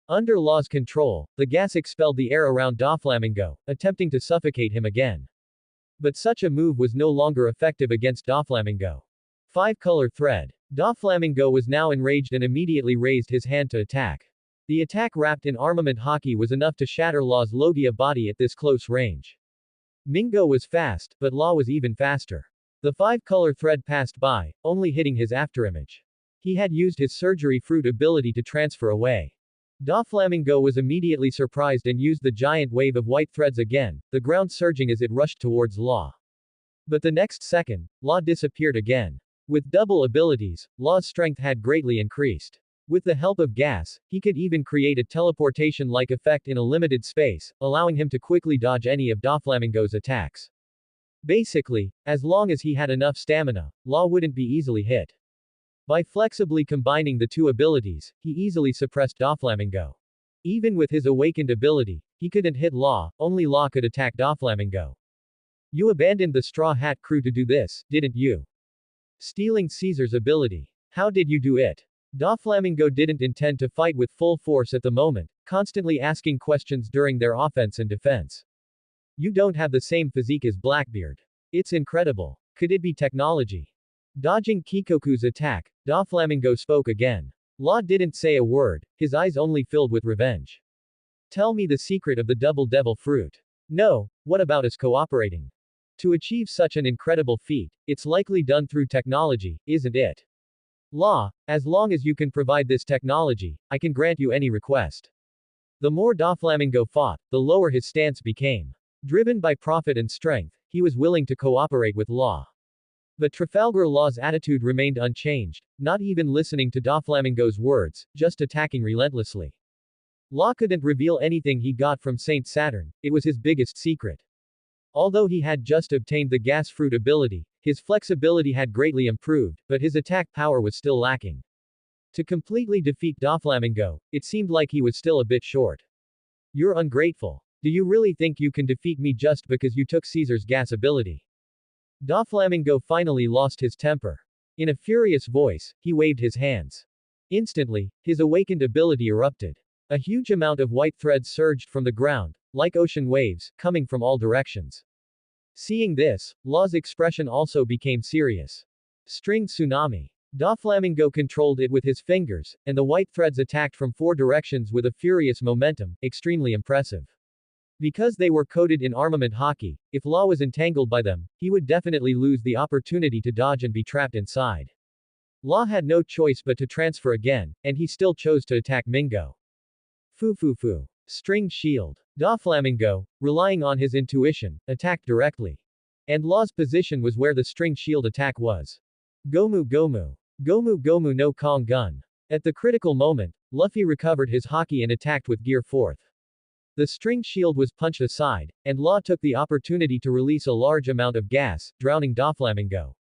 Under Law's control, the gas expelled the air around Doflamingo, attempting to suffocate him again. But such a move was no longer effective against Doflamingo. 5-color thread. Doflamingo was now enraged and immediately raised his hand to attack. The attack wrapped in armament haki was enough to shatter Law's Logia body at this close range. Mingo was fast, but Law was even faster. The 5-color thread passed by, only hitting his afterimage. He had used his surgery fruit ability to transfer away. Doflamingo was immediately surprised and used the giant wave of white threads again, the ground surging as it rushed towards Law. But the next second, Law disappeared again. With double abilities, Law's strength had greatly increased. With the help of gas, he could even create a teleportation-like effect in a limited space, allowing him to quickly dodge any of Doflamingo's attacks. Basically, as long as he had enough stamina, Law wouldn't be easily hit. By flexibly combining the two abilities, he easily suppressed Doflamingo. Even with his awakened ability, he couldn't hit Law, only Law could attack Doflamingo. "You abandoned the Straw Hat crew to do this, didn't you?" Stealing Caesar's ability. How did you do it? Doflamingo didn't intend to fight with full force at the moment, constantly asking questions during their offense and defense. You don't have the same physique as Blackbeard. It's incredible. Could it be technology? Dodging Kikoku's attack, Doflamingo spoke again. Law didn't say a word, his eyes only filled with revenge. Tell me the secret of the double devil fruit. No, what about us cooperating? To achieve such an incredible feat, it's likely done through technology, isn't it? Law, as long as you can provide this technology, I can grant you any request. The more Doflamingo fought, the lower his stance became. Driven by profit and strength, he was willing to cooperate with Law. But Trafalgar Law's attitude remained unchanged, not even listening to Doflamingo's words, just attacking relentlessly. Law couldn't reveal anything he got from Saint Saturn, it was his biggest secret. Although he had just obtained the gas fruit ability, his flexibility had greatly improved, but his attack power was still lacking. To completely defeat Doflamingo, it seemed like he was still a bit short. You're ungrateful. Do you really think you can defeat me just because you took Caesar's gas ability? Doflamingo finally lost his temper. In a furious voice, he waved his hands. Instantly, his awakened ability erupted. A huge amount of white threads surged from the ground, like ocean waves, coming from all directions. Seeing this, Law's expression also became serious. String tsunami. Doflamingo controlled it with his fingers, and the white threads attacked from 4 directions with a furious momentum, extremely impressive. Because they were coated in armament hockey, if Law was entangled by them, he would definitely lose the opportunity to dodge and be trapped inside. Law had no choice but to transfer again, and he still chose to attack Mingo. Fu. String shield. Doflamingo, relying on his intuition, attacked directly. And Law's position was where the string shield attack was. Gomu. Gomu no Kong gun. At the critical moment, Luffy recovered his hockey and attacked with gear forth. The string shield was punched aside, and Law took the opportunity to release a large amount of gas, drowning Doflamingo.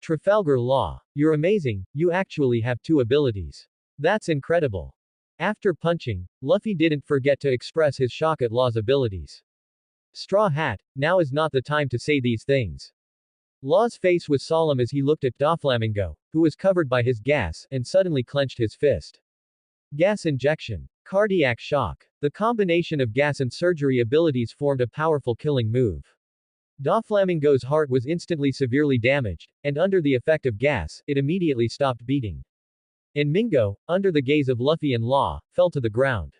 Trafalgar Law. You're amazing, you actually have 2 abilities. That's incredible. After punching, Luffy didn't forget to express his shock at Law's abilities. Straw Hat, now is not the time to say these things. Law's face was solemn as he looked at Doflamingo, who was covered by his gas, and suddenly clenched his fist. Gas injection. Cardiac shock. The combination of gas and surgery abilities formed a powerful killing move. Doflamingo's heart was instantly severely damaged, and under the effect of gas, it immediately stopped beating. And Mingo, under the gaze of Luffy and Law, fell to the ground.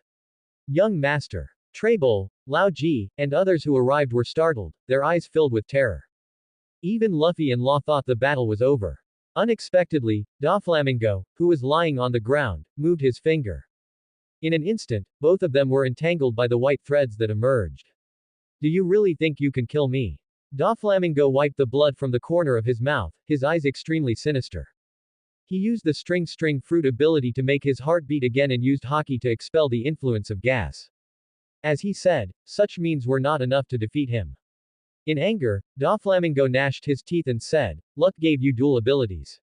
Young Master, Trebol, Lao Ji, and others who arrived were startled, their eyes filled with terror. Even Luffy and Law thought the battle was over. Unexpectedly, Doflamingo, who was lying on the ground, moved his finger. In an instant, both of them were entangled by the white threads that emerged. Do you really think you can kill me? Doflamingo wiped the blood from the corner of his mouth, his eyes extremely sinister. He used the string fruit ability to make his heart beat again and used hockey to expel the influence of gas. As he said, such means were not enough to defeat him. In anger, Doflamingo gnashed his teeth and said, "Luck gave you dual abilities.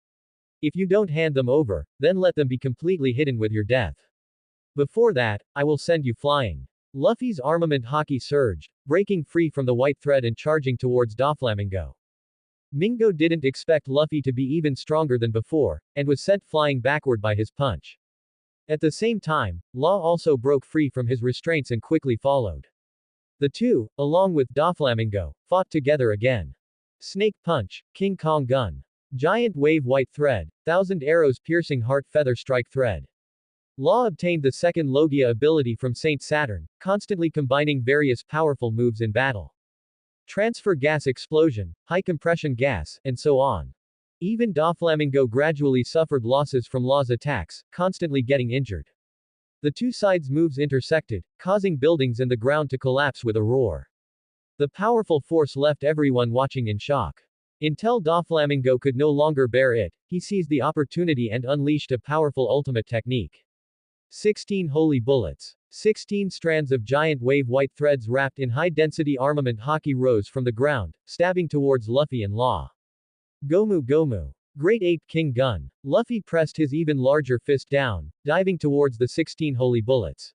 If you don't hand them over, then let them be completely hidden with your death. Before that, I will send you flying." Luffy's armament hockey surged, breaking free from the white thread and charging towards Doflamingo. Mingo didn't expect Luffy to be even stronger than before, and was sent flying backward by his punch. At the same time, Law also broke free from his restraints and quickly followed. The two, along with Doflamingo, fought together again. Snake Punch, King Kong Gun. Giant Wave White Thread, 1000 Arrows Piercing Heart Feather Strike Thread. Law obtained the second Logia ability from Saint Saturn, constantly combining various powerful moves in battle. Transfer gas explosion, high compression gas, and so on. Even Doflamingo gradually suffered losses from Law's attacks, constantly getting injured. The two sides' moves intersected, causing buildings and the ground to collapse with a roar. The powerful force left everyone watching in shock. Until Doflamingo could no longer bear it, he seized the opportunity and unleashed a powerful ultimate technique. 16 Holy Bullets. 16 strands of giant wave white threads wrapped in high-density armament hockey rose from the ground, stabbing towards Luffy and Law. Gomu. Great Ape King Gun. Luffy pressed his even larger fist down, diving towards the 16 holy bullets.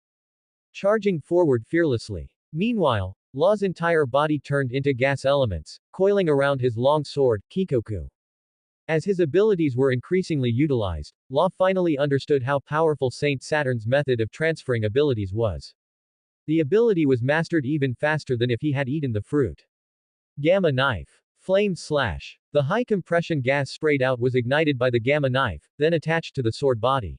Charging forward fearlessly. Meanwhile, Law's entire body turned into gas elements, coiling around his long sword, Kikoku. As his abilities were increasingly utilized, Law finally understood how powerful Saint Saturn's method of transferring abilities was. The ability was mastered even faster than if he had eaten the fruit. Gamma Knife. Flame Slash. The high compression gas sprayed out was ignited by the Gamma Knife, then attached to the sword body.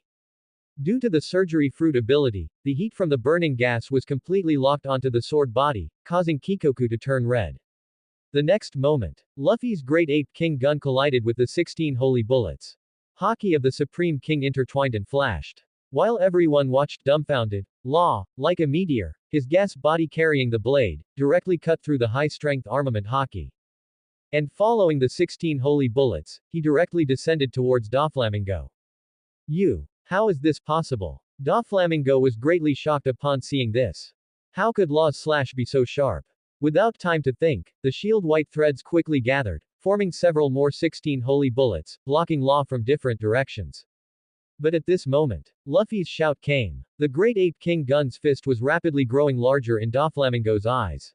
Due to the surgery fruit ability, the heat from the burning gas was completely locked onto the sword body, causing Kikoku to turn red. The next moment, Luffy's Great Ape King gun collided with the 16 holy bullets. Haki of the Supreme King intertwined and flashed. While everyone watched dumbfounded, Law, like a meteor, his gas body carrying the blade, directly cut through the high-strength armament Haki. And following the 16 holy bullets, he directly descended towards Doflamingo. How is this possible? Doflamingo was greatly shocked upon seeing this. How could Law's slash be so sharp? Without time to think, the shield white threads quickly gathered, forming several more 16 holy bullets, blocking Law from different directions. But at this moment, Luffy's shout came. The Great Ape King gun's fist was rapidly growing larger in Doflamingo's eyes.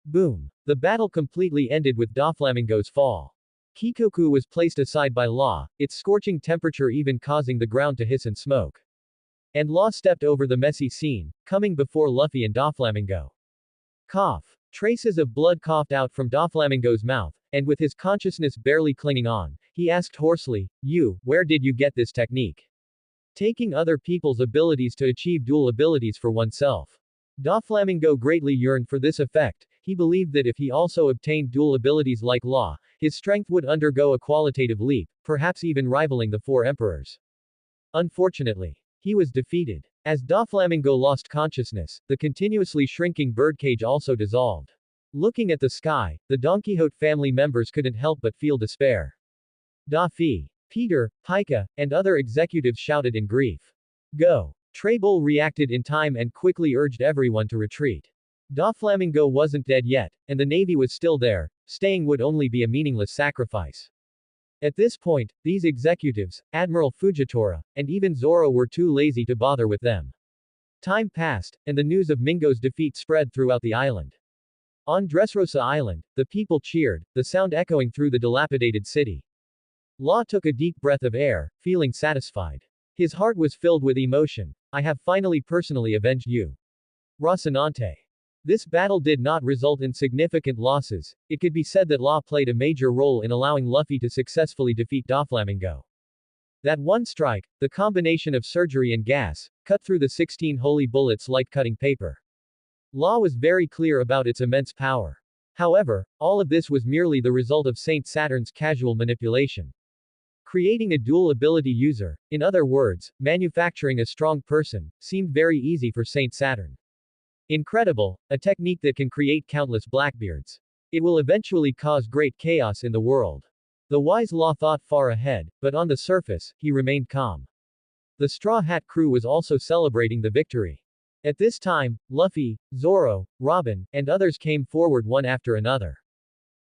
Boom! The battle completely ended with Doflamingo's fall. Kikoku was placed aside by Law, its scorching temperature even causing the ground to hiss and smoke. And Law stepped over the messy scene, coming before Luffy and Doflamingo. Cough. Traces of blood coughed out from Doflamingo's mouth, and with his consciousness barely clinging on, he asked hoarsely, where did you get this technique? Taking other people's abilities to achieve dual abilities for oneself. Doflamingo greatly yearned for this effect. He believed that if he also obtained dual abilities like Law, his strength would undergo a qualitative leap, perhaps even rivaling the four emperors. Unfortunately, he was defeated. As Doflamingo lost consciousness, the continuously shrinking birdcage also dissolved. Looking at the sky, the Don Quixote family members couldn't help but feel despair. Daffy, Peter, Pika, and other executives shouted in grief. Go! Trabol reacted in time and quickly urged everyone to retreat. Doflamingo wasn't dead yet, and the navy was still there. Staying would only be a meaningless sacrifice. At this point, these executives, Admiral Fujitora, and even Zoro were too lazy to bother with them. Time passed, and the news of Mingo's defeat spread throughout the island. On Dressrosa Island, the people cheered, the sound echoing through the dilapidated city. Law took a deep breath of air, feeling satisfied. His heart was filled with emotion. I have finally personally avenged you. Rocinante. This battle did not result in significant losses. It could be said that Law played a major role in allowing Luffy to successfully defeat Doflamingo. That one strike, the combination of surgery and gas, cut through the 16 holy bullets like cutting paper. Law was very clear about its immense power. However, all of this was merely the result of Saint Saturn's casual manipulation. Creating a dual ability user, in other words, manufacturing a strong person, seemed very easy for Saint Saturn. Incredible, a technique that can create countless Blackbeards. It will eventually cause great chaos in the world. The wise Law thought far ahead, but on the surface, he remained calm. The Straw Hat crew was also celebrating the victory. At this time, Luffy, Zoro, Robin, and others came forward one after another.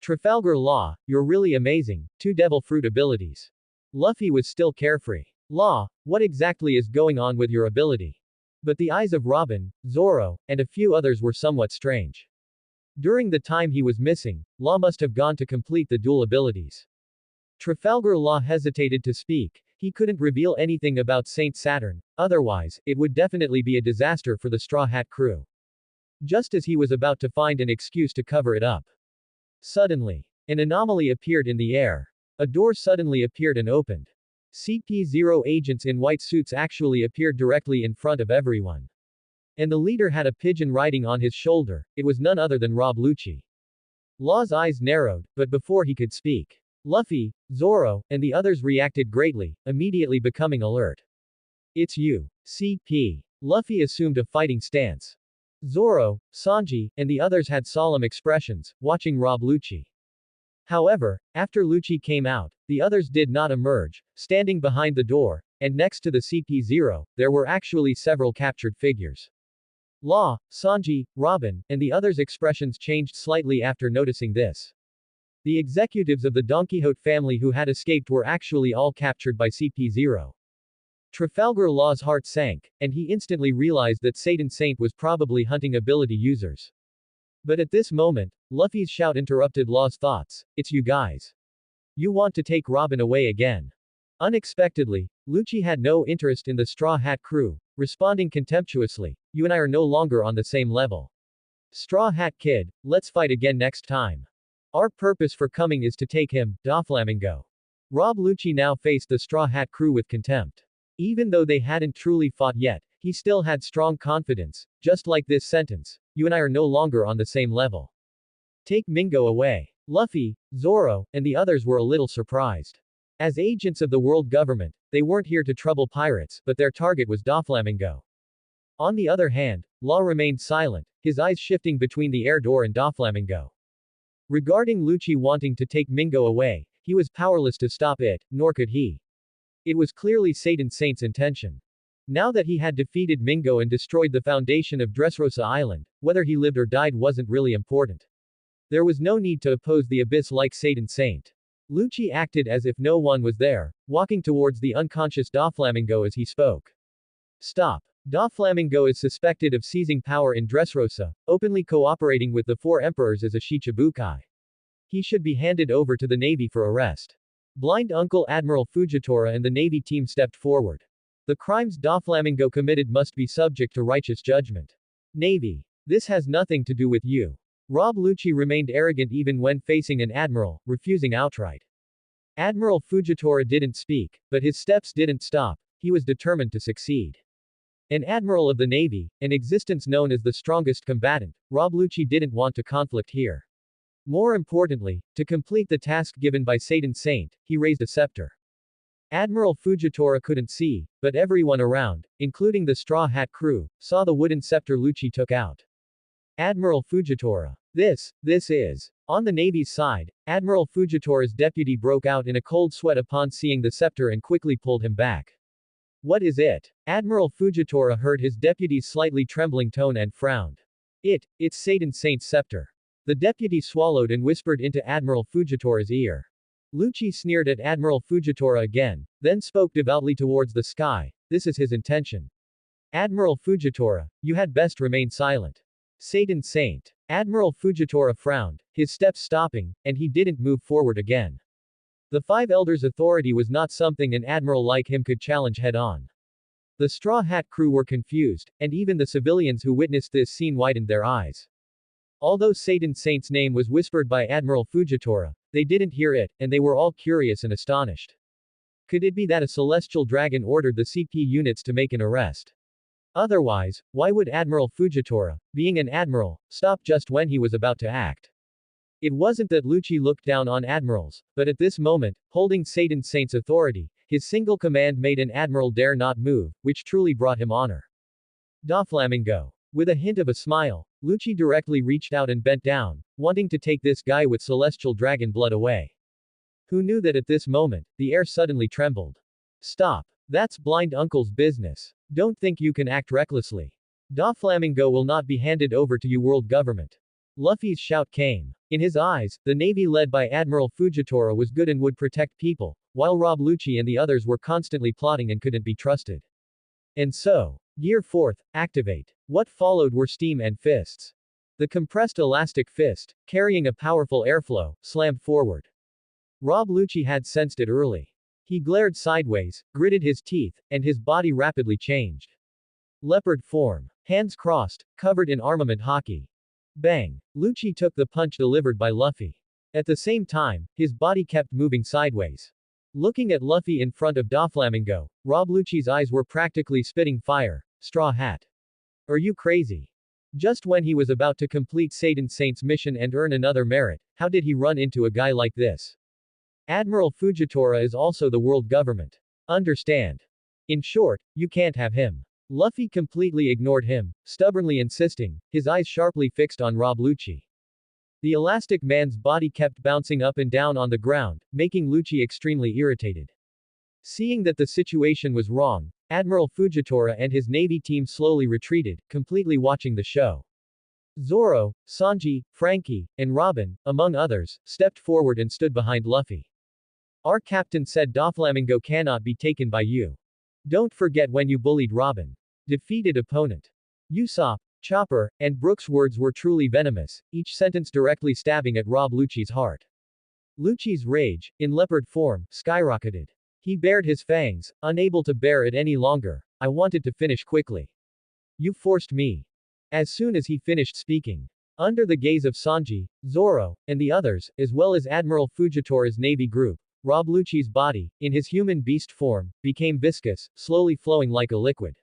Trafalgar Law, you're really amazing, 2 devil fruit abilities. Luffy was still carefree. Law, what exactly is going on with your ability? But the eyes of Robin, Zoro, and a few others were somewhat strange. During the time he was missing, Law must have gone to complete the dual abilities. Trafalgar Law hesitated to speak. He couldn't reveal anything about Saint Saturn, otherwise, it would definitely be a disaster for the Straw Hat crew. Just as he was about to find an excuse to cover it up. Suddenly, an anomaly appeared in the air. A door suddenly appeared and opened. CP0 agents in white suits actually appeared directly in front of everyone. And the leader had a pigeon riding on his shoulder. It was none other than Rob Lucci. Law's eyes narrowed, but before he could speak, Luffy, Zoro, and the others reacted greatly, immediately becoming alert. It's you, CP. Luffy assumed a fighting stance. Zoro, Sanji, and the others had solemn expressions, watching Rob Lucci. However, after Lucci came out, the others did not emerge, standing behind the door, and next to the CP0, there were actually several captured figures. Law, Sanji, Robin, and the others' expressions changed slightly after noticing this. The executives of the Don Quixote family who had escaped were actually all captured by CP0. Trafalgar Law's heart sank, and he instantly realized that Satan Saint was probably hunting ability users. But at this moment, Luffy's shout interrupted Law's thoughts. It's you guys. You want to take Robin away again. Unexpectedly, Lucci had no interest in the Straw Hat crew, responding contemptuously, you and I are no longer on the same level. Straw Hat Kid, let's fight again next time. Our purpose for coming is to take him, Doflamingo. Rob Lucci now faced the Straw Hat crew with contempt. Even though they hadn't truly fought yet, he still had strong confidence, just like this sentence, you and I are no longer on the same level. Take Mingo away. Luffy, Zoro, and the others were a little surprised. As agents of the world government, they weren't here to trouble pirates, but their target was Doflamingo. On the other hand, Law remained silent, his eyes shifting between the air door and Doflamingo. Regarding Lucci wanting to take Mingo away, he was powerless to stop it, nor could he. It was clearly Satan Saint's intention. Now that he had defeated Mingo and destroyed the foundation of Dressrosa Island, whether he lived or died wasn't really important. There was no need to oppose the abyss like Satan Saint. Lucci acted as if no one was there, walking towards the unconscious Doflamingo as he spoke. Stop. Doflamingo is suspected of seizing power in Dressrosa, openly cooperating with the four emperors as a Shichibukai. He should be handed over to the Navy for arrest. Blind Uncle Admiral Fujitora and the Navy team stepped forward. The crimes Doflamingo committed must be subject to righteous judgment. Navy. This has nothing to do with you. Rob Lucci remained arrogant even when facing an admiral, refusing outright. Admiral Fujitora didn't speak, but his steps didn't stop, he was determined to succeed. An admiral of the Navy, an existence known as the strongest combatant, Rob Lucci didn't want to conflict here. More importantly, to complete the task given by Satan Saint, he raised a scepter. Admiral Fujitora couldn't see, but everyone around, including the Straw Hat crew, saw the wooden scepter Lucci took out. Admiral Fujitora. This is. On the Navy's side, Admiral Fujitora's deputy broke out in a cold sweat upon seeing the scepter and quickly pulled him back. What is it? Admiral Fujitora heard his deputy's slightly trembling tone and frowned. It's Satan Saint's scepter. The deputy swallowed and whispered into Admiral Fujitora's ear. Lucci sneered at Admiral Fujitora again, then spoke devoutly towards the sky, this is his intention. Admiral Fujitora, you had best remain silent. Satan Saint. Admiral Fujitora frowned, his steps stopping, and he didn't move forward again. The Five Elders' authority was not something an admiral like him could challenge head-on. The Straw Hat crew were confused, and even the civilians who witnessed this scene widened their eyes. Although Satan Saint's name was whispered by Admiral Fujitora, they didn't hear it, and they were all curious and astonished. Could it be that a celestial dragon ordered the CP units to make an arrest? Otherwise, why would Admiral Fujitora, being an admiral, stop just when he was about to act? It wasn't that Lucci looked down on admirals, but at this moment, holding Satan Saint's authority, his single command made an admiral dare not move, which truly brought him honor. Doflamingo. With a hint of a smile, Lucci directly reached out and bent down, wanting to take this guy with celestial dragon blood away. Who knew that at this moment, the air suddenly trembled? Stop. That's Blind Uncle's business. Don't think you can act recklessly. Doflamingo will not be handed over to you world government. Luffy's shout came. In his eyes, the navy led by Admiral Fujitora was good and would protect people, while Rob Lucci and the others were constantly plotting and couldn't be trusted. And so, Gear 4th, activate. What followed were steam and fists. The compressed elastic fist, carrying a powerful airflow, slammed forward. Rob Lucci had sensed it early. He glared sideways, gritted his teeth, and his body rapidly changed. Leopard form. Hands crossed, covered in armament hockey. Bang! Lucci took the punch delivered by Luffy. At the same time, his body kept moving sideways. Looking at Luffy in front of Doflamingo, Rob Lucci's eyes were practically spitting fire. Straw Hat. Are you crazy? Just when he was about to complete Satan Saint's mission and earn another merit, how did he run into a guy like this? Admiral Fujitora is also the world government. Understand? In short, you can't have him. Luffy completely ignored him, stubbornly insisting, his eyes sharply fixed on Rob Lucci. The elastic man's body kept bouncing up and down on the ground, making Lucci extremely irritated. Seeing that the situation was wrong, Admiral Fujitora and his navy team slowly retreated, completely watching the show. Zoro, Sanji, Frankie, and Robin, among others, stepped forward and stood behind Luffy. Our captain said Doflamingo cannot be taken by you. Don't forget when you bullied Robin. Defeated opponent. Usopp, Chopper, and Brook's words were truly venomous, each sentence directly stabbing at Rob Lucci's heart. Lucci's rage, in leopard form, skyrocketed. He bared his fangs, unable to bear it any longer. I wanted to finish quickly. You forced me. As soon as he finished speaking, under the gaze of Sanji, Zoro, and the others, as well as Admiral Fujitora's navy group, Rob Lucci's body, in his human beast form, became viscous, slowly flowing like a liquid.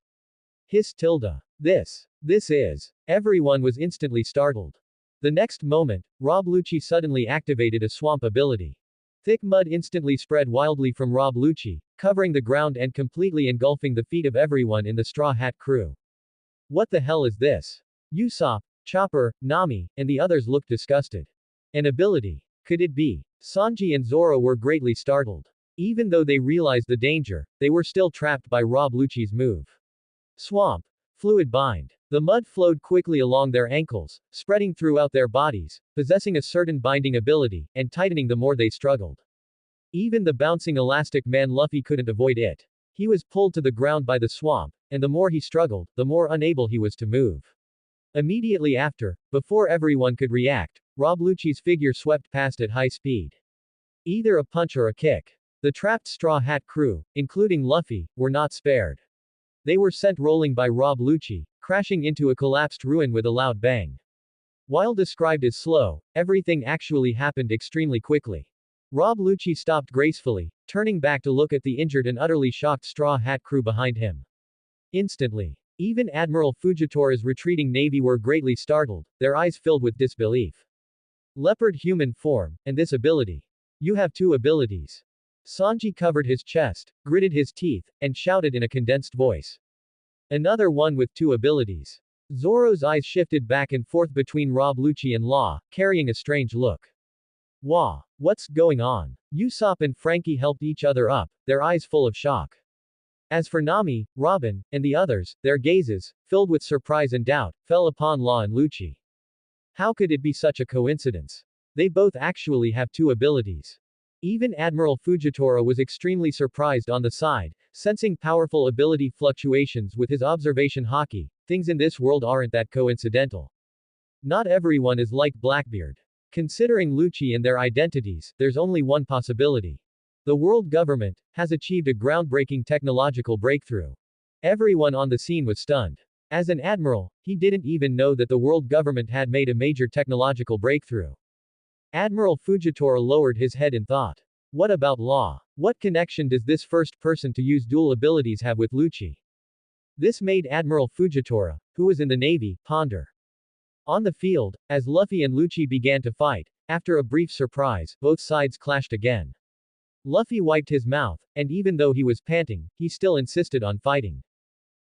Hiss tilde. This is. Everyone was instantly startled. The next moment, Rob Lucci suddenly activated a swamp ability. Thick mud instantly spread wildly from Rob Lucci, covering the ground and completely engulfing the feet of everyone in the Straw Hat crew. What the hell is this? Usopp, Chopper, Nami, and the others looked disgusted. An ability. Could it be? Sanji and Zoro were greatly startled. Even though they realized the danger, they were still trapped by Rob Lucci's move. Swamp. Fluid bind. The mud flowed quickly along their ankles, spreading throughout their bodies, possessing a certain binding ability, and tightening the more they struggled. Even the bouncing elastic man Luffy couldn't avoid it. He was pulled to the ground by the swamp, and the more he struggled, the more unable he was to move. Immediately after, before everyone could react, Rob Lucci's figure swept past at high speed. Either a punch or a kick. The trapped Straw Hat crew, including Luffy, were not spared. They were sent rolling by Rob Lucci, crashing into a collapsed ruin with a loud bang. While described as slow, everything actually happened extremely quickly. Rob Lucci stopped gracefully, turning back to look at the injured and utterly shocked Straw Hat crew behind him. Instantly, even Admiral Fujitora's retreating navy were greatly startled, their eyes filled with disbelief. Leopard human form, and this ability. You have two abilities. Sanji covered his chest, gritted his teeth, and shouted in a condensed voice. Another one with two abilities. Zoro's eyes shifted back and forth between Rob Lucci and Law, carrying a strange look. Wah! What's going on? Usopp and Frankie helped each other up, their eyes full of shock. As for Nami, Robin, and the others, their gazes, filled with surprise and doubt, fell upon Law and Lucci. How could it be such a coincidence? They both actually have two abilities. Even Admiral Fujitora was extremely surprised on the side, sensing powerful ability fluctuations with his observation haki. Things in this world aren't that coincidental. Not everyone is like Blackbeard. Considering Lucci and their identities, there's only one possibility. The world government has achieved a groundbreaking technological breakthrough. Everyone on the scene was stunned. As an admiral, he didn't even know that the world government had made a major technological breakthrough. Admiral Fujitora lowered his head in thought. What about Law? What connection does this first person to use dual abilities have with Lucci? This made Admiral Fujitora, who was in the Navy, ponder. On the field, as Luffy and Lucci began to fight, after a brief surprise, both sides clashed again. Luffy wiped his mouth, and even though he was panting, he still insisted on fighting.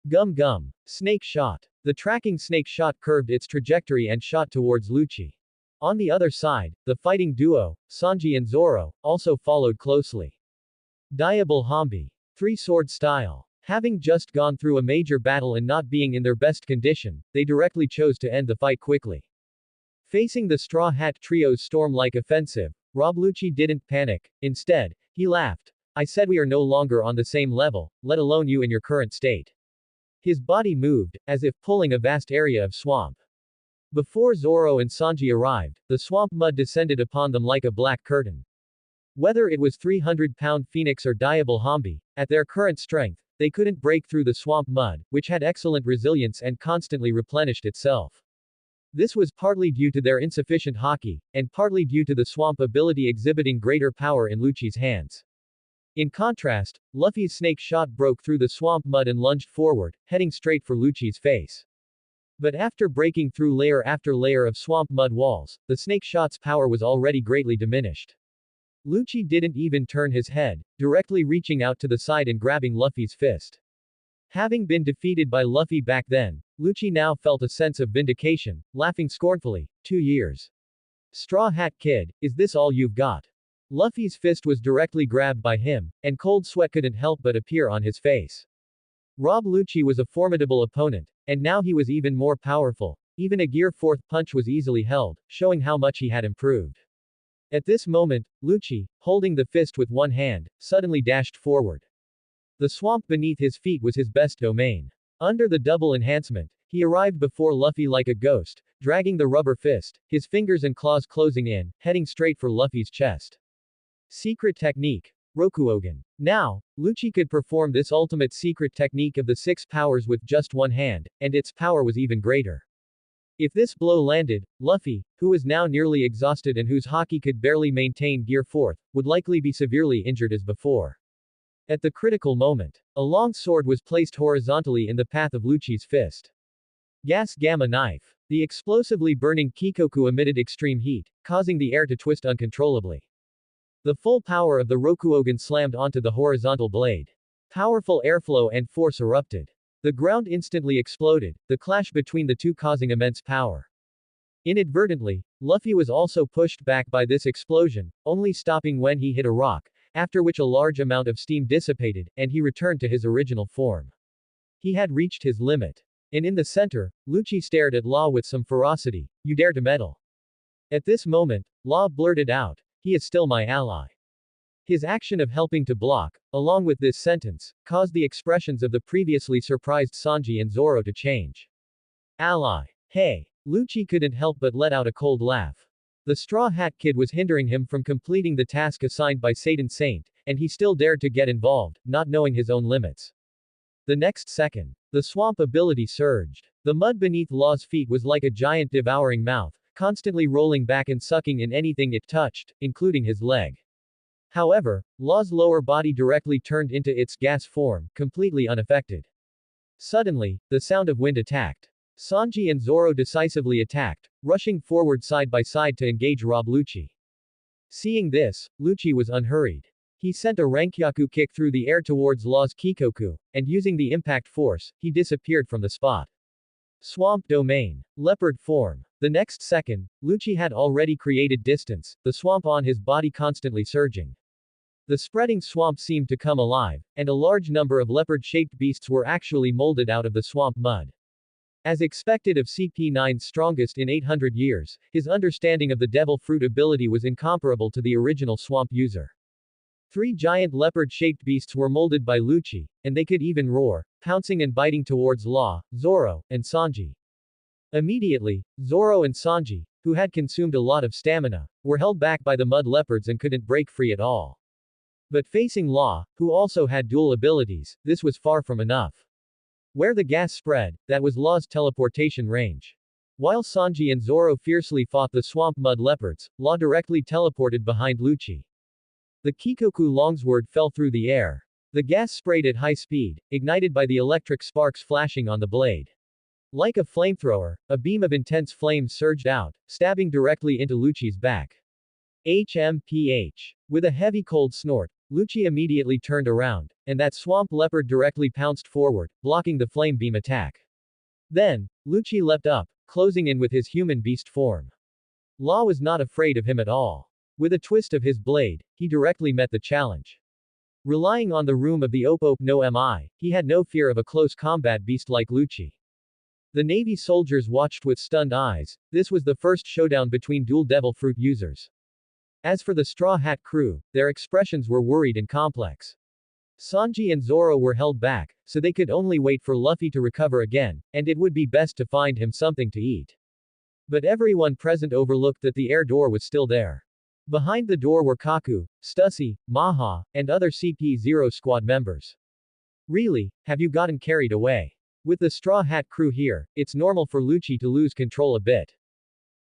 Gum gum. Snake shot. The tracking snake shot curved its trajectory and shot towards Lucci. On the other side, the fighting duo, Sanji and Zoro, also followed closely. Diable Hambi. Three-sword style. Having just gone through a major battle and not being in their best condition, they directly chose to end the fight quickly. Facing the Straw Hat Trio's storm-like offensive, Rob Lucci didn't panic. Instead, he laughed. I said we are no longer on the same level, let alone you in your current state. His body moved, as if pulling a vast area of swamp. Before Zoro and Sanji arrived, the swamp mud descended upon them like a black curtain. Whether it was 300-pound Phoenix or Diable Hambi, at their current strength, they couldn't break through the swamp mud, which had excellent resilience and constantly replenished itself. This was partly due to their insufficient haki, and partly due to the swamp ability exhibiting greater power in Lucci's hands. In contrast, Luffy's snake shot broke through the swamp mud and lunged forward, heading straight for Lucci's face. But after breaking through layer after layer of swamp mud walls, the snake shot's power was already greatly diminished. Lucci didn't even turn his head, directly reaching out to the side and grabbing Luffy's fist. Having been defeated by Luffy back then, Lucci now felt a sense of vindication, laughing scornfully. 2 years. Straw Hat Kid, is this all you've got? Luffy's fist was directly grabbed by him, and cold sweat couldn't help but appear on his face. Rob Lucci was a formidable opponent, and now he was even more powerful. Even a Gear 4th punch was easily held, showing how much he had improved. At this moment, Lucci, holding the fist with one hand, suddenly dashed forward. The swamp beneath his feet was his best domain. Under the double enhancement, he arrived before Luffy like a ghost, dragging the rubber fist, his fingers and claws closing in, heading straight for Luffy's chest. Secret technique. Rokuogan. Now, Lucci could perform this ultimate secret technique of the six powers with just one hand, and its power was even greater. If this blow landed, Luffy, who was now nearly exhausted and whose haki could barely maintain Gear 4, would likely be severely injured as before. At the critical moment, a long sword was placed horizontally in the path of Lucci's fist. Gas Gamma Knife. The explosively burning Kikoku emitted extreme heat, causing the air to twist uncontrollably. The full power of the Rokuogan slammed onto the horizontal blade. Powerful airflow and force erupted. The ground instantly exploded, the clash between the two causing immense power. Inadvertently, Luffy was also pushed back by this explosion, only stopping when he hit a rock, after which a large amount of steam dissipated, and he returned to his original form. He had reached his limit. And in the center, Lucci stared at Law with some ferocity. "You dare to meddle." At this moment, Law blurted out, "He is still my ally." His action of helping to block, along with this sentence, caused the expressions of the previously surprised Sanji and Zoro to change. Ally. Hey. Lucci couldn't help but let out a cold laugh. The Straw Hat Kid was hindering him from completing the task assigned by Satan Saint, and he still dared to get involved, not knowing his own limits. The next second, the swamp ability surged. The mud beneath Law's feet was like a giant devouring mouth, constantly rolling back and sucking in anything it touched, including his leg. However, Law's lower body directly turned into its gas form, completely unaffected. Suddenly, the sound of wind attacked. Sanji and Zoro decisively attacked, rushing forward side by side to engage Rob Lucci. Seeing this, Lucci was unhurried. He sent a Rankyaku kick through the air towards Law's Kikoku, and using the impact force, he disappeared from the spot. Swamp Domain. Leopard form. The next second, Lucci had already created distance, the swamp on his body constantly surging. The spreading swamp seemed to come alive, and a large number of leopard-shaped beasts were actually molded out of the swamp mud. As expected of CP9's strongest in 800 years, his understanding of the Devil Fruit ability was incomparable to the original swamp user. 3 giant leopard-shaped beasts were molded by Lucci, and they could even roar, pouncing and biting towards Law, Zoro, and Sanji. Immediately, Zoro and Sanji, who had consumed a lot of stamina, were held back by the mud leopards and couldn't break free at all. But facing Law, who also had dual abilities, this was far from enough. Where the gas spread, that was Law's teleportation range. While Sanji and Zoro fiercely fought the swamp mud leopards, Law directly teleported behind Lucci. The Kikoku longsword fell through the air. The gas sprayed at high speed, ignited by the electric sparks flashing on the blade. Like a flamethrower, a beam of intense flames surged out, stabbing directly into Lucci's back. HMPH. With a heavy cold snort, Lucci immediately turned around, and that swamp leopard directly pounced forward, blocking the flame beam attack. Then, Lucci leapt up, closing in with his human beast form. Law was not afraid of him at all. With a twist of his blade, he directly met the challenge. Relying on the room of the Op no Mi, he had no fear of a close combat beast like Lucci. The Navy soldiers watched with stunned eyes. This was the first showdown between dual Devil Fruit users. As for the Straw Hat crew, their expressions were worried and complex. Sanji and Zoro were held back, so they could only wait for Luffy to recover again, and it would be best to find him something to eat. But everyone present overlooked that the air door was still there. Behind the door were Kaku, Stussy, Maha, and other CP0 squad members. Really, have you gotten carried away? With the Straw Hat crew here, it's normal for Lucci to lose control a bit.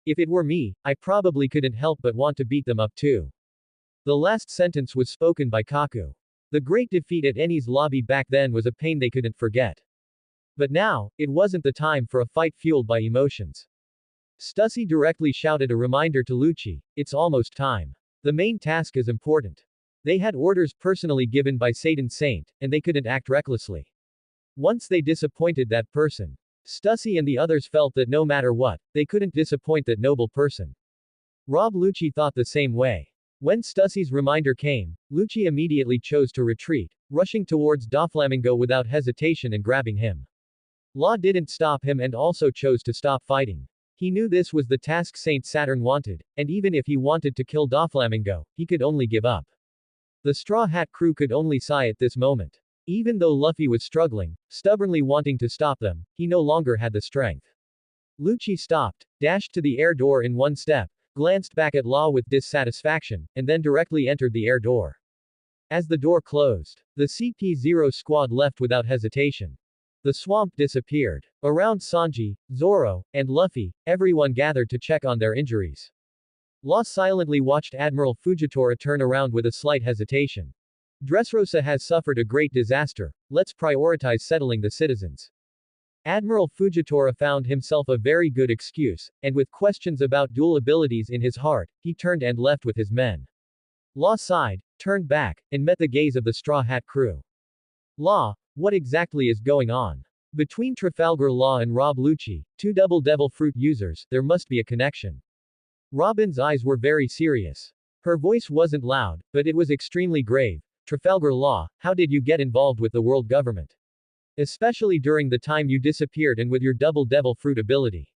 If it were me, I probably couldn't help but want to beat them up too. The last sentence was spoken by Kaku. The great defeat at Eni's lobby back then was a pain they couldn't forget. But now, it wasn't the time for a fight fueled by emotions. Stussy directly shouted a reminder to Lucci, "It's almost time. The main task is important." They had orders personally given by Satan Saint, and they couldn't act recklessly. Once they disappointed that person, Stussy and the others felt that no matter what, they couldn't disappoint that noble person. Rob Lucci thought the same way. When Stussy's reminder came, Lucci immediately chose to retreat, rushing towards Doflamingo without hesitation and grabbing him. Law didn't stop him and also chose to stop fighting. He knew this was the task Saint Saturn wanted, and even if he wanted to kill Doflamingo, he could only give up. The Straw Hat crew could only sigh at this moment. Even though Luffy was struggling, stubbornly wanting to stop them, he no longer had the strength. Lucci stopped, dashed to the air door in one step, glanced back at Law with dissatisfaction, and then directly entered the air door. As the door closed, the CP-0 squad left without hesitation. The swamp disappeared. Around Sanji, Zoro, and Luffy, everyone gathered to check on their injuries. Law silently watched Admiral Fujitora turn around with a slight hesitation. Dressrosa has suffered a great disaster, let's prioritize settling the citizens. Admiral Fujitora found himself a very good excuse, and with questions about dual abilities in his heart, he turned and left with his men. Law sighed, turned back, and met the gaze of the Straw Hat crew. Law, what exactly is going on? Between Trafalgar Law and Rob Lucci, two double devil fruit users, there must be a connection. Robin's eyes were very serious. Her voice wasn't loud, but it was extremely grave. Trafalgar Law, how did you get involved with the world government? Especially during the time you disappeared and with your double devil fruit ability.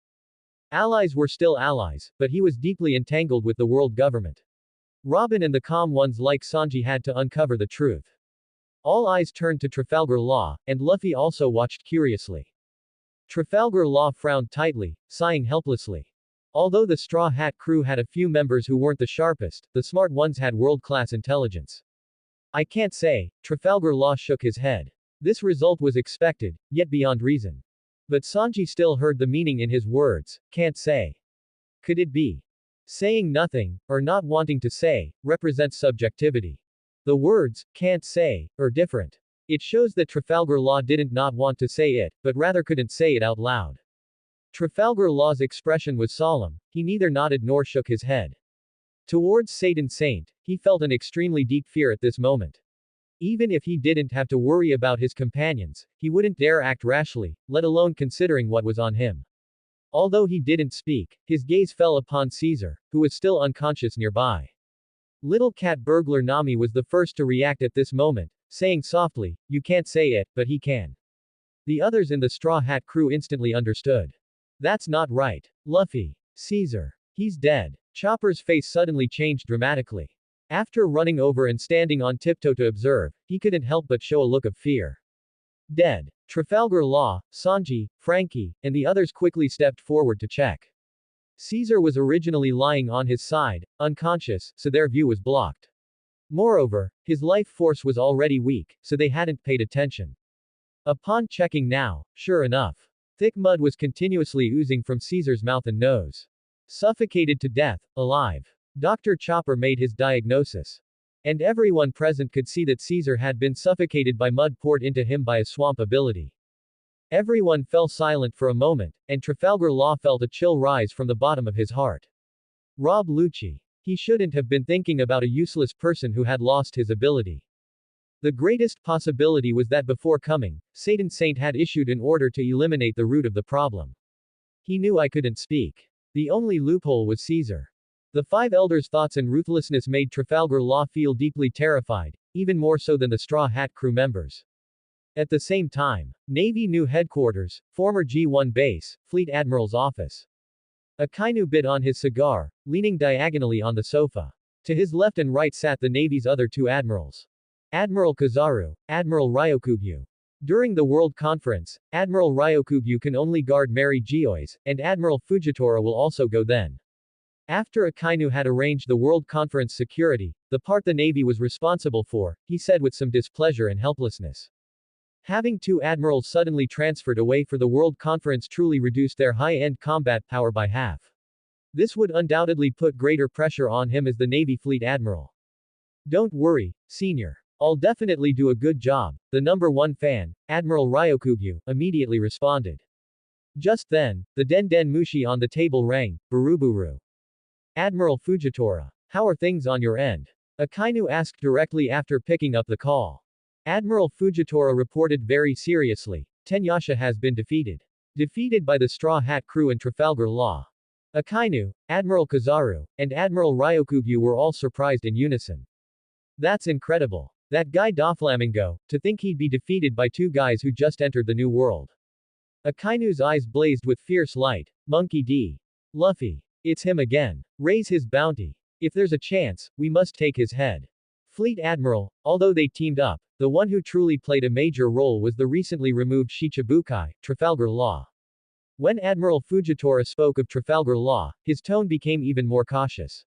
Allies were still allies, but he was deeply entangled with the world government. Robin and the calm ones like Sanji had to uncover the truth. All eyes turned to Trafalgar Law, and Luffy also watched curiously. Trafalgar Law frowned tightly, sighing helplessly. Although the Straw Hat crew had a few members who weren't the sharpest, the smart ones had world-class intelligence. I can't say, Trafalgar Law shook his head. This result was expected, yet beyond reason. But Sanji still heard the meaning in his words, can't say. Could it be? Saying nothing, or not wanting to say, represents subjectivity. The words, can't say, are different. It shows that Trafalgar Law didn't not want to say it, but rather couldn't say it out loud. Trafalgar Law's expression was solemn, he neither nodded nor shook his head. Towards Satan Saint, he felt an extremely deep fear at this moment. Even if he didn't have to worry about his companions, he wouldn't dare act rashly, let alone considering what was on him. Although he didn't speak, his gaze fell upon Caesar, who was still unconscious nearby. Little cat burglar Nami was the first to react at this moment, saying softly, you can't say it, but he can. The others in the Straw Hat crew instantly understood. That's not right. Luffy. Caesar. He's dead. Chopper's face suddenly changed dramatically. After running over and standing on tiptoe to observe, he couldn't help but show a look of fear. Dead. Trafalgar Law, Sanji, Frankie, and the others quickly stepped forward to check. Caesar was originally lying on his side, unconscious, so their view was blocked. Moreover, his life force was already weak, so they hadn't paid attention. Upon checking now, sure enough, thick mud was continuously oozing from Caesar's mouth and nose. Suffocated to death, alive. Dr. Chopper made his diagnosis. And everyone present could see that Caesar had been suffocated by mud poured into him by a swamp ability. Everyone fell silent for a moment, and Trafalgar Law felt a chill rise from the bottom of his heart. Rob Lucci. He shouldn't have been thinking about a useless person who had lost his ability. The greatest possibility was that before coming, Satan Saint had issued an order to eliminate the root of the problem. He knew I couldn't speak. The only loophole was Caesar. The five elders' thoughts and ruthlessness made Trafalgar Law feel deeply terrified, even more so than the Straw Hat crew members. At the same time, Navy New Headquarters, former G1 base, Fleet Admiral's office. Akainu bit on his cigar, leaning diagonally on the sofa. To his left and right sat the Navy's other two admirals. Admiral Kizaru, Admiral Ryokugyu. During the World Conference, Admiral Ryokugyu can only guard Mary Geoise, and Admiral Fujitora will also go then. After Akainu had arranged the World Conference security, the part the Navy was responsible for, he said with some displeasure and helplessness. Having two admirals suddenly transferred away for the World Conference truly reduced their high-end combat power by half. This would undoubtedly put greater pressure on him as the Navy Fleet Admiral. Don't worry, Senior. I'll definitely do a good job, the number one fan, Admiral Ryokugyu, immediately responded. Just then, the Den Den Mushi on the table rang, Buruburu. Admiral Fujitora. How are things on your end? Akainu asked directly after picking up the call. Admiral Fujitora reported very seriously, Tenyasha has been defeated. Defeated by the Straw Hat crew and Trafalgar Law. Akainu, Admiral Kizaru, and Admiral Ryokugyu were all surprised in unison. That's incredible. That guy Doflamingo, to think he'd be defeated by two guys who just entered the new world. Akainu's eyes blazed with fierce light. Monkey D. Luffy. It's him again. Raise his bounty. If there's a chance, we must take his head. Fleet Admiral, although they teamed up, the one who truly played a major role was the recently removed Shichibukai, Trafalgar Law. When Admiral Fujitora spoke of Trafalgar Law, his tone became even more cautious.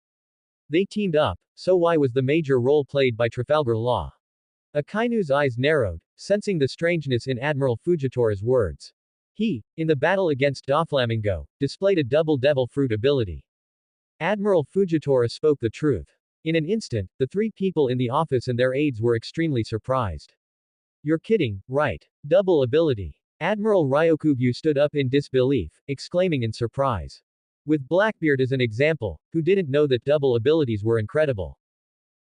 They teamed up, so why was the major role played by Trafalgar Law? Akainu's eyes narrowed, sensing the strangeness in Admiral Fujitora's words. He, in the battle against Doflamingo, displayed a double devil fruit ability. Admiral Fujitora spoke the truth. In an instant, the three people in the office and their aides were extremely surprised. You're kidding, right? Double ability. Admiral Ryokugyu stood up in disbelief, exclaiming in surprise. With Blackbeard as an example, who didn't know that double abilities were incredible?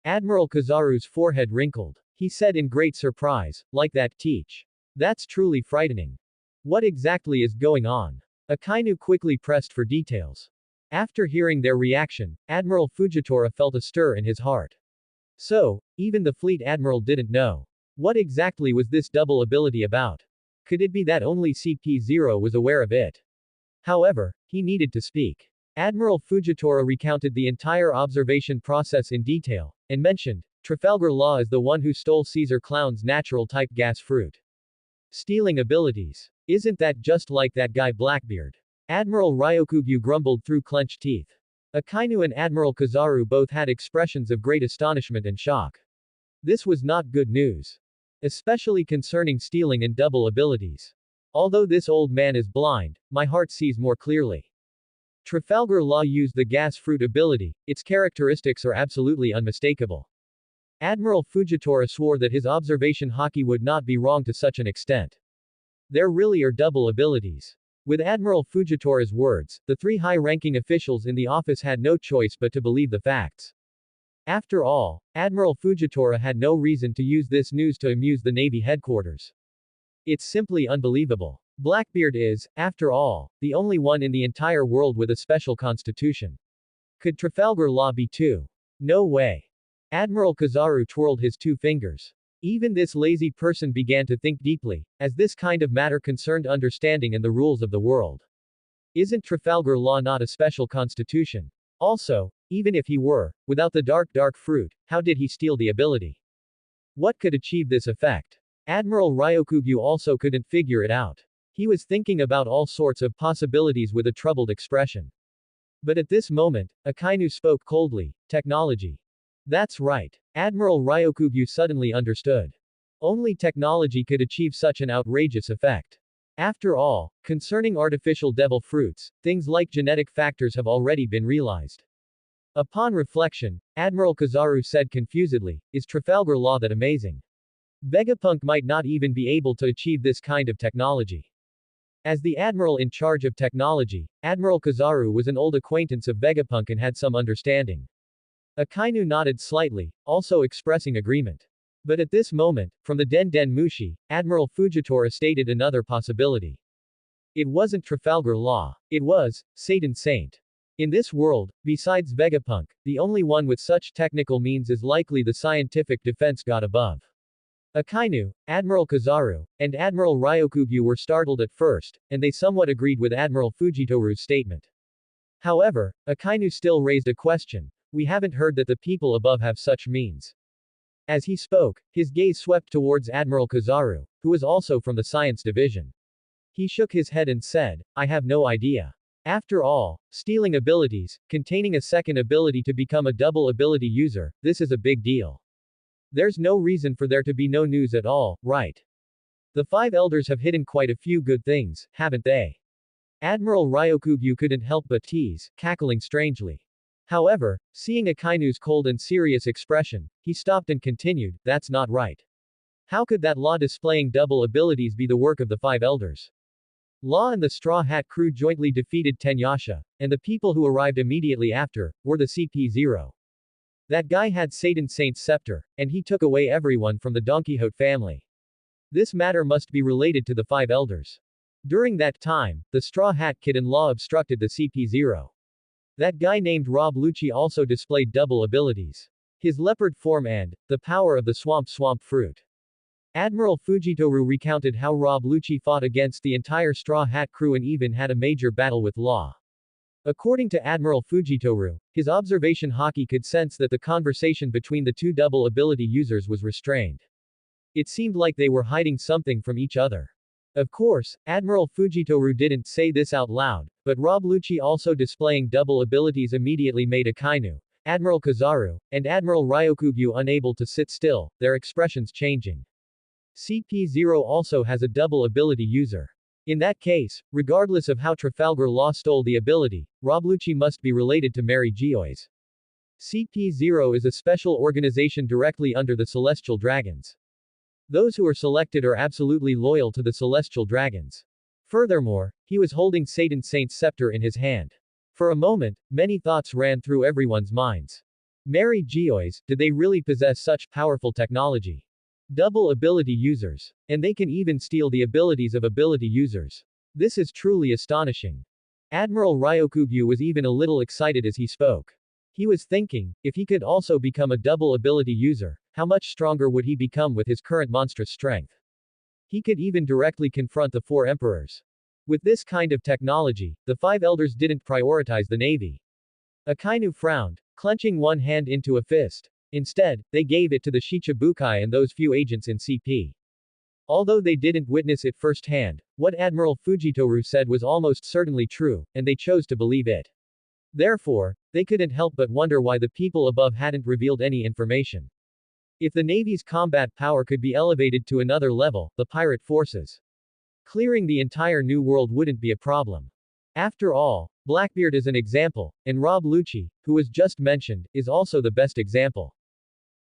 Admiral Kizaru's forehead wrinkled. He said in great surprise, like that, teach. That's truly frightening. What exactly is going on? Akainu quickly pressed for details. After hearing their reaction, Admiral Fujitora felt a stir in his heart. So, even the fleet admiral didn't know. What exactly was this double ability about? Could it be that only CP0 was aware of it? However, he needed to speak. Admiral Fujitora recounted the entire observation process in detail, and mentioned, Trafalgar Law is the one who stole Caesar Clown's natural-type gas fruit. Stealing abilities. Isn't that just like that guy Blackbeard? Admiral Ryokugyu grumbled through clenched teeth. Akainu and Admiral Kizaru both had expressions of great astonishment and shock. This was not good news. Especially concerning stealing and double abilities. Although this old man is blind, my heart sees more clearly. Trafalgar Law used the gas fruit ability, its characteristics are absolutely unmistakable. Admiral Fujitora swore that his observation haki would not be wrong to such an extent. There really are double abilities. With Admiral Fujitora's words, the three high-ranking officials in the office had no choice but to believe the facts. After all, Admiral Fujitora had no reason to use this news to amuse the Navy headquarters. It's simply unbelievable. Blackbeard is, after all, the only one in the entire world with a special constitution. Could Trafalgar Law be too? No way. Admiral Kizaru twirled his two fingers. Even this lazy person began to think deeply, as this kind of matter concerned understanding and the rules of the world. Isn't Trafalgar Law not a special constitution? Also, even if he were, without the dark fruit, how did he steal the ability? What could achieve this effect? Admiral Ryokugyu also couldn't figure it out. He was thinking about all sorts of possibilities with a troubled expression. But at this moment, Akainu spoke coldly, technology. That's right. Admiral Ryokugyu suddenly understood. Only technology could achieve such an outrageous effect. After all, concerning artificial devil fruits, things like genetic factors have already been realized. Upon reflection, Admiral Kizaru said confusedly, is Trafalgar Law that amazing? Vegapunk might not even be able to achieve this kind of technology. As the admiral in charge of technology, Admiral Kizaru was an old acquaintance of Vegapunk and had some understanding. Akainu nodded slightly, also expressing agreement. But at this moment, from the Den Den Mushi, Admiral Fujitora stated another possibility. It wasn't Trafalgar Law. It was, Satan Saint. In this world, besides Vegapunk, the only one with such technical means is likely the scientific defense god above. Akainu, Admiral Kizaru, and Admiral Ryokugyu were startled at first, and they somewhat agreed with Admiral Fujitoru's statement. However, Akainu still raised a question. We haven't heard that the people above have such means. As he spoke, his gaze swept towards Admiral Kizaru, who was also from the science division. He shook his head and said, I have no idea. After all, stealing abilities, containing a second ability to become a double ability user, this is a big deal. There's no reason for there to be no news at all, right? The five elders have hidden quite a few good things, haven't they? Admiral Ryokugyu couldn't help but tease, cackling strangely. However, seeing Akainu's cold and serious expression, he stopped and continued, that's not right. How could that law displaying double abilities be the work of the five elders? Law and the Straw Hat crew jointly defeated Tenyasha, and the people who arrived immediately after, were the CP0. That guy had Satan Saint's scepter, and he took away everyone from the Don Quixote family. This matter must be related to the five elders. During that time, the Straw Hat Kid and Law obstructed the CP0. That guy named Rob Lucci also displayed double abilities. His leopard form and the power of the swamp fruit. Admiral Fujitoru recounted how Rob Lucci fought against the entire Straw Hat crew and even had a major battle with Law. According to Admiral Fujitoru, his observation haki could sense that the conversation between the two double ability users was restrained. It seemed like they were hiding something from each other. Of course, Admiral Fujitoru didn't say this out loud, but Rob Lucci also displaying double abilities immediately made Akainu, Admiral Kizaru, and Admiral Ryokugyu unable to sit still, their expressions changing. CP0 also has a double ability user. In that case, regardless of how Trafalgar Law stole the ability, Rob Lucci must be related to Mary Geoise. CP0 is a special organization directly under the Celestial Dragons. Those who are selected are absolutely loyal to the Celestial Dragons. Furthermore, he was holding Satan Saint's scepter in his hand. For a moment, many thoughts ran through everyone's minds. Mary Geoise, did they really possess such powerful technology? Double ability users. And they can even steal the abilities of ability users. This is truly astonishing. Admiral Ryokugyu was even a little excited as he spoke. He was thinking, if he could also become a double ability user, how much stronger would he become with his current monstrous strength? He could even directly confront the four emperors. With this kind of technology, the five elders didn't prioritize the navy. Akainu frowned, clenching one hand into a fist. Instead, they gave it to the Shichibukai and those few agents in CP. Although they didn't witness it firsthand, what Admiral Fujitoru said was almost certainly true, and they chose to believe it. Therefore, they couldn't help but wonder why the people above hadn't revealed any information. If the Navy's combat power could be elevated to another level, the pirate forces clearing the entire New World wouldn't be a problem. After all, Blackbeard is an example, and Rob Lucci, who was just mentioned, is also the best example.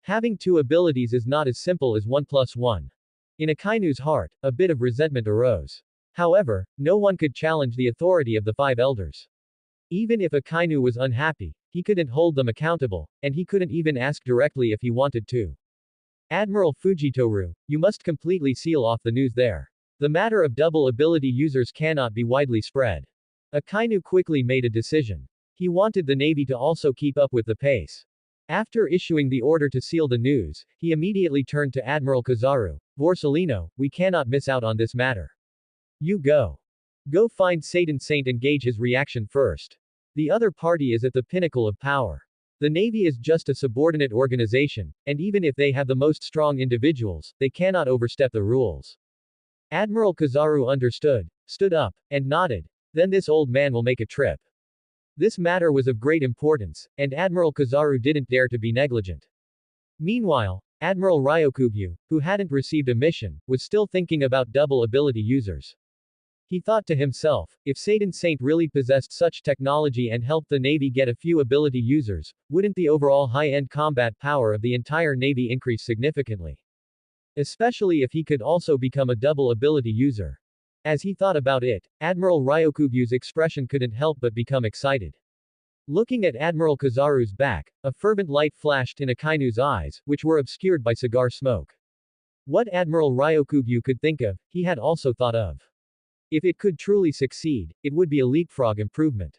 Having two abilities is not as simple as 1 plus 1. In Akainu's heart, a bit of resentment arose. However, no one could challenge the authority of the five elders. Even if Akainu was unhappy, he couldn't hold them accountable, and he couldn't even ask directly if he wanted to. Admiral Fujitoru, you must completely seal off the news there. The matter of double ability users cannot be widely spread. Akainu quickly made a decision. He wanted the Navy to also keep up with the pace. After issuing the order to seal the news, he immediately turned to Admiral Kizaru. Borsellino, we cannot miss out on this matter. You go. Go find Satan Saint and gauge his reaction first. The other party is at the pinnacle of power. The Navy is just a subordinate organization, and even if they have the most strong individuals, they cannot overstep the rules. Admiral Kizaru understood, stood up, and nodded. Then this old man will make a trip. This matter was of great importance, and Admiral Kizaru didn't dare to be negligent. Meanwhile, Admiral Ryokugyu, who hadn't received a mission, was still thinking about double ability users. He thought to himself, if Satan Saint really possessed such technology and helped the Navy get a few ability users, wouldn't the overall high-end combat power of the entire Navy increase significantly? Especially if he could also become a double ability user. As he thought about it, Admiral Ryokugyu's expression couldn't help but become excited. Looking at Admiral Kizaru's back, a fervent light flashed in Akainu's eyes, which were obscured by cigar smoke. What Admiral Ryokugyu could think of, he had also thought of. If it could truly succeed, it would be a leapfrog improvement.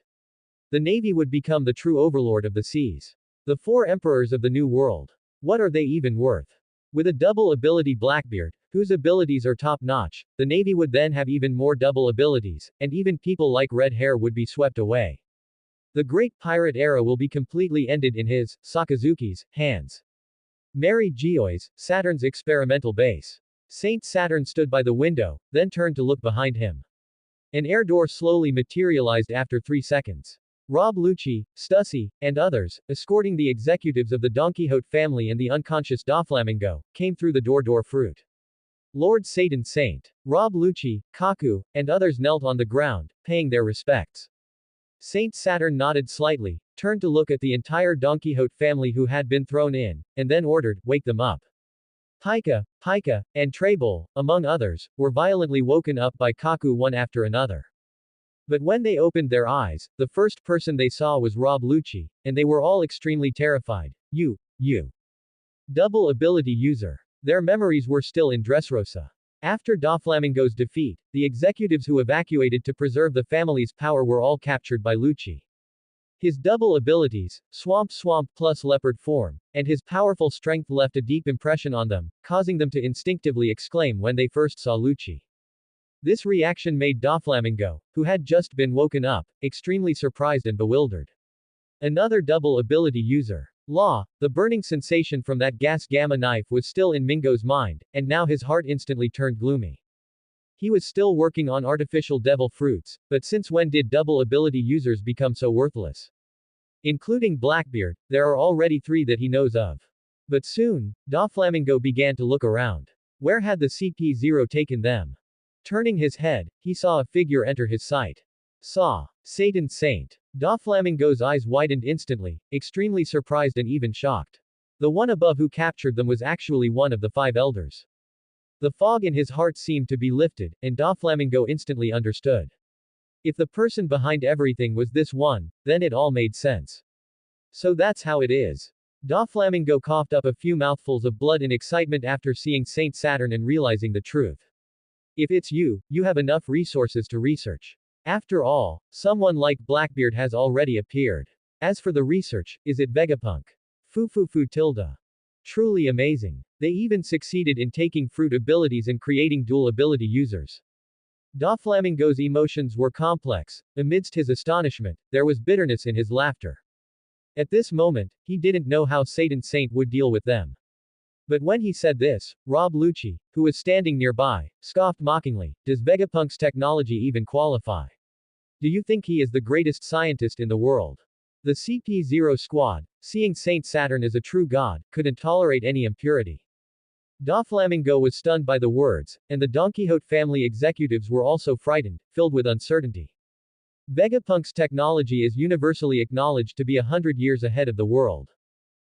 The Navy would become the true overlord of the seas. The four emperors of the New World. What are they even worth? With a double ability Blackbeard, whose abilities are top-notch, the Navy would then have even more double abilities, and even people like Red Hair would be swept away. The Great Pirate Era will be completely ended in his, Sakazuki's, hands. Mary Geoise, Saturn's experimental base. Saint Saturn stood by the window, then turned to look behind him. An air door slowly materialized after 3 seconds. Rob Lucci, Stussy, and others, escorting the executives of the Don Quixote family and the unconscious Doflamingo, came through the door fruit. Lord Satan Saint, Rob Lucci, Kaku, and others knelt on the ground, paying their respects. Saint Saturn nodded slightly, turned to look at the entire Don Quixote family who had been thrown in, and then ordered, wake them up. Paika, and Trebol, among others, were violently woken up by Kaku one after another. But when they opened their eyes, the first person they saw was Rob Lucci, and they were all extremely terrified. You. Double ability user. Their memories were still in Dressrosa. After Doflamingo's defeat, the executives who evacuated to preserve the family's power were all captured by Lucci. His double abilities, Swamp plus Leopard form, and his powerful strength left a deep impression on them, causing them to instinctively exclaim when they first saw Lucci. This reaction made Doflamingo, who had just been woken up, extremely surprised and bewildered. Another double ability user. Law, the burning sensation from that gas gamma knife was still in Mingo's mind, and now his heart instantly turned gloomy. He was still working on artificial devil fruits, but since when did double ability users become so worthless? Including Blackbeard, there are already 3 that he knows of. But soon, Doflamingo began to look around. Where had the CP0 taken them? Turning his head, he saw a figure enter his sight. Saw. Satan Saint. Doflamingo's eyes widened instantly, extremely surprised and even shocked. The one above who captured them was actually one of the 5 elders. The fog in his heart seemed to be lifted, and Doflamingo instantly understood. If the person behind everything was this one, then it all made sense. So that's how it is. Doflamingo coughed up a few mouthfuls of blood in excitement after seeing Saint Saturn and realizing the truth. If it's you, you have enough resources to research. After all, someone like Blackbeard has already appeared. As for the research, is it Vegapunk? Foo tilde. Truly amazing. They even succeeded in taking fruit abilities and creating dual ability users. Doflamingo's emotions were complex. Amidst his astonishment, there was bitterness in his laughter. At this moment, he didn't know how Satan Saint would deal with them. But when he said this, Rob Lucci, who was standing nearby, scoffed mockingly, "Does Vegapunk's technology even qualify? Do you think he is the greatest scientist in the world?" The CP0 squad, seeing Saint Saturn as a true god, couldn't tolerate any impurity. Doflamingo was stunned by the words, and the Don Quixote family executives were also frightened, filled with uncertainty. Vegapunk's technology is universally acknowledged to be 100 years ahead of the world.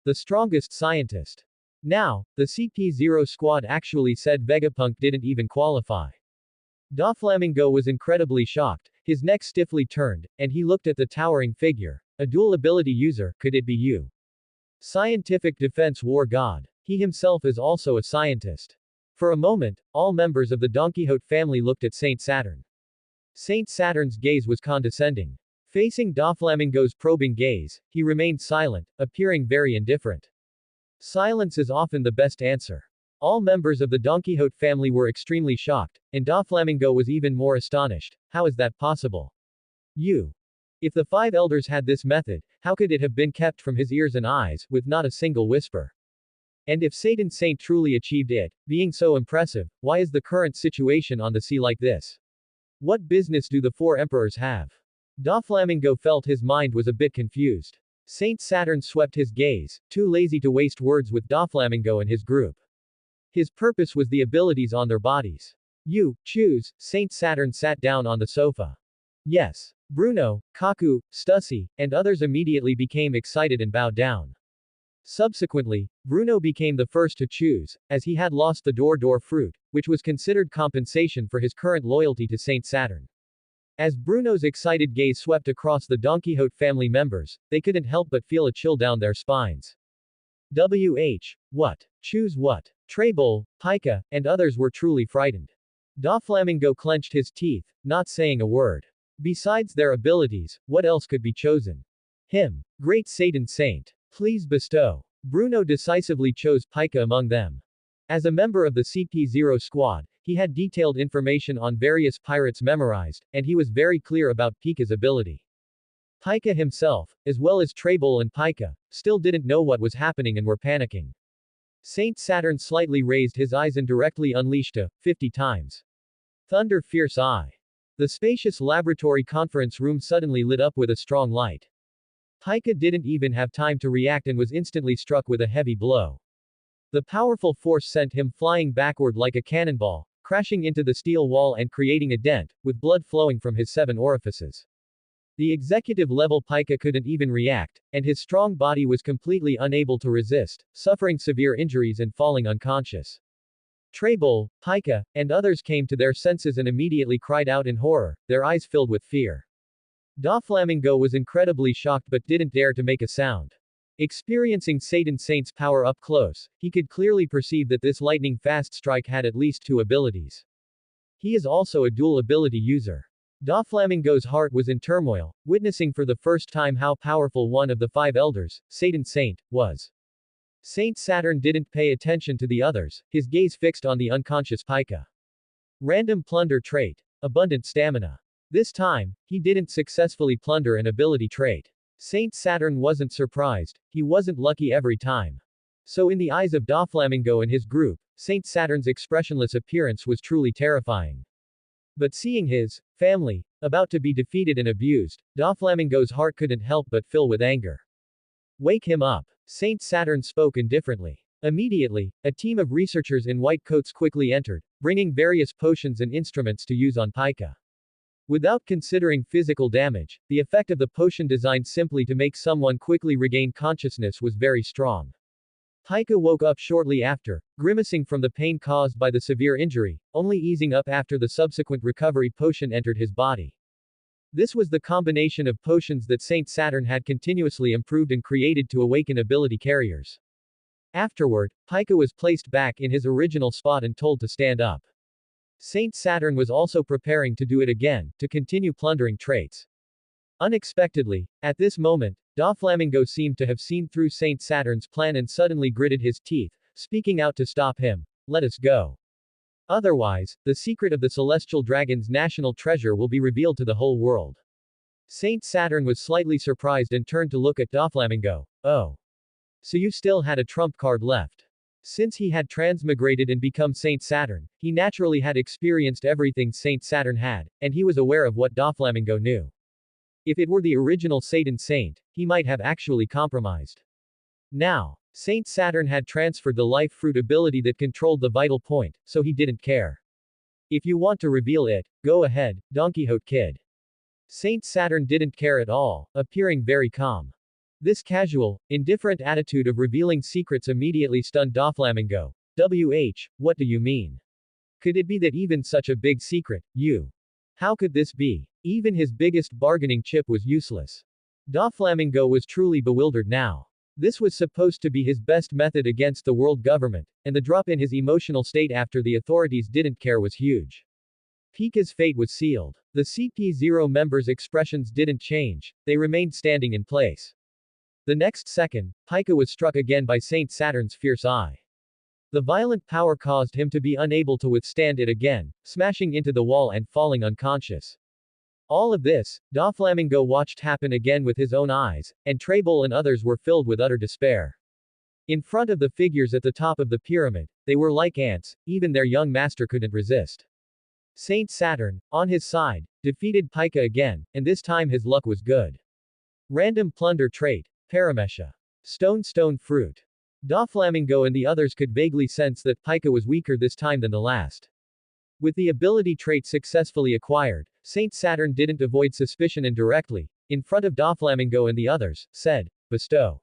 The strongest scientist. Now, the CP0 squad actually said Vegapunk didn't even qualify. Doflamingo was incredibly shocked, his neck stiffly turned, and he looked at the towering figure. A dual ability user, could it be you? Scientific defense war god. He himself is also a scientist. For a moment, all members of the Don Quixote family looked at Saint Saturn. Saint Saturn's gaze was condescending. Facing Doflamingo's probing gaze, he remained silent, appearing very indifferent. Silence is often the best answer. All members of the Don Quixote family were extremely shocked, and Doflamingo was even more astonished. How is that possible? You. If the 5 elders had this method, how could it have been kept from his ears and eyes, with not a single whisper? And if Satan Saint truly achieved it, being so impressive, why is the current situation on the sea like this? What business do the 4 emperors have? Doflamingo felt his mind was a bit confused. Saint Saturn swept his gaze, too lazy to waste words with Doflamingo and his group. His purpose was the abilities on their bodies. You, choose. Saint Saturn sat down on the sofa. Yes. Bruno, Kaku, Stussy, and others immediately became excited and bowed down. Subsequently, Bruno became the first to choose, as he had lost the door fruit, which was considered compensation for his current loyalty to Saint Saturn. As Bruno's excited gaze swept across the Don Quixote family members, they couldn't help but feel a chill down their spines. What? Choose what? Trebol, Pika, and others were truly frightened. Doflamingo clenched his teeth, not saying a word. Besides their abilities, what else could be chosen? Him. Great Satan Saint. Please bestow. Bruno decisively chose Pika among them. As a member of the CP0 squad, he had detailed information on various pirates memorized, and he was very clear about Pika's ability. Pika himself, as well as Trebol and Pika, still didn't know what was happening and were panicking. Saint Saturn slightly raised his eyes and directly unleashed a 50 times. Thunder fierce eye. The spacious laboratory conference room suddenly lit up with a strong light. Pika didn't even have time to react and was instantly struck with a heavy blow. The powerful force sent him flying backward like a cannonball, crashing into the steel wall and creating a dent, with blood flowing from his 7 orifices. The executive-level Pika couldn't even react, and his strong body was completely unable to resist, suffering severe injuries and falling unconscious. Trebol, Pika, and others came to their senses and immediately cried out in horror, their eyes filled with fear. Doflamingo was incredibly shocked but didn't dare to make a sound. Experiencing Satan Saint's power up close, he could clearly perceive that this lightning-fast strike had at least 2 abilities. He is also a dual ability user. Doflamingo's heart was in turmoil, witnessing for the first time how powerful one of the 5 elders, Satan Saint, was. Saint Saturn didn't pay attention to the others, his gaze fixed on the unconscious Pika. Random plunder trait. Abundant stamina. This time, he didn't successfully plunder an ability trait. Saint Saturn wasn't surprised, he wasn't lucky every time. So in the eyes of Doflamingo and his group, Saint Saturn's expressionless appearance was truly terrifying. But seeing his family about to be defeated and abused, Doflamingo's heart couldn't help but fill with anger. Wake him up. Saint Saturn spoke indifferently. Immediately, a team of researchers in white coats quickly entered, bringing various potions and instruments to use on Pika. Without considering physical damage, the effect of the potion designed simply to make someone quickly regain consciousness was very strong. Pika woke up shortly after, grimacing from the pain caused by the severe injury, only easing up after the subsequent recovery potion entered his body. This was the combination of potions that Saint Saturn had continuously improved and created to awaken ability carriers. Afterward, Pika was placed back in his original spot and told to stand up. Saint Saturn was also preparing to do it again, to continue plundering traits. Unexpectedly, at this moment, Doflamingo seemed to have seen through Saint Saturn's plan and suddenly gritted his teeth, speaking out to stop him. Let us go. Otherwise, the secret of the Celestial Dragon's national treasure will be revealed to the whole world. Saint Saturn was slightly surprised and turned to look at Doflamingo. Oh. So you still had a trump card left. Since he had transmigrated and become Saint Saturn, he naturally had experienced everything Saint Saturn had, and he was aware of what Doflamingo knew. If it were the original Satan Saint, he might have actually compromised. Now, Saint Saturn had transferred the life fruit ability that controlled the vital point, so he didn't care. If you want to reveal it, go ahead, Don Quixote kid. Saint Saturn didn't care at all, appearing very calm. This casual, indifferent attitude of revealing secrets immediately stunned Doflamingo. What do you mean? Could it be that even such a big secret, you? How could this be? Even his biggest bargaining chip was useless. Doflamingo was truly bewildered now. This was supposed to be his best method against the world government, and the drop in his emotional state after the authorities didn't care was huge. Pika's fate was sealed. The CP0 members' expressions didn't change, they remained standing in place. The next second, Pika was struck again by Saint Saturn's fierce eye. The violent power caused him to be unable to withstand it again, smashing into the wall and falling unconscious. All of this, Doflamingo watched happen again with his own eyes, and Trebol and others were filled with utter despair. In front of the figures at the top of the pyramid, they were like ants, even their young master couldn't resist. Saint Saturn, on his side, defeated Pika again, and this time his luck was good. Random plunder trait, Paramesha. Stone fruit. Doflamingo and the others could vaguely sense that Pika was weaker this time than the last. With the ability trait successfully acquired, Saint Saturn didn't avoid suspicion and directly, in front of Doflamingo and the others, said, bestow.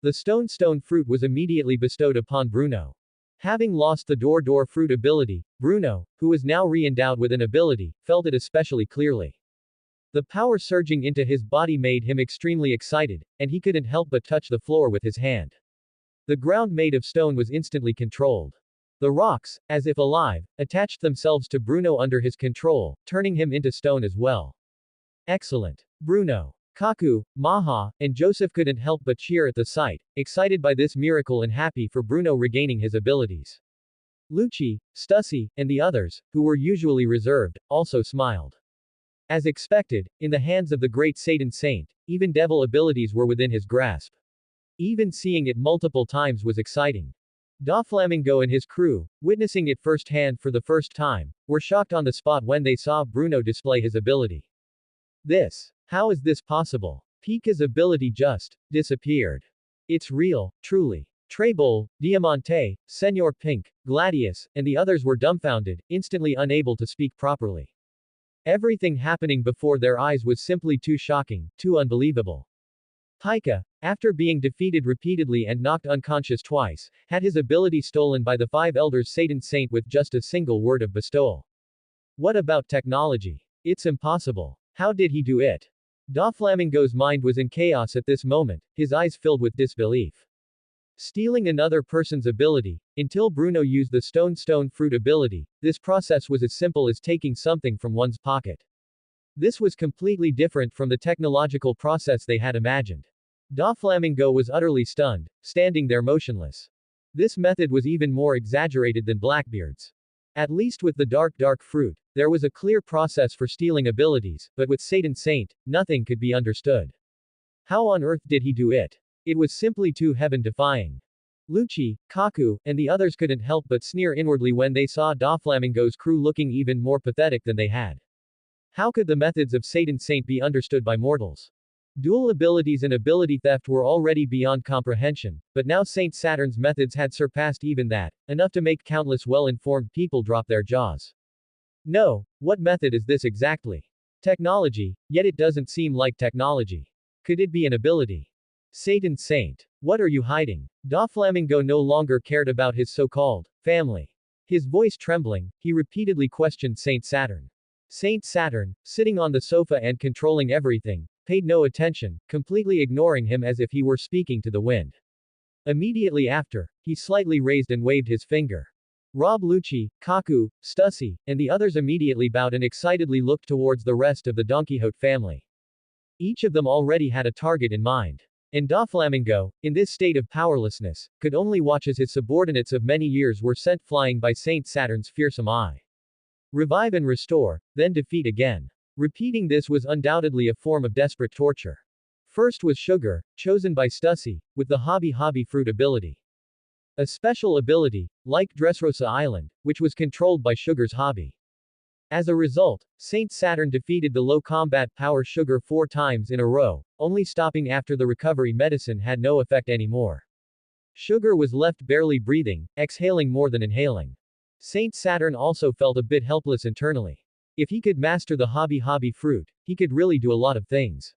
The stone fruit was immediately bestowed upon Bruno. Having lost the door fruit ability, Bruno, who was now re-endowed with an ability, felt it especially clearly. The power surging into his body made him extremely excited, and he couldn't help but touch the floor with his hand. The ground made of stone was instantly controlled. The rocks, as if alive, attached themselves to Bruno under his control, turning him into stone as well. Excellent. Bruno, Kaku, Maha, and Joseph couldn't help but cheer at the sight, excited by this miracle and happy for Bruno regaining his abilities. Lucci, Stussy, and the others, who were usually reserved, also smiled. As expected, in the hands of the great Satan Saint, even devil abilities were within his grasp. Even seeing it multiple times was exciting. Doflamingo and his crew, witnessing it firsthand for the first time, were shocked on the spot when they saw Bruno display his ability. How is this possible? Pika's ability just disappeared. It's real, truly. Trebol, Diamante, Senor Pink, Gladius, and the others were dumbfounded, instantly unable to speak properly. Everything happening before their eyes was simply too shocking, too unbelievable. Pika, after being defeated repeatedly and knocked unconscious twice, had his ability stolen by the five elders Satan Saint with just a single word of bestowal. What about technology? It's impossible. How did he do it? Doflamingo's mind was in chaos at this moment, his eyes filled with disbelief. Stealing another person's ability, until Bruno used the stone fruit ability, this process was as simple as taking something from one's pocket. This was completely different from the technological process they had imagined. Doflamingo was utterly stunned, standing there motionless. This method was even more exaggerated than Blackbeard's. At least with the dark fruit, there was a clear process for stealing abilities, but with Satan Saint, nothing could be understood. How on earth did he do it? It was simply too heaven-defying. Lucci, Kaku, and the others couldn't help but sneer inwardly when they saw Doflamingo's crew looking even more pathetic than they had. How could the methods of Satan Saint be understood by mortals? Dual abilities and ability theft were already beyond comprehension, but now Saint Saturn's methods had surpassed even that, enough to make countless well-informed people drop their jaws. No, what method is this exactly? Technology, yet it doesn't seem like technology. Could it be an ability? Satan Saint, what are you hiding? Doflamingo no longer cared about his so-called family. His voice trembling, he repeatedly questioned Saint Saturn. Saint Saturn, sitting on the sofa and controlling everything, paid no attention, completely ignoring him as if he were speaking to the wind. Immediately after, he slightly raised and waved his finger. Rob Lucci, Kaku, Stussy, and the others immediately bowed and excitedly looked towards the rest of the Don Quixote family. Each of them already had a target in mind. And Doflamingo, in this state of powerlessness, could only watch as his subordinates of many years were sent flying by Saint Saturn's fearsome eye. Revive and restore, then defeat again. Repeating this was undoubtedly a form of desperate torture. First was Sugar, chosen by Stussy, with the Hobby Fruit ability. A special ability, like Dressrosa Island, which was controlled by Sugar's hobby. As a result, Saint Saturn defeated the low combat power Sugar 4 times in a row, only stopping after the recovery medicine had no effect anymore. Sugar was left barely breathing, exhaling more than inhaling. Saint Saturn also felt a bit helpless internally. If he could master the Hobby Fruit, he could really do a lot of things.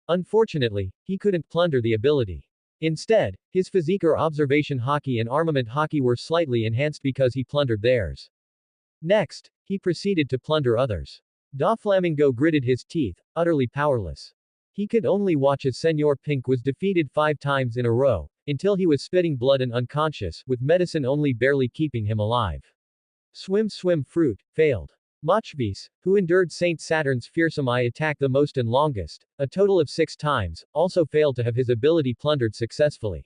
Unfortunately, he couldn't plunder the ability. Instead, his physique or observation hockey and armament hockey were slightly enhanced because he plundered theirs. Next, he proceeded to plunder others. Doflamingo gritted his teeth, utterly powerless. He could only watch as Senor Pink was defeated 5 times in a row, until he was spitting blood and unconscious, with medicine only barely keeping him alive. Swim Fruit, failed. Machvis, who endured Saint Saturn's fearsome eye attack the most and longest, a total of 6 times, also failed to have his ability plundered successfully.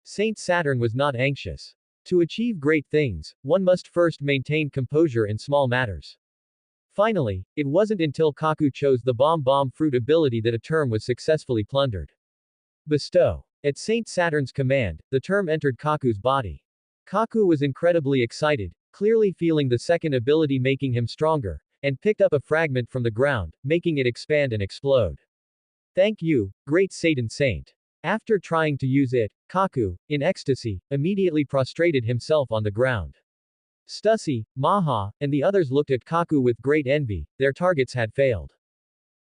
Saint Saturn was not anxious. To achieve great things, one must first maintain composure in small matters. Finally, it wasn't until Kaku chose the Bomb Fruit ability that a term was successfully plundered. Bestow. At Saint Saturn's command, the term entered Kaku's body. Kaku was incredibly excited, clearly feeling the second ability making him stronger, and picked up a fragment from the ground, making it expand and explode. Thank you, great Satan Saint. After trying to use it, Kaku, in ecstasy, immediately prostrated himself on the ground. Stussy, Maha, and the others looked at Kaku with great envy, their targets had failed.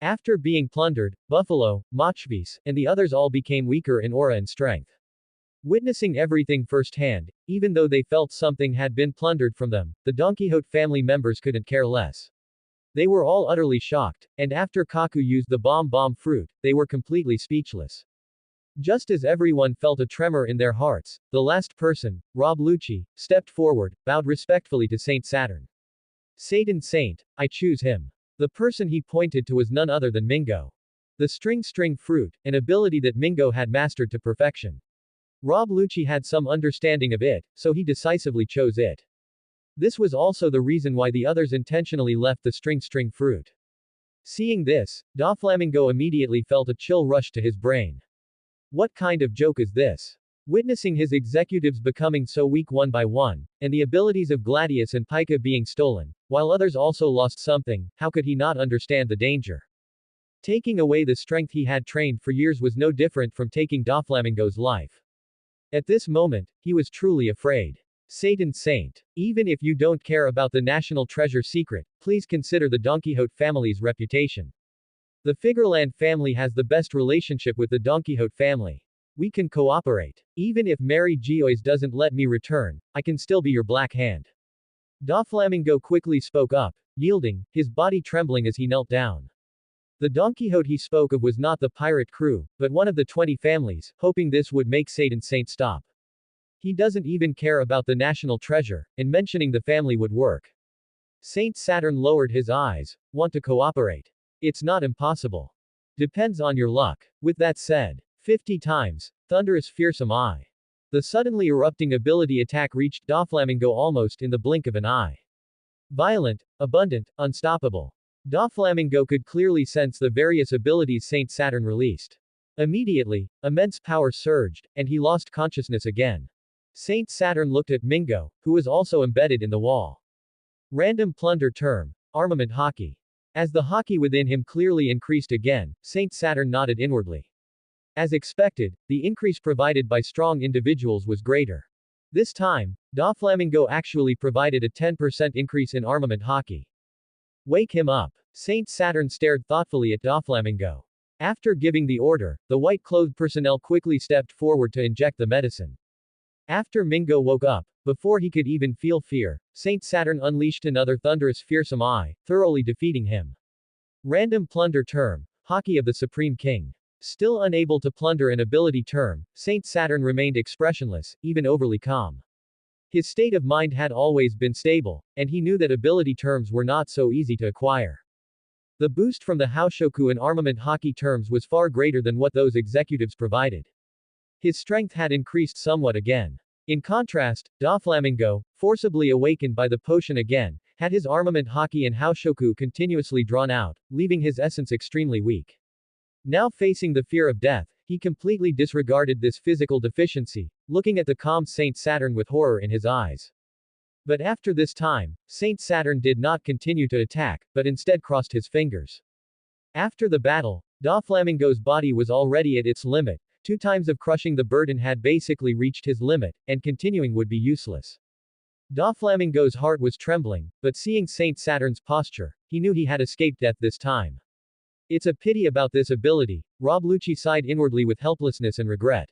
After being plundered, Buffalo, Machvis, and the others all became weaker in aura and strength. Witnessing everything firsthand, even though they felt something had been plundered from them, the Don Quixote family members couldn't care less. They were all utterly shocked, and after Kaku used the Bomb Fruit, they were completely speechless. Just as everyone felt a tremor in their hearts, the last person, Rob Lucci, stepped forward, bowed respectfully to Saint Saturn. Satan Saint, I choose him. The person he pointed to was none other than Mingo. The string fruit, an ability that Mingo had mastered to perfection. Rob Lucci had some understanding of it, so he decisively chose it. This was also the reason why the others intentionally left the string fruit. Seeing this, Doflamingo immediately felt a chill rush to his brain. What kind of joke is this? Witnessing his executives becoming so weak one by one, and the abilities of Gladius and Pica being stolen, while others also lost something, how could he not understand the danger? Taking away the strength he had trained for years was no different from taking Doflamingo's life. At this moment, he was truly afraid. Satan Saint, even if you don't care about the national treasure secret, please consider the Don Quixote family's reputation. The Figueroland family has the best relationship with the Don Quixote family. We can cooperate. Even if Mary Giois doesn't let me return, I can still be your black hand. Doflamingo quickly spoke up, yielding, his body trembling as he knelt down. The Don Quixote he spoke of was not the pirate crew, but one of the 20 families, hoping this would make Satan Saint stop. He doesn't even care about the national treasure, and mentioning the family would work. Saint Saturn lowered his eyes, want to cooperate. It's not impossible. Depends on your luck. With that said, 50 times, thunderous fearsome eye. The suddenly erupting ability attack reached Doflamingo almost in the blink of an eye. Violent, abundant, unstoppable. Doflamingo could clearly sense the various abilities Saint Saturn released. Immediately, immense power surged, and he lost consciousness again. Saint Saturn looked at Mingo, who was also embedded in the wall. Random plunder term. Armament hockey. As the hockey within him clearly increased again, Saint Saturn nodded inwardly. As expected, the increase provided by strong individuals was greater. This time, Doflamingo actually provided a 10% increase in armament hockey. Wake him up. Saint Saturn stared thoughtfully at Doflamingo. After giving the order, the white-clothed personnel quickly stepped forward to inject the medicine. After Mingo woke up, before he could even feel fear, Saint Saturn unleashed another thunderous fearsome eye, thoroughly defeating him. Random plunder term. Hockey of the Supreme King. Still unable to plunder an ability term, Saint Saturn remained expressionless, even overly calm. His state of mind had always been stable, and he knew that ability terms were not so easy to acquire. The boost from the Haoshoku in armament hockey terms was far greater than what those executives provided. His strength had increased somewhat again. In contrast, Doflamingo, forcibly awakened by the potion again, had his armament hockey and Haoshoku continuously drawn out, leaving his essence extremely weak. Now facing the fear of death, he completely disregarded this physical deficiency, looking at the calm Saint Saturn with horror in his eyes. But after this time, Saint Saturn did not continue to attack, but instead crossed his fingers. After the battle, Doflamingo's body was already at its limit. 2 times of crushing the burden had basically reached his limit, and continuing would be useless. Doflamingo's heart was trembling, but seeing Saint Saturn's posture, he knew he had escaped death this time. It's a pity about this ability, Rob Lucci sighed inwardly with helplessness and regret.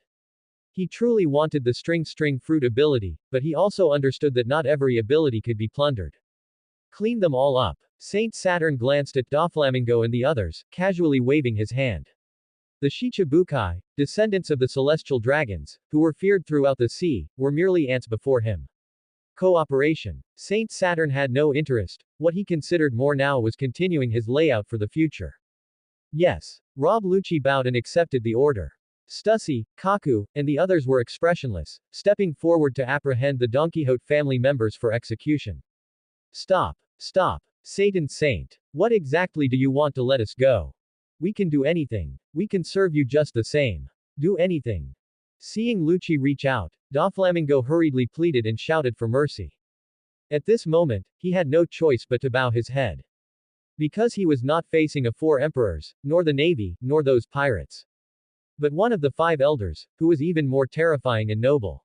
He truly wanted the string fruit ability, but he also understood that not every ability could be plundered. Clean them all up. Saint Saturn glanced at Doflamingo and the others, casually waving his hand. The Shichibukai, descendants of the celestial dragons, who were feared throughout the sea, were merely ants before him. Cooperation. Saint Saturn had no interest. What he considered more now was continuing his layout for the future. Yes. Rob Lucci bowed and accepted the order. Stussy, Kaku, and the others were expressionless, stepping forward to apprehend the Don Quixote family members for execution. Stop. Stop. Satan Saint. What exactly do you want to let us go? We can do anything. We can serve you just the same. Do anything. Seeing Lucci reach out, Doflamingo hurriedly pleaded and shouted for mercy. At this moment, he had no choice but to bow his head. Because he was not facing 4 emperors, nor the navy, nor those pirates. But one of the 5 elders, who was even more terrifying and noble.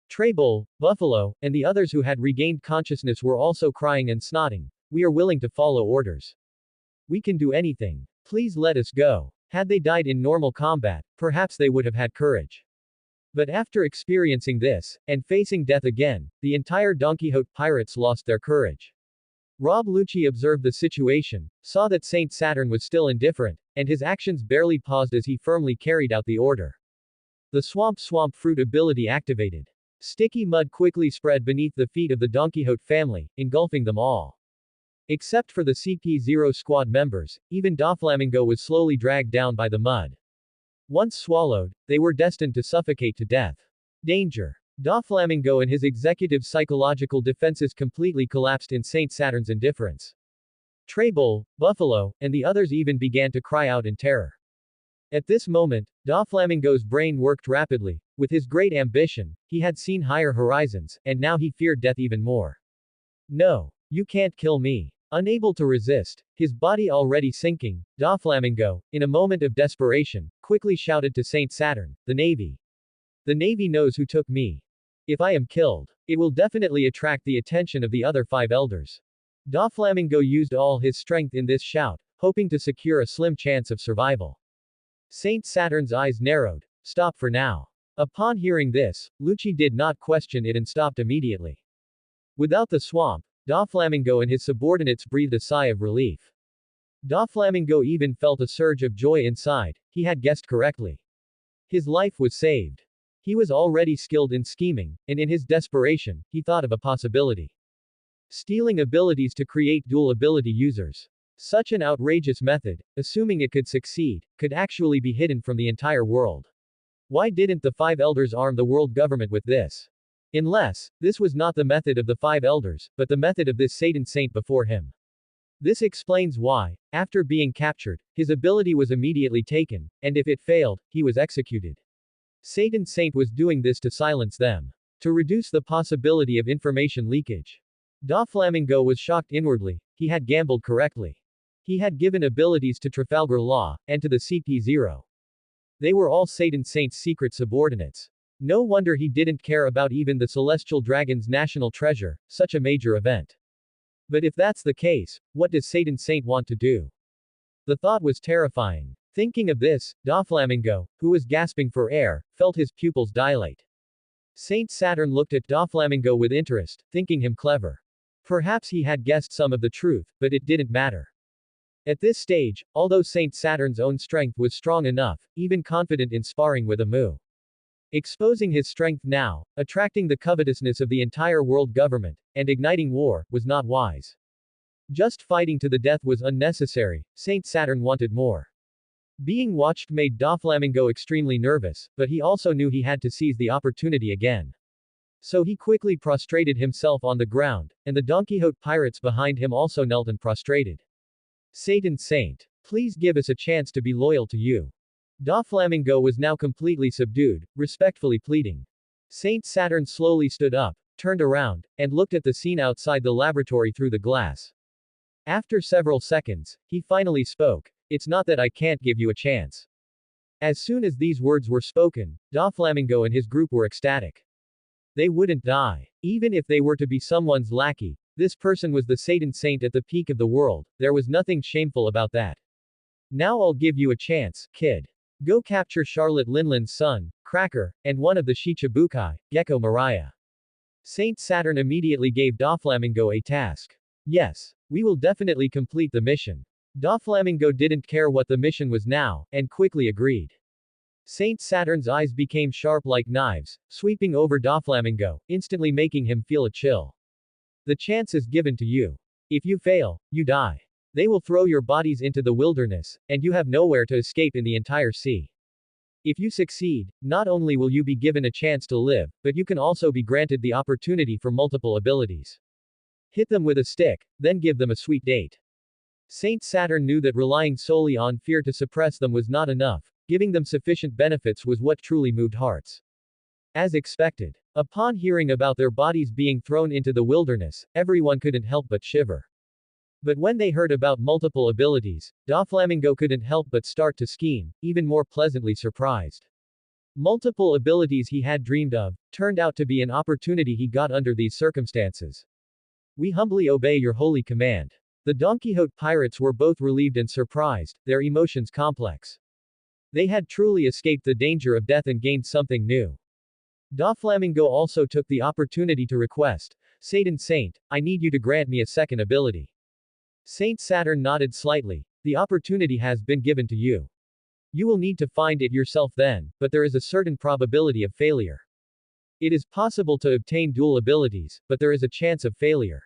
Trebol, Buffalo, and the others who had regained consciousness were also crying and snotting. We are willing to follow orders. We can do anything. Please let us go. Had they died in normal combat, perhaps they would have had courage. But after experiencing this, and facing death again, the entire Don Quixote pirates lost their courage. Rob Lucci observed the situation, saw that Saint Saturn was still indifferent, and his actions barely paused as he firmly carried out the order. The swamp fruit ability activated. Sticky mud quickly spread beneath the feet of the Don Quixote family, engulfing them all. Except for the CP0 squad members, even Doflamingo was slowly dragged down by the mud. Once swallowed, they were destined to suffocate to death. Danger. Doflamingo and his executive's psychological defenses completely collapsed in Saint Saturn's indifference. Trebol, Buffalo, and the others even began to cry out in terror. At this moment, Doflamingo's brain worked rapidly. With his great ambition, he had seen higher horizons, and now he feared death even more. No. You can't kill me. Unable to resist, his body already sinking, Doflamingo, in a moment of desperation, quickly shouted to Saint Saturn, the Navy. The Navy knows who took me. If I am killed, it will definitely attract the attention of the other 5 elders. Doflamingo used all his strength in this shout, hoping to secure a slim chance of survival. Saint Saturn's eyes narrowed. Stop for now. Upon hearing this, Lucci did not question it and stopped immediately. Without the swamp, Doflamingo and his subordinates breathed a sigh of relief. Doflamingo even felt a surge of joy inside. He had guessed correctly. His life was saved. He was already skilled in scheming, and in his desperation, he thought of a possibility. Stealing abilities to create dual ability users. Such an outrageous method, assuming it could succeed, could actually be hidden from the entire world. Why didn't the 5 elders arm the world government with this? Unless, this was not the method of the 5 elders, but the method of this Satan saint before him. This explains why, after being captured, his ability was immediately taken, and if it failed, he was executed. Satan Saint was doing this to silence them. To reduce the possibility of information leakage. Doflamingo was shocked inwardly, he had gambled correctly. He had given abilities to Trafalgar Law, and to the CP0. They were all Satan Saint's secret subordinates. No wonder he didn't care about even the Celestial Dragon's national treasure, such a major event. But if that's the case, what does Satan Saint want to do? The thought was terrifying. Thinking of this, Doflamingo, who was gasping for air, felt his pupils dilate. Saint Saturn looked at Doflamingo with interest, thinking him clever. Perhaps he had guessed some of the truth, but it didn't matter. At this stage, although Saint Saturn's own strength was strong enough, even confident in sparring with Amu. Exposing his strength now, attracting the covetousness of the entire world government, and igniting war, was not wise. Just fighting to the death was unnecessary, Saint Saturn wanted more. Being watched made Doflamingo extremely nervous, but he also knew he had to seize the opportunity again. So he quickly prostrated himself on the ground, and the Don Quixote pirates behind him also knelt and prostrated. Satan Saint, please give us a chance to be loyal to you. Doflamingo was now completely subdued, respectfully pleading. Saint Saturn slowly stood up, turned around, and looked at the scene outside the laboratory through the glass. After several seconds, he finally spoke. It's not that I can't give you a chance. As soon as these words were spoken, Doflamingo and his group were ecstatic. They wouldn't die. Even if they were to be someone's lackey, this person was the Satan Saint at the peak of the world, there was nothing shameful about that. Now I'll give you a chance, kid. Go capture Charlotte Linlin's son, Cracker, and one of the Shichibukai, Gecko Mariah. Saint Saturn immediately gave Doflamingo a task. Yes, we will definitely complete the mission. Doflamingo didn't care what the mission was now, and quickly agreed. Saint Saturn's eyes became sharp like knives, sweeping over Doflamingo, instantly making him feel a chill. The chance is given to you. If you fail, you die. They will throw your bodies into the wilderness, and you have nowhere to escape in the entire sea. If you succeed, not only will you be given a chance to live, but you can also be granted the opportunity for multiple abilities. Hit them with a stick, then give them a sweet date. Saint Saturn knew that relying solely on fear to suppress them was not enough, giving them sufficient benefits was what truly moved hearts. As expected, upon hearing about their bodies being thrown into the wilderness, everyone couldn't help but shiver. But when they heard about multiple abilities, Doflamingo couldn't help but start to scheme, even more pleasantly surprised. Multiple abilities he had dreamed of, turned out to be an opportunity he got under these circumstances. We humbly obey your holy command. The Don Quixote pirates were both relieved and surprised, their emotions complex. They had truly escaped the danger of death and gained something new. Doflamingo also took the opportunity to request, Satan Saint, I need you to grant me a second ability. Saint Saturn nodded slightly, the opportunity has been given to you. You will need to find it yourself then, but there is a certain probability of failure. It is possible to obtain dual abilities, but there is a chance of failure.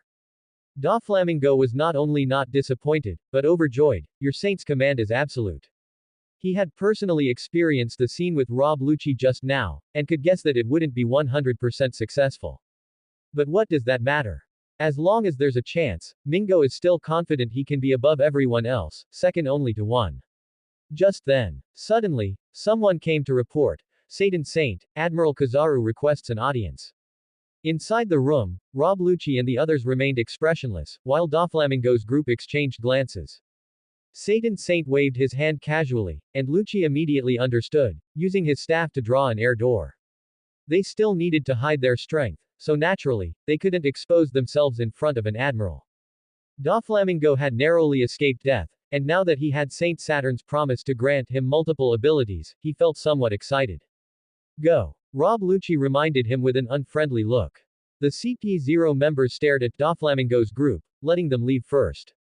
Doflamingo was not only not disappointed, but overjoyed, your saint's command is absolute. He had personally experienced the scene with Rob Lucci just now, and could guess that it wouldn't be 100% successful. But what does that matter? As long as there's a chance, Mingo is still confident he can be above everyone else, second only to one. Just then, suddenly, someone came to report, Satan Saint, Admiral Kizaru requests an audience. Inside the room, Rob Lucci and the others remained expressionless, while Doflamingo's group exchanged glances. Satan Saint waved his hand casually, and Lucci immediately understood, using his staff to draw an air door. They still needed to hide their strength, so naturally, they couldn't expose themselves in front of an admiral. Doflamingo had narrowly escaped death, and now that he had Saint Saturn's promise to grant him multiple abilities, he felt somewhat excited. Go. Rob Lucci reminded him with an unfriendly look. The CP0 members stared at Doflamingo's group, letting them leave first.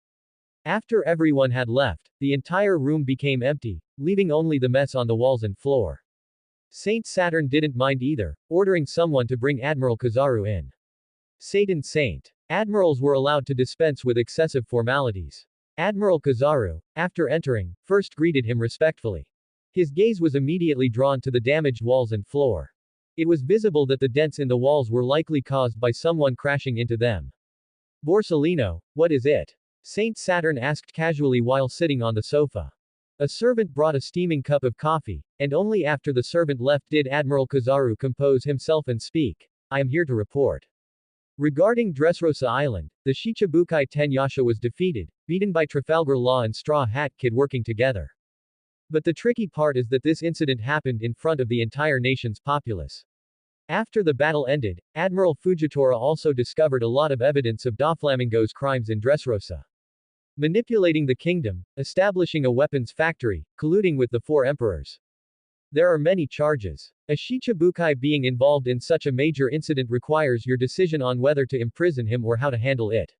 After everyone had left, the entire room became empty, leaving only the mess on the walls and floor. Saint Saturn didn't mind either, ordering someone to bring Admiral Kizaru in. Satan Saint. Admirals were allowed to dispense with excessive formalities. Admiral Kizaru, after entering, first greeted him respectfully. His gaze was immediately drawn to the damaged walls and floor. It was visible that the dents in the walls were likely caused by someone crashing into them. Borsellino, what is it? Saint Saturn asked casually while sitting on the sofa. A servant brought a steaming cup of coffee, and only after the servant left did Admiral Kizaru compose himself and speak. I am here to report. Regarding Dressrosa Island, the Shichibukai Tenyasha was defeated, beaten by Trafalgar Law and Straw Hat Kid working together. But the tricky part is that this incident happened in front of the entire nation's populace. After the battle ended, Admiral Fujitora also discovered a lot of evidence of Doflamingo's crimes in Dressrosa. Manipulating the kingdom, establishing a weapons factory, colluding with the four emperors. There are many charges. A Shichibukai being involved in such a major incident requires your decision on whether to imprison him or how to handle it.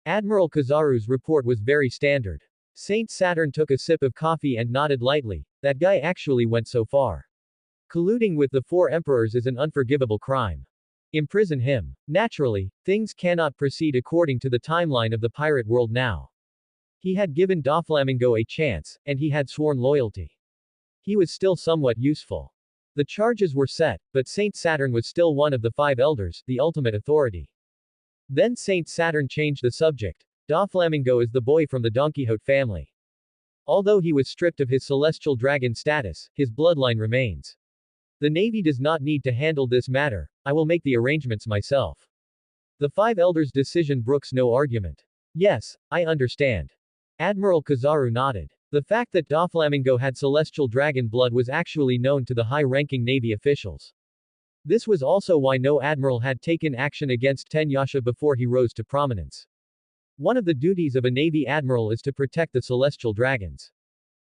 Admiral Kizaru's report was very standard. Saint Saturn took a sip of coffee and nodded lightly. That guy actually went so far. Colluding with the four emperors is an unforgivable crime. Imprison him. Naturally, things cannot proceed according to the timeline of the pirate world now. He had given Doflamingo a chance, and he had sworn loyalty. He was still somewhat useful. The charges were set, but Saint Saturn was still one of the five elders, the ultimate authority. Then Saint Saturn changed the subject. Doflamingo is the boy from the Don Quixote family. Although he was stripped of his celestial dragon status, his bloodline remains. The Navy does not need to handle this matter, I will make the arrangements myself. The five elders' decision brooks no argument. Yes, I understand. Admiral Kizaru nodded. The fact that Doflamingo had celestial dragon blood was actually known to the high-ranking Navy officials. This was also why no admiral had taken action against Tenyasha before he rose to prominence. One of the duties of a Navy admiral is to protect the celestial dragons.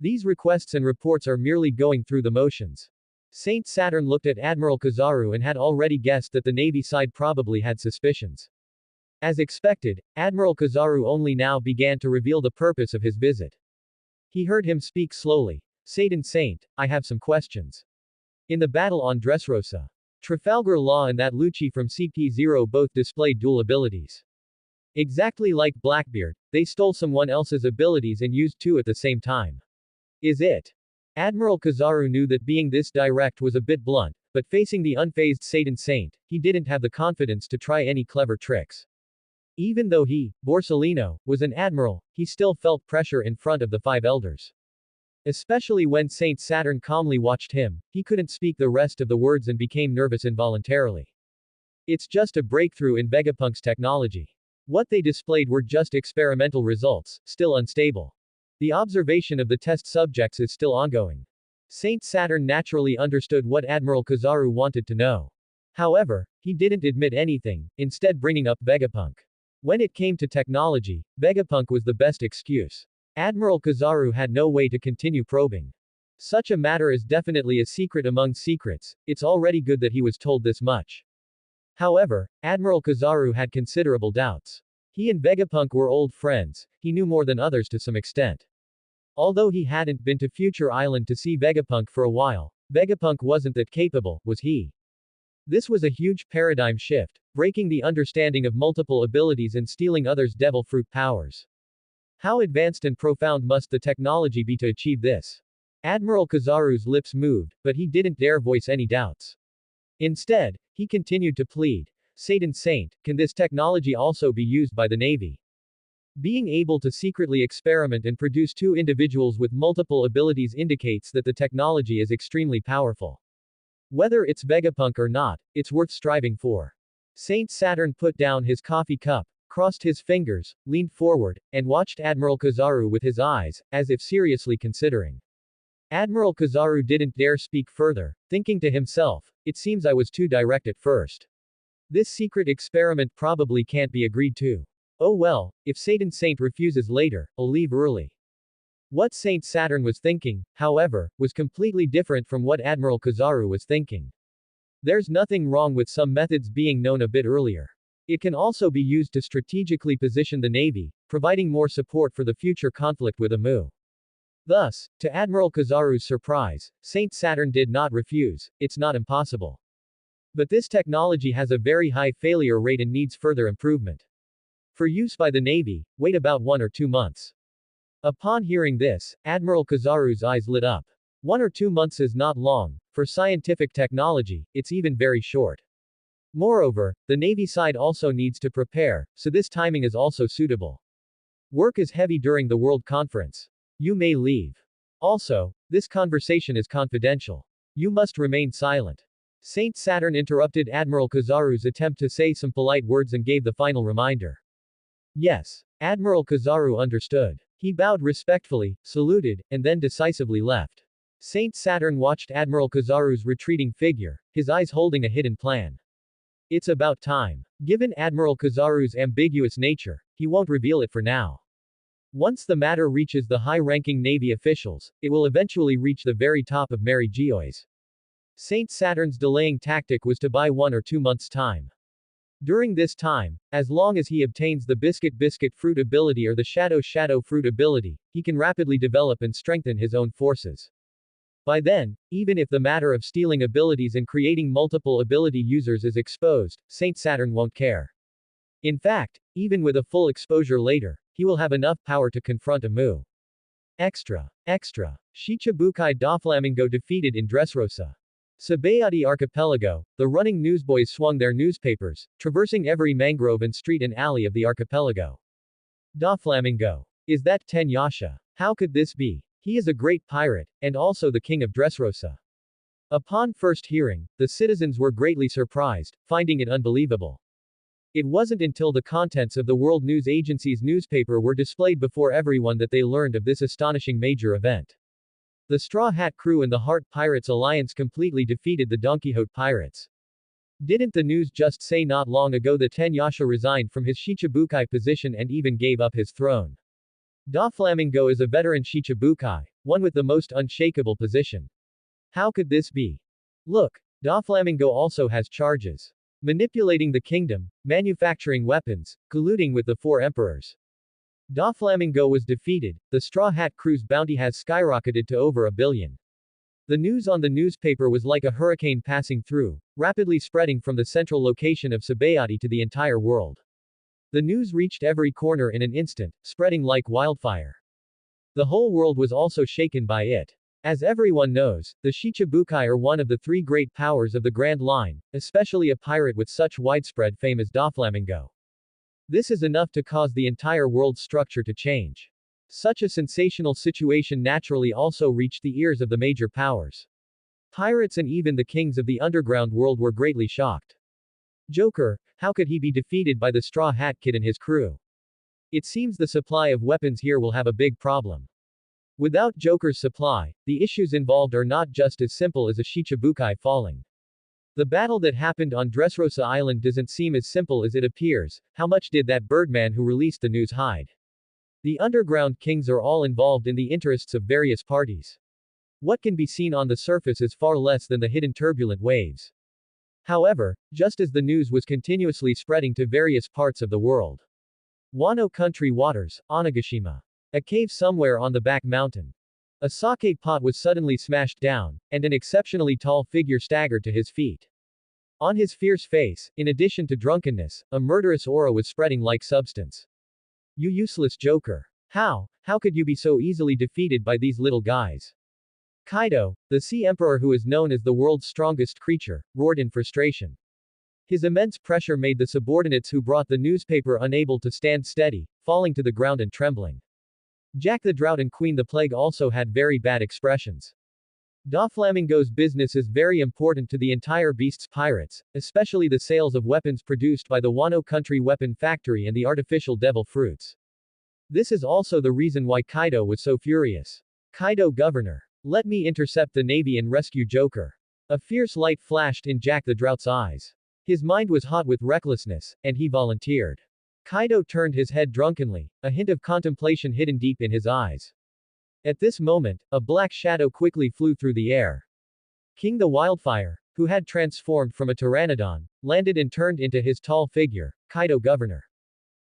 These requests and reports are merely going through the motions. Saint Saturn looked at Admiral Kizaru and had already guessed that the Navy side probably had suspicions. As expected, Admiral Kizaru only now began to reveal the purpose of his visit. He heard him speak slowly. Saint, I have some questions. In the battle on Dressrosa, Trafalgar Law and that Lucci from CP0 both displayed dual abilities. Exactly like Blackbeard, they stole someone else's abilities and used two at the same time. Is it? Admiral Kizaru knew that being this direct was a bit blunt, but facing the unfazed Saint, he didn't have the confidence to try any clever tricks. Even though he, Borsellino, was an admiral, he still felt pressure in front of the five elders. Especially when Saint Saturn calmly watched him, he couldn't speak the rest of the words and became nervous involuntarily. It's just a breakthrough in Vegapunk's technology. What they displayed were just experimental results, still unstable. The observation of the test subjects is still ongoing. Saint Saturn naturally understood what Admiral Kizaru wanted to know. However, he didn't admit anything, instead bringing up Vegapunk. When it came to technology, Vegapunk was the best excuse. Admiral Kizaru had no way to continue probing. Such a matter is definitely a secret among secrets, it's already good that he was told this much. However, Admiral Kizaru had considerable doubts. He and Vegapunk were old friends, he knew more than others to some extent. Although he hadn't been to Future Island to see Vegapunk for a while, Vegapunk wasn't that capable, was he? This was a huge paradigm shift, breaking the understanding of multiple abilities and stealing others' devil fruit powers. How advanced and profound must the technology be to achieve this? Admiral Kizaru's lips moved, but he didn't dare voice any doubts. Instead, he continued to plead, Saint, can this technology also be used by the Navy? Being able to secretly experiment and produce two individuals with multiple abilities indicates that the technology is extremely powerful. Whether it's Vegapunk or not, it's worth striving for. Saint Saturn put down his coffee cup, crossed his fingers, leaned forward, and watched Admiral Kizaru with his eyes, as if seriously considering. Admiral Kizaru didn't dare speak further, thinking to himself, it seems I was too direct at first. This secret experiment probably can't be agreed to. Oh well, if Saint refuses later, I'll leave early. What Saint Saturn was thinking, however, was completely different from what Admiral Kizaru was thinking. There's nothing wrong with some methods being known a bit earlier. It can also be used to strategically position the Navy, providing more support for the future conflict with Amu. Thus, to Admiral Kizaru's surprise, Saint Saturn did not refuse, it's not impossible. But this technology has a very high failure rate and needs further improvement. For use by the Navy, wait about 1 or 2 months. Upon hearing this, Admiral Kizaru's eyes lit up. 1 or 2 months is not long, for scientific technology, it's even very short. Moreover, the Navy side also needs to prepare, so this timing is also suitable. Work is heavy during the World Conference. You may leave. Also, this conversation is confidential. You must remain silent. Saint Saturn interrupted Admiral Kizaru's attempt to say some polite words and gave the final reminder. Yes. Admiral Kizaru understood. He bowed respectfully, saluted, and then decisively left. Saint Saturn watched Admiral Kizaru's retreating figure, his eyes holding a hidden plan. It's about time. Given Admiral Kizaru's ambiguous nature, he won't reveal it for now. Once the matter reaches the high-ranking Navy officials, it will eventually reach the very top of Mary Geoise. Saint Saturn's delaying tactic was to buy 1 or 2 months' time. During this time, as long as he obtains the biscuit fruit ability or the shadow fruit ability, he can rapidly develop and strengthen his own forces. By then, even if the matter of stealing abilities and creating multiple ability users is exposed, Saint Saturn won't care. In fact, even with a full exposure later, he will have enough power to confront a Mu. Extra. Shichibukai Doflamingo defeated in Dressrosa. Sabayati Archipelago, the running newsboys swung their newspapers, traversing every mangrove and street and alley of the archipelago. Doflamingo. Is that Tenyasha? How could this be? He is a great pirate, and also the king of Dressrosa. Upon first hearing, the citizens were greatly surprised, finding it unbelievable. It wasn't until the contents of the World News Agency's newspaper were displayed before everyone that they learned of this astonishing major event. The Straw Hat crew and the Heart Pirates Alliance completely defeated the Don Quixote pirates. Didn't the news just say not long ago that Tenyasha resigned from his Shichibukai position and even gave up his throne? Doflamingo is a veteran Shichibukai, one with the most unshakable position. How could this be? Look, Doflamingo also has charges. Manipulating the kingdom, manufacturing weapons, colluding with the 4 emperors. Doflamingo was defeated, the Straw Hat crew's bounty has skyrocketed to over 1 billion. The news on the newspaper was like a hurricane passing through, rapidly spreading from the central location of Sabayati to the entire world. The news reached every corner in an instant, spreading like wildfire. The whole world was also shaken by it. As everyone knows, the Shichibukai are one of the 3 great powers of the Grand Line, especially a pirate with such widespread fame as Doflamingo. This is enough to cause the entire world's structure to change. Such a sensational situation naturally also reached the ears of the major powers. Pirates and even the kings of the underground world were greatly shocked. Joker, how could he be defeated by the Straw Hat Kid and his crew? It seems the supply of weapons here will have a big problem. Without Joker's supply, the issues involved are not just as simple as a Shichibukai falling. The battle that happened on Dressrosa Island doesn't seem as simple as it appears. How much did that Birdman who released the news hide? The underground kings are all involved in the interests of various parties. What can be seen on the surface is far less than the hidden turbulent waves. However, just as the news was continuously spreading to various parts of the world. Wano Country Waters, Onigashima. A cave somewhere on the back mountain. A sake pot was suddenly smashed down, and an exceptionally tall figure staggered to his feet. On his fierce face, in addition to drunkenness, a murderous aura was spreading like substance. You useless Joker. How could you be so easily defeated by these little guys? Kaido, the Sea Emperor who is known as the world's strongest creature, roared in frustration. His immense pressure made the subordinates who brought the newspaper unable to stand steady, falling to the ground and trembling. Jack the Drought and Queen the Plague also had very bad expressions. Doflamingo's business is very important to the entire Beast's pirates, especially the sales of weapons produced by the Wano Country Weapon Factory and the artificial devil fruits. This is also the reason why Kaido was so furious. Kaido Governor. Let me intercept the navy and rescue Joker. A fierce light flashed in Jack the Drought's eyes. His mind was hot with recklessness, and he volunteered. Kaido turned his head drunkenly, a hint of contemplation hidden deep in his eyes. At this moment, a black shadow quickly flew through the air. King the Wildfire, who had transformed from a pteranodon, landed and turned into his tall figure, Kaido Governor.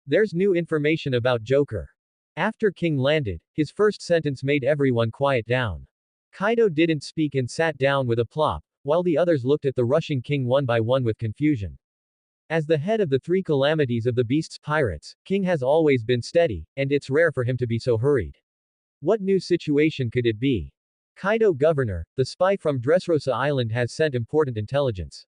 There's new information about Joker. After King landed, his first sentence made everyone quiet down. Kaido didn't speak and sat down with a plop, while the others looked at the rushing king one by one with confusion. As the head of the 3 calamities of the Beast's pirates, King has always been steady, and it's rare for him to be so hurried. What new situation could it be? Kaido Governor, the spy from Dressrosa Island has sent important intelligence.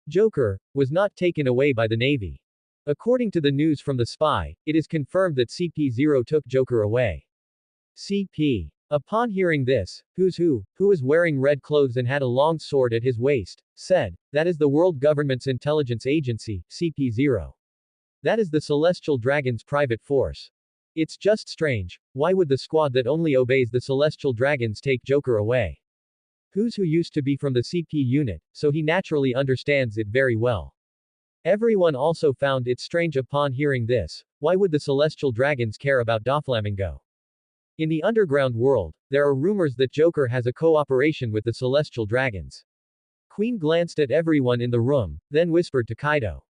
Joker was not taken away by the navy. According to the news from the spy, it is confirmed that CP0 took Joker away. CP. Upon hearing this, who was wearing red clothes and had a long sword at his waist, said, "That is the world government's intelligence agency, CP0. That is the Celestial Dragon's private force. It's just strange, why would the squad that only obeys the Celestial Dragons take Joker away?" Who used to be from the CP unit, so he naturally understands it very well. Everyone also found it strange upon hearing this, why would the Celestial Dragons care about Doflamingo? In the underground world, there are rumors that Joker has a cooperation with the Celestial Dragons. Queen glanced at everyone in the room, then whispered to Kaido.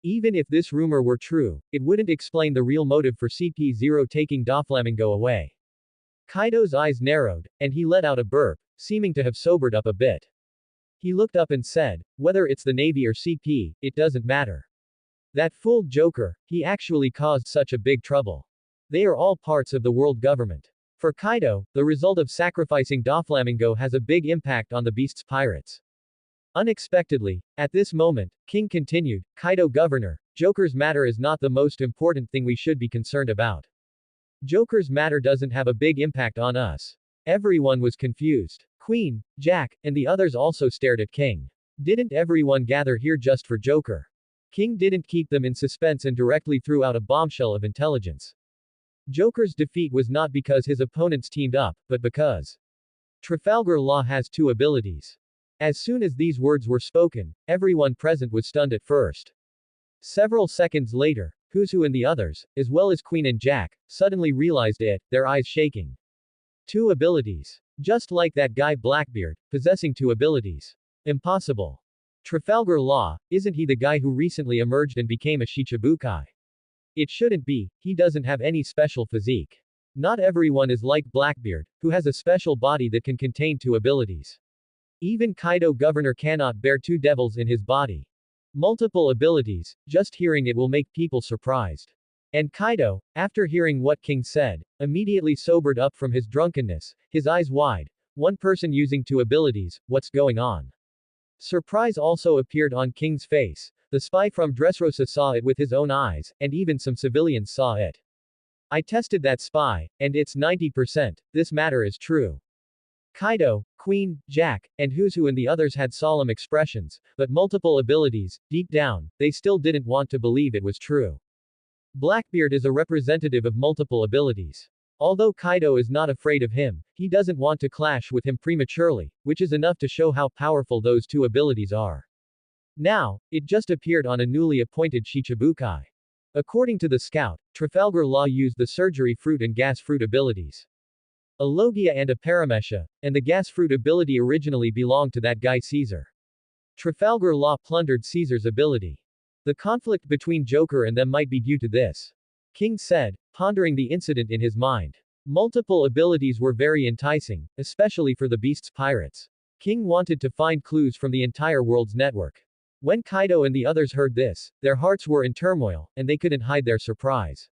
Even if this rumor were true, it wouldn't explain the real motive for CP0 taking Doflamingo away. Kaido's eyes narrowed, and he let out a burp, seeming to have sobered up a bit. He looked up and said, "Whether it's the Navy or CP, it doesn't matter. That fool Joker, he actually caused such a big trouble. They are all parts of the world government." For Kaido, the result of sacrificing Doflamingo has a big impact on the Beast's pirates. Unexpectedly, at this moment, King continued, "Kaido Governor, Joker's matter is not the most important thing we should be concerned about. Joker's matter doesn't have a big impact on us." Everyone was confused. Queen, Jack, and the others also stared at King. Didn't everyone gather here just for Joker? King didn't keep them in suspense and directly threw out a bombshell of intelligence. Joker's defeat was not because his opponents teamed up, but because Trafalgar Law has two abilities. As soon as these words were spoken, everyone present was stunned at first. Several seconds later, who and the others, as well as Queen and Jack, suddenly realized it, their eyes shaking. Two abilities. Just like that guy Blackbeard, possessing two abilities. Impossible. Trafalgar Law, isn't he the guy who recently emerged and became a Shichibukai? It shouldn't be, he doesn't have any special physique. Not everyone is like Blackbeard, who has a special body that can contain two abilities. Even Kaido Governor cannot bear two devils in his body. Multiple abilities, just hearing it will make people surprised. And Kaido, after hearing what King said, immediately sobered up from his drunkenness, his eyes wide. One person using two abilities, what's going on? Surprise also appeared on King's face. The spy from Dressrosa saw it with his own eyes, and even some civilians saw it. "I tested that spy, and it's 90%, this matter is true." Kaido, Queen, Jack, and who and the others had solemn expressions, but multiple abilities, deep down, they still didn't want to believe it was true. Blackbeard is a representative of multiple abilities. Although Kaido is not afraid of him, he doesn't want to clash with him prematurely, which is enough to show how powerful those two abilities are. Now, it just appeared on a newly appointed Shichibukai. According to the scout, Trafalgar Law used the surgery fruit and gas fruit abilities. A Logia and a Paramesha, and the gas fruit ability originally belonged to that guy Caesar. Trafalgar Law plundered Caesar's ability. The conflict between Joker and them might be due to this. King said, pondering the incident in his mind. Multiple abilities were very enticing, especially for the Beast's pirates. King wanted to find clues from the entire world's network. When Kaido and the others heard this, their hearts were in turmoil, and they couldn't hide their surprise.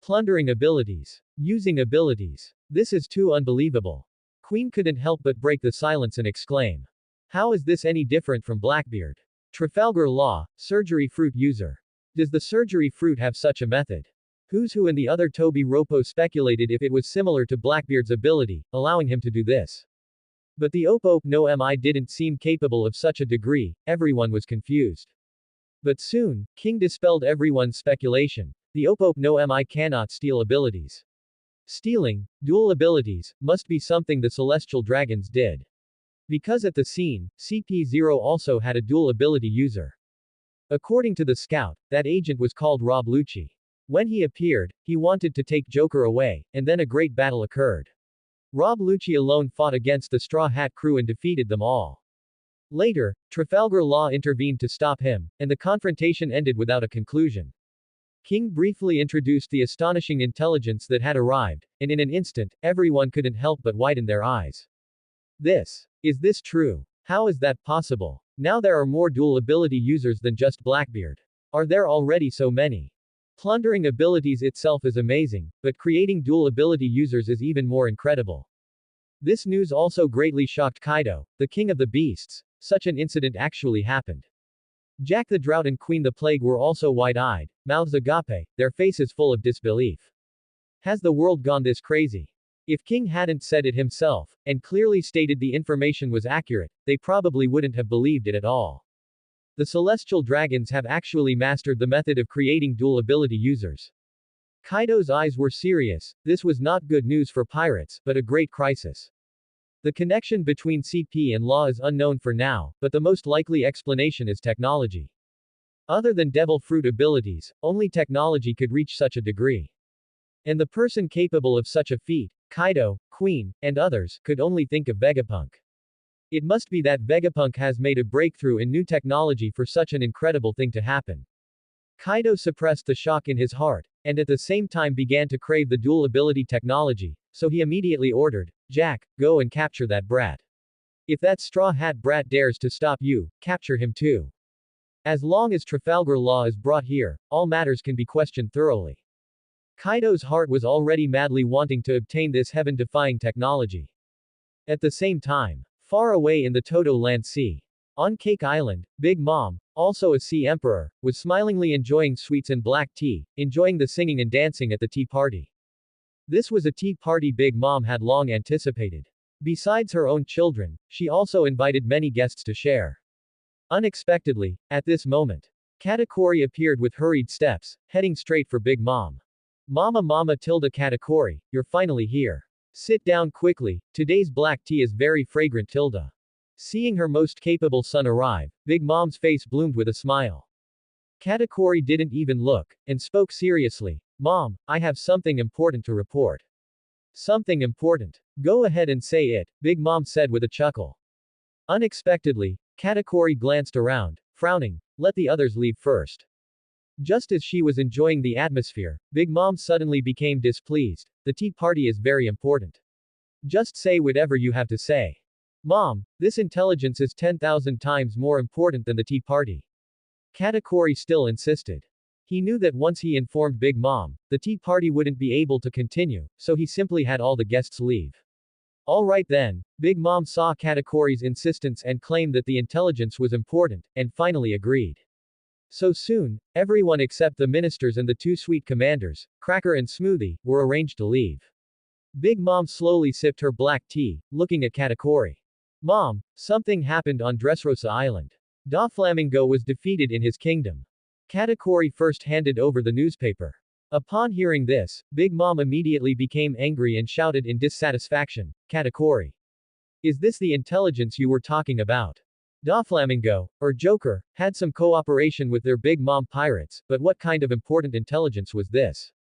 Plundering abilities. Using abilities. This is too unbelievable. Queen couldn't help but break the silence and exclaim. How is this any different from Blackbeard? Trafalgar Law, surgery fruit user. Does the surgery fruit have such a method? Who and the other Toby Ropo speculated if it was similar to Blackbeard's ability, allowing him to do this. But the Opo no Mi didn't seem capable of such a degree, everyone was confused. But soon, King dispelled everyone's speculation. The Opo no Mi cannot steal abilities. Stealing, dual abilities, must be something the Celestial Dragons did. Because at the scene, CP0 also had a dual ability user. According to the scout, that agent was called Rob Lucci. When he appeared, he wanted to take Joker away, and then a great battle occurred. Rob Lucci alone fought against the Straw Hat crew and defeated them all. Later, Trafalgar Law intervened to stop him, and the confrontation ended without a conclusion. King briefly introduced the astonishing intelligence that had arrived, and in an instant, everyone couldn't help but widen their eyes. Is this true? How is that possible? Now there are more dual ability users than just Blackbeard. Are there already so many? Plundering abilities itself is amazing, but creating dual ability users is even more incredible. This news also greatly shocked Kaido, the king of the beasts. Such an incident actually happened. Jack the Drought and Queen the Plague were also wide-eyed, mouths agape, their faces full of disbelief. Has the world gone this crazy? If King hadn't said it himself, and clearly stated the information was accurate, they probably wouldn't have believed it at all. The celestial dragons have actually mastered the method of creating dual ability users. Kaido's eyes were serious. This was not good news for pirates, but a great crisis. The connection between CP and Law is unknown for now, but the most likely explanation is technology. Other than devil fruit abilities, only technology could reach such a degree. And the person capable of such a feat, Kaido, Queen, and others, could only think of Vegapunk. It must be that Vegapunk has made a breakthrough in new technology for such an incredible thing to happen. Kaido suppressed the shock in his heart, and at the same time began to crave the dual ability technology, so he immediately ordered, Jack, go and capture that brat. If that straw hat brat dares to stop you, capture him too. As long as Trafalgar Law is brought here, all matters can be questioned thoroughly. Kaido's heart was already madly wanting to obtain this heaven-defying technology. At the same time, far away in the Todo Land Sea, on Cake Island, Big Mom, also a sea emperor, was smilingly enjoying sweets and black tea, enjoying the singing and dancing at the tea party. This was a tea party Big Mom had long anticipated. Besides her own children, she also invited many guests to share. Unexpectedly, at this moment, Katakuri appeared with hurried steps, heading straight for Big Mom. Mama Tilda Katakuri, you're finally here. Sit down quickly, today's black tea is very fragrant Tilda. Seeing her most capable son arrive, Big Mom's face bloomed with a smile. Katakuri didn't even look, and spoke seriously. Mom, I have something important to report. Something important. Go ahead and say it, Big Mom said with a chuckle. Unexpectedly, Katakuri glanced around, frowning, let the others leave first. Just as she was enjoying the atmosphere, Big Mom suddenly became displeased. The tea party is very important. Just say whatever you have to say. Mom, this intelligence is 10,000 times more important than the tea party. Katakuri still insisted. He knew that once he informed Big Mom, the tea party wouldn't be able to continue, so he simply had all the guests leave. Alright then, Big Mom saw Katakuri's insistence and claimed that the intelligence was important, and finally agreed. So soon, everyone except the ministers and the two sweet commanders, Cracker and Smoothie, were arranged to leave. Big Mom slowly sipped her black tea, looking at Katakuri. Mom, something happened on Dressrosa Island. Doflamingo was defeated in his kingdom. Katakuri first handed over the newspaper. Upon hearing this, Big Mom immediately became angry and shouted in dissatisfaction, Katakuri. Is this the intelligence you were talking about? Doflamingo, or Joker, had some cooperation with their Big Mom pirates, but what kind of important intelligence was this?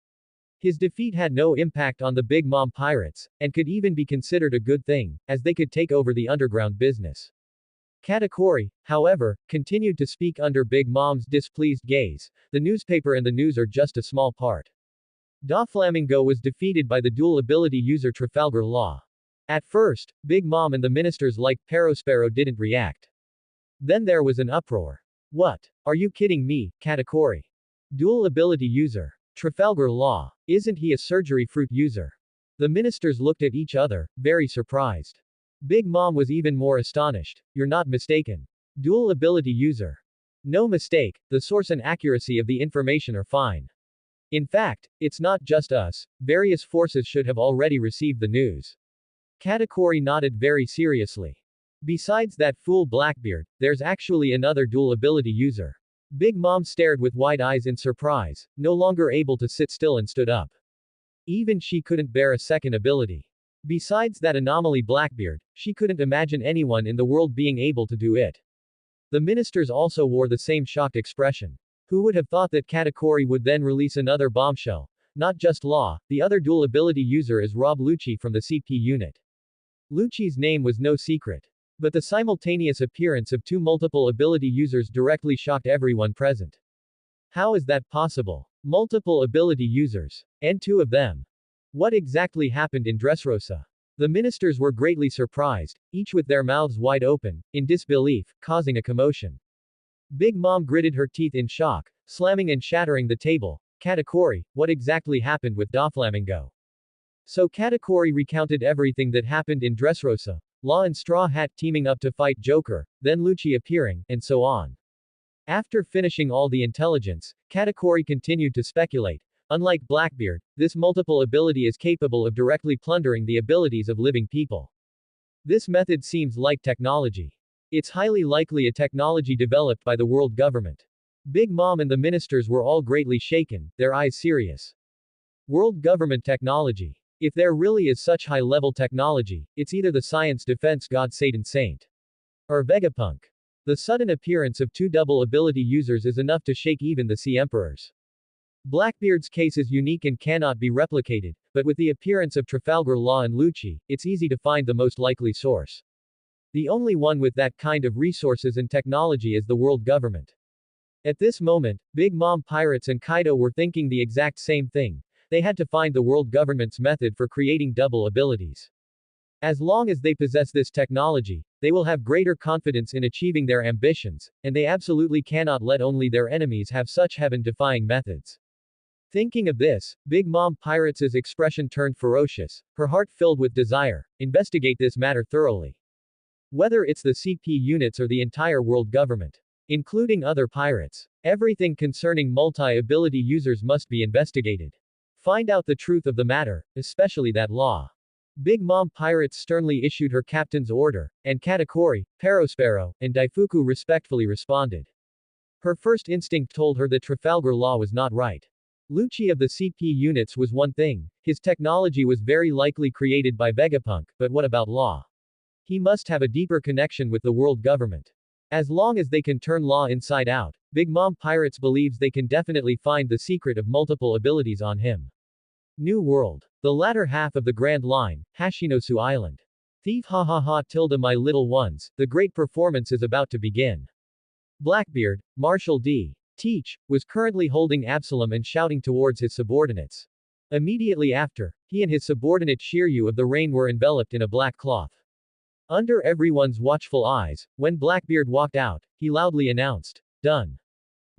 His defeat had no impact on the Big Mom pirates, and could even be considered a good thing, as they could take over the underground business. Katakuri, however, continued to speak under Big Mom's displeased gaze. The newspaper and the news are just a small part. Doflamingo was defeated by the dual ability user Trafalgar Law. At first, Big Mom and the ministers like Perospero didn't react. Then there was an uproar. What? Are you kidding me, Katakuri? Dual ability user. Trafalgar Law. Isn't he a surgery fruit user? The ministers looked at each other, very surprised. Big Mom was even more astonished. You're not mistaken. Dual ability user. No mistake, the source and accuracy of the information are fine. In fact, it's not just us, various forces should have already received the news. Katakuri nodded very seriously. Besides that fool Blackbeard, there's actually another dual ability user. Big Mom stared with wide eyes in surprise, no longer able to sit still and stood up. Even she couldn't bear a second ability. Besides that anomaly Blackbeard, she couldn't imagine anyone in the world being able to do it. The ministers also wore the same shocked expression. Who would have thought that Katakuri would then release another bombshell? Not just Law, the other dual ability user is Rob Lucci from the CP unit. Lucci's name was no secret. But the simultaneous appearance of two multiple ability users directly shocked everyone present. How is that possible? Multiple ability users. And two of them. What exactly happened in Dressrosa? The ministers were greatly surprised, each with their mouths wide open, in disbelief, causing a commotion. Big Mom gritted her teeth in shock, slamming and shattering the table. Katakuri, what exactly happened with Doflamingo? So Katakuri recounted everything that happened in Dressrosa. Law and Straw Hat teaming up to fight Joker, then Lucci appearing, and so on. After finishing all the intelligence, Katakuri continued to speculate. Unlike Blackbeard, this multiple ability is capable of directly plundering the abilities of living people. This method seems like technology. It's highly likely a technology developed by the world government. Big Mom and the ministers were all greatly shaken, their eyes serious. World government technology. If there really is such high-level technology, it's either the science defense god Satan Saint or Vegapunk. The sudden appearance of two double ability users is enough to shake even the Sea Emperors. Blackbeard's case is unique and cannot be replicated, but with the appearance of Trafalgar Law and Lucci, it's easy to find the most likely source. The only one with that kind of resources and technology is the world government. At this moment, Big Mom Pirates and Kaido were thinking the exact same thing. They had to find the world government's method for creating double abilities. As long as they possess this technology, they will have greater confidence in achieving their ambitions, and they absolutely cannot let only their enemies have such heaven-defying methods. Thinking of this, Big Mom Pirates' expression turned ferocious, her heart filled with desire. Investigate this matter thoroughly. Whether it's the CP units or the entire world government, including other pirates, everything concerning multi-ability users must be investigated. Find out the truth of the matter, especially that law. Big Mom Pirates sternly issued her captain's order, and Katakuri, Perospero, and Daifuku respectfully responded. Her first instinct told her that Trafalgar Law was not right. Lucci of the CP units was one thing, his technology was very likely created by Vegapunk, but what about Law? He must have a deeper connection with the world government. As long as they can turn Law inside out, Big Mom Pirates believes they can definitely find the secret of multiple abilities on him. New World. The latter half of the Grand Line, Hashinosu Island. Thief ha ha ha tilde my little ones, the great performance is about to begin. Blackbeard, Marshal D. Teach, was currently holding Absalom and shouting towards his subordinates. Immediately after, he and his subordinate Shiryu of the Rain were enveloped in a black cloth. Under everyone's watchful eyes, when Blackbeard walked out, he loudly announced, "Done.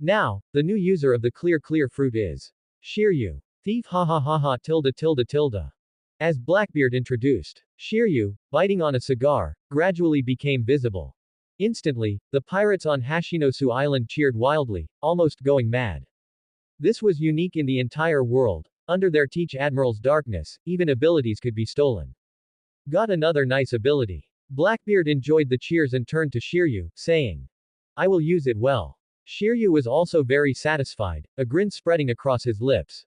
Now, the new user of the clear fruit is Shiryu. Thief ha ha ha ha tilde tilde tilde." As Blackbeard introduced, Shiryu, biting on a cigar, gradually became visible. Instantly, the pirates on Hashinosu Island cheered wildly, almost going mad. This was unique in the entire world. Under their Teach Admiral's darkness, even abilities could be stolen. Got another nice ability. Blackbeard enjoyed the cheers and turned to Shiryu, saying, "I will use it well." Shiryu was also very satisfied, a grin spreading across his lips.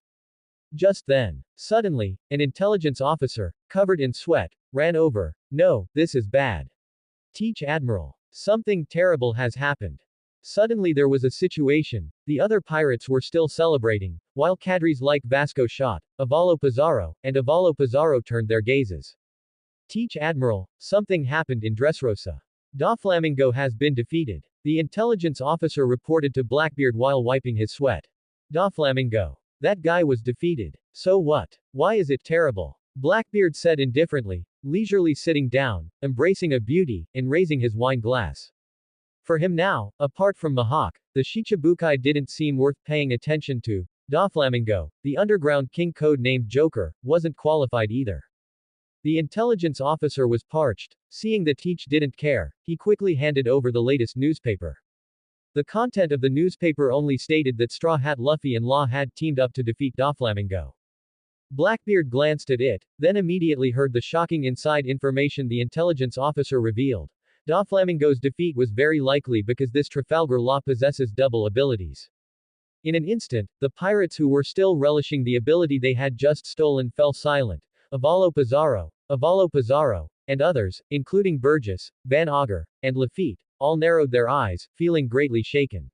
Just then, suddenly, an intelligence officer, covered in sweat, ran over. "No, this is bad. Teach Admiral. Something terrible has happened." Suddenly there was a situation. The other pirates were still celebrating, while cadres like Vasco shot, Avalo Pizarro, and Avalo Pizarro turned their gazes. "Teach Admiral, something happened in Dressrosa. Doflamingo has been defeated," the intelligence officer reported to Blackbeard while wiping his sweat. "Doflamingo. That guy was defeated. So what? Why is it terrible?" Blackbeard said indifferently, leisurely sitting down, embracing a beauty, and raising his wine glass. For him now, apart from Mahawk, the Shichibukai didn't seem worth paying attention to. Doflamingo, the underground king code-named Joker, wasn't qualified either. The intelligence officer was parched. Seeing that Teach didn't care, he quickly handed over the latest newspaper. The content of the newspaper only stated that Straw Hat Luffy and Law had teamed up to defeat Doflamingo. Blackbeard glanced at it, then immediately heard the shocking inside information the intelligence officer revealed. Doflamingo's defeat was very likely because this Trafalgar Law possesses double abilities. In an instant, the pirates who were still relishing the ability they had just stolen fell silent. Avalo Pizarro, and others, including Burgess, Van Auger, and Lafitte, all narrowed their eyes, feeling greatly shaken.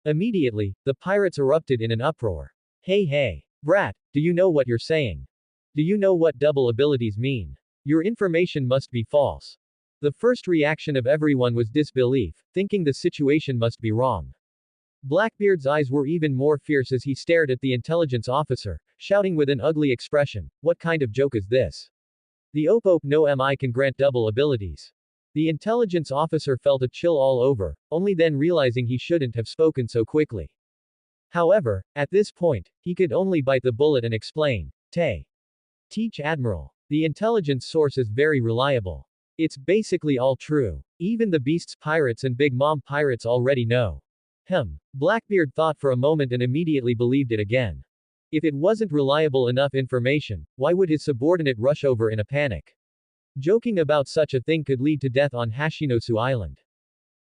Immediately, the pirates erupted in an uproar. Hey, brat, do you know what you're saying? Do you know what double abilities mean? Your information must be false. The first reaction of everyone was disbelief, thinking the situation must be wrong. Blackbeard's eyes were even more fierce as he stared at the intelligence officer, shouting with an ugly expression, "What kind of joke is this? The Opope no Mi can grant double abilities." The intelligence officer felt a chill all over, only then realizing he shouldn't have spoken so quickly. However, at this point, he could only bite the bullet and explain, Teach Admiral. The intelligence source is very reliable. It's basically all true. Even the Beast's pirates and Big Mom pirates already know. Blackbeard thought for a moment and immediately believed it again. If it wasn't reliable enough information, why would his subordinate rush over in a panic? Joking about such a thing could lead to death on Hashinosu Island.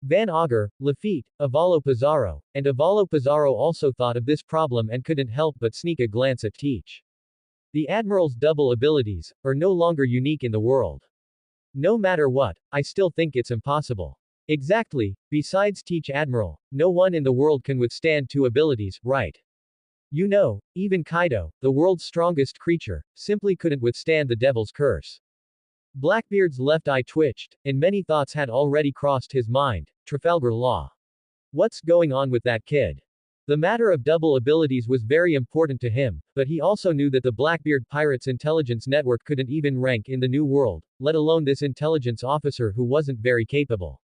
Van Augur, Lafitte, Avalo Pizarro, and Avalo Pizarro also thought of this problem and couldn't help but sneak a glance at Teach. The Admiral's double abilities are no longer unique in the world. No matter what, I still think it's impossible. Exactly, besides Teach Admiral, no one in the world can withstand two abilities, right? You know, even Kaido, the world's strongest creature, simply couldn't withstand the Devil's Curse. Blackbeard's left eye twitched, and many thoughts had already crossed his mind. Trafalgar Law. What's going on with that kid? The matter of double abilities was very important to him, but he also knew that the Blackbeard Pirates intelligence network couldn't even rank in the New World, let alone this intelligence officer who wasn't very capable.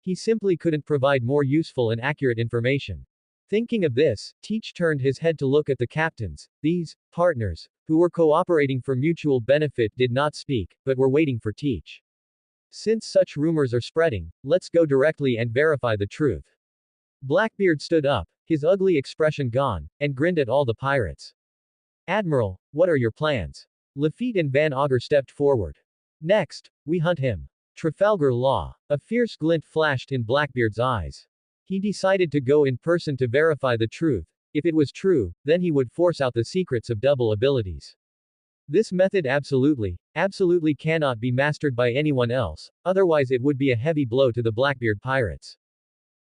He simply couldn't provide more useful and accurate information. Thinking of this, Teach turned his head to look at the captains. These partners, who were cooperating for mutual benefit, did not speak, but were waiting for Teach. Since such rumors are spreading, let's go directly and verify the truth. Blackbeard stood up, his ugly expression gone, and grinned at all the pirates. Admiral, what are your plans? Lafitte and Van Augur stepped forward. Next, we hunt him. Trafalgar Law. A fierce glint flashed in Blackbeard's eyes. He decided to go in person to verify the truth. If it was true, then he would force out the secrets of double abilities. This method absolutely cannot be mastered by anyone else, otherwise it would be a heavy blow to the Blackbeard pirates.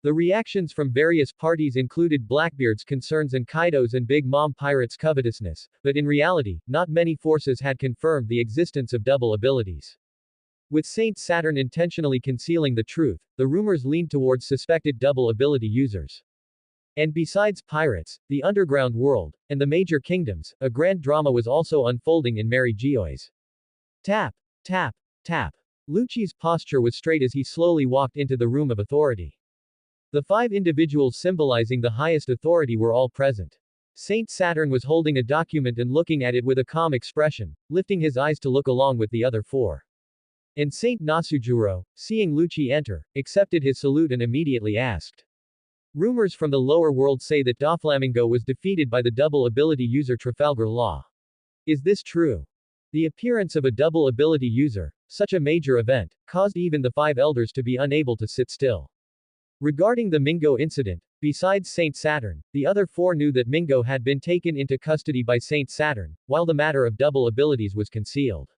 The reactions from various parties included Blackbeard's concerns and Kaido's and Big Mom Pirate's covetousness, but in reality, not many forces had confirmed the existence of double abilities. With Saint Saturn intentionally concealing the truth, the rumors leaned towards suspected double ability users. And besides pirates, the underground world, and the major kingdoms, a grand drama was also unfolding in Mary Geoy's. Tap, tap, tap. Lucci's posture was straight as he slowly walked into the room of authority. The 5 individuals symbolizing the highest authority were all present. Saint Saturn was holding a document and looking at it with a calm expression, lifting his eyes to look along with the other 4. And Saint Nasujuro, seeing Lucci enter, accepted his salute and immediately asked. Rumors from the lower world say that Doflamingo was defeated by the double ability user Trafalgar Law. Is this true? The appearance of a double ability user, such a major event, caused even the 5 elders to be unable to sit still. Regarding the Mingo incident, besides Saint Saturn, the other 4 knew that Mingo had been taken into custody by Saint Saturn, while the matter of double abilities was concealed.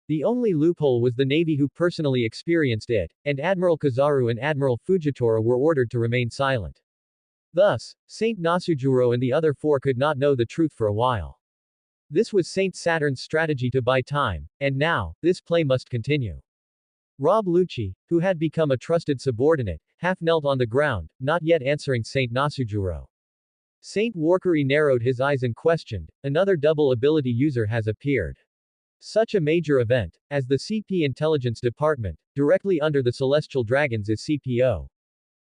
The only loophole was the Navy, who personally experienced it, and Admiral Kizaru and Admiral Fujitora were ordered to remain silent. Thus, Saint Nasujuro and the other 4 could not know the truth for a while. This was Saint Saturn's strategy to buy time, and now, this play must continue. Rob Lucci, who had become a trusted subordinate, half knelt on the ground, not yet answering Saint Nasujuro. Saint Warkari narrowed his eyes and questioned, another double ability user has appeared. Such a major event, as the CP Intelligence Department, directly under the Celestial Dragons, is CPO.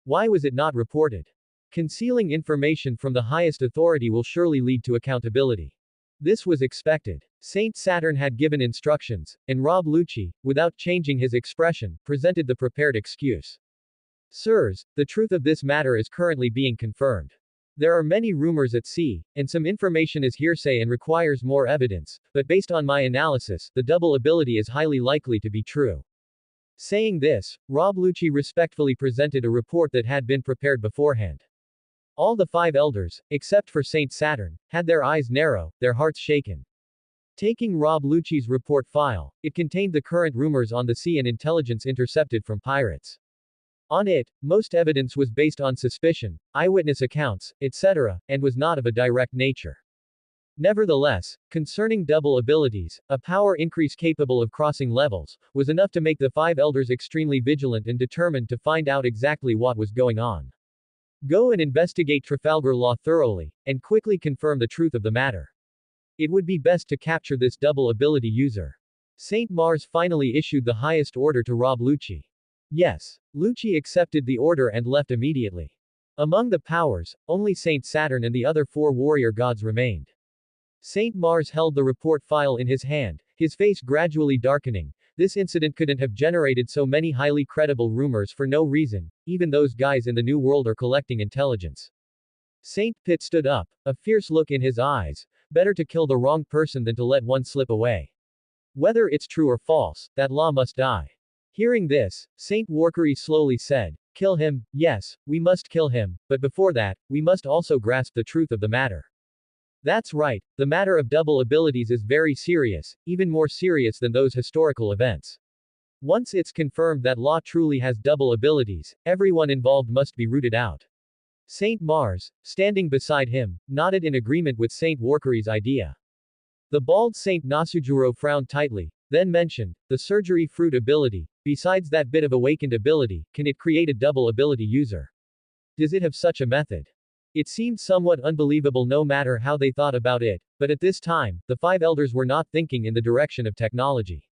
Why was it not reported? Concealing information from the highest authority will surely lead to accountability. This was expected. Saint Saturn had given instructions, and Rob Lucci, without changing his expression, presented the prepared excuse. Sirs, the truth of this matter is currently being confirmed. There are many rumors at sea, and some information is hearsay and requires more evidence, but based on my analysis, the double ability is highly likely to be true. Saying this, Rob Lucci respectfully presented a report that had been prepared beforehand. All the 5 elders, except for Saint Saturn, had their eyes narrow, their hearts shaken. Taking Rob Lucci's report file, it contained the current rumors on the sea and intelligence intercepted from pirates. On it, most evidence was based on suspicion, eyewitness accounts, etc., and was not of a direct nature. Nevertheless, concerning double abilities, a power increase capable of crossing levels, was enough to make the 5 elders extremely vigilant and determined to find out exactly what was going on. Go and investigate Trafalgar Law thoroughly, and quickly confirm the truth of the matter. It would be best to capture this double ability user. Saint Mars finally issued the highest order to Rob Lucci. Yes, Lucci accepted the order and left immediately. Among the powers, only Saint Saturn and the other 4 warrior gods remained. Saint Mars held the report file in his hand, his face gradually darkening, This incident couldn't have generated so many highly credible rumors for no reason, even those guys in the New World are collecting intelligence. Saint Pitt stood up, a fierce look in his eyes. Better to kill the wrong person than to let one slip away. Whether it's true or false, that law must die. Hearing this, Saint Warkery slowly said, "Kill him, yes, we must kill him, but before that, we must also grasp the truth of the matter." That's right, the matter of double abilities is very serious, even more serious than those historical events. Once it's confirmed that Law truly has double abilities, everyone involved must be rooted out. Saint Mars, standing beside him, nodded in agreement with Saint Warkery's idea. The bald Saint Nasujuro frowned tightly, then mentioned, the surgery fruit ability, besides that bit of awakened ability, can it create a double ability user? Does it have such a method? It seemed somewhat unbelievable no matter how they thought about it, but at this time, the five elders were not thinking in the direction of technology.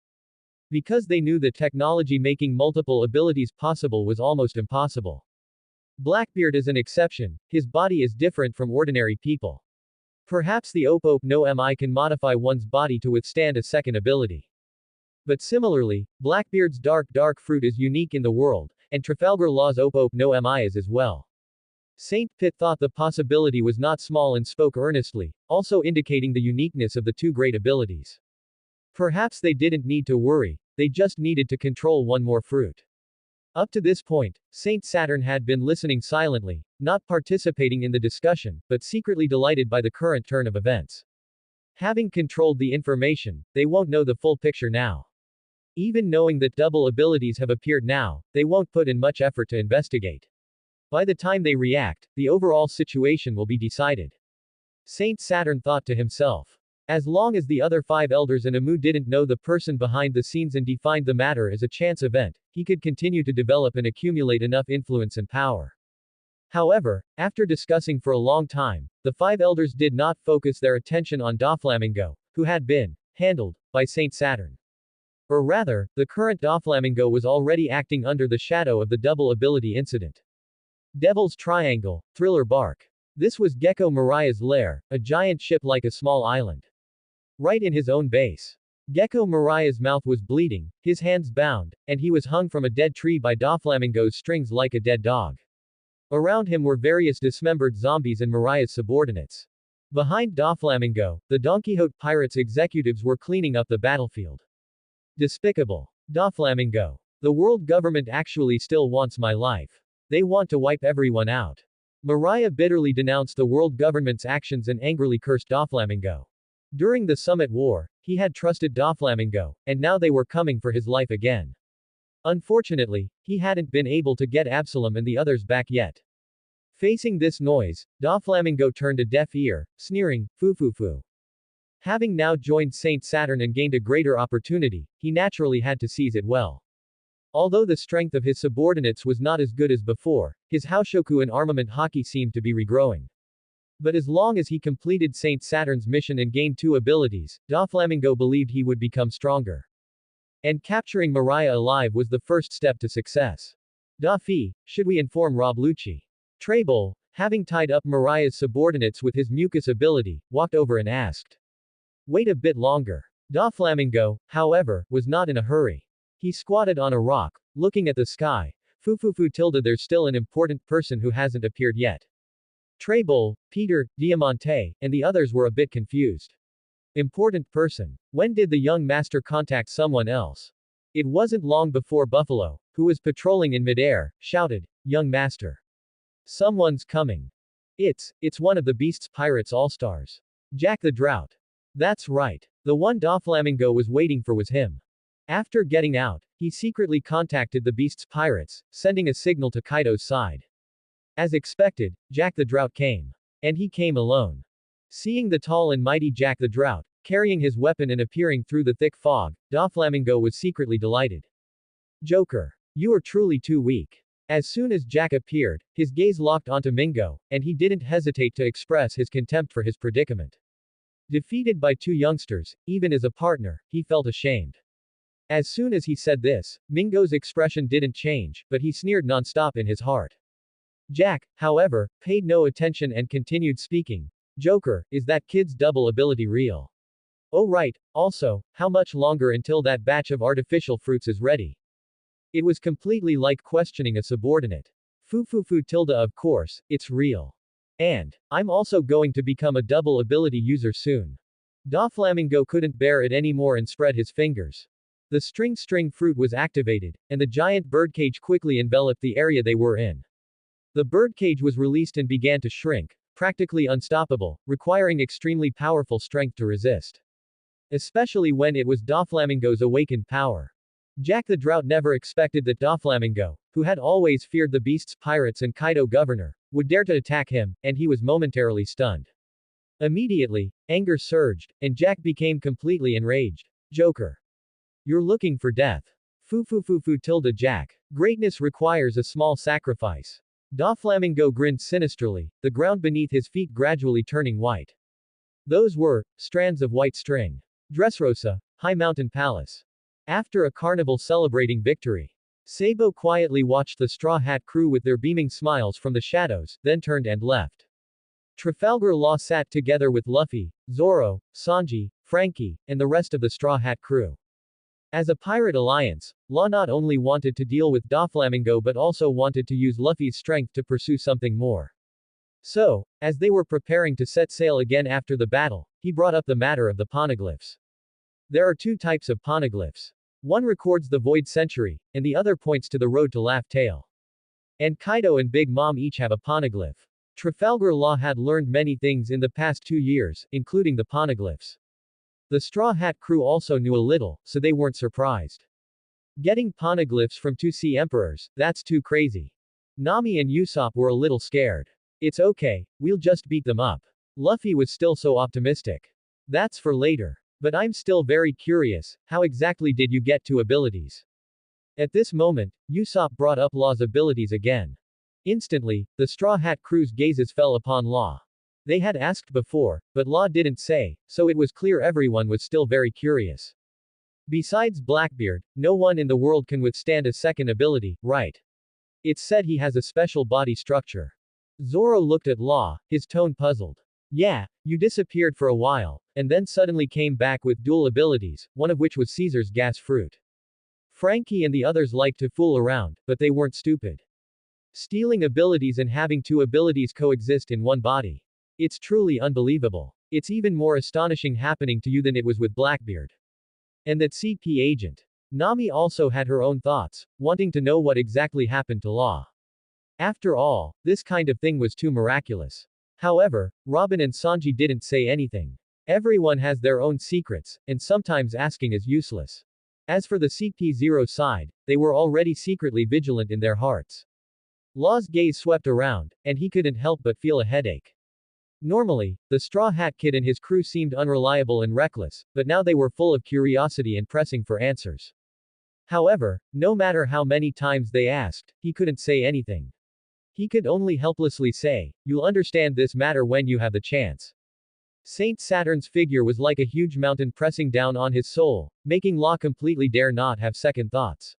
Because they knew that technology making multiple abilities possible was almost impossible. Blackbeard is an exception, his body is different from ordinary people. Perhaps the Ope no Mi can modify one's body to withstand a second ability. But similarly, Blackbeard's dark fruit is unique in the world, and Trafalgar Law's Ope no Mi is as well. Saint Pitt thought the possibility was not small and spoke earnestly, also indicating the uniqueness of the two great abilities. Perhaps they didn't need to worry, they just needed to control one more fruit. Up to this point, Saint Saturn had been listening silently, not participating in the discussion, but secretly delighted by the current turn of events. Having controlled the information, they won't know the full picture now. Even knowing that double abilities have appeared now, they won't put in much effort to investigate. By the time they react, the overall situation will be decided. Saint Saturn thought to himself. As long as the other five elders and Amu didn't know the person behind the scenes and defined the matter as a chance event, he could continue to develop and accumulate enough influence and power. However, after discussing for a long time, the five elders did not focus their attention on Doflamingo, who had been handled by Saint Saturn. Or rather, the current Doflamingo was already acting under the shadow of the double ability incident. Devil's Triangle, Thriller Bark. This was Gecko Mariah's lair, a giant ship like a small island. Right in his own base. Gecko Mariah's mouth was bleeding, his hands bound, and he was hung from a dead tree by Doflamingo's strings like a dead dog. Around him were various dismembered zombies and Mariah's subordinates. Behind Doflamingo, the Don Quixote pirates' executives were cleaning up the battlefield. Despicable. Doflamingo. The world government actually still wants my life. They want to wipe everyone out. Mariah bitterly denounced the world government's actions and angrily cursed Doflamingo. During the Summit War, he had trusted Doflamingo, and now they were coming for his life again. Unfortunately, he hadn't been able to get Absalom and the others back yet. Facing this noise, Doflamingo turned a deaf ear, sneering, foo. Having now joined Saint Saturn and gained a greater opportunity, he naturally had to seize it well. Although the strength of his subordinates was not as good as before, his Haoshoku and armament haki seemed to be regrowing. But as long as he completed Saint Saturn's mission and gained two abilities, Doflamingo believed he would become stronger. And capturing Mariah alive was the first step to success. Dafi, should we inform Rob Lucci? Trebol, having tied up Mariah's subordinates with his mucus ability, walked over and asked. Wait a bit longer. Doflamingo, however, was not in a hurry. He squatted on a rock, looking at the sky. Tilda, there's still an important person who hasn't appeared yet. Trebol, Peter, Diamante, and the others were a bit confused. Important person. When did the young master contact someone else? It wasn't long before Buffalo, who was patrolling in midair, shouted, Young master. Someone's coming. It's one of the Beast's pirates all-stars. Jack the Drought. That's right. The one Doflamingo was waiting for was him. After getting out, he secretly contacted the Beast's pirates, sending a signal to Kaido's side. As expected, Jack the Drought came. And he came alone. Seeing the tall and mighty Jack the Drought, carrying his weapon and appearing through the thick fog, Doflamingo was secretly delighted. Joker. You are truly too weak. As soon as Jack appeared, his gaze locked onto Mingo, and he didn't hesitate to express his contempt for his predicament. Defeated by two youngsters, even as a partner, he felt ashamed. As soon as he said this, Mingo's expression didn't change, but he sneered nonstop in his heart. Jack, however, paid no attention and continued speaking. Joker, is that kid's double ability real? Oh right, also, how much longer until that batch of artificial fruits is ready? It was completely like questioning a subordinate. Fu tilde of course, it's real. And, I'm also going to become a double ability user soon. Doflamingo couldn't bear it anymore and spread his fingers. The string fruit was activated, and the giant birdcage quickly enveloped the area they were in. The birdcage was released and began to shrink, practically unstoppable, requiring extremely powerful strength to resist. Especially when it was Doflamingo's awakened power. Jack the Drought never expected that Doflamingo, who had always feared the beast's pirates and Kaido governor, would dare to attack him, and he was momentarily stunned. Immediately, anger surged, and Jack became completely enraged. Joker. You're looking for death. Fu tilde Jack. Greatness requires a small sacrifice. Doflamingo grinned sinisterly, the ground beneath his feet gradually turning white. Those were strands of white string. Dressrosa, High Mountain Palace. After a carnival celebrating victory, Sabo quietly watched the Straw Hat crew with their beaming smiles from the shadows, then turned and left. Trafalgar Law sat together with Luffy, Zoro, Sanji, Frankie, and the rest of the Straw Hat crew. As a pirate alliance, Law not only wanted to deal with Doflamingo but also wanted to use Luffy's strength to pursue something more. So, as they were preparing to set sail again after the battle, he brought up the matter of the poneglyphs. There are two types of poneglyphs. One records the Void Century, and the other points to the road to Laugh Tale. And Kaido and Big Mom each have a poneglyph. Trafalgar Law had learned many things in the past 2 years, including the poneglyphs. The Straw Hat crew also knew a little, so they weren't surprised. Getting poneglyphs from 2 Sea Emperors, that's too crazy. Nami and Usopp were a little scared. It's okay, we'll just beat them up. Luffy was still so optimistic. That's for later. But I'm still very curious, how exactly did you get 2 abilities? At this moment, Usopp brought up Law's abilities again. Instantly, the Straw Hat crew's gazes fell upon Law. They had asked before, but Law didn't say, so it was clear everyone was still very curious. Besides Blackbeard, no one in the world can withstand a second ability, right? It's said he has a special body structure. Zoro looked at Law, his tone puzzled. Yeah, you disappeared for a while, and then suddenly came back with dual abilities, one of which was Caesar's gas fruit. Frankie and the others liked to fool around, but they weren't stupid. Stealing abilities and having 2 abilities coexist in one body. It's truly unbelievable. It's even more astonishing happening to you than it was with Blackbeard. And that CP agent. Nami also had her own thoughts, wanting to know what exactly happened to Law. After all, this kind of thing was too miraculous. However, Robin and Sanji didn't say anything. Everyone has their own secrets, and sometimes asking is useless. As for the CP0 side, they were already secretly vigilant in their hearts. Law's gaze swept around, and he couldn't help but feel a headache. Normally, the Straw Hat Kid and his crew seemed unreliable and reckless, but now they were full of curiosity and pressing for answers. However, no matter how many times they asked, he couldn't say anything. He could only helplessly say, "You'll understand this matter when you have the chance." Saint Saturn's figure was like a huge mountain pressing down on his soul, making Law completely dare not have second thoughts.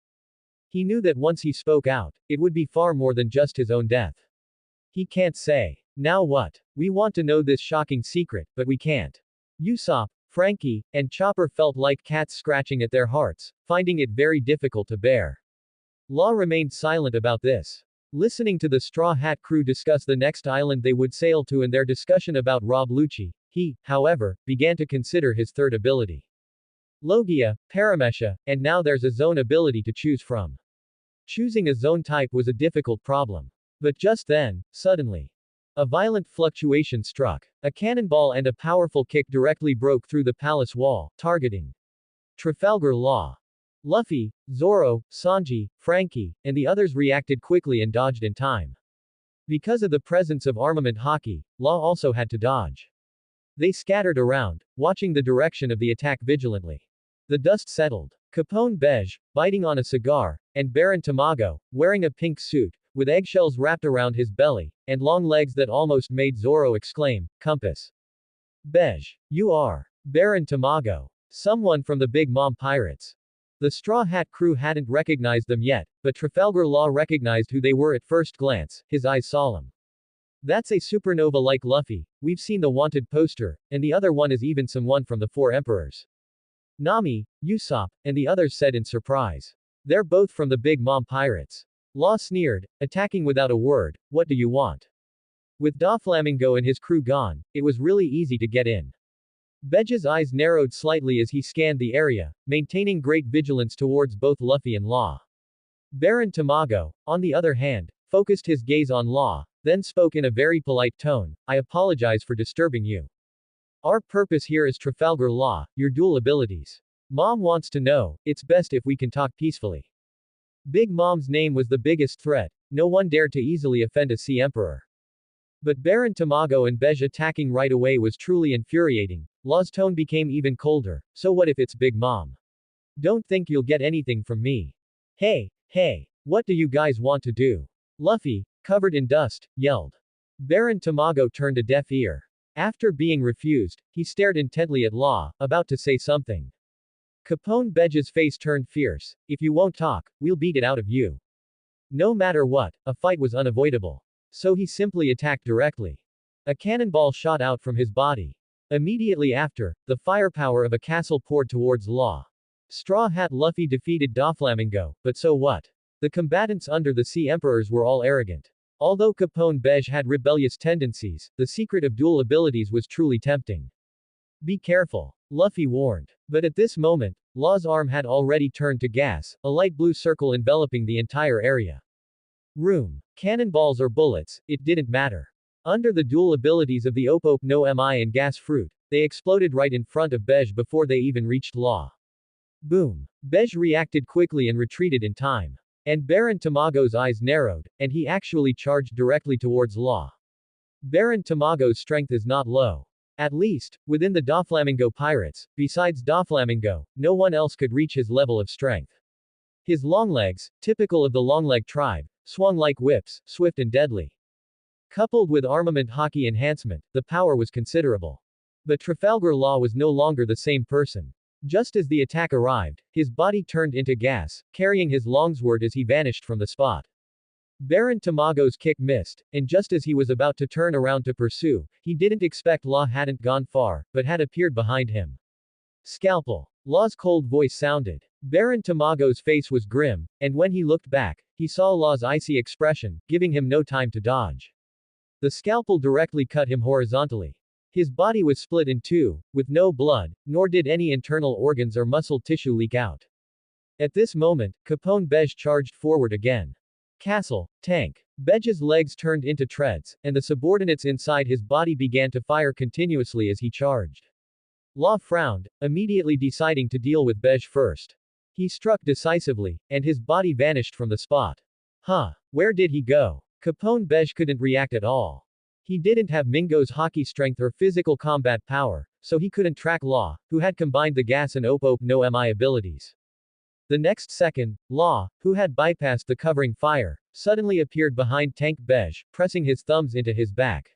He knew that once he spoke out, it would be far more than just his own death. He can't say. Now what? We want to know this shocking secret, but we can't. Usopp, Frankie, and Chopper felt like cats scratching at their hearts, finding it very difficult to bear. Law remained silent about this. Listening to the Straw Hat crew discuss the next island they would sail to and their discussion about Rob Lucci, he, however, began to consider his third ability. Logia, Paramesha, and now there's a zone ability to choose from. Choosing a zone type was a difficult problem. But just then, suddenly, a violent fluctuation struck. A cannonball and a powerful kick directly broke through the palace wall, targeting Trafalgar Law. Luffy, Zoro, Sanji, Frankie, and the others reacted quickly and dodged in time. Because of the presence of armament hockey, Law also had to dodge. They scattered around, watching the direction of the attack vigilantly. The dust settled. Capone Beige, biting on a cigar, and Baron Tamago, wearing a pink suit, with eggshells wrapped around his belly, and long legs that almost made Zoro exclaim, "Compass." Beige. You are Baron Tamago. Someone from the Big Mom Pirates. The Straw Hat crew hadn't recognized them yet, but Trafalgar Law recognized who they were at first glance, his eyes solemn. That's a supernova like Luffy, we've seen the wanted poster, and the other one is even someone from the Four Emperors. Nami, Usopp, and the others said in surprise. They're both from the Big Mom Pirates. Law sneered, attacking without a word, what do you want? With Doflamingo and his crew gone, it was really easy to get in. Bej's eyes narrowed slightly as he scanned the area, maintaining great vigilance towards both Luffy and Law. Baron Tamago, on the other hand, focused his gaze on Law, then spoke in a very polite tone, I apologize for disturbing you. Our purpose here is Trafalgar Law, your dual abilities. Mom wants to know, it's best if we can talk peacefully. Big Mom's name was the biggest threat, no one dared to easily offend a Sea Emperor. But Baron Tamago and Bej attacking right away was truly infuriating. Law's tone became even colder, so what if it's Big Mom? Don't think you'll get anything from me. Hey, what do you guys want to do? Luffy, covered in dust, yelled. Baron Tamago turned a deaf ear. After being refused, he stared intently at Law, about to say something. Capone Bej's face turned fierce. If you won't talk, we'll beat it out of you. No matter what, a fight was unavoidable. So he simply attacked directly. A cannonball shot out from his body. Immediately after, the firepower of a castle poured towards Law. Straw Hat Luffy defeated Doflamingo, but so what? The combatants under the Sea Emperors were all arrogant. Although Capone Bej had rebellious tendencies, the secret of dual abilities was truly tempting. Be careful, Luffy warned. But at this moment, Law's arm had already turned to gas, a light blue circle enveloping the entire area. Room. Cannonballs or bullets, it didn't matter. Under the dual abilities of the Opop no Mi and Gas Fruit, they exploded right in front of Bej before they even reached Law. Boom. Bej reacted quickly and retreated in time. And Baron Tamago's eyes narrowed, and he actually charged directly towards Law. Baron Tamago's strength is not low. At least, within the Doflamingo pirates, besides Doflamingo, no one else could reach his level of strength. His long legs, typical of the longleg tribe, swung like whips, swift and deadly. Coupled with armament hockey enhancement, the power was considerable. But Trafalgar Law was no longer the same person. Just as the attack arrived, his body turned into gas, carrying his longsword as he vanished from the spot. Baron Tamago's kick missed, and just as he was about to turn around to pursue, he didn't expect Law hadn't gone far, but had appeared behind him. Scalpel. Law's cold voice sounded. Baron Tamago's face was grim, and when he looked back, he saw Law's icy expression, giving him no time to dodge. The scalpel directly cut him horizontally. His body was split in two, with no blood, nor did any internal organs or muscle tissue leak out. At this moment, Capone Bej charged forward again. Castle, tank. Bej's legs turned into treads, and the subordinates inside his body began to fire continuously as he charged. Law frowned, immediately deciding to deal with Bej first. He struck decisively, and his body vanished from the spot. Where did he go? Capone Bej couldn't react at all. He didn't have Mingo's hockey strength or physical combat power, so he couldn't track Law, who had combined the gas and Opop no Mi abilities. The next second, Law, who had bypassed the covering fire, suddenly appeared behind Tank Bej, pressing his thumbs into his back.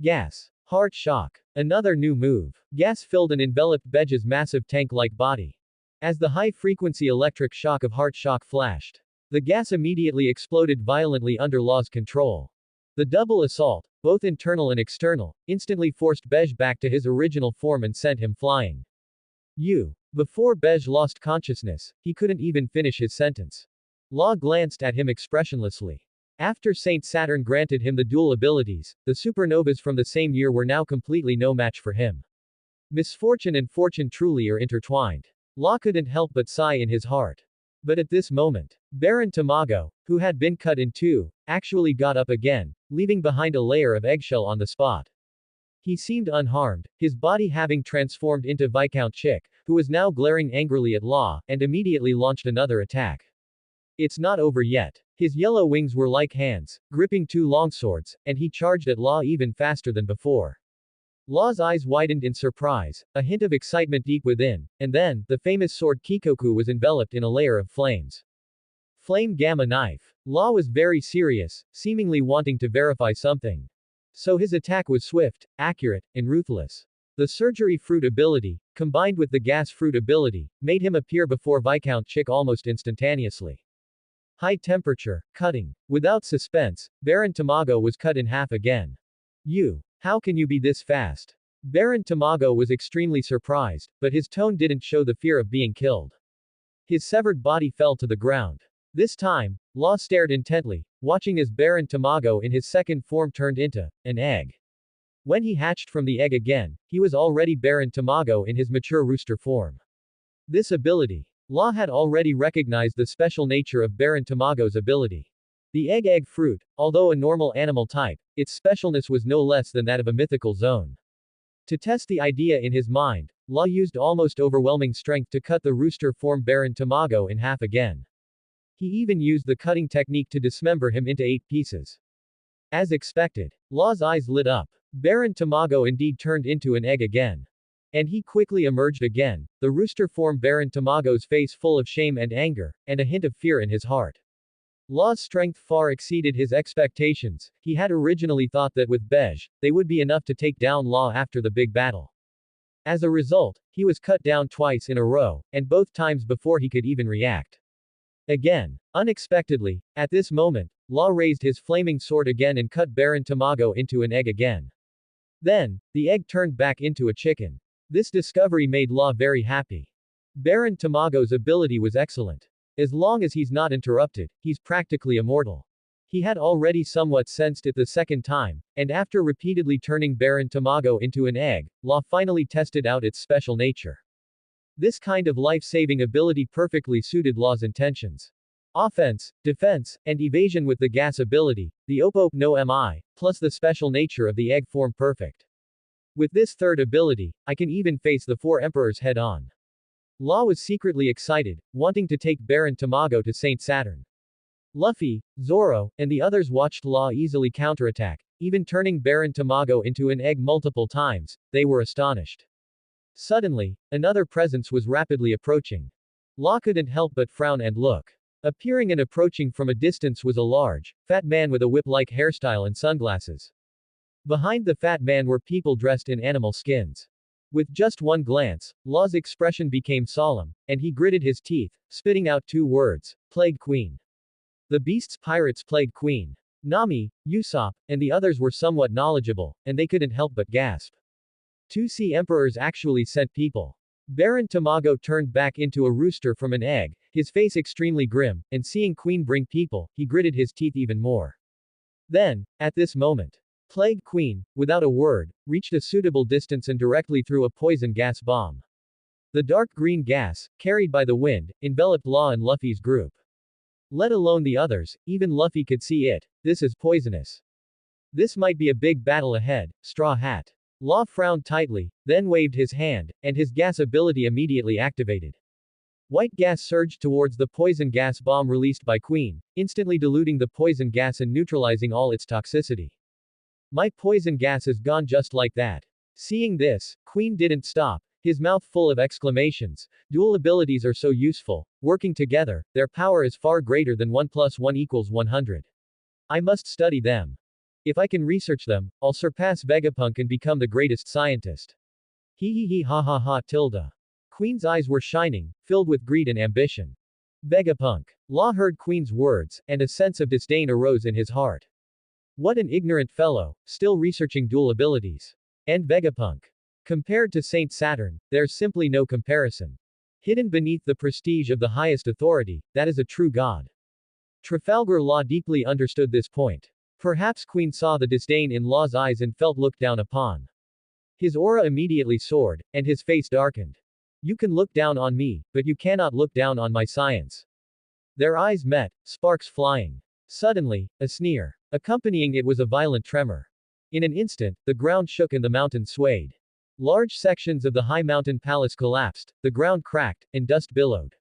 Gas. Heart shock. Another new move. Gas filled and enveloped Bej's massive tank-like body. As the high-frequency electric shock of heart shock flashed, the gas immediately exploded violently under Law's control. The double assault, both internal and external, instantly forced Bej back to his original form and sent him flying. Before Bej lost consciousness, he couldn't even finish his sentence. Law glanced at him expressionlessly. After Saint Saturn granted him the dual abilities, the supernovas from the same year were now completely no match for him. Misfortune and fortune truly are intertwined. Law couldn't help but sigh in his heart. But at this moment, Baron Tamago, who had been cut in two, actually got up again, leaving behind a layer of eggshell on the spot. He seemed unharmed, his body having transformed into Viscount Chick, who was now glaring angrily at Law, and immediately launched another attack. It's not over yet. His yellow wings were like hands, gripping two longswords, and he charged at Law even faster than before. Law's eyes widened in surprise, a hint of excitement deep within, and then, the famous sword Kikoku was enveloped in a layer of flames. Flame Gamma Knife. Law was very serious, seemingly wanting to verify something. So his attack was swift, accurate, and ruthless. The Surgery Fruit ability, combined with the Gas Fruit ability, made him appear before Viscount Chick almost instantaneously. High temperature, cutting. Without suspense, Baron Tamago was cut in half again. How can you be this fast? Baron Tamago was extremely surprised, but his tone didn't show the fear of being killed. His severed body fell to the ground. This time, Law stared intently, watching as Baron Tamago in his second form turned into an egg. When he hatched from the egg again, he was already Baron Tamago in his mature rooster form. This ability. Law had already recognized the special nature of Baron Tamago's ability. The egg fruit, although a normal animal type, its specialness was no less than that of a mythical zone. To test the idea in his mind, Law used almost overwhelming strength to cut the rooster form Baron Tamago in half again. He even used the cutting technique to dismember him into 8 pieces. As expected, Law's eyes lit up. Baron Tamago indeed turned into an egg again. And he quickly emerged again, the rooster form Baron Tamago's face full of shame and anger, and a hint of fear in his heart. Law's strength far exceeded his expectations. He had originally thought that with Bej, they would be enough to take down Law after the big battle. As a result, he was cut down twice in a row, and both times before he could even react. Again, unexpectedly, at this moment, Law raised his flaming sword again and cut Baron Tamago into an egg again. Then, the egg turned back into a chicken. This discovery made Law very happy. Baron Tamago's ability was excellent. As long as he's not interrupted, he's practically immortal. He had already somewhat sensed it the second time, and after repeatedly turning Baron Tamago into an egg, Law finally tested out its special nature. This kind of life-saving ability perfectly suited Law's intentions. Offense, defense, and evasion with the gas ability, the Opop no Mi, plus the special nature of the egg form perfect. With this third ability, I can even face the 4 emperors head-on. Law was secretly excited, wanting to take Baron Tamago to Saint Saturn. Luffy, Zoro, and the others watched Law easily counterattack, even turning Baron Tamago into an egg multiple times. They were astonished. Suddenly, another presence was rapidly approaching. Law couldn't help but frown and look. Appearing and approaching from a distance was a large, fat man with a whip-like hairstyle and sunglasses. Behind the fat man were people dressed in animal skins. With just one glance, Law's expression became solemn, and he gritted his teeth, spitting out 2 words, Plague Queen. The beast's pirates Plague Queen. Nami, Usopp, and the others were somewhat knowledgeable, and they couldn't help but gasp. 2 sea emperors actually sent people. Baron Tamago turned back into a rooster from an egg, his face extremely grim, and seeing Queen bring people, he gritted his teeth even more. Then, at this moment, Plague Queen, without a word, reached a suitable distance and directly threw a poison gas bomb. The dark green gas, carried by the wind, enveloped Law and Luffy's group. Let alone the others, even Luffy could see it. This is poisonous. This might be a big battle ahead, Straw Hat. Law frowned tightly, then waved his hand, and his gas ability immediately activated. White gas surged towards the poison gas bomb released by Queen, instantly diluting the poison gas and neutralizing all its toxicity. My poison gas is gone just like that. Seeing this, Queen didn't stop, his mouth full of exclamations. Dual abilities are so useful. Working together, their power is far greater than 1 + 1 = 100. I must study them. If I can research them, I'll surpass Vegapunk and become the greatest scientist. Hee ha ha ha tilde. Queen's eyes were shining, filled with greed and ambition. Vegapunk. Law heard Queen's words, and a sense of disdain arose in his heart. What an ignorant fellow, still researching dual abilities. And Vegapunk. Compared to Saint Saturn, there's simply no comparison. Hidden beneath the prestige of the highest authority, that is a true god. Trafalgar Law deeply understood this point. Perhaps Queen saw the disdain in Law's eyes and felt looked down upon. His aura immediately soared, and his face darkened. You can look down on me, but you cannot look down on my science. Their eyes met, sparks flying. Suddenly, a sneer. Accompanying it was a violent tremor. In an instant, the ground shook and the mountains swayed. Large sections of the high mountain palace collapsed, the ground cracked, and dust billowed.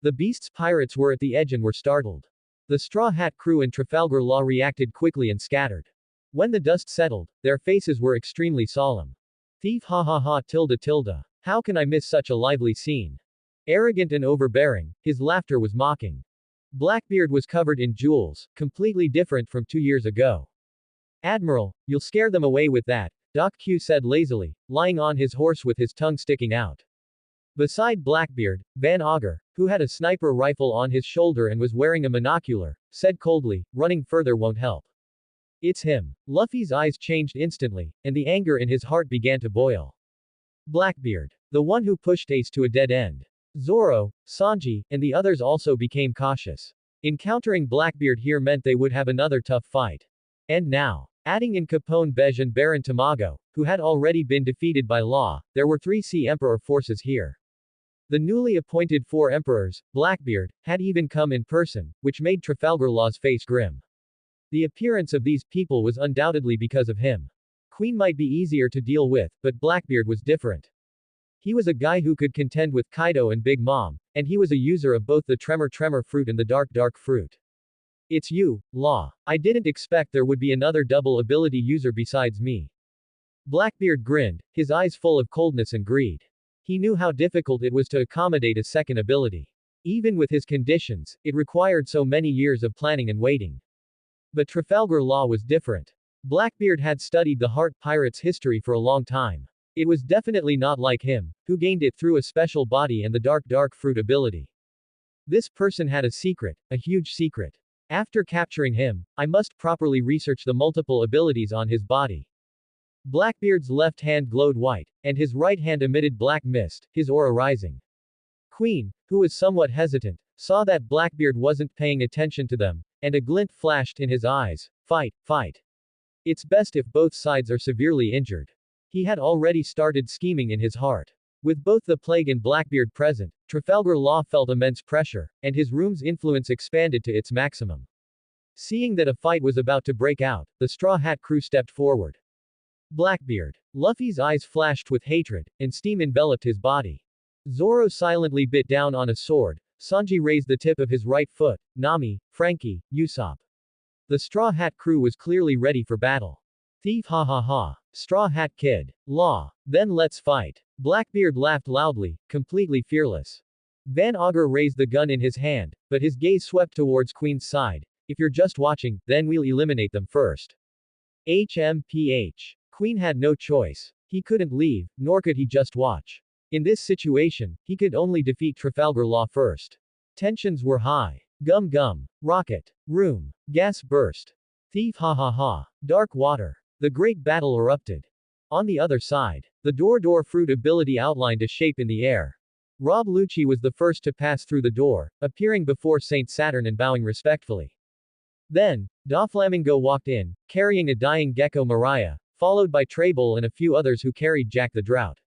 The beast's pirates were at the edge and were startled. The Straw Hat crew and Trafalgar Law reacted quickly and scattered. When the dust settled, their faces were extremely solemn. Thief ha ha ha tilde tilde. How can I miss such a lively scene? Arrogant and overbearing, his laughter was mocking. Blackbeard was covered in jewels, completely different from 2 years ago. Admiral, you'll scare them away with that, Doc Q said lazily, lying on his horse with his tongue sticking out. Beside Blackbeard, Van Augur, who had a sniper rifle on his shoulder and was wearing a monocular, said coldly, running further won't help. It's him. Luffy's eyes changed instantly, and the anger in his heart began to boil. Blackbeard. The one who pushed Ace to a dead end. Zoro, Sanji, and the others also became cautious. Encountering Blackbeard here meant they would have another tough fight. And now, adding in Capone Bej and Baron Tamago, who had already been defeated by Law, there were 3 Sea Emperor forces here. The newly appointed 4 emperors, Blackbeard, had even come in person, which made Trafalgar Law's face grim. The appearance of these people was undoubtedly because of him. Queen might be easier to deal with, but Blackbeard was different. He was a guy who could contend with Kaido and Big Mom, and he was a user of both the Tremor fruit and the Dark fruit. It's you, Law. I didn't expect there would be another double ability user besides me. Blackbeard grinned, his eyes full of coldness and greed. He knew how difficult it was to accommodate a second ability. Even with his conditions, it required so many years of planning and waiting. But Trafalgar Law was different. Blackbeard had studied the Heart Pirates' history for a long time. It was definitely not like him, who gained it through a special body and the Dark fruit ability. This person had a secret, a huge secret. After capturing him, I must properly research the multiple abilities on his body. Blackbeard's left hand glowed white, and his right hand emitted black mist, his aura rising. Queen, who was somewhat hesitant, saw that Blackbeard wasn't paying attention to them, and a glint flashed in his eyes. Fight, fight. It's best if both sides are severely injured. He had already started scheming in his heart. With both the Plague and Blackbeard present, Trafalgar Law felt immense pressure, and his room's influence expanded to its maximum. Seeing that a fight was about to break out, the Straw Hat crew stepped forward. Blackbeard. Luffy's eyes flashed with hatred, and steam enveloped his body. Zoro silently bit down on a sword. Sanji raised the tip of his right foot. Nami, Frankie, Usopp. The Straw Hat crew was clearly ready for battle. Thief, ha ha ha. Straw Hat Kid. Law. Then let's fight. Blackbeard laughed loudly, completely fearless. Van Augur raised the gun in his hand, but his gaze swept towards Queen's side. If you're just watching, then we'll eliminate them first. HMPH. Queen had no choice. He couldn't leave, nor could he just watch. In this situation, he could only defeat Trafalgar Law first. Tensions were high. Gum gum. Rocket. Room. Gas burst. Thief, ha ha ha. Dark water. The great battle erupted. On the other side, the door fruit ability outlined a shape in the air. Rob Lucci was the first to pass through the door, appearing before Saint Saturn and bowing respectfully. Then, Doflamingo walked in, carrying a dying Gecko Mariah, followed by Trable and a few others who carried Jack the Drought.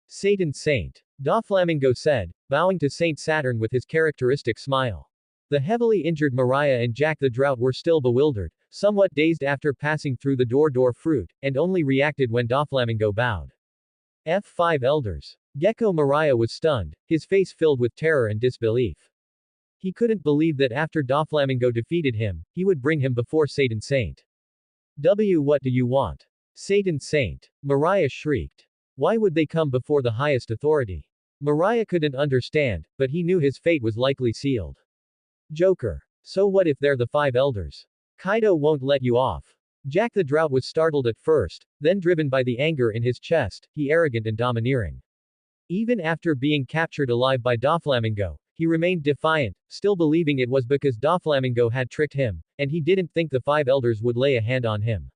Satan Saint. Doflamingo said, bowing to Saint Saturn with his characteristic smile. The heavily injured Mariah and Jack the Drought were still bewildered, somewhat dazed after passing through the door fruit, and only reacted when Doflamingo bowed. F5 Elders. Gecko Mariah was stunned, his face filled with terror and disbelief. He couldn't believe that after Doflamingo defeated him, he would bring him before Satan Saint. What do you want? Satan Saint. Mariah shrieked. Why would they come before the highest authority? Mariah couldn't understand, but he knew his fate was likely sealed. Joker. So what if they're the 5 elders? Kaido won't let you off. Jack the Drought was startled at first, then driven by the anger in his chest, he arrogant and domineering. Even after being captured alive by Doflamingo, he remained defiant, still believing it was because Doflamingo had tricked him, and he didn't think the 5 elders would lay a hand on him.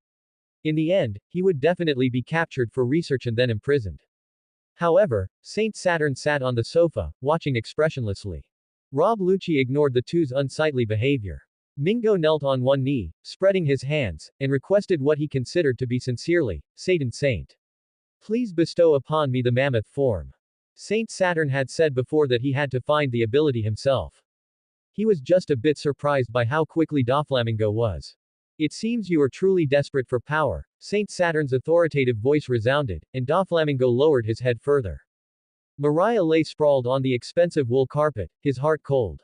In the end, he would definitely be captured for research and then imprisoned. However, Saint Saturn sat on the sofa, watching expressionlessly. Rob Lucci ignored the two's unsightly behavior. Mingo knelt on one knee, spreading his hands, and requested what he considered to be sincerely, Satan Saint. Please bestow upon me the mammoth form. Saint Saturn had said before that he had to find the ability himself. He was just a bit surprised by how quickly Doflamingo was. It seems you are truly desperate for power, Saint Saturn's authoritative voice resounded, and Doflamingo lowered his head further. Mariah lay sprawled on the expensive wool carpet, his heart cold.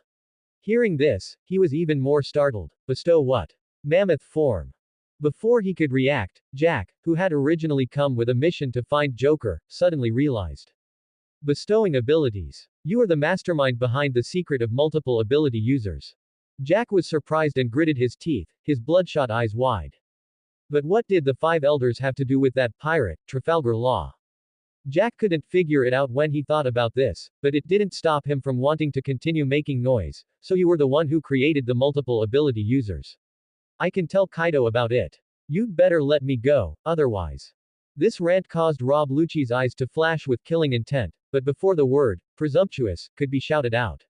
Hearing this, he was even more startled. Bestow what? Mammoth form. Before he could react, Jack, who had originally come with a mission to find Joker, suddenly realized. Bestowing abilities. You are the mastermind behind the secret of multiple ability users. Jack was surprised and gritted his teeth, his bloodshot eyes wide. But what did the 5 elders have to do with that pirate, Trafalgar Law? Jack couldn't figure it out when he thought about this, but it didn't stop him from wanting to continue making noise, so you were the one who created the multiple ability users. I can tell Kaido about it. You'd better let me go, otherwise. This rant caused Rob Lucci's eyes to flash with killing intent, but before the word, presumptuous, could be shouted out.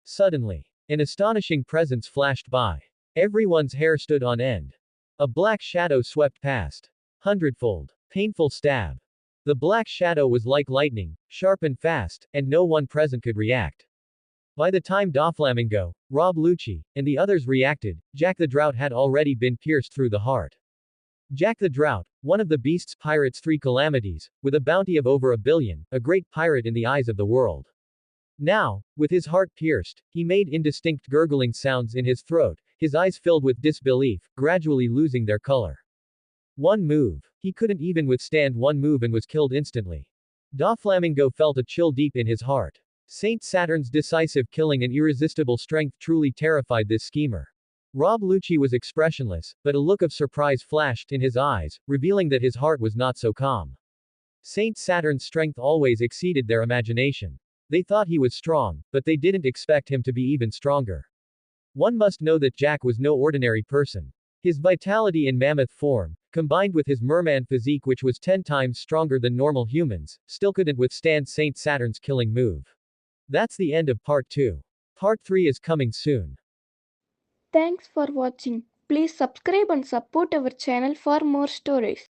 Suddenly, an astonishing presence flashed by. Everyone's hair stood on end. A black shadow swept past. Hundredfold. Painful stab. The black shadow was like lightning, sharp and fast, and no one present could react. By the time Doflamingo, Rob Lucci, and the others reacted, Jack the Drought had already been pierced through the heart. Jack the Drought, one of the Beast's pirates' three calamities, with a bounty of over 1 billion, a great pirate in the eyes of the world. Now, with his heart pierced, he made indistinct gurgling sounds in his throat, his eyes filled with disbelief, gradually losing their color. One move. He couldn't even withstand one move and was killed instantly. Doflamingo felt a chill deep in his heart. Saint Saturn's decisive killing and irresistible strength truly terrified this schemer. Rob Lucci was expressionless, but a look of surprise flashed in his eyes, revealing that his heart was not so calm. Saint Saturn's strength always exceeded their imagination. They thought he was strong, but they didn't expect him to be even stronger. One must know that Jack was no ordinary person. His vitality in mammoth form, combined with his merman physique which was 10 times stronger than normal humans, still couldn't withstand Saint Saturn's killing move. That's the end of part 2. Part 3 is coming soon. Thanks for watching. Please subscribe and support our channel for more stories.